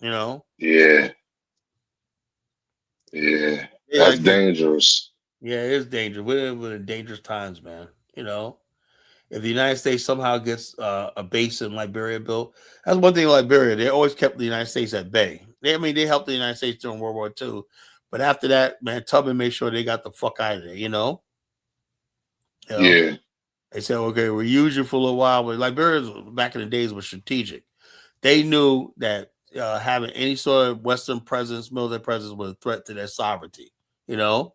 Speaker 8: Yeah. That's dangerous.
Speaker 1: Yeah, it is dangerous. We're in dangerous times, man. If the United States somehow gets a base in Liberia built, that's one thing. Liberia, they always kept the United States at bay. They helped the United States during World War II, but after that, man, Tubman made sure they got the fuck out of there. You know?
Speaker 8: Yeah.
Speaker 1: They said, okay, we'll use you for a little while, but Liberians back in the days was strategic. They knew that having any sort of Western presence, military presence, was a threat to their sovereignty. You know,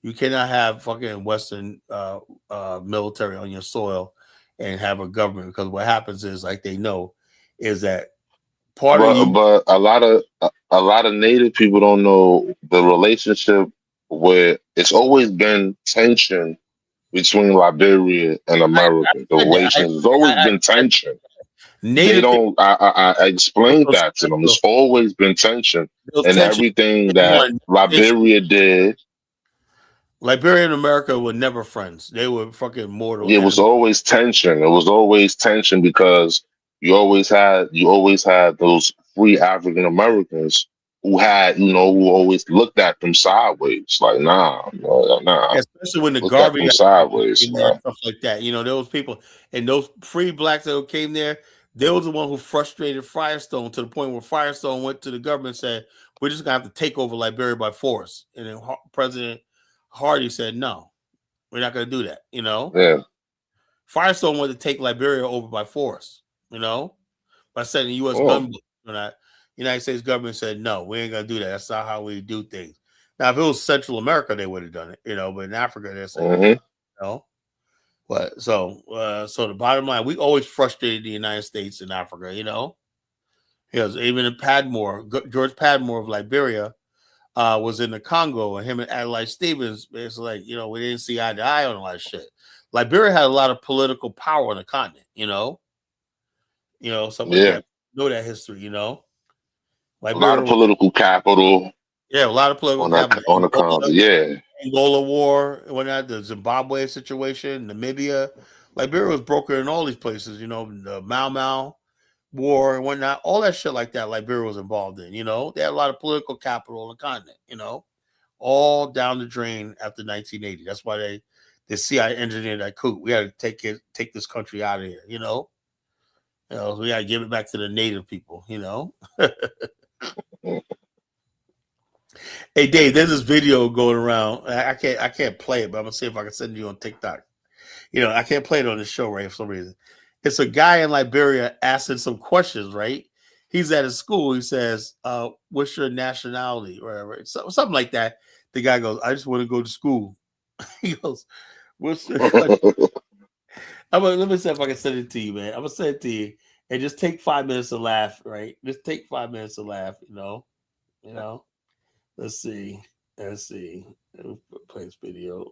Speaker 1: you cannot have fucking Western military on your soil and have a government, because what happens is, like they know, is that part of you.
Speaker 8: But a lot of Native people don't know the relationship where it's always been tension between Liberia and America. The relations has always been tension. They
Speaker 1: Native
Speaker 8: don't. I explained that to them. It's always been tension, and everything that Liberia did.
Speaker 1: Liberia and America were never friends. They were fucking mortal.
Speaker 8: It was always tension. It was always tension because you always had those free African Americans who had, who always looked at them sideways, like nah.
Speaker 1: Especially when the
Speaker 8: looked at them
Speaker 1: Garvey
Speaker 8: sideways, man.
Speaker 1: stuff like that. Those people and those free blacks that came there, they was the one who frustrated Firestone to the point where Firestone went to the government and said, "We're just gonna have to take over Liberia by force." And then President Hardy said, "No, we're not gonna do that."
Speaker 8: Yeah.
Speaker 1: Firestone wanted to take Liberia over by force. By sending U.S. gunboats. United States government said, "No, we ain't gonna do that. That's not how we do things." Now, if it was Central America, they would have done it. But in Africa, they're saying, But so the bottom line, we always frustrated the United States in Africa. Even in Padmore, George Padmore of Liberia was in the Congo, and him and Adlai Stevens, it's like, we didn't see eye to eye on a lot of shit. Liberia had a lot of political power on the continent. Something like that. Know that history. Liberia,
Speaker 8: a lot of political capital.
Speaker 1: Yeah, a lot of political capital
Speaker 8: on the continent. Yeah.
Speaker 1: Angola War, the Zimbabwe situation, Namibia. Liberia was broken in all these places, the Mau Mau War and whatnot, all that shit like that. Liberia was involved in. They had a lot of political capital on the continent. All down the drain after 1980. That's why the CIA engineered that coup. We had to take this country out of here. We got to give it back to the native people. Hey Dave, there's this video going around. I can't play it, but I'm gonna see if I can send you on TikTok. I can't play it on the show, right? For some reason, it's a guy in Liberia asking some questions. Right? He's at his school. He says, "What's your nationality?" or whatever, something like that. The guy goes, "I just want to go to school." He goes, "What's your?" Let me see if I can send it to you, man. I'm gonna send it to you, and just take 5 minutes to laugh. Right? Just take 5 minutes to laugh. Let's see. Let me play this video.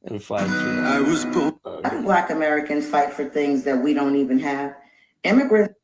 Speaker 1: Let me find you.
Speaker 10: I was born. Black Americans fight for things that we don't even have. Immigrants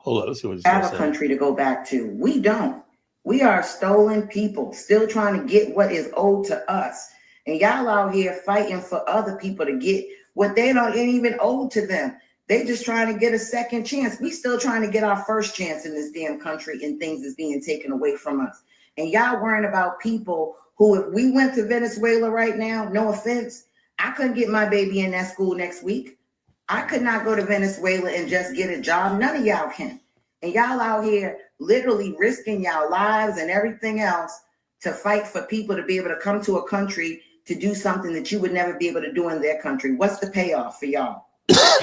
Speaker 1: Hold on, let's see what
Speaker 10: have a country to go back to. We don't. We are stolen people, still trying to get what is owed to us. And y'all out here fighting for other people to get what they don't even owe to them. They just trying to get a second chance. We still trying to get our first chance in this damn country, and things is being taken away from us. And y'all worrying about people who, if we went to Venezuela right now, no offense, I couldn't get my baby in that school next week. I could not go to Venezuela and just get a job. None of y'all can. And y'all out here literally risking y'all lives and everything else to fight for people to be able to come to a country to do something that you would never be able to do in their country. What's the payoff for y'all?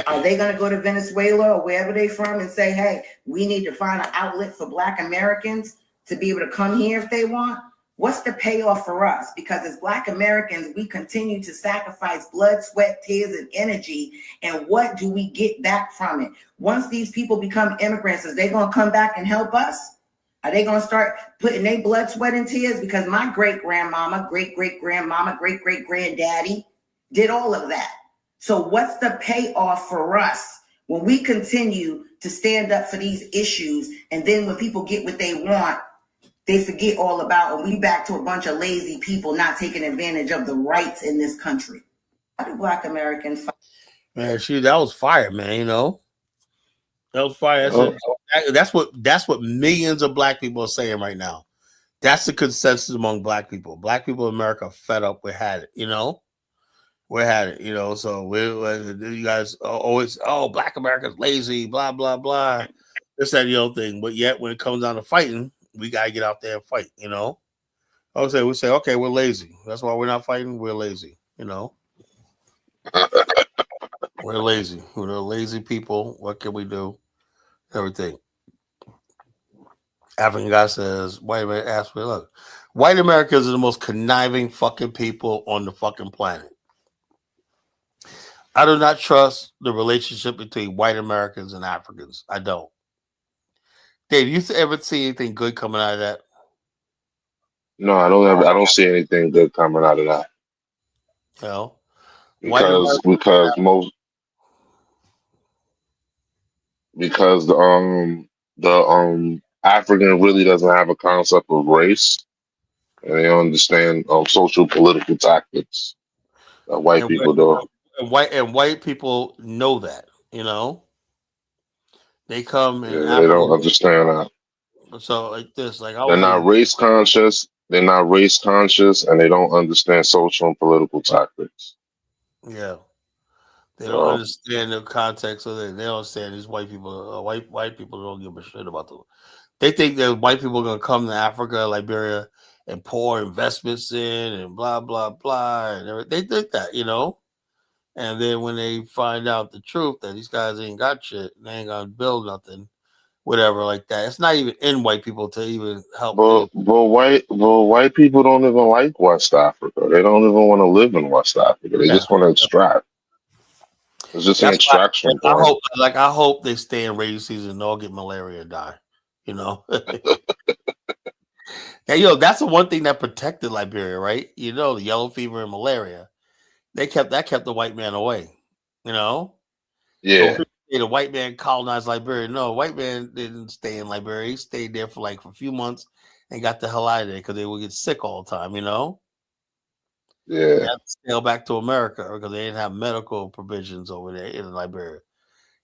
Speaker 10: Are they going to go to Venezuela or wherever they from and say, hey, we need to find an outlet for Black Americans to be able to come here if they want? What's the payoff for us? Because as Black Americans, we continue to sacrifice blood, sweat, tears, and energy. And what do we get back from it? Once these people become immigrants, is they going to come back and help us? Are they going to start putting their blood, sweat, and tears? Because my great-grandmama, great-great-grandmama, great-great-granddaddy did all of that. So what's the payoff for us when we continue to stand up for these issues, and then when people get what they want, they forget all about, and we back to a bunch of lazy people not taking advantage of the rights in this country? How do Black Americans fight?
Speaker 1: Man, that was fire, man. That was fire. That's what millions of Black people are saying right now. That's the consensus among Black people. Black people in America are fed up. We had it, We had it, so you guys always, Black America's lazy, blah, blah, blah. This, that, the other thing. But yet when it comes down to fighting, we got to get out there and fight, I would say, we say, okay, we're lazy. That's why we're not fighting. We're lazy, We're lazy. We're lazy people. What can we do? Everything. African guy says, white man asks me, look, white Americans are the most conniving fucking people on the fucking planet. I do not trust the relationship between white Americans and Africans. I don't. Dave, you ever see anything good coming out of that?
Speaker 8: No, I don't see anything good coming out of that.
Speaker 1: You know, white Americans,
Speaker 8: because the African really doesn't have a concept of race, and they don't understand social political tactics that white
Speaker 1: and,
Speaker 8: people do.
Speaker 1: and white people know that. You know, they come in.
Speaker 8: Yeah, they don't understand that.
Speaker 1: So like this, like
Speaker 8: They're not race conscious. They're not race conscious, and they don't understand social and political tactics.
Speaker 1: Yeah, they don't understand the context of it. They don't understand these white people. White people don't give a shit about them. They think that white people are gonna come to Africa, Liberia, and pour investments in and blah blah blah, and everything. They think that, you know. And then when they find out the truth that these guys ain't got shit, they ain't gonna build nothing, whatever like that. It's not even in white people to even help.
Speaker 8: But white people don't even like West Africa. They don't even want to live in West Africa. They just want to extract. It's just an extraction point.
Speaker 1: I hope they stay in rainy season and all get malaria and die. You know. Now, that's the one thing that protected Liberia, right? You know, the yellow fever and malaria. They kept the white man away. You know.
Speaker 8: Yeah.
Speaker 1: So the white man colonized Liberia. No, white man didn't stay in Liberia. He stayed there for a few months and got the hell out of there because they would get sick all the time. You know.
Speaker 8: Yeah.
Speaker 1: They had to sail back to America because they didn't have medical provisions over there in Liberia.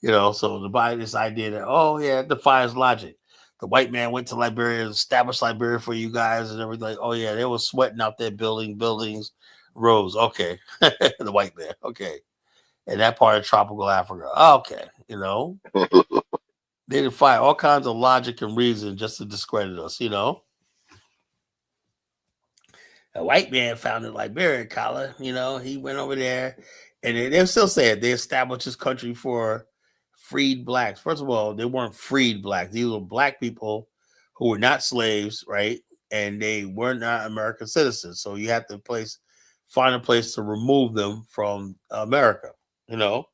Speaker 1: You know, so to buy this idea that, it defies logic. The white man went to Liberia, established Liberia for you guys and everything. Oh, yeah, they were sweating out there building buildings, roads. Okay. The white man. Okay. And that part of tropical Africa. Okay. You know, they defy all kinds of logic and reason just to discredit us, you know. A white man founded Liberia, Kala. You know, he went over there, and they still said they established this country for freed blacks. First of all, they weren't freed blacks; these were black people who were not slaves, right? And they were not American citizens. So you have to find a place to remove them from America, you know,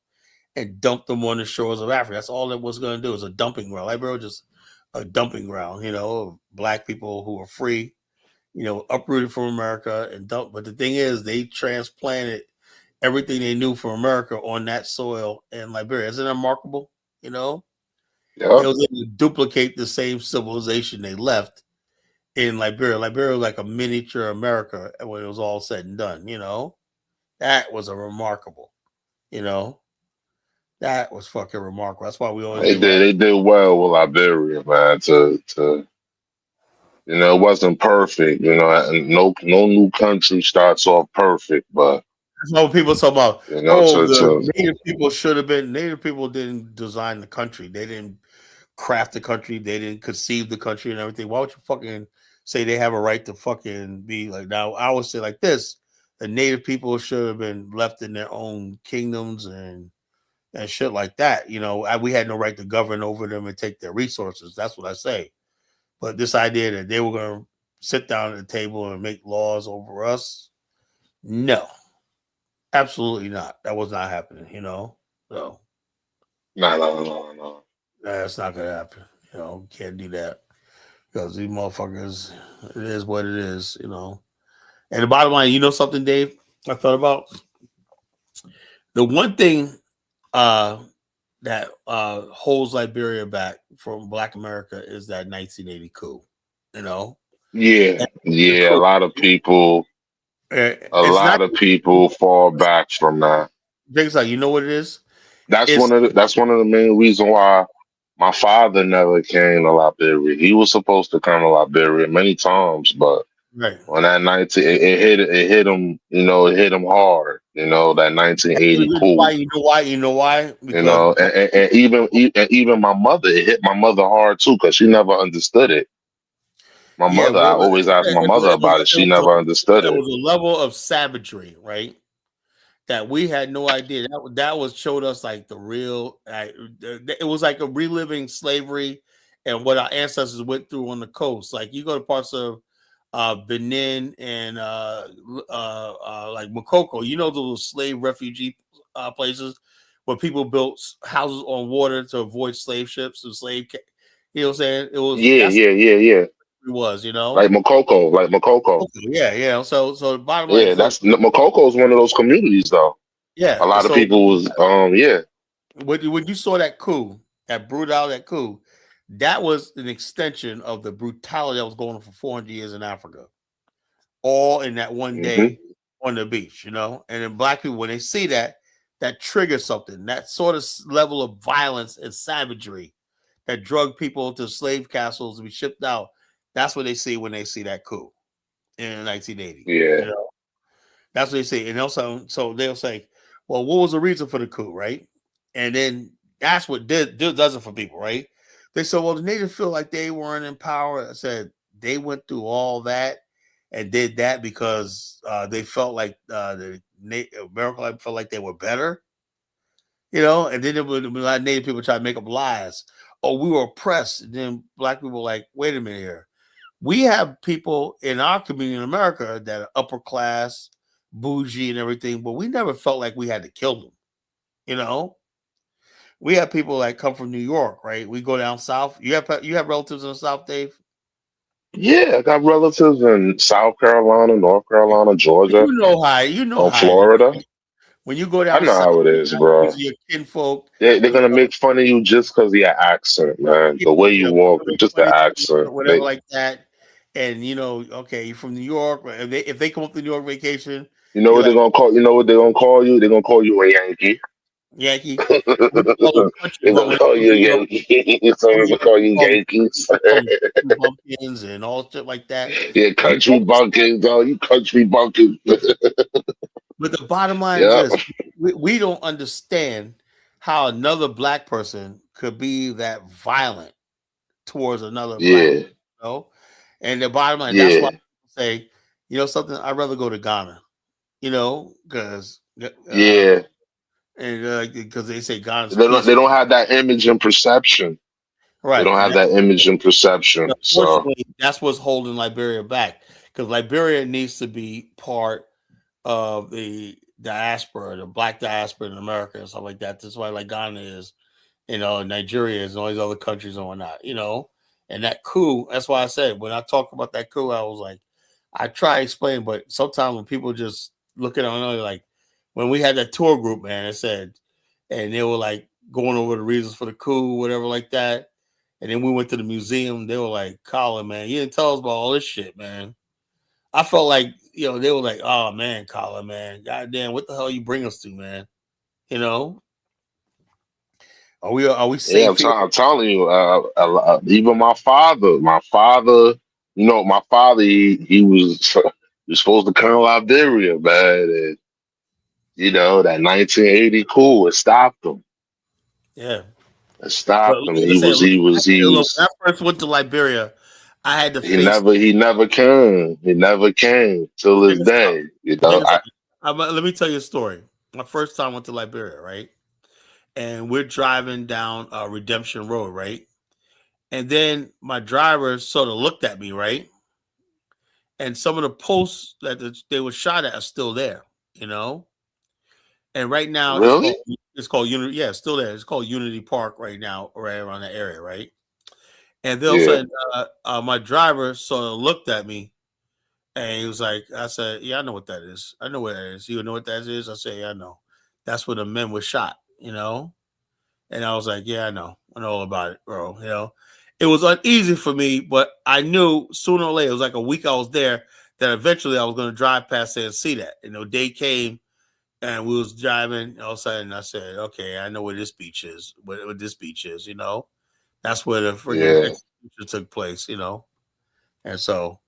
Speaker 1: and dump them on the shores of Africa. That's all it was going to do. It was a dumping ground. Liberia was just a dumping ground, you know, of black people who were free. You know, uprooted from America and dumped. But the thing is, they transplanted everything they knew from America on that soil in Liberia. Isn't that remarkable? You know, They was able to duplicate the same civilization they left in Liberia. Liberia was like a miniature America when it was all said and done. You know, that was a remarkable. You know, that was fucking remarkable. That's why we always
Speaker 8: they did well with Liberia, man. You know, it wasn't perfect. You know, and no new country starts off perfect, but
Speaker 1: that's what people talk about.
Speaker 8: You know,
Speaker 1: Native people should have been. Native people didn't design the country. They didn't craft the country. They didn't conceive the country and everything. Why would you fucking say they have a right to fucking be like? Now, I would say like this: the Native people should have been left in their own kingdoms and shit like that. You know, we had no right to govern over them and take their resources. That's what I say. But this idea that they were going to sit down at the table and make laws over us, no, absolutely not. That was not happening, you know. So,
Speaker 8: no.
Speaker 1: That's not going to happen. You know, can't do that because these motherfuckers, it is what it is, you know. And the bottom line, you know something, Dave, I thought about? The one thing that holds Liberia back from Black America is that 1980 coup, you know?
Speaker 8: Yeah. A lot of people fall back from that.
Speaker 1: You know what it is?
Speaker 8: That's one of the main reasons why my father never came to Liberia. He was supposed to come to Liberia many times, but on that 19, it hit him. You know, it hit him hard. You know, that 1980 coup.
Speaker 1: You know why? Because,
Speaker 8: you know, and even my mother, it hit my mother hard too because she never understood it. I always ask my mother about it. She never understood it.
Speaker 1: It was a level of savagery, right? that we had no idea. That was showed us like the real. It was like a reliving slavery and what our ancestors went through on the coast. Like you go to parts of Benin and like Makoko, you know those slave refugee places where people built houses on water to avoid slave ships and you know what I'm saying?
Speaker 8: Yeah,
Speaker 1: That's
Speaker 8: yeah, yeah, yeah.
Speaker 1: what it was, you know.
Speaker 8: Like Makoko, like Makoko.
Speaker 1: Yeah, yeah. So the bottom line
Speaker 8: Yeah,
Speaker 1: is, look,
Speaker 8: that's Makoko is one of those communities though.
Speaker 1: yeah.
Speaker 8: A lot of
Speaker 1: So
Speaker 8: people was yeah.
Speaker 1: when you saw that coup, that coup, that was an extension of the brutality that was going on for 400 years in Africa, all in that one
Speaker 8: Hmm.
Speaker 1: day on the beach, you know. And then black people, when they see that, that triggers something. That sort of level of violence and savagery that drug people to slave castles to be shipped out. That's what they see when they see that coup in 1980.
Speaker 8: Yeah.
Speaker 1: You know, that's what they say. And also, so they'll say, well, what was the reason for the coup, right? And then that's what does it for people, right? They said, well, the natives feel like they weren't in power. I said, they went through all that and did that because they felt like America felt like they were better, you know? And then there would be a lot of native people try to make up lies. Oh, we were oppressed. And then black people were like, wait a minute here. We have people in our community in America that are upper class, bougie, and everything, but we never felt like we had to kill them. You know, we have people that come from New York, right? We go down south. You have relatives in the South, Dave.
Speaker 8: Yeah, I got relatives in South Carolina, North Carolina, Georgia,
Speaker 1: You know how it is.
Speaker 8: Florida.
Speaker 1: When you go
Speaker 8: I
Speaker 1: down
Speaker 8: know
Speaker 1: south,
Speaker 8: how it is, bro.
Speaker 1: your kinfolk.
Speaker 8: They're gonna make fun of you just because of your accent, man. The way you walk, just the accent.
Speaker 1: Whatever like that. And you know, okay, you're from New York. If they come up to New York vacation,
Speaker 8: You know what they're gonna call? You know what they're gonna call you? They're gonna call you a Yankee.
Speaker 1: Yankee.
Speaker 8: They're gonna call you a Yankee. Someone's gonna call you Yankees.
Speaker 1: Bumpkins and all shit like that.
Speaker 8: Yeah, country bumpkins. Oh, you country bumpkins.
Speaker 1: But the bottom line is this: we don't understand how another black person could be that violent towards another black, you know? And the bottom line, that's why people say, you know, something. I'd rather go to Ghana, you know, because and because they say Ghana's
Speaker 8: they don't have that image and perception.
Speaker 1: Right.
Speaker 8: They don't have that image and perception.
Speaker 1: Unfortunately, that's what's holding Liberia back, because Liberia needs to be part of the diaspora, the black diaspora in America and stuff like that. That's why like Ghana is, you know, Nigeria is, and all these other countries and whatnot, you know. And that coup, that's why I said when I talk about that coup, I was like, I try to explain, but sometimes when people just look at it, like when we had that tour group, man, it said, and they were like going over the reasons for the coup, whatever like that. And then we went to the museum. They were like, Colin, man, you didn't tell us about all this shit, man. I felt like, you know, they were like, oh, man, Colin, man. Goddamn, what the hell you bring us to, man? You know? Are we safe?
Speaker 8: Yeah, I'm telling you, even my father, you know, my father, he was, he was supposed to come to Liberia, man. And, you know, that 1980 coup, it stopped him.
Speaker 1: Yeah.
Speaker 8: It stopped him.
Speaker 1: When I first went to Liberia, I had to face.
Speaker 8: He never came. He never came till this day. You know,
Speaker 1: let me tell you a story. My first time I went to Liberia, right? And we're driving down Redemption Road, right? And then my driver sort of looked at me, right? And some of the posts that they were shot at are still there, you know? And right now,
Speaker 8: really?
Speaker 1: it's called Unity. Yeah, it's still there. It's called Unity Park right now, right around that area, right? And then all of a sudden, my driver sort of looked at me, and he was like, "I said, yeah, I know what that is. I know what that is. You know what that is?" I said, "Yeah, I know. That's where the men were shot, you know." And I was like, "Yeah, I know all about it, bro." You know, it was uneasy for me, but I knew sooner or later, it was like a week I was there, that eventually I was going to drive past there and see that. You know, day came. And we was driving. All of a sudden, I said, "Okay, I know where this beach is. What this beach is, you know, that's where the friggin' execution took place, you know." And so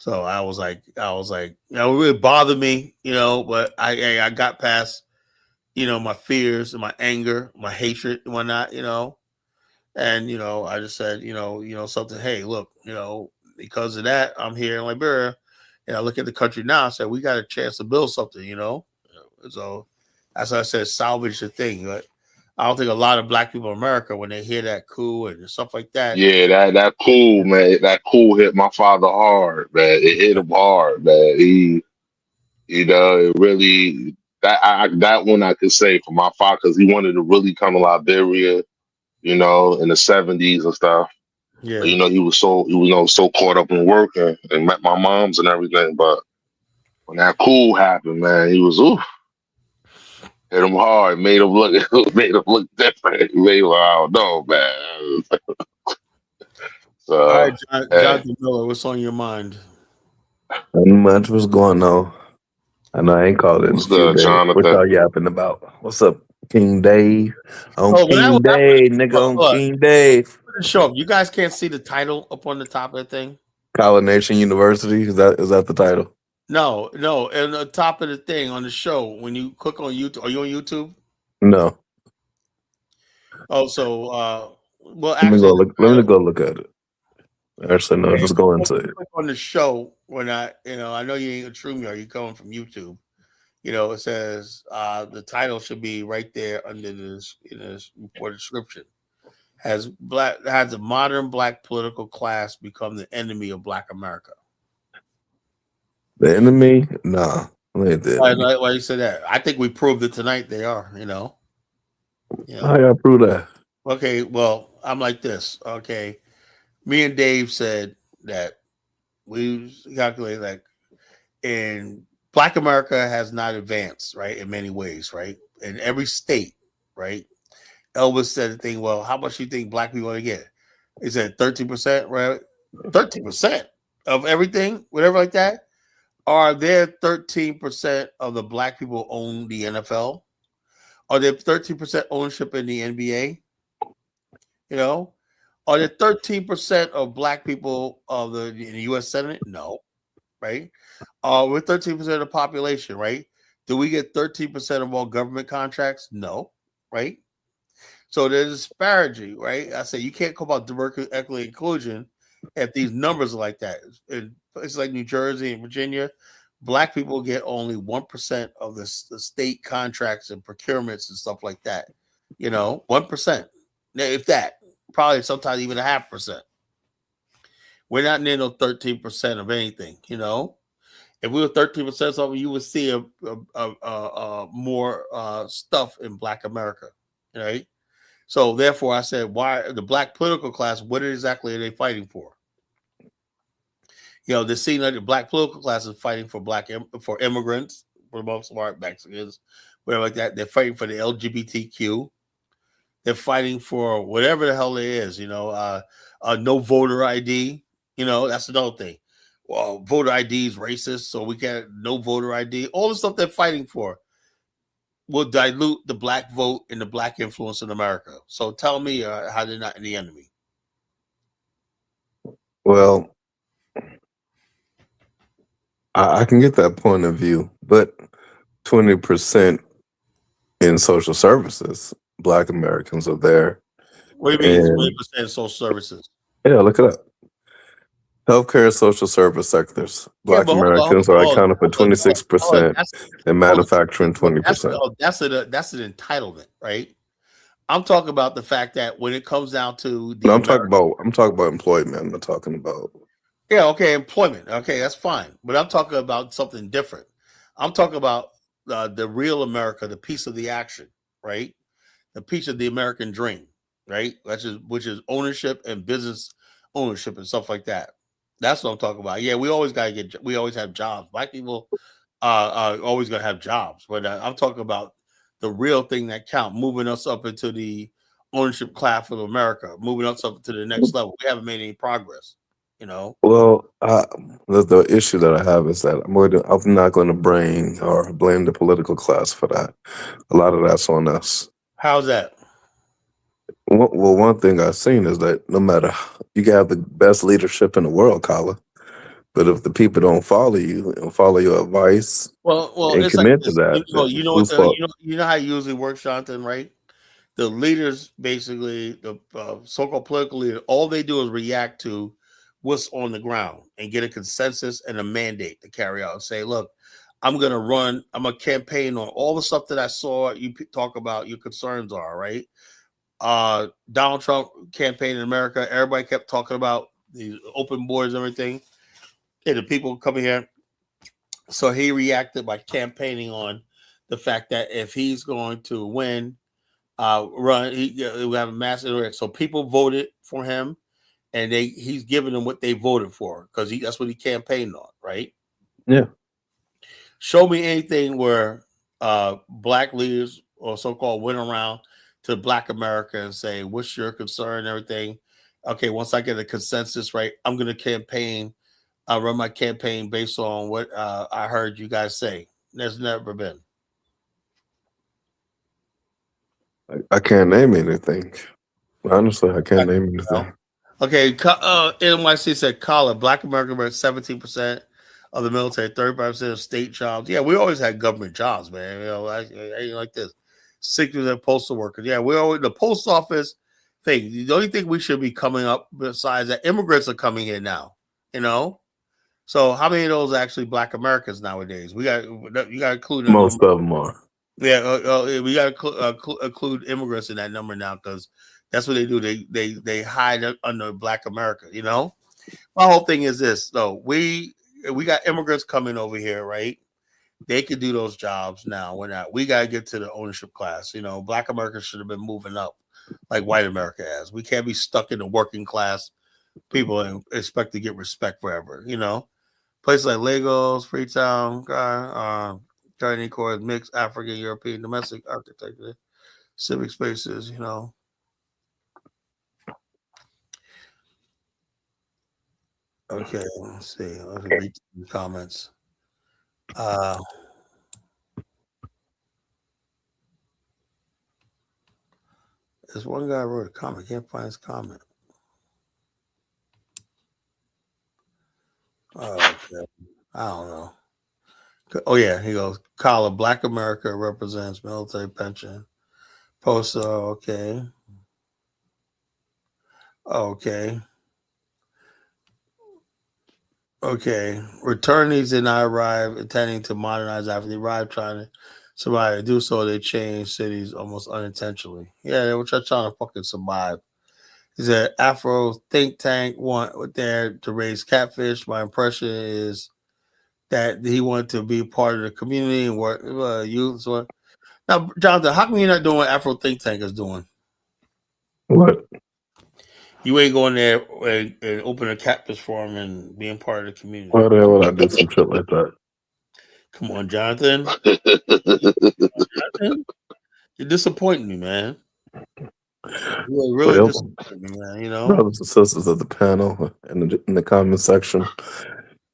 Speaker 1: I was like, you know, it really bothered me, you know, but I got past, you know, my fears and my anger, my hatred and whatnot, you know, and you know, I just said, you know, something. Hey, look, you know, because of that, I'm here in Liberia, and I look at the country now. I said, we got a chance to build something, you know. So that's why I said salvage the thing. But I don't think a lot of black people in America, when they hear that coup and stuff like that,
Speaker 8: Yeah, that cool, man. That cool hit my father hard, man. It hit him hard, man. It really that one I could say for my father because he wanted to really come to Liberia, in the '70s and stuff.
Speaker 1: yeah.
Speaker 8: But, he was so caught up in work and met my moms and everything. But when that cool happened, man, he was hit him hard, made him look different. Made him, I don't know, man. So,
Speaker 1: All right,
Speaker 8: hey,
Speaker 1: Jonathan Miller, what's on your mind?
Speaker 2: Not much. What's going on? I know I ain't called it in a
Speaker 8: what's
Speaker 2: few
Speaker 8: good,
Speaker 2: days. What
Speaker 8: Jonathan?
Speaker 2: y'all yapping about? What's up, King Dave? On
Speaker 1: Oh, when I
Speaker 2: King
Speaker 1: was
Speaker 2: Dave, nigga, on
Speaker 1: look,
Speaker 2: King Dave.
Speaker 1: show up. You guys can't see the title up on the top of the thing.
Speaker 2: Collination University. Is that the title?
Speaker 1: No, and the top of the thing on the show when you click on YouTube. Are you on YouTube?
Speaker 2: No.
Speaker 1: Oh, so well,
Speaker 2: Let me
Speaker 1: actually,
Speaker 2: go look. Let me go look at it. Actually, no. Just go into it.
Speaker 1: click on the show when I know you ain't a true me. Are you coming from YouTube? It says the title should be right there under this report description. Has a modern black political class become the enemy of Black America?
Speaker 2: The enemy? Nah.
Speaker 1: Why you say that? I think we proved it tonight. They are.
Speaker 2: How y'all prove that?
Speaker 1: Okay. Well, I'm like this. Okay. Me and Dave said that we calculated like in Black America has not advanced, right, in many ways, right? In every state, right? Elvis said the thing, well, how much do you think black people want to get? He said 13%, right? 13% of everything, whatever like that. Are there 13% of the black people own the NFL? Are there 13% ownership in the NBA? Are there 13% of black people in the U.S. Senate? No, right? We're 13% of the population, right? Do we get 13% of all government contracts? No, right? So there's a disparity, right? I say you can't talk about diversity, equity, inclusion if these numbers are like that. In places like New Jersey and Virginia, black people get only 1% of the state contracts and procurements and stuff like that. 1%. Now, if that, probably sometimes even 0.5%. We're not near no 13% of anything. If we were 13% of something, you would see a more stuff in Black America, right? So therefore, I said, why the black political class? What exactly are they fighting for? They're seeing that the black political class is fighting for for immigrants, for the most part, Mexicans, whatever like that. They're fighting for the LGBTQ. They're fighting for whatever the hell it is. No voter ID. That's another thing. Well, voter ID is racist, so we can't no voter ID. All the stuff they're fighting for will dilute the black vote and the black influence in America. So tell me how they're not the enemy.
Speaker 2: Well, I can get that point of view, but 20% in social services, Black Americans are there.
Speaker 1: What do you mean 20% social services?
Speaker 2: Yeah, look it up. Healthcare social service sectors. Black Americans are accounted for 26% and manufacturing 20%.
Speaker 1: That's an entitlement, right? I'm talking about the fact that when it comes down to
Speaker 2: I'm talking about employment. I'm not talking about.
Speaker 1: Yeah, okay, employment. Okay, that's fine. But I'm talking about something different. I'm talking about the real America, the piece of the action, right? The piece of the American dream, right? Which is ownership and business ownership and stuff like that. That's what I'm talking about. Yeah, we always have jobs. Black people are always gonna have jobs, but I'm talking about the real thing that count, moving us up into the ownership class of America, moving us up to the next level. We haven't made any progress,
Speaker 2: Well, the issue that I have is that I'm not going to blame the political class for that. A lot of that's on us.
Speaker 1: How's that?
Speaker 2: Well, one thing I've seen is that no matter, you can have the best leadership in the world, Kala, but if the people don't follow you and follow your advice,
Speaker 1: well,
Speaker 2: and
Speaker 1: it's
Speaker 2: commit
Speaker 1: like
Speaker 2: to that,
Speaker 1: you know how it usually works, Jonathan, right? The leaders, basically, the so-called political leader, all they do is react to what's on the ground and get a consensus and a mandate to carry out and say, look, I'm gonna campaign on all the stuff that I saw you talk about. Your concerns are right. Donald Trump campaign in America. Everybody kept talking about the open borders and everything. And the people coming here. So he reacted by campaigning on the fact that if he's going to win, run, he will have a massive insurrection. So people voted for him, and he's giving them what they voted for because that's what he campaigned on, right?
Speaker 2: Yeah.
Speaker 1: Show me anything where black leaders or so-called went around to Black America and say, "What's your concern?" and everything. Okay, once I get a consensus, right, I'm going to campaign. I run my campaign based on what I heard you guys say. There's never been.
Speaker 11: I can't name anything. Honestly, I can't name anything.
Speaker 1: Okay, NYC said, "Collar, Black America were 17% of the military, 35% of state jobs." Yeah, we always had government jobs, man. You know, I ain't like this. 6% postal workers. Yeah, we always the post office thing. The only thing we should be coming up besides that, immigrants are coming here now. You know. So how many of those are actually Black Americans nowadays? You got to include
Speaker 11: most of them are.
Speaker 1: Yeah, we got to include immigrants in that number now because that's what they do. They hide under Black America. You know, my whole thing is this though. We got immigrants coming over here, right? They can do those jobs now. We're not. We got to get to the ownership class. You know, Black America should have been moving up like white America has. We can't be stuck in the working class people and expect to get respect forever. You know. Places like Lagos, Freetown, Chinese Corps, mixed African, European, domestic architecture, civic spaces, you know. Okay, let's see. Let's read the comments. There's one guy who wrote a comment. I can't find his comment. Oh, okay. I don't know. Oh, yeah, he goes, "Collar, Black America represents military pension. Postal, okay. Okay. Okay. Returnees did not arrive intending to modernize after they arrived, trying to survive. To do so, they changed cities almost unintentionally. Yeah, they were trying to fucking survive." He said, "Afro think tank want there to raise catfish. My impression is that he wanted to be part of the community and work youth." So now, Jonathan, how come you're not doing what Afro think tank is doing?
Speaker 11: What?
Speaker 1: You ain't going there and open a catfish forum and being part of the community.
Speaker 11: Why the hell would I do some shit like that?
Speaker 1: Come on, Jonathan. Jonathan, you're disappointing me, man. You're really disappointing me, man. You know,
Speaker 11: brothers and sisters of the panel in the comment section,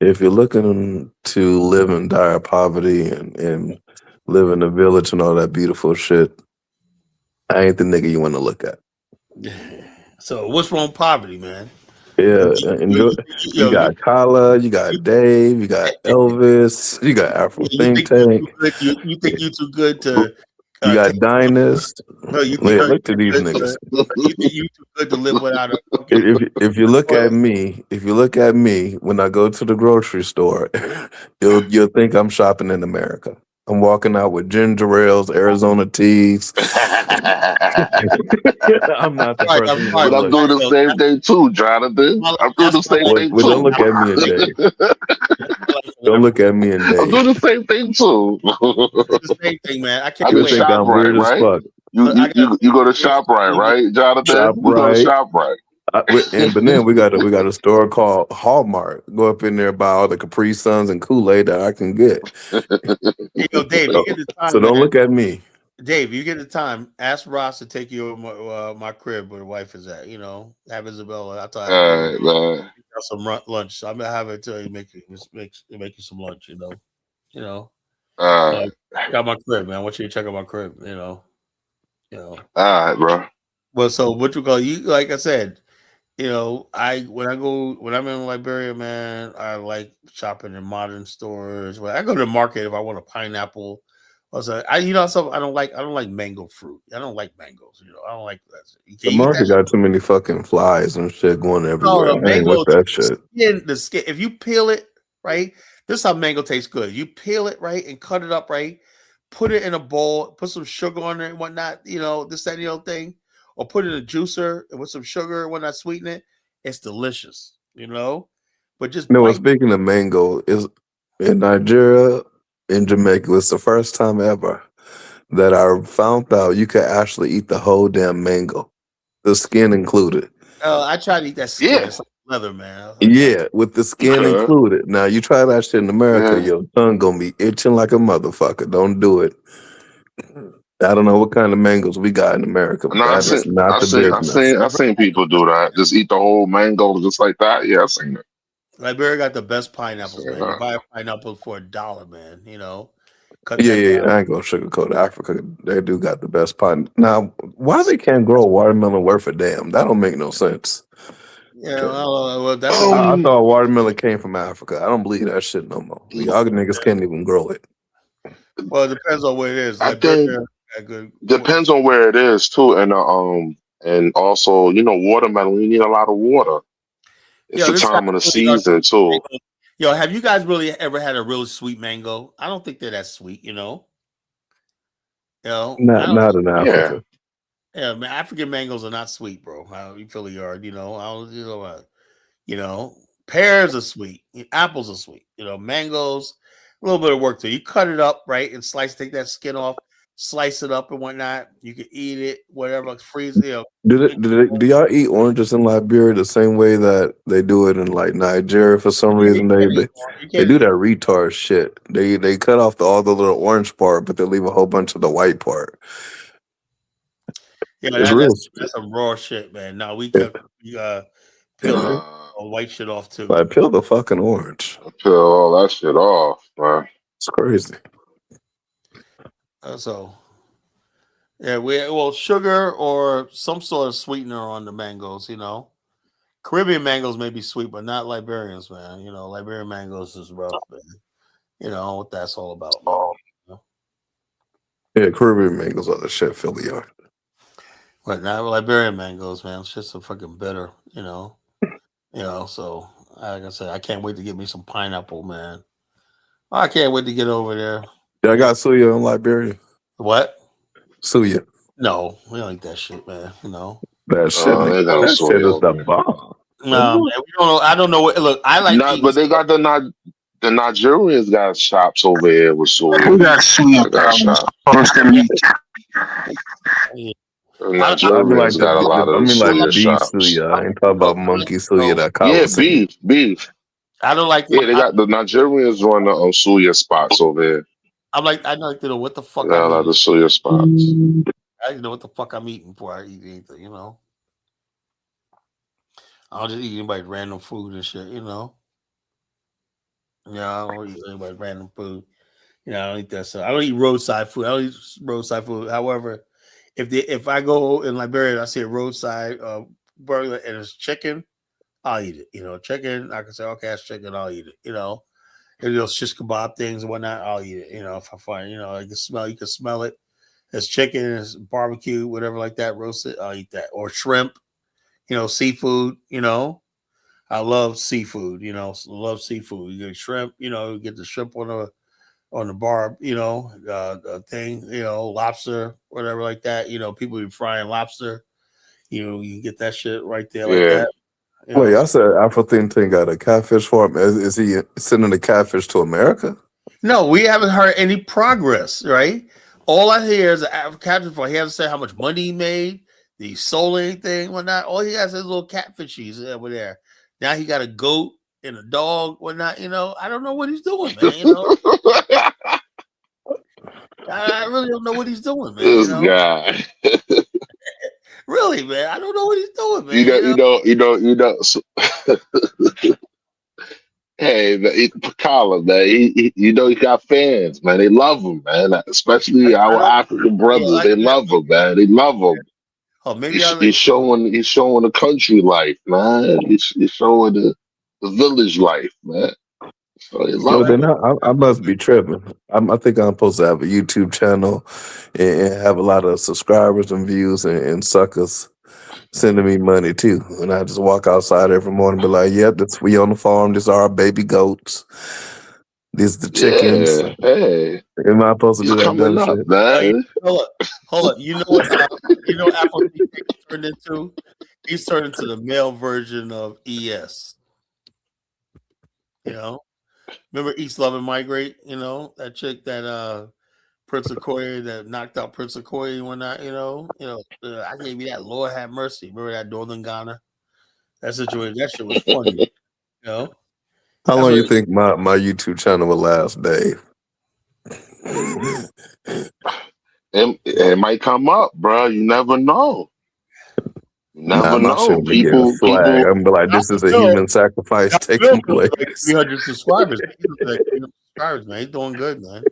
Speaker 11: if you're looking to live in dire poverty and live in a village and all that beautiful shit, I ain't the nigga you want to look at.
Speaker 1: So what's wrong with poverty, man?
Speaker 11: Yeah, enjoy. You got Kala, you got Dave, you got Elvis, you got Afro Think Tank.
Speaker 1: You think you too good to?
Speaker 11: You got Dynast.
Speaker 1: No,
Speaker 11: look to these niggas.
Speaker 1: You think you too good to live without a?
Speaker 11: If you look at me, when I go to the grocery store, you'll think I'm shopping in America. I'm walking out with ginger ales, Arizona teas. I'm not the person.
Speaker 8: But I'm doing the same thing too, Jonathan. I'm doing the same thing too.
Speaker 11: Don't look at me and Dave. Don't look at me and Dave.
Speaker 8: I'm doing the same thing too.
Speaker 1: The same thing, man. I can't.
Speaker 8: You think I'm weird as fuck. You go to ShopRite, right, Jonathan? You go to ShopRite.
Speaker 11: But then we got a store called Hallmark. Go up in there, buy all the Capri Suns and Kool-Aid that I can get.
Speaker 1: Yo, Dave, you get the time,
Speaker 11: so don't look at me.
Speaker 1: Dave, you get the time. Ask Ross to take you over my crib where the wife is at. You know, have Isabella. I thought some lunch. So I'm gonna have her tell you make you some lunch. You know. Got my crib, man. I want you to check out my crib. You know.
Speaker 8: All right, bro.
Speaker 1: Well, so what you call you? Like I said, you know, when I'm in Liberia, man, I like shopping in modern stores. Well, I go to the market if I want a pineapple. Also, I don't like mango fruit. I don't like mangoes. You know, I don't like that.
Speaker 11: The market got too many fucking flies and shit going everywhere. I ain't with that shit.
Speaker 1: The skin. If you peel it right, This is how mango tastes good. You peel it right and cut it up right. Put it in a bowl. Put some sugar on it and whatnot. You know, this, that, and the other thing. Or put it in a juicer with some sugar and whatnot. Sweeten it. It's delicious. You know. But just
Speaker 11: No, well,
Speaker 1: bite.
Speaker 11: speaking of mango, is in Nigeria, in Jamaica, it's the first time ever that I found out you could actually eat the whole damn mango, the skin included.
Speaker 1: Oh, I tried to eat that skin.
Speaker 8: Yeah.
Speaker 1: It's like leather, man. I was like,
Speaker 11: Yeah, with the skin
Speaker 8: Okay.
Speaker 11: included. Now you try that shit in America,
Speaker 8: Yeah.
Speaker 11: your tongue gonna be itching like a motherfucker. Don't do it. I don't know what kind of mangoes we got in America, but
Speaker 8: No,
Speaker 11: that is not the business.
Speaker 8: I seen people do that. Just eat the whole mango just like that. Yeah, I seen it.
Speaker 1: Liberia got the best pineapples,
Speaker 8: So,
Speaker 1: man. You buy a pineapple for $1, man. You know, cut
Speaker 11: Yeah,
Speaker 1: that
Speaker 11: yeah,
Speaker 1: down.
Speaker 11: I ain't gonna sugarcoat Africa. They do got the best pine. Now, why they can't grow watermelon worth a damn? That don't make no sense.
Speaker 1: Yeah, well, that's
Speaker 11: I thought watermelon came from Africa. I don't believe that shit no more. Y'all niggas can't even grow it.
Speaker 1: well, it depends on where it is.
Speaker 8: I think
Speaker 1: Liberia got good.
Speaker 8: depends on where it is too, and also watermelon. You need a lot of water. It's
Speaker 1: Yo,
Speaker 8: the
Speaker 1: this
Speaker 8: time of the
Speaker 1: guy really
Speaker 8: season too.
Speaker 1: Yo, have you guys really ever had a really sweet mango? I don't think they're that sweet. You know, I don't.
Speaker 11: Not in Africa.
Speaker 1: Yeah, man, African mangoes are not sweet, bro. How you feel yard? You know, pears are sweet. Apples are sweet. You know, mangoes, a little bit of work to you. Cut it up, right, and take that skin off, slice it up and whatnot. You can eat it, whatever, freeze. You know,
Speaker 11: Do y'all eat oranges in Liberia the same way that they do it in like Nigeria? For some reason, they do that retard shit. They cut off all the little orange part, but they leave a whole bunch of the white part.
Speaker 1: yeah,
Speaker 11: It's real.
Speaker 1: that's some raw shit, man. No, we peel the white shit off too.
Speaker 11: Like peel the fucking orange.
Speaker 8: Peel all that shit off, man.
Speaker 11: It's crazy.
Speaker 1: So, yeah, sugar or some sort of sweetener on the mangoes. You know, Caribbean mangoes may be sweet, but not Liberians, man. You know, Liberian mangoes is rough, man. You know what that's all about, man. You know?
Speaker 11: Yeah, Caribbean mangoes are the shit, Philly are.
Speaker 1: But not Liberian mangoes, man. It's just so fucking bitter, you know. So like I said, I can't wait to get me some pineapple, man. I can't wait to get over there.
Speaker 11: Yeah, I got suya in Liberia.
Speaker 1: What?
Speaker 11: Suya.
Speaker 1: No, we don't eat that shit, man. You know.
Speaker 11: That shit, that shit is the bomb.
Speaker 1: No, man, we don't know. I don't know what. Look, I like.
Speaker 8: But they got the Nigerians got shops over here with suya.
Speaker 7: We got suya.
Speaker 8: Nigerians got a lot of suya shops.
Speaker 11: Suya. I ain't talking about monkey suya. That
Speaker 8: beef.
Speaker 1: I don't like.
Speaker 8: Yeah, they got the Nigerians run the suya spots over here.
Speaker 1: I like to know what the fuck.
Speaker 8: Yeah, like the suya spots.
Speaker 1: I don't know what the fuck I'm eating before I eat anything. You know. I don't just eat anybody's random food and shit. You know. Yeah, I don't eat anybody's random food. You know, I don't eat that stuff. I don't eat roadside food. I don't eat roadside food. However, if I go in Liberia and I see a roadside burger and it's chicken, I'll eat it. You know, chicken, I can say, okay, that's chicken, I'll eat it. You know, if those shish kebab things and whatnot, I'll eat it. You know, if I find, you can smell it. It's chicken, it's barbecue, whatever like that, roasted, I'll eat that. Or shrimp, seafood, I love seafood, love seafood. You get shrimp, you get the shrimp on the barb, thing, lobster, whatever like that. People be frying lobster. You can get that shit right there like that.
Speaker 11: Wait, I said Afro-Thing got a catfish farm. Is he sending the catfish to America?
Speaker 1: No, we haven't heard any progress, right? All I hear is catfish farm. He hasn't said how much money he made, the sold anything, whatnot. All he has is little catfishies over there. Now he got a goat and a dog, whatnot. I don't know what he's doing, man. I really don't know what he's doing, man.
Speaker 8: This guy.
Speaker 1: Really, man. I don't know what he's doing, man.
Speaker 8: Hey, man, Colin, man, he got fans, man. They love him, man. Especially our African brothers. They love him, man. They love him.
Speaker 1: Oh, maybe
Speaker 8: he's showing the country life, man. He's showing the village life, man. So
Speaker 11: then I must be tripping. I think I'm supposed to have a YouTube channel and have a lot of subscribers and views and suckers sending me money too. And I just walk outside every morning and be like, yep, we on the farm. These are our baby goats. These the chickens.
Speaker 8: Yeah, hey,
Speaker 11: Am I supposed to
Speaker 8: he's
Speaker 11: do that dumb
Speaker 8: coming up,
Speaker 11: shit?
Speaker 8: man.
Speaker 1: Hold up. You know what? Afro turned into? He's turned into the male version of ES. You know, remember East Love and Migrate? You know that chick that Prince Okoye that knocked out Prince Okoye and whatnot. I gave you that. Lord have mercy. Remember that Northern Ghana? That situation. That shit was funny. You know.
Speaker 11: How
Speaker 1: That's
Speaker 11: long you
Speaker 1: what-
Speaker 11: think my YouTube channel will last, Dave?
Speaker 8: It might come up, bro. You never know. You
Speaker 11: Nah,
Speaker 8: never
Speaker 11: my
Speaker 8: know.
Speaker 11: shit be getting flagged. I'm gonna be like, this is a human sacrifice taking place.
Speaker 1: Like 300 subscribers. Like 300 subscribers, man. He's doing good, man.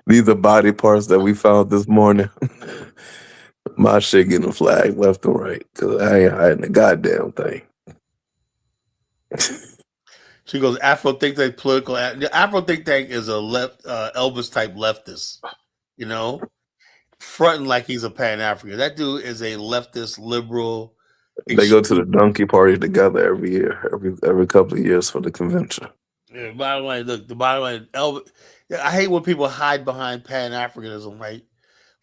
Speaker 11: These are body parts that we found this morning. My shit getting flagged left and right because I ain't hiding the goddamn thing.
Speaker 1: She goes, Afro think tank political. Afro think tank is a left Elvis type leftist, you know, fronting like he's a Pan African. That dude is a leftist liberal.
Speaker 11: They go to the donkey party together every year, every couple of years for the convention.
Speaker 1: Yeah, bottom line, look, the bottom line, Elvis. I hate when people hide behind Pan Africanism,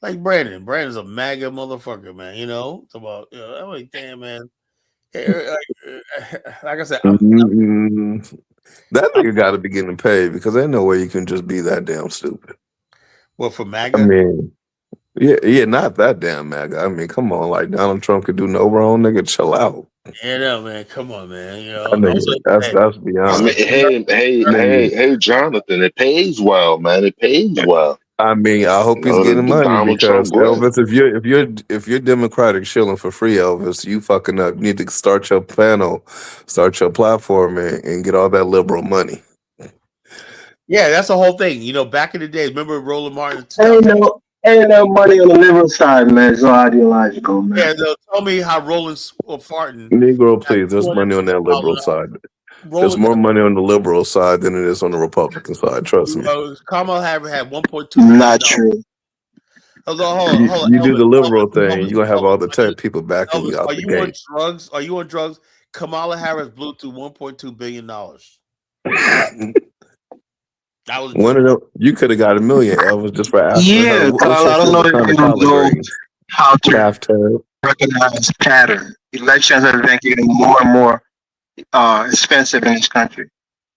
Speaker 1: like Brandon. Brandon's a MAGA motherfucker, man. You know, it's about I'm like, damn, man. Like I said,
Speaker 11: that nigga got to be getting paid because there's no way you can just be that damn stupid.
Speaker 1: Well, for MAGA,
Speaker 11: I mean, yeah, not that damn MAGA. I mean, come on, like Donald Trump could do no wrong, nigga. Chill out.
Speaker 1: Yeah, no, man. Come on, man. You know,
Speaker 11: that's beyond.
Speaker 8: I mean, hey, Jonathan. It pays well, man. It pays well.
Speaker 11: I mean, I hope he's getting money
Speaker 8: Donald
Speaker 11: because
Speaker 8: Trump
Speaker 11: Elvis, if you're Democratic shilling for free, Elvis, you fucking up. You need to start your panel, start your platform, and get all that liberal money.
Speaker 1: Yeah, that's the whole thing. You know, back in the days, remember Roland Martin?
Speaker 12: Ain't no money on the liberal side, man. It's all ideological, man.
Speaker 1: Yeah, they'll tell me how Roland's farting.
Speaker 11: Negro, please. There's money on that liberal side. There's more money on the liberal side than it is on the Republican side. Trust me.
Speaker 1: Kamala Harris had 1.2.
Speaker 12: Not true.
Speaker 1: Hold on,
Speaker 11: you do the liberal thing, you're gonna have all the tech people backing you out the gate.
Speaker 1: On drugs? Are you on drugs? Kamala Harris blew through $1.2 billion. That was
Speaker 11: one of them. You could have got $1 million, Elvis, just for asking.
Speaker 12: Yeah, Carl, I don't know if you know how to recognize pattern. Elections are getting more and more expensive in this country.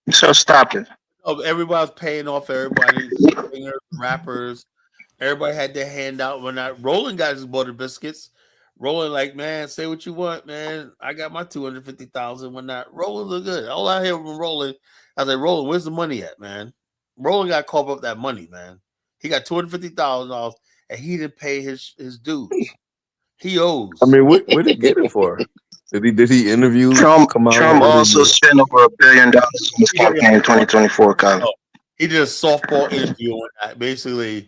Speaker 12: So stop it.
Speaker 1: Everybody's paying off everybody, singers, rappers. Everybody had their hand out when Roland got his butter biscuits. Roland, like, man, say what you want, man. I got my $250,000 when that Roland look good. All I hear from Roland, I was like, Roland, where's the money at, man? Roland got caught up that money, man. He got $250,000 and he didn't pay his dues. He owes.
Speaker 11: I mean, what did he get it for? Did he interview
Speaker 12: Trump? Trump also spent over $1 billion in his campaign in 2024. Colin.
Speaker 1: He did a softball interview on that, basically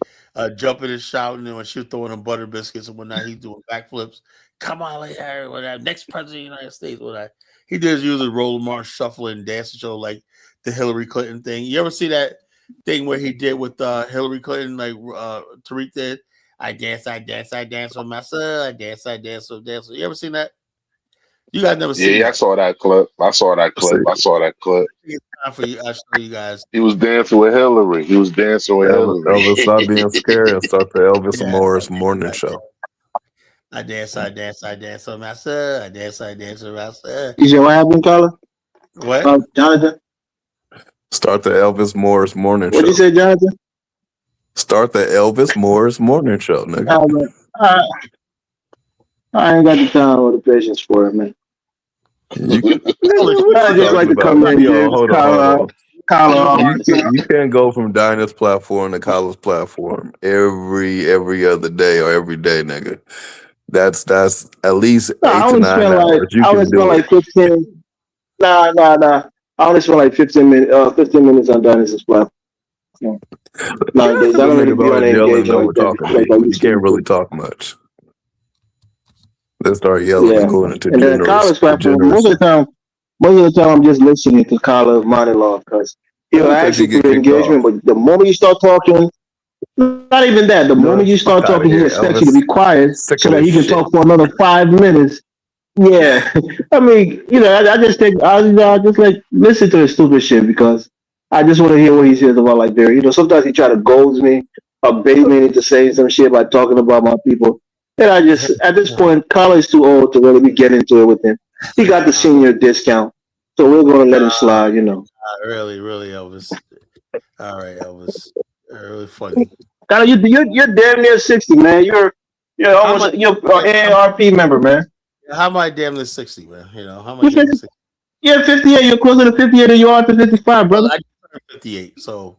Speaker 1: jumping and shouting, and when she was throwing him butter biscuits and whatnot, he's doing backflips. Kamala Harris, whatever, next president of the United States, whatever. He did his usual Roland Martin shuffling dancing show like the Hillary Clinton thing. You ever see that thing where he did with Hillary Clinton, like Tariq did? I dance with my son. I dance with. You ever seen that? You guys never seen?
Speaker 8: Yeah, I saw that clip. It's
Speaker 1: time for you. I'll show you guys.
Speaker 8: He was dancing with Hillary.
Speaker 11: Elvis, stop being scared and start the Elvis Morris morning show.
Speaker 1: I dance with my son. I dance with my son.
Speaker 12: Is your what happened, Colin?
Speaker 1: What?
Speaker 12: Jonathan?
Speaker 11: Start the Elvis Morris morning show.
Speaker 12: What did you say, Jonathan?
Speaker 11: Start the Elvis Morris morning show, nigga.
Speaker 12: I ain't got the time or the patience for it, man.
Speaker 11: I
Speaker 12: just like to come in here.
Speaker 11: Hold on. You can't go from Dinah's platform to Kyle's platform every other day or every day, nigga. That's at least 8 to 9 hours.
Speaker 12: I only spend like 15. Nah. I only spend like 15 minutes on Dinah's platform. No, they don't really be on engagement.
Speaker 11: You can't really talk much. They start yelling and going into
Speaker 12: generous. Kyle's platform, most of the time I'm just listening to Kyle's monologue because he'll ask you for engagement, but the moment you start talking, not even that, the moment you start talking, he expects you to be quiet so that he can talk for another 5 minutes. Yeah. I mean, I just like listen to his stupid shit because I just want to hear what he says about Liberia. You know, sometimes he try to goad me or bait me into saying some shit by talking about my people. And I just, at this point, Carla is too old to really be getting into it with him. He got the senior discount, so we're going to let him slide. You know.
Speaker 1: Really, Elvis. All right, Elvis. Really funny.
Speaker 12: Carla, you're damn near 60, man. You're almost you're an AARP member, man.
Speaker 1: How am I damn near 60, man? You know, how am I damn near 60?
Speaker 12: You're 58. You're closer to 58 than you are to 55, brother.
Speaker 1: I turned 58, so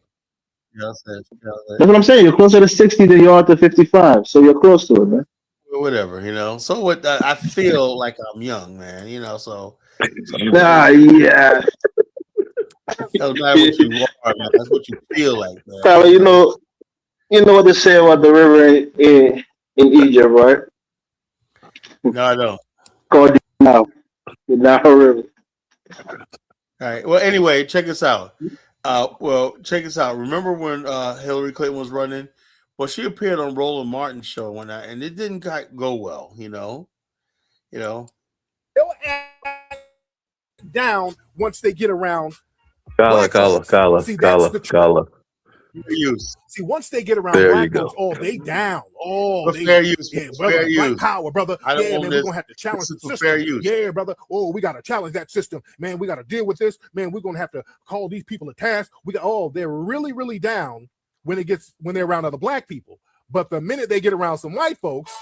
Speaker 1: you know what I'm saying?
Speaker 12: That's what I'm saying. You're closer to 60 than you are to 55, so you're close to it, man.
Speaker 1: Whatever, you know. So what? I feel like I'm young, man. You know, so
Speaker 12: yeah.
Speaker 1: Doesn't matter what you are, man. That's what you feel like, man.
Speaker 12: Tyler, you know what they say about the river in Egypt, right?
Speaker 1: No, I don't.
Speaker 12: Called the Nile River.
Speaker 1: All right. Well, anyway, check this out. Check this out. Remember when Hillary Clinton was running? Well, she appeared on Roland Martin's show one night, and it didn't go well. You know.
Speaker 13: They'll act down once they get around.
Speaker 11: Kala.
Speaker 13: See, once they get around
Speaker 11: There
Speaker 13: black
Speaker 11: you go.
Speaker 13: folks, oh, they down. Oh, they
Speaker 1: fair use.
Speaker 13: Yeah,
Speaker 1: Fair
Speaker 13: brother,
Speaker 1: use.
Speaker 13: black power, brother.
Speaker 1: I don't
Speaker 13: Yeah,
Speaker 1: own
Speaker 13: man,
Speaker 1: this.
Speaker 13: we're gonna have to challenge
Speaker 1: This
Speaker 13: the
Speaker 1: is for
Speaker 13: system.
Speaker 1: fair use.
Speaker 13: Yeah, brother. Oh, we gotta challenge that system, man. We gotta deal with this, man. We're gonna have to call these people a task. They're really, really down when they're around other black people. But the minute they get around some white folks,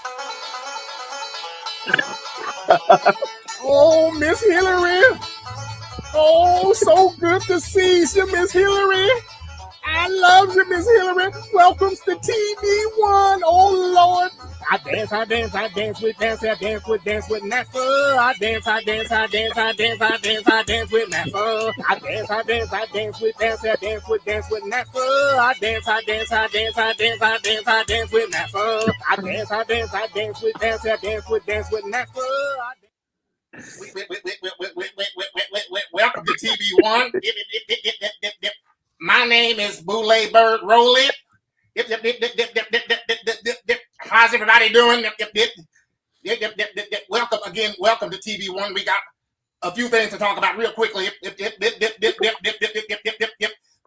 Speaker 13: oh, Miss Hillary. Oh, so good to see you, Miss Hillary. I love you, Miss Hillary. Welcome to TV1. Oh, Lord. I dance with NASA. I dance with NASA. I dance with NASA. I dance with NASA. I dance with NASA. I dance with NASA. I dance with NASA. I dance with NASA. I dance with NASA. Welcome to TV1. My name is Boulay Bird Rowley. How's everybody doing? Welcome again. Welcome to TV1. We got a few things to talk about real quickly.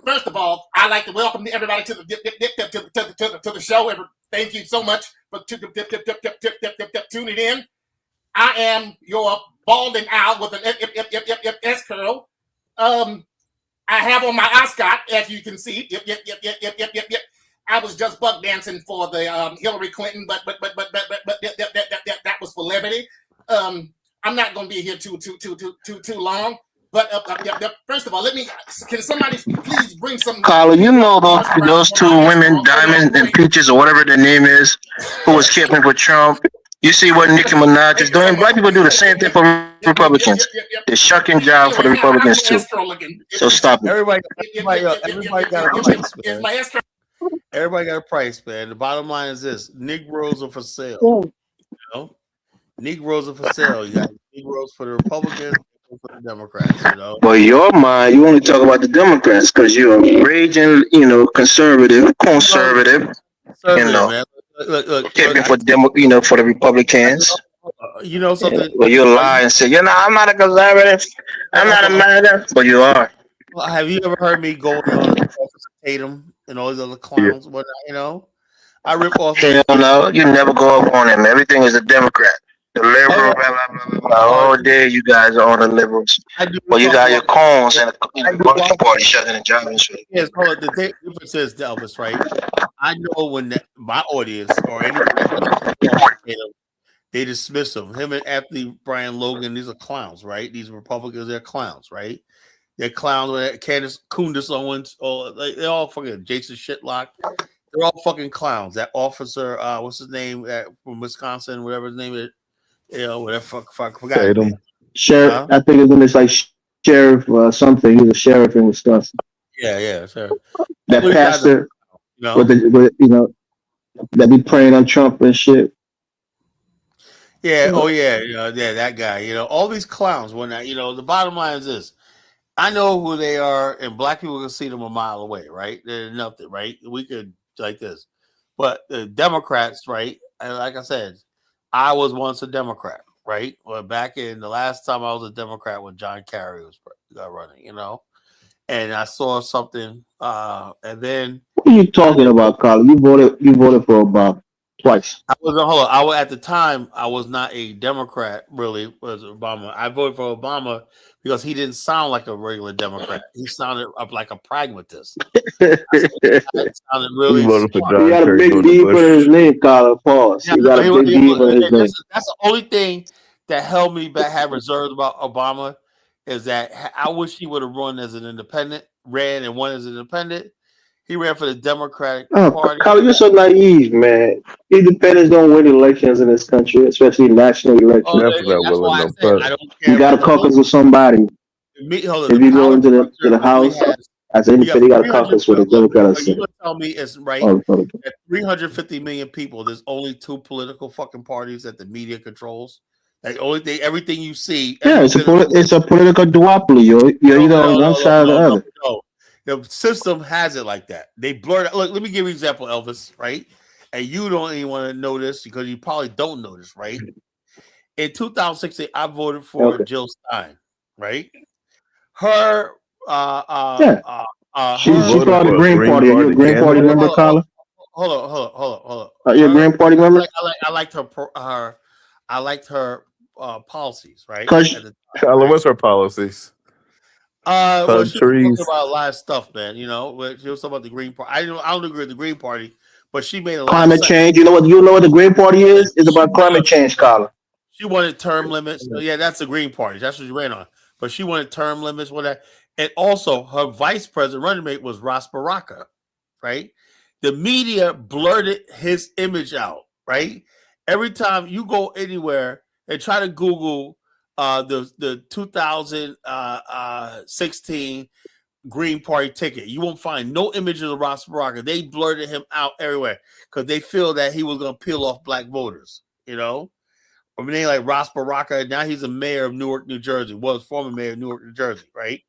Speaker 13: First of all, I'd like to welcome everybody to the show. Thank you so much for tuning in. I am your balding owl with an S curl. I have on my ascot, as you can see. I was just buck dancing for the Hillary Clinton, but that was for levity. I'm not going to be here too long. But first of all, can somebody please bring some?
Speaker 7: Carla, you know those two women, Diamond and Peaches, or whatever their name is, who was camping for Trump. You see what Nicki Minaj is doing? Black people do the same thing for Republicans. They're shucking job for the Republicans too. So stop it.
Speaker 1: Everybody got a price, man. Everybody got a price, man. The bottom line is this: Negroes are for sale. You know, Negroes are for sale. You got Negroes for the Republicans, for the Democrats. You know.
Speaker 7: But your mind, you only talk about the Democrats because you're a raging, conservative.
Speaker 1: Man. Look,
Speaker 7: camping for for the Republicans.
Speaker 1: You know something?
Speaker 7: Well, you lie and say, I'm not a conservative. I'm not a murderer. But you are.
Speaker 1: Well, have you ever heard me go on Tatum and all these other clowns? What I rip off.
Speaker 7: Hell no, you never go up on him. Everything is a Democrat. The liberal, blah, blah, blah, blah, blah. All day you guys are on the liberals. Well, you got your cones and the Republican Party shutting the job.
Speaker 1: Yes, hold on. The difference is, Elvis, right? I know when my audience or anybody they dismiss him. Him and Anthony Brian Logan, these are clowns, right? These Republicans, they're clowns, right? They're clowns. Candace Kundis Owens, they're all fucking Jason Shitlock. They're all fucking clowns. That officer, what's his name, from Wisconsin, whatever his name is, whatever. Fuck, forgot.
Speaker 12: Sheriff, I think his name is like Sheriff something. He's a sheriff in Wisconsin.
Speaker 1: Yeah, sure.
Speaker 12: That pastor, that be praying on Trump and shit.
Speaker 1: Yeah, that guy. All these clowns. When the bottom line is this: I know who they are, and black people can see them a mile away, right? They're nothing, right? We could like this, but the Democrats, right? And like I said, I was once a Democrat, right? Well, back in the last time I was a Democrat when John Kerry was running, and I saw something, and then
Speaker 12: What are you talking about, Carl? You voted for Obama twice.
Speaker 1: I was hold on. I was, at the time I was not a Democrat. Really, was Obama. I voted for Obama because he didn't sound like a regular Democrat. He sounded up like a pragmatist. It sounded really.
Speaker 11: You voted for
Speaker 1: smart.
Speaker 11: John
Speaker 12: He got a
Speaker 11: Kerry
Speaker 12: big
Speaker 11: going
Speaker 12: D
Speaker 11: to
Speaker 12: for
Speaker 11: Bush.
Speaker 12: his name, Carl. Pause.
Speaker 1: Yeah,
Speaker 12: He got a big D for his name.
Speaker 1: that's the only thing that held me back, had reserves about Obama, is that I wish he would have run as an independent, ran and won as an independent. He ran for the Democratic
Speaker 12: Oh,
Speaker 1: Party.
Speaker 12: Carl, you're so naive, man. Independents don't win elections in this country, especially national elections.
Speaker 1: Oh,
Speaker 11: That's
Speaker 1: yeah,
Speaker 11: not
Speaker 1: that's why
Speaker 11: willing
Speaker 1: I
Speaker 11: to
Speaker 1: said
Speaker 11: put.
Speaker 1: I don't care
Speaker 12: You got to
Speaker 1: about the
Speaker 12: caucus
Speaker 1: vote.
Speaker 12: with somebody.
Speaker 1: Hold on,
Speaker 12: If
Speaker 1: the
Speaker 12: you go
Speaker 1: power
Speaker 12: into the
Speaker 1: structure
Speaker 12: House
Speaker 1: only has.
Speaker 12: as an
Speaker 1: You got
Speaker 12: independent, you got to
Speaker 1: 300.
Speaker 12: caucus with a
Speaker 1: Look,
Speaker 12: Democrat or
Speaker 1: are you
Speaker 12: Senate.
Speaker 1: gonna tell me it's right
Speaker 12: Or Republican.
Speaker 1: that 350 million people? There's only two political fucking parties that the media controls. Like only thing, everything you see,
Speaker 12: Yeah,
Speaker 1: every
Speaker 12: it's a
Speaker 1: bit of
Speaker 12: it's a political duopoly. You're either on one side or the other.
Speaker 1: no. The system has it like that. They blur it. Look, let me give you an example, Elvis, right? And you don't even want to know this because you probably don't know this, right? In 2016, I voted for
Speaker 12: Okay.
Speaker 1: Jill Stein, right? Her,
Speaker 12: Yeah. She
Speaker 11: voted
Speaker 12: part of
Speaker 11: for
Speaker 12: the
Speaker 11: a
Speaker 12: Green
Speaker 11: Green
Speaker 12: Party. Are you a
Speaker 11: Party
Speaker 12: Green Party
Speaker 11: candidate?
Speaker 12: member, Carla?
Speaker 1: Hold on.
Speaker 12: Are you a Green Party member?
Speaker 1: I liked I liked her policies, right?
Speaker 12: Because
Speaker 1: At the time,
Speaker 11: Carla,
Speaker 1: right?
Speaker 11: what's her policies?
Speaker 1: Well, she was talking
Speaker 11: Countries.
Speaker 1: about a lot of stuff, man. You know, she was talking about the Green Party. I don't agree with the Green Party, but she made a lot of
Speaker 12: climate
Speaker 1: sense.
Speaker 12: change. You know what the Green Party is? It's about climate change, Carla.
Speaker 1: She wanted term limits. So yeah, that's the Green Party. That's what she ran on. But she wanted term limits, whatever. And also, her vice president running mate was Ross Baraka, right? The media blurted his image out, right? Every time you go anywhere and try to Google the 2016 Green Party ticket, you won't find no images of Ross Baraka. They blurted him out everywhere because they feel that he was going to peel off black voters, you know? I mean, they like Ross Baraka. Now he's a mayor of Newark, New Jersey. Was former mayor of Newark, New Jersey, right?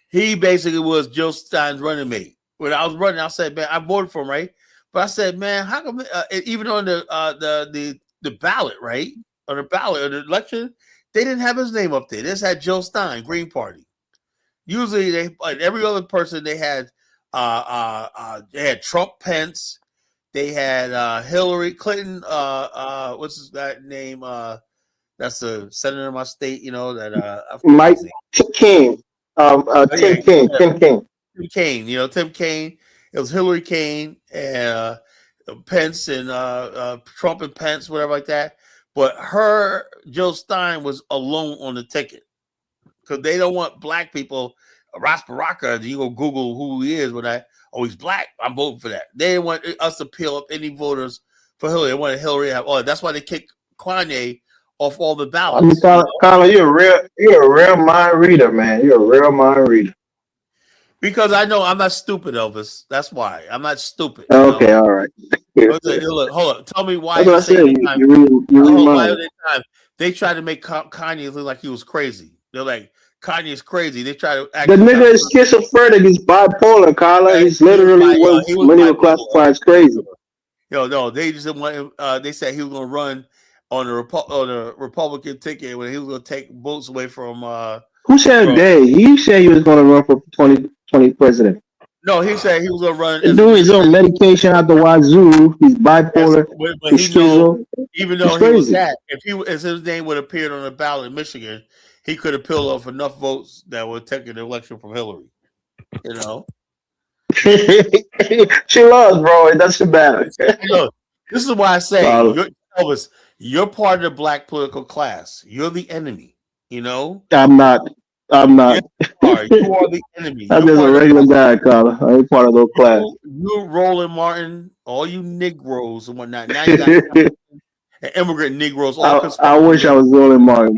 Speaker 1: He basically was Jill Stein's running mate. When I was running, I said, "Man, I voted for him, right?" But I said, "Man, how come even on the ballot, right? On the ballot of the election, they didn't have his name up there. They just had Jill Stein, Green Party. Usually, they like every other person they had Trump, Pence." They had Hillary Clinton. What's his guy name? That's the senator of my state. You know that.
Speaker 12: Mike King. Tim King. Tim King.
Speaker 1: Tim Kaine. You know Tim Kaine. It was Hillary Kaine and Pence and Trump and Pence, whatever like that. But Jill Stein was alone on the ticket because they don't want black people. Ross Baraka. You go Google who he is when he's black. I'm voting for that. They didn't want us to peel up any voters for Hillary. They wanted Hillary to have all. That's why they kicked Kanye off all the ballots.
Speaker 12: I mean, Carla, you're a real mind reader, man. You're a real mind reader.
Speaker 1: Because I know I'm not stupid, Elvis. That's why I'm not stupid.
Speaker 12: Okay, all right.
Speaker 1: Look, hold on. Tell me why.
Speaker 12: That's what I said. You read mine.
Speaker 1: They tried to make Kanye look like he was crazy. They're like, Kanye's crazy. They try to act.
Speaker 12: The nigga is schizophrenic. He's bipolar, Carla. He's literally what many would classify as crazy.
Speaker 1: No, they just didn't want him. They said he was going to run on the Republican ticket when he was going to take votes away from.
Speaker 12: Who said they? He said he was going to run for 2020 president.
Speaker 1: No, he said he was going to run.
Speaker 12: He's doing his own medication out the wazoo. He's bipolar. He's schizo.
Speaker 1: Even though he was that, if his name would have appeared on the ballot in Michigan, he could have peeled off enough votes that would take an election from Hillary. You know,
Speaker 12: she loves, bro. It doesn't matter.
Speaker 1: Look, this is why I say, Elvis, you're part of the black political class. You're the enemy. You know,
Speaker 12: I'm not.
Speaker 1: You are the enemy.
Speaker 12: I'm just a regular guy, Carla. I ain't part of those class.
Speaker 1: You, Roland Martin, all you Negroes and whatnot. Now you got immigrant Negroes.
Speaker 12: I wish I was Roland Martin.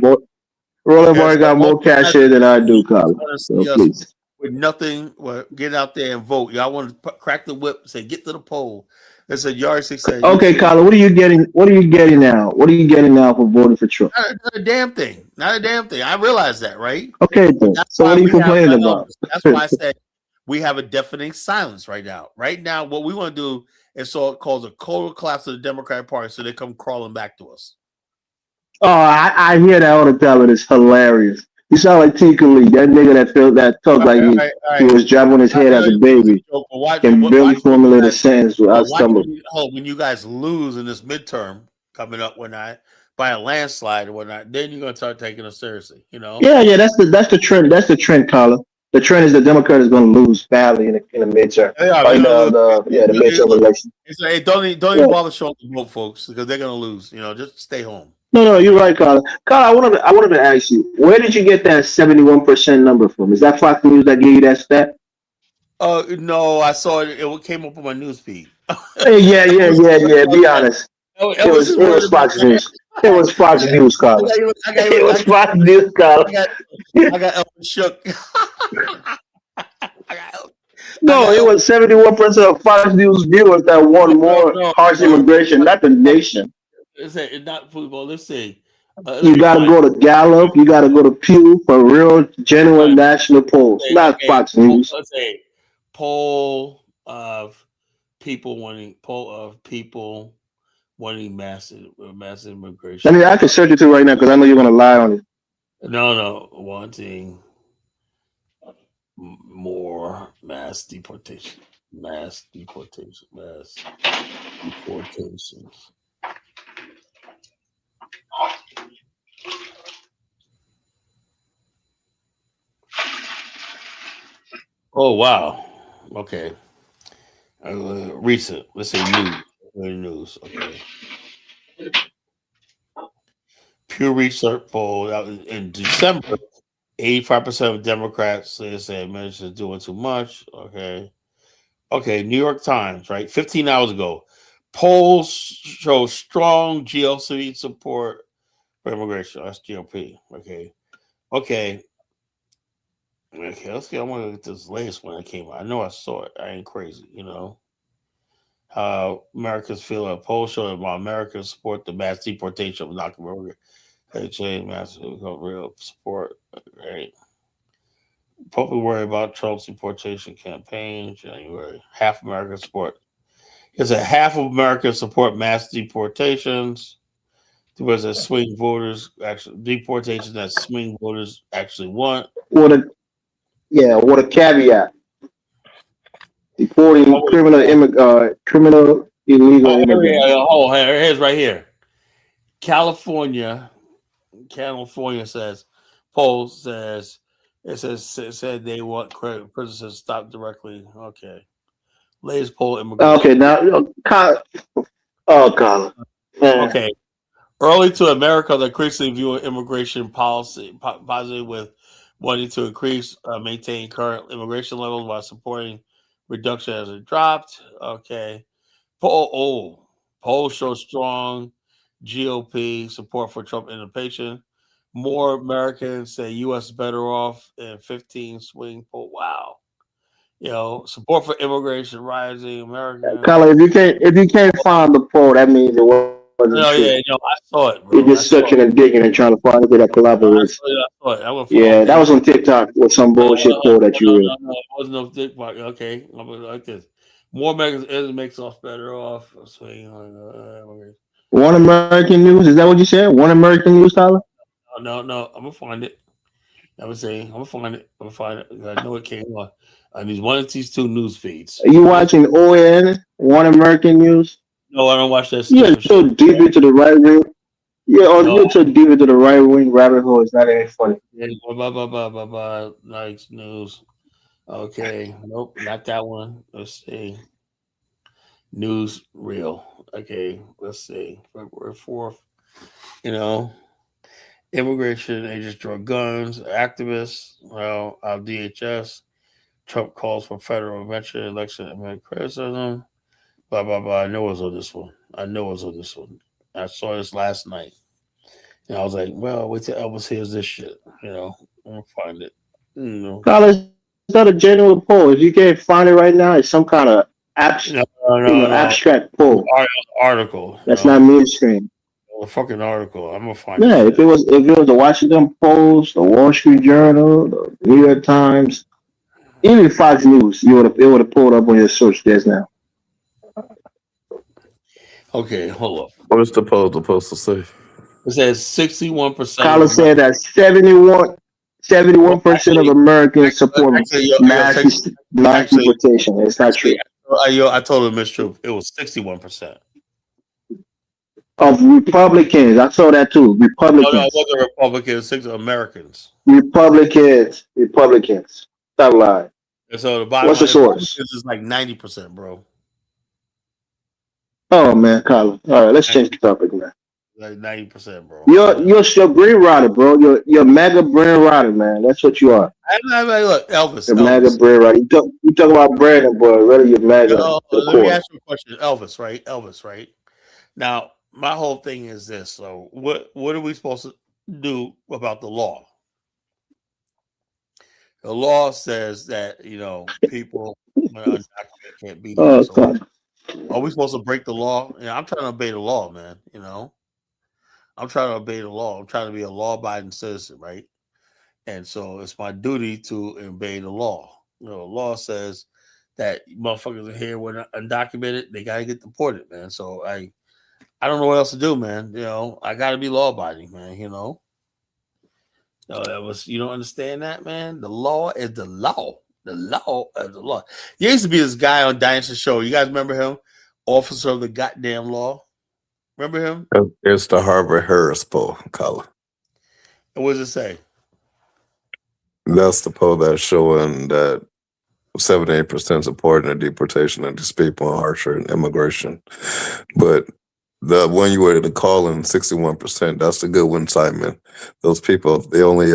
Speaker 12: Roland Martin got more cash here than I do, Carla. So please.
Speaker 1: With nothing, get out there and vote. Y'all want to crack the whip, say get to the poll. That's a yardstick. Say,
Speaker 12: okay, Carla, what are you getting? What are you getting now? What are you getting now for voting for Trump?
Speaker 1: Not a damn thing. Not a damn thing. I realize that, right?
Speaker 12: Okay, then. So what are you complaining about?
Speaker 1: That's why I said we have a deafening silence right now. Right now, what we want to do is cause a total collapse of the Democratic Party, so they come crawling back to us.
Speaker 12: Oh, I hear that all the time. It is hilarious. You sound like T. Khalid, that nigga that talked like
Speaker 1: All
Speaker 12: he,
Speaker 1: right, all
Speaker 12: he
Speaker 1: right.
Speaker 12: was dropping his head as a baby. Can barely formulate a sentence without stumbling.
Speaker 1: When you guys lose in this midterm coming up by a landslide or whatnot, then you're gonna start taking us seriously. You know?
Speaker 12: Yeah, that's the trend. That's the trend, Carla. The trend is the Democrat is going to lose badly in the midterm. The midterm election.
Speaker 1: Hey, don't even bother showing the vote, folks, because they're gonna lose. You know, just stay home.
Speaker 12: No, you're right, Carla. Carla, I wanted to ask you, where did you get that 71% number from? Is that Fox News that gave you that stat?
Speaker 1: No, I saw it. It came up on my news feed.
Speaker 12: Yeah. Be honest. It was Fox News. It was Fox News, Carla. It was Fox News, Carla.
Speaker 1: I got Elton shook.
Speaker 12: No, it was 71% of Fox News viewers that want more harsh immigration, not the nation.
Speaker 1: It's not football. Let's see.
Speaker 12: You got to go to Gallup. You got to go to Pew for real, genuine national polls, not Fox News.
Speaker 1: Let's say poll of people wanting mass immigration.
Speaker 12: I mean, I can search it too right now because I know you're going to lie on it.
Speaker 1: No, wanting more mass deportations. Oh wow. Okay. Recent. Let's say news. Okay. Pew Research poll out in December. 85% of Democrats say administration is doing too much. Okay. New York Times, right? 15 hours ago, polls show strong GOP support for immigration. That's GOP. Okay. Let's get. I want to look at this latest one that came out. I know I saw it. I ain't crazy, you know. How Americans feel. A poll showed about Americans support the mass deportation of undocumented. Massive real support. Right. Probably worry about Trump's deportation campaign. January. Half Americans support. It's a half of Americans support mass deportations. There was a swing voters actually deportations that swing voters actually want.
Speaker 12: What a caveat. Deporting criminal illegal immigrants.
Speaker 1: Here's right here. California says said they want prisoners to stop directly. Okay. Latest poll immigration.
Speaker 12: Okay, now Colin.
Speaker 1: Okay. Early to America, the increasingly view immigration policy positive with wanting to maintain current immigration levels while supporting reduction as it dropped. Okay. Polls show strong GOP support for Trump innovation. More Americans say U.S. is better off in 15 swing poll. Wow. You know, support for immigration rising. American.
Speaker 12: Colin, if you can't find the poll, that means it wasn't true.
Speaker 1: I saw it, bro.
Speaker 12: You're just searching and digging and trying to find a bit that collaborates. That was on TikTok with some bullshit poll that you read.
Speaker 1: No, it wasn't no TikTok. Okay, I'm like this. More Americans makes us better off.
Speaker 12: One American News, is that what you said? One American News, Tyler?
Speaker 1: No, I'm gonna find it. I'm gonna find it. I know it came on. These one of these two news feeds.
Speaker 12: Are you watching ON, One American News?
Speaker 1: No, I don't watch that.
Speaker 12: You're so deep into the right wing. You're so deep into the right wing rabbit hole. It's not any funny.
Speaker 1: Nice news. Okay, nope, not that one. Let's see. News real. Okay, let's see. February 4th. You know, immigration agents draw guns. Activists. Well, DHS. Trump calls for federal intervention, election and criticism. Blah blah blah. I know it was on this one. I saw this last night, and I was like, "Well, wait till Elvis hears this shit." You know, I'm gonna find it.
Speaker 12: College, it's not a genuine poll. If you can't find it right now, it's some kind of abstract poll.
Speaker 1: Article.
Speaker 12: That's not mainstream.
Speaker 1: A fucking article. I'm gonna find it.
Speaker 12: Yeah, if it was the Washington Post, the Wall Street Journal, the New York Times, even Fox News, it would have pulled up on your search just now.
Speaker 1: Okay, hold up.
Speaker 11: What is the poll supposed to say?
Speaker 1: It says 61%.
Speaker 12: Carlos said that 71% 71% of Americans support mass deportation. It's not true.
Speaker 1: I told him it's true. It was 61%.
Speaker 12: Of Republicans, I saw that too.
Speaker 1: No,
Speaker 12: Republicans.
Speaker 1: it wasn't Republicans. 6 Americans.
Speaker 12: Republicans. Stop lying.
Speaker 1: And so the bottom
Speaker 12: What's the source?
Speaker 1: is like 90%, bro.
Speaker 12: Oh man, Colin. All right, let's change the topic, man.
Speaker 1: Like 90%, bro.
Speaker 12: You're brain rotter, bro. You're mega brain rotter, man. That's what you are.
Speaker 1: Look, Elvis.
Speaker 12: You're mega brain rotter. You talk about Brandon, boy. Really, you're mega.
Speaker 1: Let me ask you a question. Elvis, right? Now, my whole thing is this. So, what are we supposed to do about the law? The law says that people can't be there. So are we supposed to break the law? I'm trying to obey the law, man. I'm trying to obey the law. I'm trying to be a law-abiding citizen, right? And so it's my duty to obey the law. The law says that motherfuckers are here when undocumented, they gotta get deported, man. So I don't know what else to do, man. I gotta be law-abiding, man. No, you don't understand that, man. The law is the law. The law is the law. There used to be this guy on Dynasty Show. You guys remember him? Officer of the goddamn law. Remember him?
Speaker 11: It's the Harvard Harris poll, Colin.
Speaker 1: And what does it say?
Speaker 11: That's the poll that's showing that 78% supporting the deportation of these people on harsher immigration. But the one you were to call in 61%, that's the good one, Simon. Those people, they only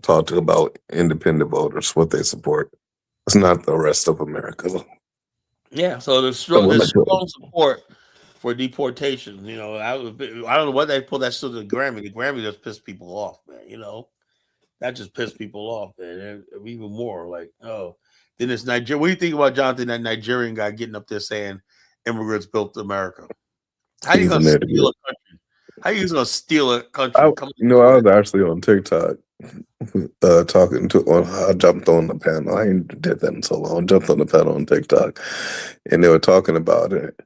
Speaker 11: talk about independent voters, what they support. It's not the rest of America.
Speaker 1: Yeah, so there's strong support for deportation. I don't know what they pulled that shit to the Grammy. The Grammy just pissed people off, man. That just pissed people off, man. And even more like, then it's Nigeria. What do you think about Jonathan, that Nigerian guy getting up there saying immigrants built America? How are you going to steal a country? How are you going to steal a country?
Speaker 11: I was actually on TikTok talking to. I jumped on the panel. I ain't did that in so long. Jumped on the panel on TikTok, and they were talking about it.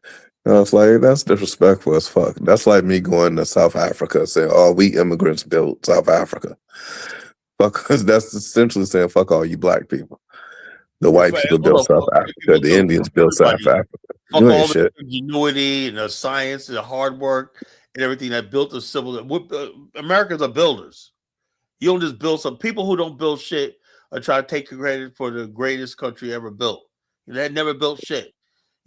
Speaker 11: And I was like, that's disrespectful as fuck. That's like me going to South Africa saying, "Oh, we immigrants built South Africa." Fuck, that's essentially saying, "Fuck all you black people." The white people built South Africa. The Indians built South Africa.
Speaker 1: Fuck all the ingenuity and the science and the hard work and everything that built the civil. Americans are builders. You don't just build some people who don't build shit or try to take credit for the greatest country ever built. They had never built shit.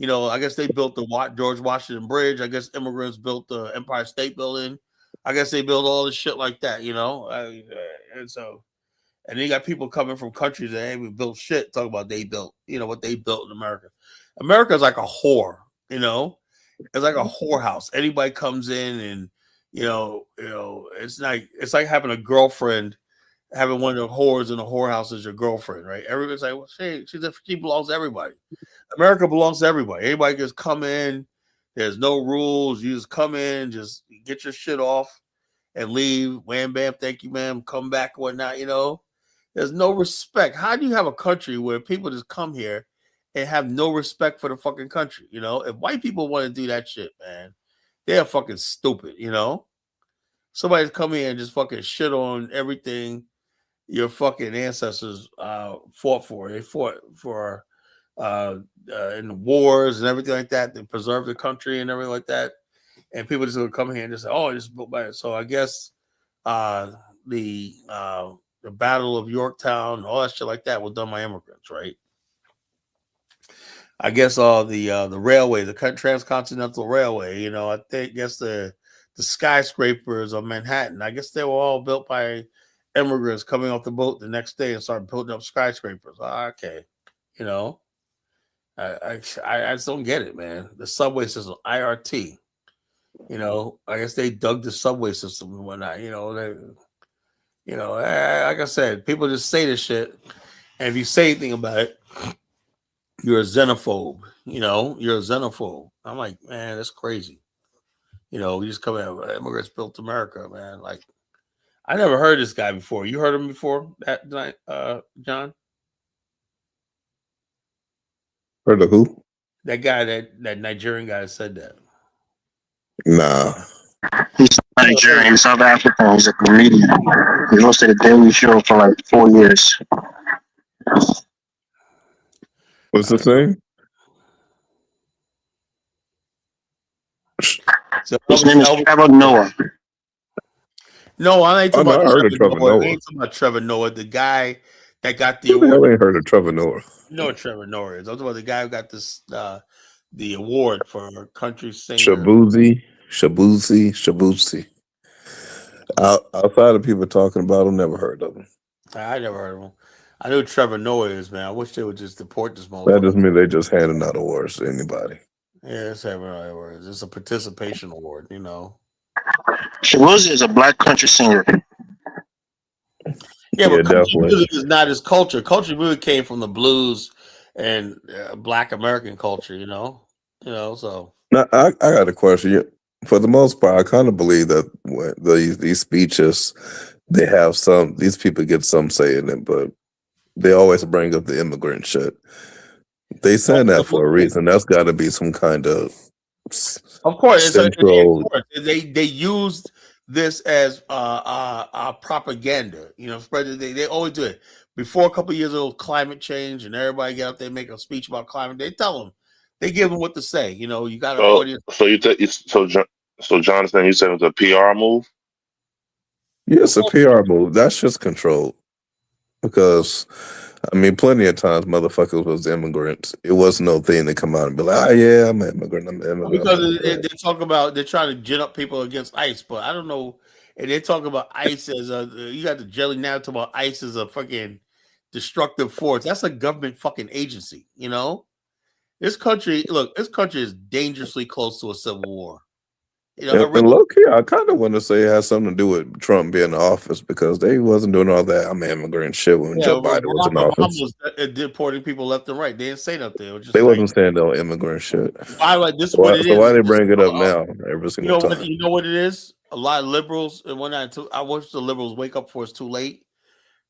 Speaker 1: I guess they built the George Washington Bridge. I guess immigrants built the Empire State Building. I guess they built all this shit like that, and then you got people coming from countries that ain't even built shit, talking about they built, what they built in America. America's like a whore, it's like a whorehouse. Anybody comes in and, it's like having a girlfriend, having one of the whores in a whorehouse as your girlfriend, right? Everybody's like, well, she belongs to everybody. America belongs to everybody. Anybody just come in. There's no rules. You just come in, just get your shit off and leave. Wham, bam, thank you, ma'am. Come back, whatnot, There's no respect. How do you have a country where people just come here and have no respect for the fucking country? If white people want to do that shit, man, they're fucking stupid, Somebody's come here and just fucking shit on everything your fucking ancestors fought for. They fought for in the wars and everything like that. They preserved the country and everything like that. And people just gonna come here and just say, "Oh, it's built by it." So I guess the Battle of Yorktown, all that shit like that was done by immigrants, right? I guess the railway, the transcontinental railway, I guess the skyscrapers of Manhattan, I guess they were all built by immigrants coming off the boat the next day and started building up skyscrapers. Okay, I just don't get it, man. The subway system, IRT, I guess they dug the subway system and whatnot. Like I said, people just say this shit, and if you say anything about it, you're a xenophobe. You're a xenophobe. I'm like, man, that's crazy. We just come out, immigrants built America, man. Like, I never heard this guy before. You heard him before that night, John?
Speaker 11: Heard of who?
Speaker 1: That guy, that Nigerian guy said that.
Speaker 11: Nah.
Speaker 12: He's Nigerian. He's South African. He's a comedian. He hosted a Daily Show for like 4 years.
Speaker 11: What's the thing?
Speaker 1: So
Speaker 12: His name is Trevor Noah.
Speaker 1: No, I ain't
Speaker 11: Oh,
Speaker 1: talking
Speaker 11: no, I
Speaker 1: about
Speaker 11: heard of Trevor Noah.
Speaker 1: I ain't talking about Trevor Noah, the guy that got the
Speaker 11: Who the hell
Speaker 1: award.
Speaker 11: ain't heard of Trevor Noah?
Speaker 1: You know what Trevor Noah is? I'm talking about the guy who got this the award for country singer.
Speaker 11: Shabuzi. Outside of people talking about him, never heard of him.
Speaker 1: I never heard of him. I knew Trevor Noah is, man. I wish they would just deport this
Speaker 11: That
Speaker 1: motherfucker.
Speaker 11: just means they just handing out awards to anybody.
Speaker 1: Yeah, it's Trevor Noah. It's a participation award, you know.
Speaker 12: Shabuzi is a black country singer.
Speaker 1: Yeah, but country
Speaker 11: definitely.
Speaker 1: music is not his culture. Country music came from the blues and Black American culture, you know. So
Speaker 11: Now, I got a question. For the most part, I kind of believe that when these speeches, they have these people get some say in it, but they always bring up the immigrant shit. They saying that for a reason. That's got to be some kind of
Speaker 1: course,
Speaker 11: central.
Speaker 1: they used this as propaganda. You know, spread it. They always do it. Before a couple of years ago, climate change, and everybody get out there and make a speech about climate. They tell them, they give them what to say. You know, you got an audience.
Speaker 8: So Jonathan, you said it was a PR move?
Speaker 11: Yeah, it's a PR move. That's just controlled. Because, I mean, plenty of times motherfuckers was immigrants. It wasn't no thing to come out and be like, yeah, I'm an immigrant.
Speaker 1: Because they talk about, they're trying to gin up people against ICE, but I don't know. And they talk about ICE as you got the jelly now talking about ICE as a fucking destructive force. That's a government fucking agency, you know? This country is dangerously close to a civil war. You know,
Speaker 11: And low key, I kind of want to say it has something to do with Trump being in office because they wasn't doing all that I'm an immigrant shit when Joe Biden was in office.
Speaker 1: Obama was deporting people left and right. They didn't say nothing.
Speaker 11: They wasn't saying no immigrant shit.
Speaker 1: Why
Speaker 11: they bring it up now every single time?
Speaker 1: You know what it is? A lot of liberals and whatnot. I wish the liberals wake up before it's too late.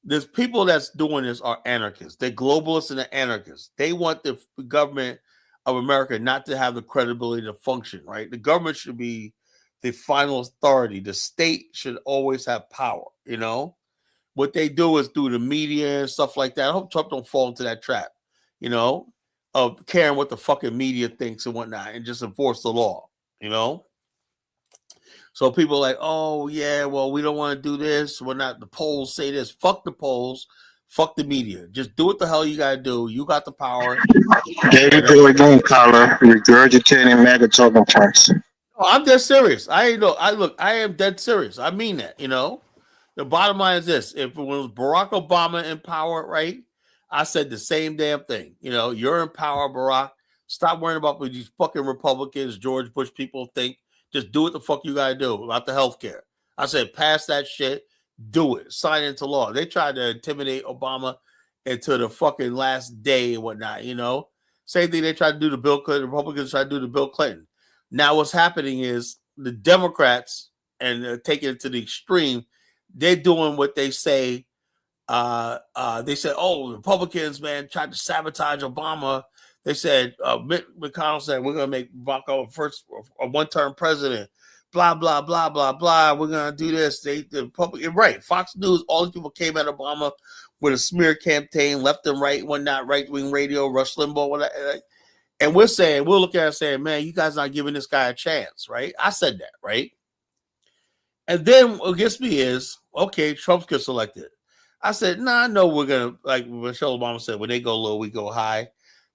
Speaker 1: There's people that's doing this are anarchists. They're globalists and they're anarchists. They want the government of America not to have the credibility to function, right? The government should be the final authority. The state should always have power, you know? What they do is through the media and stuff like that. I hope Trump don't fall into that trap, you know, of caring what the fucking media thinks and whatnot and just enforce the law, you know? So people are like, oh, yeah, well, we don't want to do this. We're not, the polls say this. Fuck the polls. Fuck the media. Just do what the hell you got to do. You got the power.
Speaker 12: There you go again, Carla, regurgitating MAGA talking points.
Speaker 1: Oh, I'm dead serious. I am dead serious. I mean that, you know. The bottom line is this. If it was Barack Obama in power, right, I said the same damn thing. You know, you're in power, Barack. Stop worrying about what these fucking Republicans, George Bush people think. Just do what the fuck you got to do about the healthcare. I said, pass that shit. Do it. Sign into law. They tried to intimidate Obama into the fucking last day and whatnot, you know. Same thing they tried to do to Bill Clinton. Republicans tried to do to Bill Clinton. Now what's happening is the Democrats, and taking it to the extreme, they're doing what they say. They said, oh, Republicans, man, tried to sabotage Obama. They said, Mitt McConnell said, we're going to make Barack Obama first a one-term president. Blah, blah, blah, blah, blah. We're going to do this. The Republican, right. Fox News, all these people came at Obama with a smear campaign, left and right, whatnot, right-wing radio, Rush Limbaugh, whatnot. And we're looking at it saying, man, you guys not giving this guy a chance, right? I said that, right? And then what gets me is, okay, Trump gets elected. I said, nah, I know we're going to, like Michelle Obama said, when they go low, we go high.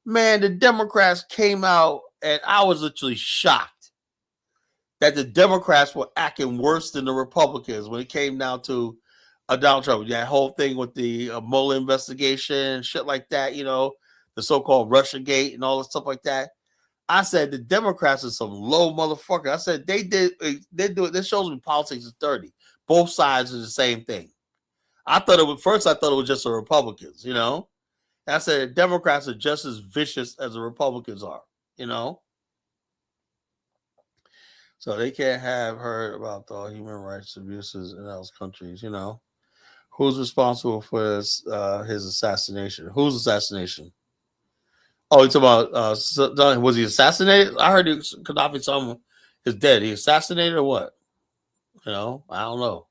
Speaker 1: Man, the Democrats came out, and I was literally shocked that the Democrats were acting worse than the Republicans when it came down to Donald Trump. That whole thing with the Mueller investigation, shit like that, you know, the so-called Russiagate and all the stuff like that. I said the Democrats are some low motherfucker. I said they do it. This shows me politics is dirty. Both sides are the same thing. I thought it was just the Republicans, you know. And I said the Democrats are just as vicious as the Republicans are, you know. So they can't have heard about the human rights abuses in those countries, you know. Who's responsible for his assassination? Whose assassination? Oh, it's about was he assassinated? I heard Gaddafi is dead. He assassinated or what? You know, I don't know.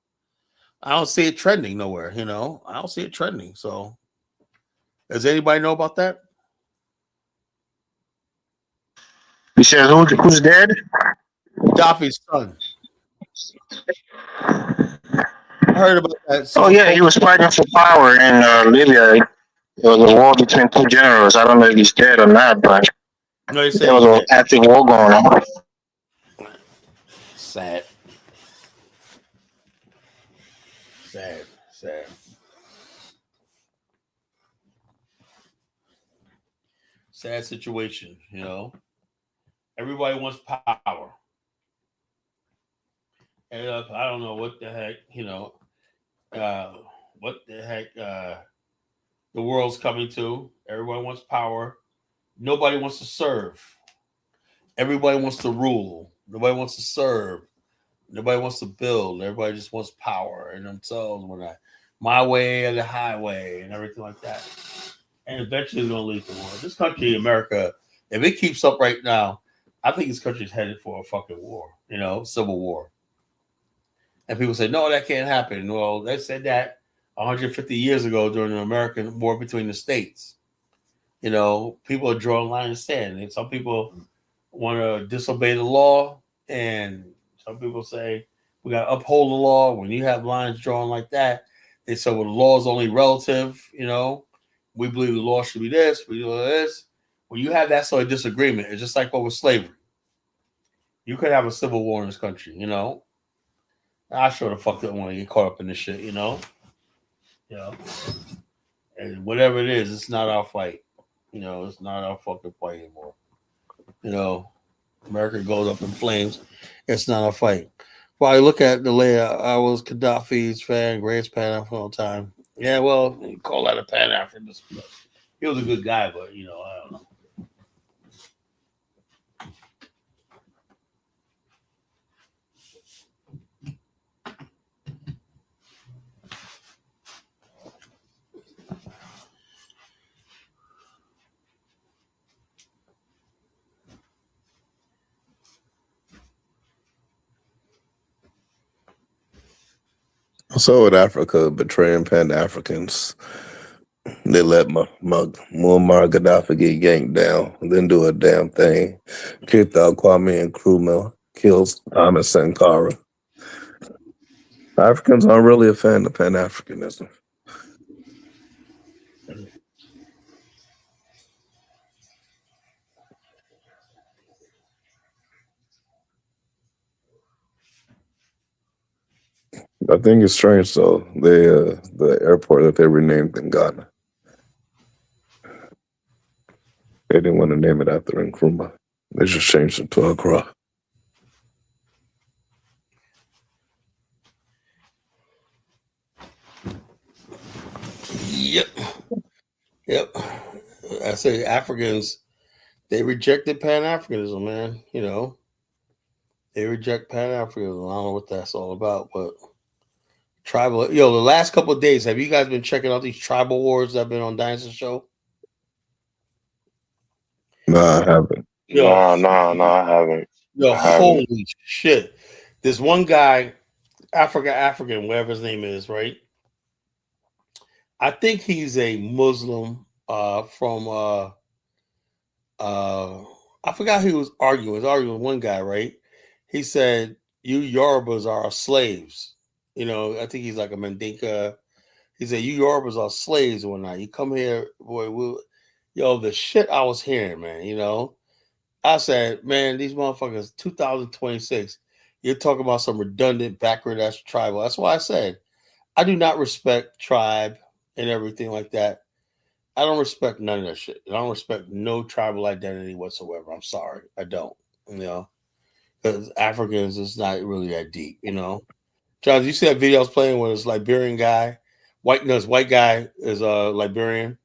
Speaker 1: I don't see it trending nowhere. You know, I don't see it trending. So, does anybody know about that?
Speaker 7: You said who's dead?
Speaker 1: Gaddafi's son. I heard about that.
Speaker 7: Oh yeah, he was fighting for power in Libya. It was a war between two generals. I don't know if he's dead or not, but
Speaker 1: No, they say
Speaker 7: there was
Speaker 1: he's
Speaker 7: an
Speaker 1: dead.
Speaker 7: active war going on.
Speaker 1: Sad. Sad. Sad. Sad situation, you know. Everybody wants power. And I don't know what the heck, you know, what the heck the world's coming to. Everybody wants power. Nobody wants to serve. Everybody wants to rule. Nobody wants to serve. Nobody wants to build. Everybody just wants power and themselves. When my way or the highway and everything like that. And eventually it's going to lead to war. This country, America, if it keeps up right now, I think this country's headed for a fucking war, you know, civil war. And people say, no, that can't happen. Well, they said that 150 years ago during the American war between the states. You know, people are drawing a line in the sand. And some people want to disobey the law. And some people say, we got to uphold the law. When you have lines drawn like that, they say, well, the law is only relative, you know. We believe the law should be this, we do this. When you have that sort of disagreement, it's just like what with slavery. You could have a civil war in this country, you know. I sure the fuck don't want to get caught up in this shit, you know. You know. And whatever it is, it's not our fight. You know, it's not our fucking fight anymore. You know, America goes up in flames. It's not our fight. Well, I look at the layout. I was Gaddafi's fan, greatest Pan-African all time. Yeah, well, you call that a Pan-African. He was a good guy, but, you know, I don't know.
Speaker 11: So with Africa betraying Pan-Africans, they let Muammar Gaddafi get yanked down, then do a damn thing. Kicked out Kwame Nkrumah, kills Thomas Sankara. Africans aren't really a fan of Pan-Africanism. I think it's strange though. The airport that they renamed in Ghana. They didn't want to name it after Nkrumah. They just changed it to Accra.
Speaker 1: Yep. I say Africans, they rejected Pan-Africanism, man. You know, they reject Pan-Africanism. I don't know what that's all about, but tribal. The last couple of days, have you guys been checking out these tribal wars that have been on Dinosaur Show?
Speaker 11: No, I haven't.
Speaker 8: No, I haven't.
Speaker 1: Holy shit. There's one guy, African, whatever his name is, right? I think he's a Muslim from I forgot who he was arguing. He was arguing with one guy, right? He said, you Yorubas are our slaves. You know, I think he's like a Mandinka. He said, you Yorubas are slaves or whatnot. You come here, boy, the shit I was hearing, man, you know. I said, man, these motherfuckers, 2026, you're talking about some redundant, backward-ass tribal. That's why I said, I do not respect tribe and everything like that. I don't respect none of that shit. I don't respect no tribal identity whatsoever. I'm sorry. I don't, you know, because Africans is not really that deep, you know. John, you see that video I was playing with this Liberian guy? This white guy is a Liberian.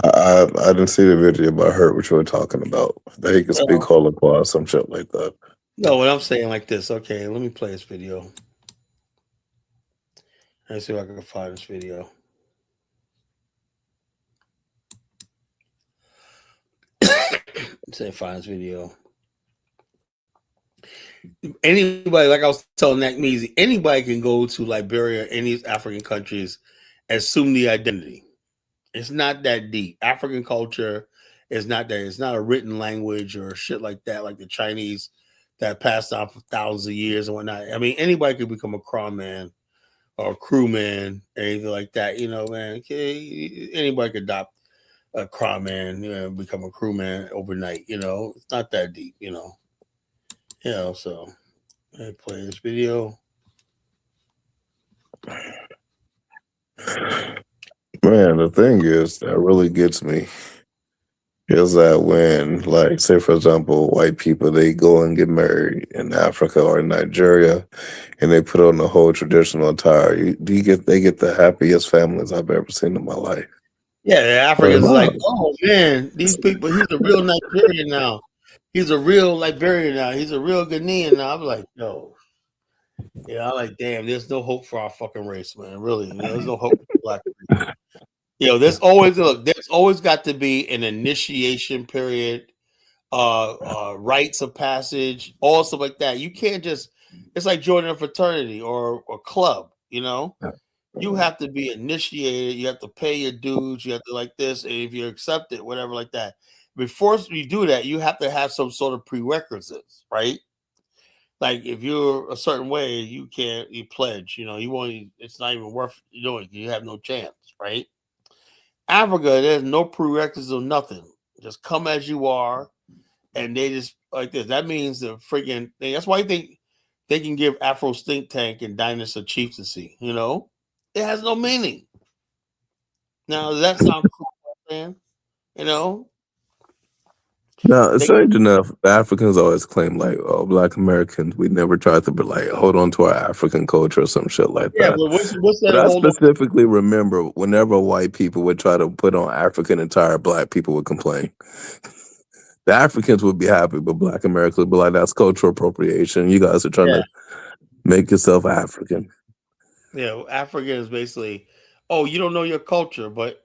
Speaker 11: I didn't see the video, but I heard what you were talking about. That he could speak Holocaust, some shit like that.
Speaker 1: No, what I'm saying like this. Okay, let me play this video. Let's see if I can find this video. Let's say find this video. Anybody, like I was telling Nat Measy, anybody can go to Liberia, any African countries, assume the identity. It's not that deep. African culture is not that. It's not a written language or shit like that, like the Chinese that passed down for thousands of years and whatnot. I mean, anybody could become a craw man or a crewman, anything like that. You know, man. Okay, anybody could adopt a craw man, become a crewman overnight. You know, it's not that deep. You know. So I play this video.
Speaker 11: Man, the thing is that really gets me is that when, like, say for example, white people they go and get married in Africa or in Nigeria, and they put on the whole traditional attire. They get the happiest families I've ever seen in my life.
Speaker 1: Yeah, the Africans like, oh man, these people. He's a real Nigerian now. He's a real Liberian now. He's a real Ghanaian now. I'm like, yo, yeah, I'm like, damn. There's no hope for our fucking race, man. Really, there's no hope for black race. There's always got to be an initiation period, rites of passage, all stuff like that. You can't just. It's like joining a fraternity or a club. You have to be initiated. You have to pay your dues. You have to like this, and if you accept it, whatever like that. Before you do that, you have to have some sort of prerequisites, right? Like if you're a certain way, you pledge. You won't. It's not even worth doing. You have no chance, right? Africa, there's no prerequisites or nothing. Just come as you are, and they just like this. That means the freaking thing. That's why I think they can give Afro Think Tank and Dynasty chieftaincy. It has no meaning. Now, does that sound cool, man?
Speaker 11: Now, it's strange enough, the Africans always claim like, oh, Black Americans, we never tried to be like, hold on to our African culture or some shit like
Speaker 1: Yeah,
Speaker 11: that.
Speaker 1: but what's that?
Speaker 11: But I
Speaker 1: Hold on.
Speaker 11: specifically remember whenever white people would try to put on African attire, Black people would complain. The Africans would be happy, but Black Americans would be like, that's cultural appropriation. You guys are trying to make yourself African.
Speaker 1: Africa is basically, oh, you don't know your culture, but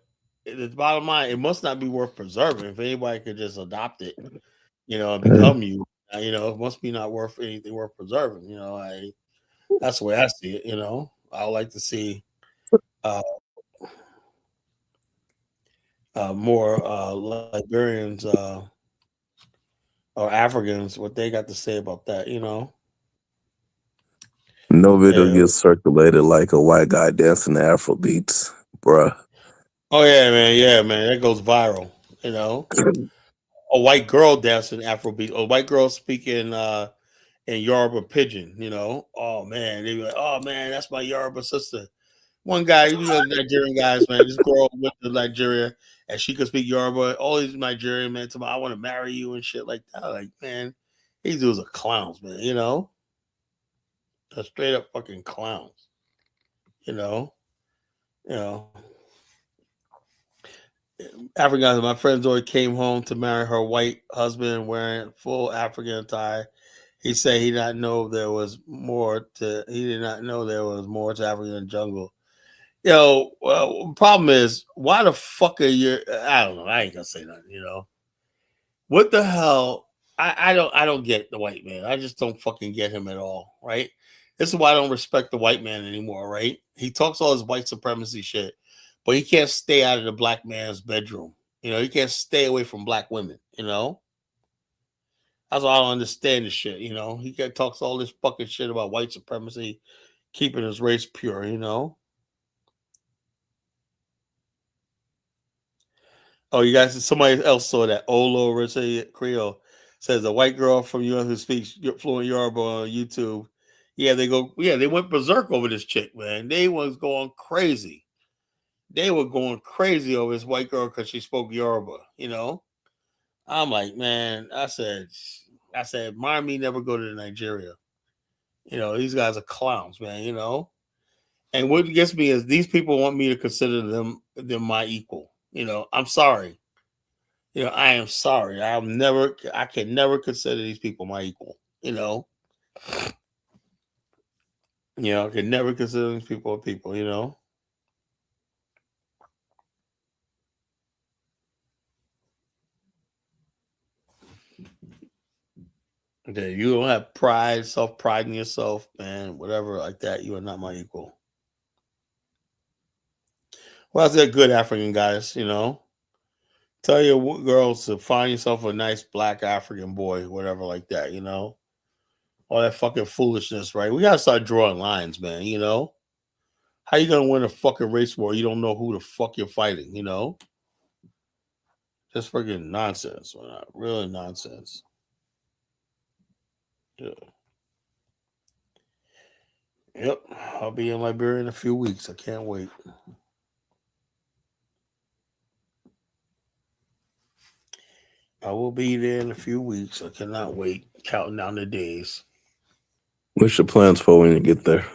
Speaker 1: the bottom line, it must not be worth preserving. If anybody could just adopt it, and become you, it must be not worth anything worth preserving. That's the way I see it. I would like to see more Liberians or Africans, what they got to say about that.
Speaker 11: No video gets circulated like a white guy dancing to Afro beats, bruh.
Speaker 1: Oh yeah, man, that goes viral. A white girl dancing Afrobeat, a white girl speaking in Yoruba pidgin. Oh man, they be like, oh man, that's my Yoruba sister. One guy, Nigerian guys, man, this girl went to Nigeria and she could speak Yoruba. All these Nigerian men told me, I want to marry you and shit like that. Like, man, these dudes are clowns, man. They're straight up fucking clowns. Africans, my friends always came home to marry her white husband wearing full African attire. He said he did not know there was more to African jungle. Well, problem is, why the fuck are you? I don't know. I ain't gonna say nothing. What the hell? I don't get the white man. I just don't fucking get him at all. Right? This is why I don't respect the white man anymore. Right? He talks all his white supremacy shit, but he can't stay out of the black man's bedroom. He can't stay away from black women. That's why I don't understand this shit. He talks all this fucking shit about white supremacy, keeping his race pure. Oh, you guys, somebody else saw that. Olo Creole says a white girl from US who speaks fluent Yoruba on YouTube. They went berserk over this chick, man. They was going crazy. They were going crazy over this white girl because she spoke Yoruba. I'm like, man, I said, mind me never go to Nigeria. These guys are clowns, man, And what gets me is these people want me to consider them my equal. I'm sorry. I am sorry. I can never consider these people my equal. I can never consider these people people. Okay, you don't have pride, self-pride in yourself, man, whatever like that, you are not my equal. Well, that's a good African guys, you know. Tell your girls to find yourself a nice black African boy, whatever like that, you know. All that fucking foolishness, right? We gotta start drawing lines, man, you know. How you gonna win a fucking race war? You don't know who the fuck you're fighting, you know? Just freaking nonsense, man. Really nonsense. Yeah. Yep. I'll be in Liberia in a few weeks. I can't wait. I will be there in a few weeks. I cannot wait. Counting down the days.
Speaker 11: What's your plans for when you get there?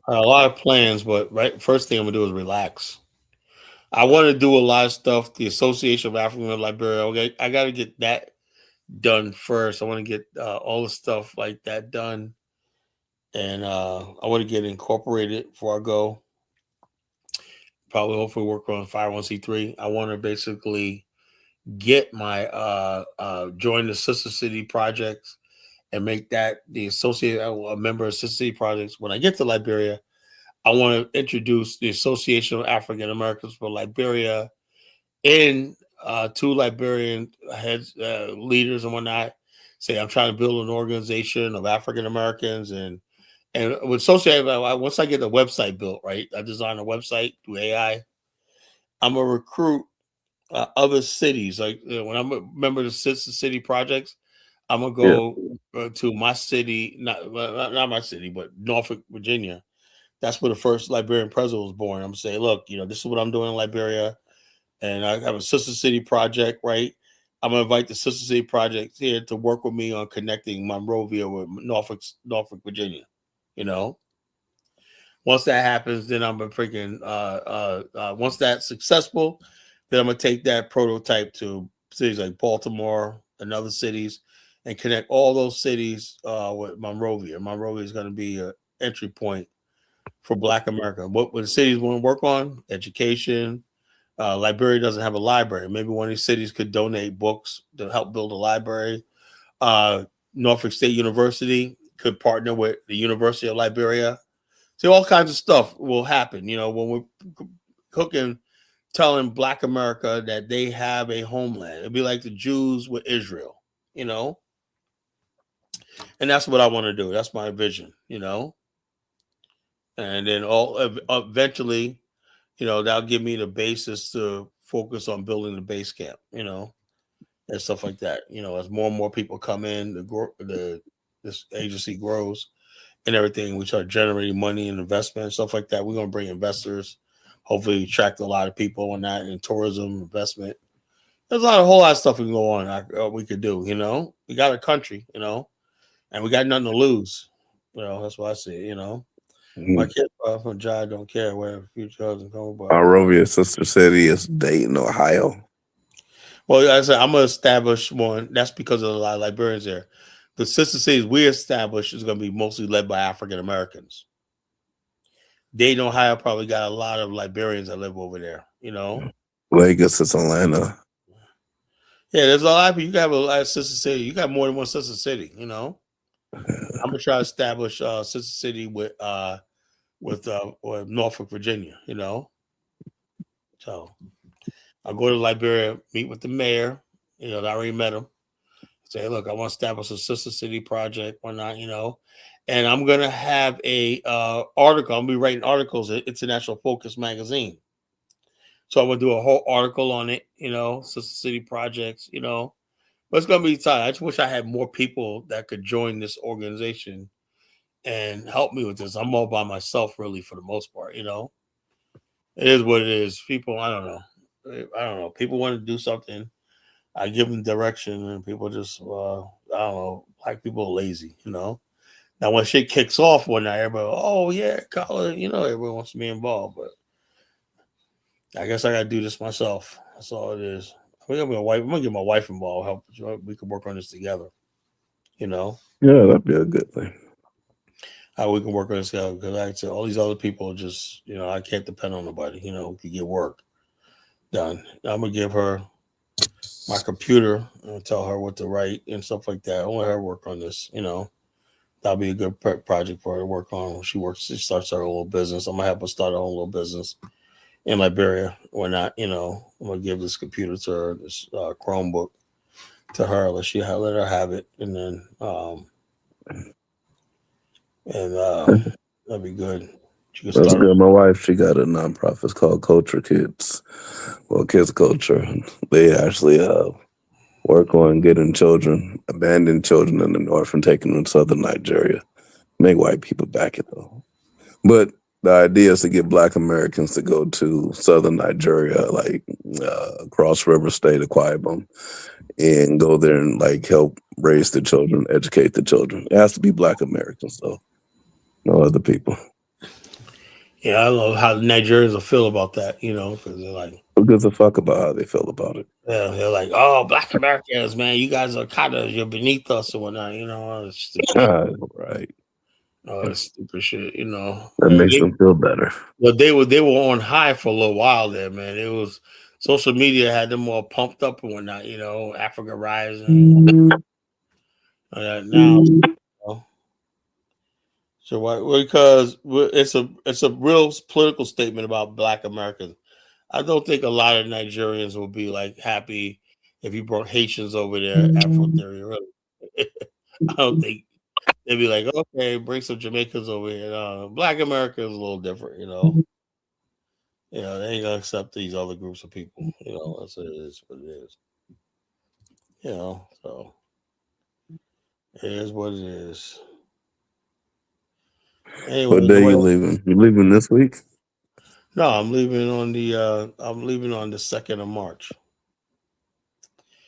Speaker 1: A lot of plans, but right first thing I'm gonna do is relax. I want to do a lot of stuff. The Association of African of Liberia. Okay, I got to get that done first. I want to get all the stuff like that done, and I want to get incorporated before I go. Probably, hopefully, work on 501c3. I want to basically get my join the Sister City projects and make that the associate a member of Sister City projects. When I get to Liberia, I want to introduce the Association of African Americans for Liberia in to Liberian heads, leaders and whatnot. Say I'm trying to build an organization of African Americans and with associated. Once I get the website built, right, I design a website through AI. I'm gonna recruit other cities. Like when I'm a member of the Sister City projects, I'm gonna go to my city, not my city, but Norfolk, Virginia. That's where the first Liberian president was born. I'm saying, look, you know, this is what I'm doing in Liberia, and I have a Sister City project, right? I'm gonna invite the Sister City project here to work with me on connecting Monrovia with Norfolk, Virginia. You know, once that happens, then I'm gonna freaking once that's successful, then I'm gonna take that prototype to cities like Baltimore and other cities, and connect all those cities with Monrovia. Monrovia is gonna be an entry point for Black America. What the cities want to work on? Education. Liberia doesn't have a library. Maybe one of these cities could donate books to help build a library. Norfolk State University could partner with the University of Liberia. So all kinds of stuff will happen. You know, when we're cooking, telling Black America that they have a homeland. It'd be like the Jews with Israel, you know? And that's what I want to do. That's my vision, you know? And then eventually, you know, that'll give me the basis to focus on building the base camp, you know, and stuff like that. You know, as more and more people come in, this agency grows and everything, we start generating money and investment and stuff like that. We're gonna bring investors, hopefully attract a lot of people on that in tourism investment. There's a whole lot of stuff we can go on. We could do, you know. We got a country, you know, and we got nothing to lose. You know, that's what I say, you know. My kid from John don't care where the future doesn't go. But
Speaker 11: Monrovia Sister City is Dayton, Ohio.
Speaker 1: Well, as I said, I'm gonna establish one. That's because of a lot of Liberians there. The Sister Cities we established is gonna be mostly led by African Americans. Dayton, Ohio probably got a lot of Liberians that live over there, you know.
Speaker 11: Vegas is Atlanta.
Speaker 1: Yeah, there's a lot of people. You got a lot of Sister City. You got more than one Sister City, you know. I'm gonna try to establish Sister City with Norfolk, Virginia, you know. So I'll go to Liberia, meet with the mayor. You know, I already met him. Say, look, I want to establish a Sister City project, whatnot, you know. And I'm gonna have a article. I'm gonna be writing articles at International Focus magazine. So I'm gonna do a whole article on it, you know, Sister City projects, you know. But it's gonna be tight. I just wish I had more people that could join this organization and help me with this. I'm all by myself, really, for the most part, you know. It is what it is. People, I don't know. People want to do something. I give them direction, and people just, I don't know. Black people are lazy, you know. Now, when shit kicks off one night, everybody, oh yeah, Colin, you know, everyone wants to be involved, but I guess I gotta do this myself. That's all it is. I'm gonna get my wife involved. Help. We can work on this together. You know.
Speaker 11: Yeah, that'd be a good thing.
Speaker 1: How we can work on this together, because like I said, all these other people just, you know, I can't depend on nobody. You know, to get work done. I'm gonna give her my computer and tell her what to write and stuff like that. I want her to work on this, you know. That'll be a good project for her to work on when she starts her little business. I'm gonna help her start her own little business in Liberia or not, you know. I'm gonna give this computer to her, this Chromebook to her, let her have it, and then that'd be good. She can
Speaker 11: That's
Speaker 1: start.
Speaker 11: good. My wife, she got a nonprofit. It's called Culture Kids. Well, Kids Culture. They actually work on getting children, abandoned children in the north and taking them to southern Nigeria. Make white people back it though. But the idea is to get Black Americans to go to southern Nigeria, like Cross River State, Akwa Ibom, and go there and like help raise the children, educate the children. It has to be Black Americans though, no other people.
Speaker 1: Yeah, I love how the Nigerians will feel about that, you know, because they're like,
Speaker 11: who gives a fuck about how they feel about it?
Speaker 1: Yeah, they're like, oh, Black Americans, man, you guys are kind of, you're beneath us or whatnot, you know. It's stupid.
Speaker 11: Right.
Speaker 1: Oh, it's stupid shit, you know.
Speaker 11: That makes them feel better.
Speaker 1: But they were on high for a little while there, man. It was social media had them all pumped up and whatnot, you know, Africa Rising. Now, you know, so why? Because it's a real political statement about Black Americans. I don't think a lot of Nigerians will be like happy if you brought Haitians over there. Afro theory, really. I don't think they'd be like, okay, bring some Jamaicans over here. Black America is a little different, you know. You know, they ain't gonna accept these other groups of people. You know, that's what it is. What it is. You know, so it is what it is. Anyway,
Speaker 11: What day you leaving? You leaving this week?
Speaker 1: No, I'm leaving on the 2nd of March.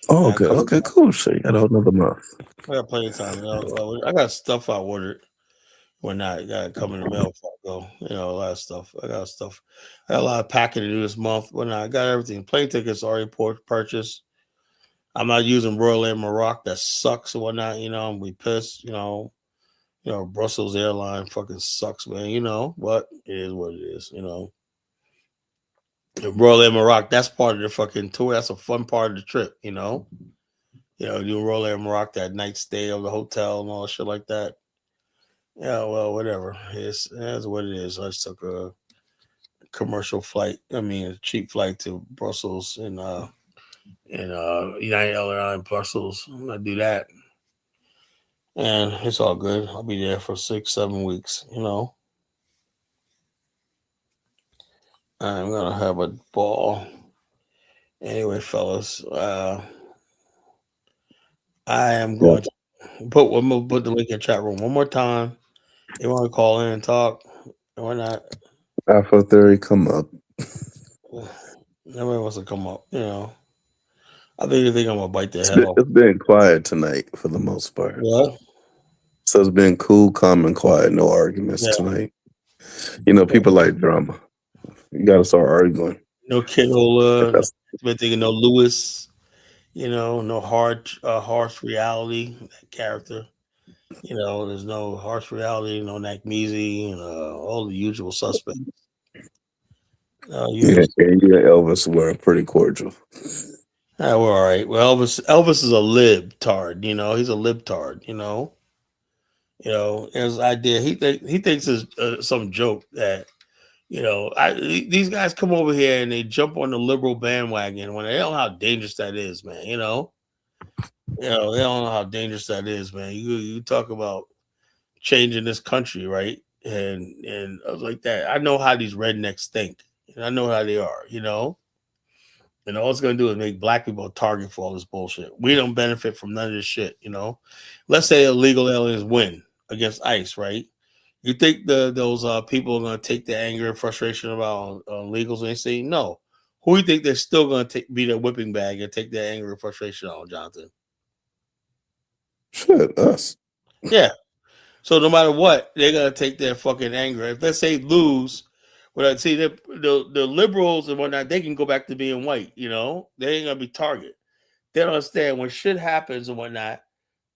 Speaker 11: Oh, okay. Okay, cool. So you got another month.
Speaker 1: I got plenty of time. I got stuff I ordered. When not, got to come in the mail before I go. You know, a lot of stuff. I got a lot of packing to do this month. When I got everything. Plane tickets already purchased. I'm not using Royal Air Maroc. That sucks and whatnot. You know, we pissed. You know, Brussels airline fucking sucks, man. You know, but it is what it is. You know, Royal Air Maroc. That's part of the fucking tour. That's a fun part of the trip. You know, doing Royal Air Maroc, that night stay of the hotel and all shit like that. Yeah, well, whatever. That's what it is. I just took a commercial flight. I mean, a cheap flight to Brussels and United Airlines Brussels. I'm gonna do that, and it's all good. I'll be there for 6-7 weeks. You know, I'm gonna have a ball. Anyway, fellas, I am going to put the link in the chat room one more time. You want to call in and talk? Why not?
Speaker 11: Afro theory come up.
Speaker 1: Nobody wants to come up, you know. I think I'm gonna bite their head off.
Speaker 11: It's been quiet tonight for the most part.
Speaker 1: What?
Speaker 11: So it's been cool, calm, and quiet. No arguments tonight. You know, people like drama. You gotta start arguing.
Speaker 1: No Kiddola, no Lewis. You know, no harsh reality. That character. You know, there's no harsh reality. No Nakmeezy and all the usual suspects.
Speaker 11: Yeah, Elvis were pretty cordial.
Speaker 1: We're all right. Well, Elvis is a libtard. You know, he's a libtard. You know, his idea. He thinks it's some joke that, you know, these guys come over here and they jump on the liberal bandwagon when they don't know how dangerous that is, man. You know, they don't know how dangerous that is, man. You talk about changing this country, right? And I was like that. I know how these rednecks think, and I know how they are. You know. And all it's going to do is make Black people a target for all this bullshit. We don't benefit from none of this shit, you know. Let's say illegal aliens win against ICE, right? You think those people are going to take the anger and frustration about illegals and they say no? Who do you think they're still going to be their whipping bag and take their anger and frustration on, Jonathan?
Speaker 11: Shit, us.
Speaker 1: Yeah. So no matter what, they're going to take their fucking anger. If let's say lose. But see, the liberals and whatnot, they can go back to being white, you know? They ain't going to be target. They don't understand when shit happens and whatnot,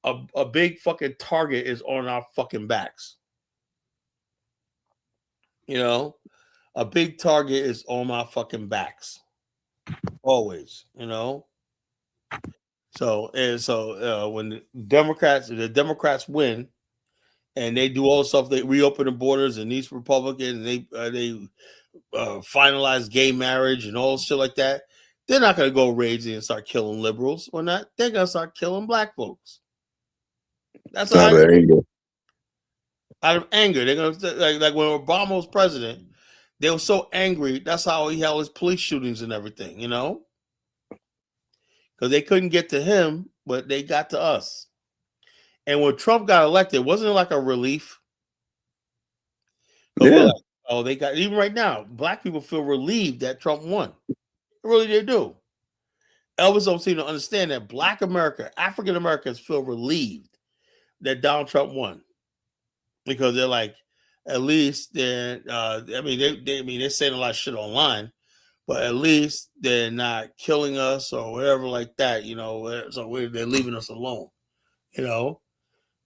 Speaker 1: a big fucking target is on our fucking backs. You know? A big target is on my fucking backs. Always, you know? So when the Democrats win, and they do all the stuff, they reopen the borders, and these Republicans they finalize gay marriage and all shit like that. They're not going to go raging and start killing liberals or not. They're going to start killing black folks. That's
Speaker 11: out of anger.
Speaker 1: Out of anger, they're going to like when Obama was president. They were so angry. That's how he held his police shootings and everything, you know, because they couldn't get to him, but they got to us. And when Trump got elected, wasn't it like a relief?
Speaker 11: Yeah.
Speaker 1: Oh, they got, even right now, black people feel relieved that Trump won. Really, they do. Elvis don't seem to understand that Black America, African Americans feel relieved that Donald Trump won, because they're like, at least they're. They're saying a lot of shit online, but at least they're not killing us or whatever like that, you know. So they're leaving us alone, you know.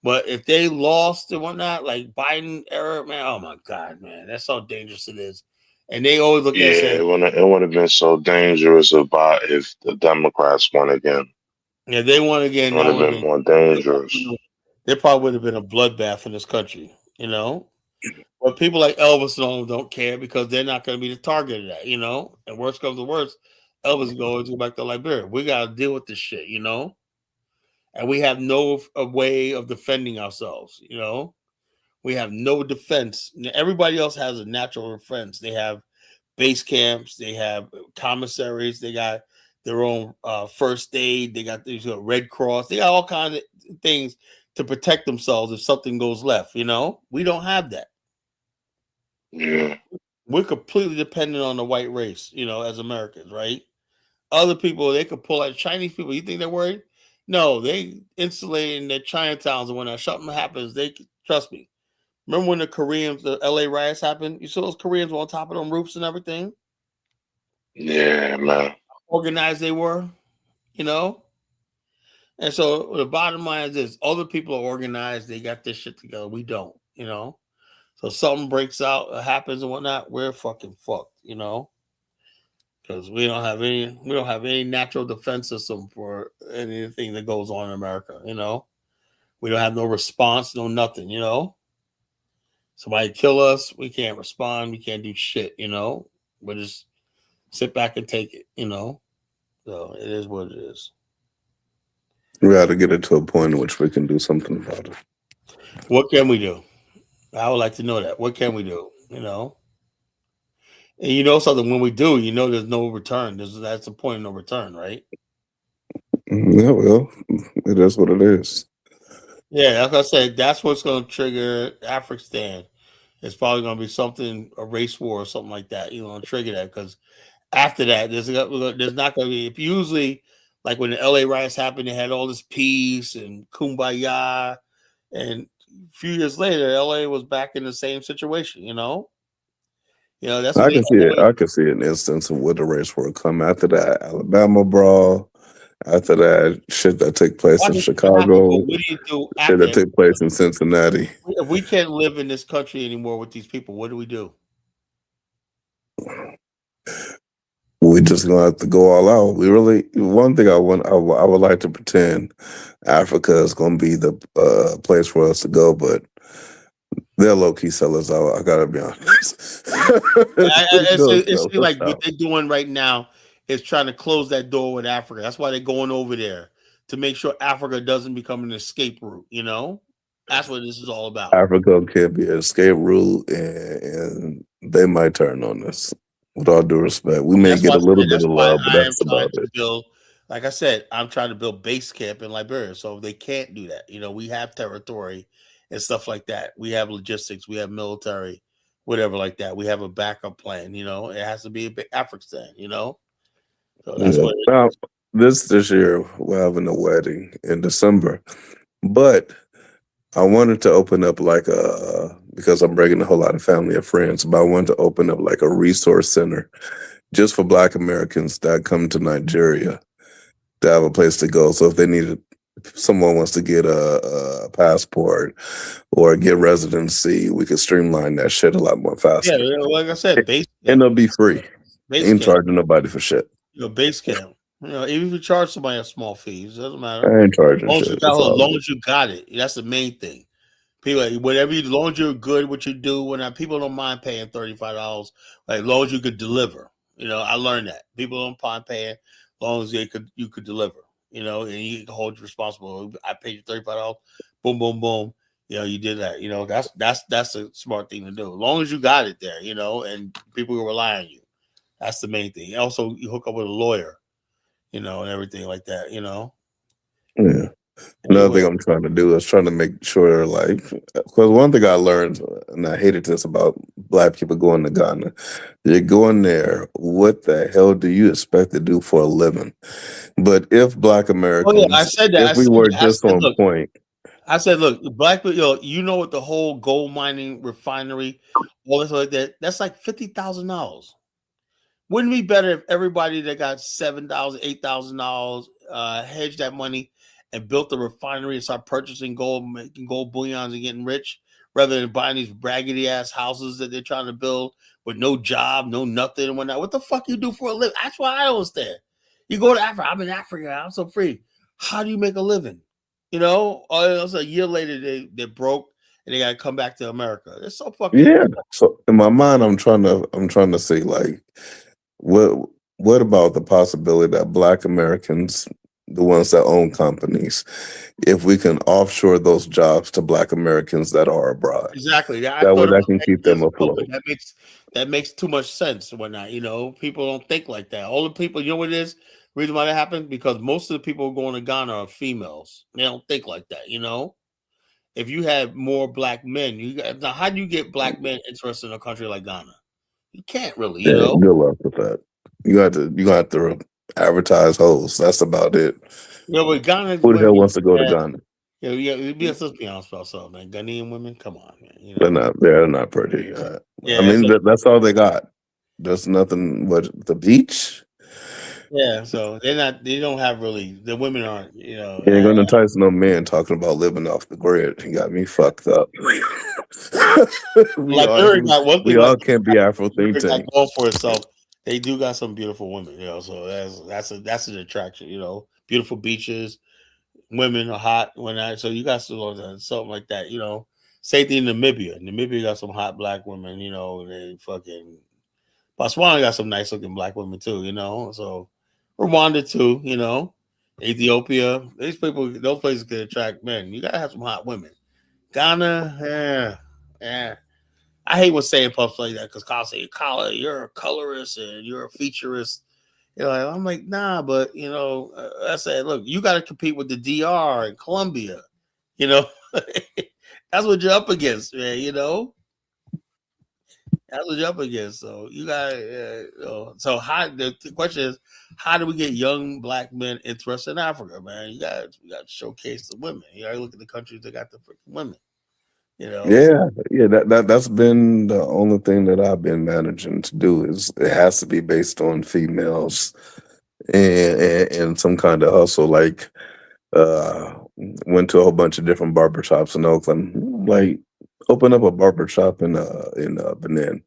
Speaker 1: But if they lost and whatnot, like Biden era, man, oh my God, man, that's how dangerous it is. And they always look at it and say,
Speaker 8: it would have been so dangerous if the Democrats won again.
Speaker 1: Yeah, they won again.
Speaker 8: It would have been more dangerous.
Speaker 1: There probably would have been a bloodbath in this country, you know. But people like Elvis don't care, because they're not going to be the target of that, you know. And worst comes to worst, Elvis is going to go back to Liberia. We got to deal with this shit, you know. And we have no way of defending ourselves, you know. We have no defense. Everybody else has a natural defense. They have base camps. They have commissaries. They got their own first aid. They got these Red Cross. They got all kinds of things to protect themselves if something goes left, you know. We don't have that.
Speaker 8: Yeah.
Speaker 1: We're completely dependent on the white race, you know, as Americans, right? Other people, they could pull out. Chinese people, you think they're worried? No, they insulated in their Chinatowns, and when something happens, they trust me. Remember when the LA riots happened? You saw those Koreans were on top of them roofs and everything?
Speaker 8: Yeah, man.
Speaker 1: Organized they were, you know? And so the bottom line is this: other people are organized, they got this shit together. We don't, you know? So something breaks out, happens and whatnot, we're fucking fucked, you know? Because we don't have any natural defense system for anything that goes on in America, you know? We don't have no response, no nothing, you know? Somebody kill us, we can't respond, we can't do shit, you know? We just sit back and take it, you know? So it is what it is.
Speaker 11: We got to get it to a point in which we can do something about it.
Speaker 1: What can we do? I would like to know that. What can we do, you know? And you know something, when we do, you know there's no return. That's the point of no return, right?
Speaker 11: Yeah, well, it is what it is.
Speaker 1: Yeah, like I said, that's what's going to trigger Afghanistan. It's probably going to be something, a race war or something like that. You know, trigger that, because after that, there's not going to be. If usually, like when the LA riots happened, they had all this peace and kumbaya, and a few years later, LA was back in the same situation. You know, that's.
Speaker 11: I can see it. I can see an instance of where the race war come after that Alabama brawl. After that shit that took place in Chicago,
Speaker 1: what do you do
Speaker 11: shit that took place in Cincinnati.
Speaker 1: If we can't live in this country anymore with these people, what do we do?
Speaker 11: We just gonna have to go all out. We really, one thing I would like to pretend Africa is gonna be the place for us to go, but they're low key sellers out. I gotta be honest.
Speaker 1: It's like what they're doing right now is trying to close that door with Africa. That's why they're going over there, to make sure Africa doesn't become an escape route. You know, that's what this is all about.
Speaker 11: Africa can be an escape route, and they might turn on us. With all due respect, we may get a little bit of love, but that's about it.
Speaker 1: Like I said, I'm trying to build base camp in Liberia, so they can't do that. You know, we have territory and stuff like that. We have logistics, we have military, whatever like that. We have a backup plan. You know, it has to be Afghanistan. You know. So that's what it is.
Speaker 11: This year we're having a wedding in December, but I wanted to open up because I'm bringing a whole lot of family and friends, but I wanted to open up like a resource center just for Black Americans that come to Nigeria to have a place to go. So if someone wants to get a passport or get residency, we could streamline that shit a lot more faster.
Speaker 1: Yeah, like I said,
Speaker 11: and it'll be free. Ain't charging nobody for shit.
Speaker 1: Base camp. You know, even if you charge somebody a small fee, it doesn't matter.
Speaker 11: I ain't charging
Speaker 1: As
Speaker 11: shit. It's all
Speaker 1: long
Speaker 11: good.
Speaker 1: as you got it, that's the main thing. People, whatever, as long as you're good, what you do, people don't mind paying $35, like as long as you could deliver. You know, I learned that people don't mind paying, as long as you could deliver. You know, and you can hold you responsible. I paid you $35. Boom, boom, boom. You know, you did that. You know, that's a smart thing to do. As long as you got it there, you know, and people will rely on you. That's the main thing. Also, you hook up with a lawyer, you know, and everything like that. You know.
Speaker 11: Yeah. Another thing I'm trying to do is trying to make sure, like, because one thing I learned, and I hated this about Black people going to Ghana, you're going there, what the hell do you expect to do for a living? But if Black Americans,
Speaker 1: Oh yeah, I said that.
Speaker 11: if we were just on
Speaker 1: look,
Speaker 11: point,
Speaker 1: I said, look, Black people, you know what the whole gold mining refinery, all this like that, that's like $50,000. Wouldn't it be better if everybody that got $7,000, $8,000 hedged that money and built a refinery and start purchasing gold, making gold bullions and getting rich, rather than buying these raggedy ass houses that they're trying to build with no job, no nothing and whatnot? What the fuck you do for a living? That's why I don't understand. You go to Africa. I'm in Africa. I'm so free. How do you make a living? You know, also a year later they broke and they got to come back to America. It's so fucking
Speaker 11: yeah. So in my mind, I'm trying to say, like, what about the possibility that Black Americans, the ones that own companies, if we can offshore those jobs to Black Americans that are abroad,
Speaker 1: exactly.
Speaker 11: that way that can keep them afloat.
Speaker 1: That makes too much sense and whatnot. You know, people don't think like that. All the people, you know what it is? The reason why that happens, because most of the people going to Ghana are females. They don't think like that. You know, if you had more Black men, now how do you get Black men interested in a country like Ghana? You can't really. You know,
Speaker 11: good luck with that. You got to advertise hoes. That's about it.
Speaker 1: Yeah, but Ghana.
Speaker 11: Who the hell wants to go to Ghana?
Speaker 1: Yeah, let's be honest about something, man. Ghanaian women, come on, man. You know?
Speaker 11: They're not pretty.
Speaker 1: Yeah,
Speaker 11: I mean, that's all they got. There's nothing but the beach.
Speaker 1: Yeah, so they don't have really, the women aren't, you know.
Speaker 11: You ain't gonna entice no man talking about living off the grid. He got me fucked up. we all can't be Afro think tank.
Speaker 1: Going for itself. They do got some beautiful women, you know. So that's an attraction, you know. Beautiful beaches, women are hot so you got something like that, you know. Same thing in Namibia. Namibia got some hot Black women, you know. They fucking Botswana got some nice looking Black women too, you know. So Rwanda too, you know. Ethiopia, those places can attract men. You gotta have some hot women. Ghana, yeah. I hate when saying puffs like that because Kyle say, Kyle, you're a colorist and you're a featurist. You know, I'm like, nah, but you know, I said, look, you got to compete with the DR and Colombia. You know, that's what you're up against, man. You know, that's what you're up against. So you got, so how? The question is, how do we get young Black men interested in Africa, man? You got to showcase the women. You got to look at the countries that got the freaking women. You know,
Speaker 11: that's been the only thing that I've been managing to do. Is it has to be based on females and some kind of hustle. Like, went to a whole bunch of different barbershops in Oakland. Like, open up a barbershop in Benin,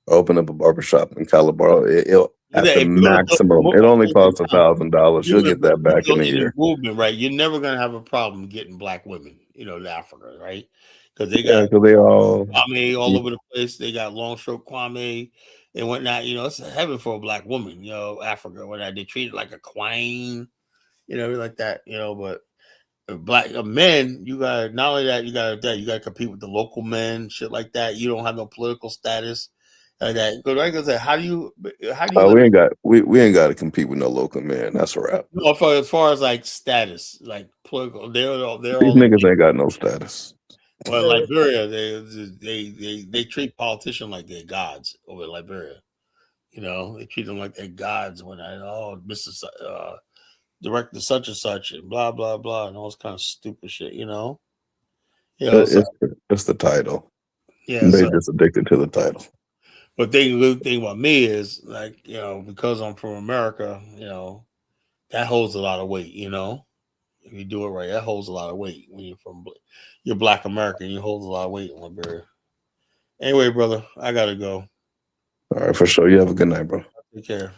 Speaker 11: or open up a barbershop in Calabar. At the maximum, it only costs $1,000. You'll get that back in a year.
Speaker 1: Movement, right? You're never gonna have a problem getting Black women, you know, to Africa, right? Because they
Speaker 11: all
Speaker 1: Kwame all over the place. They got long stroke Kwame and whatnot. You know, it's a heaven for a Black woman. You know, Africa, whatnot. They treat it like a queen, you know, like that. You know, but Black men, you got not only that, you got to compete with the local men, shit like that. You don't have no political status like that. Because like I said, how do you?
Speaker 11: We ain't got to compete with no local man. That's a wrap.
Speaker 1: No, as far as like status, like political, they're
Speaker 11: these niggas ain't got no status.
Speaker 1: Well, Liberia, they treat politicians like they're gods over in Liberia. You know, they treat them like they're gods when Mr. Director such and such and blah blah blah and all this kind of stupid shit. You know,
Speaker 11: it's the title.
Speaker 1: Yeah,
Speaker 11: they just addicted to the title.
Speaker 1: But the thing about me is, like, you know, because I'm from America, you know, that holds a lot of weight. You know, if you do it right, that holds a lot of weight when you're Black American. You hold a lot of weight in Liberia. Anyway, brother, I gotta go.
Speaker 11: All right, for sure. You have a good night, bro.
Speaker 1: Take care.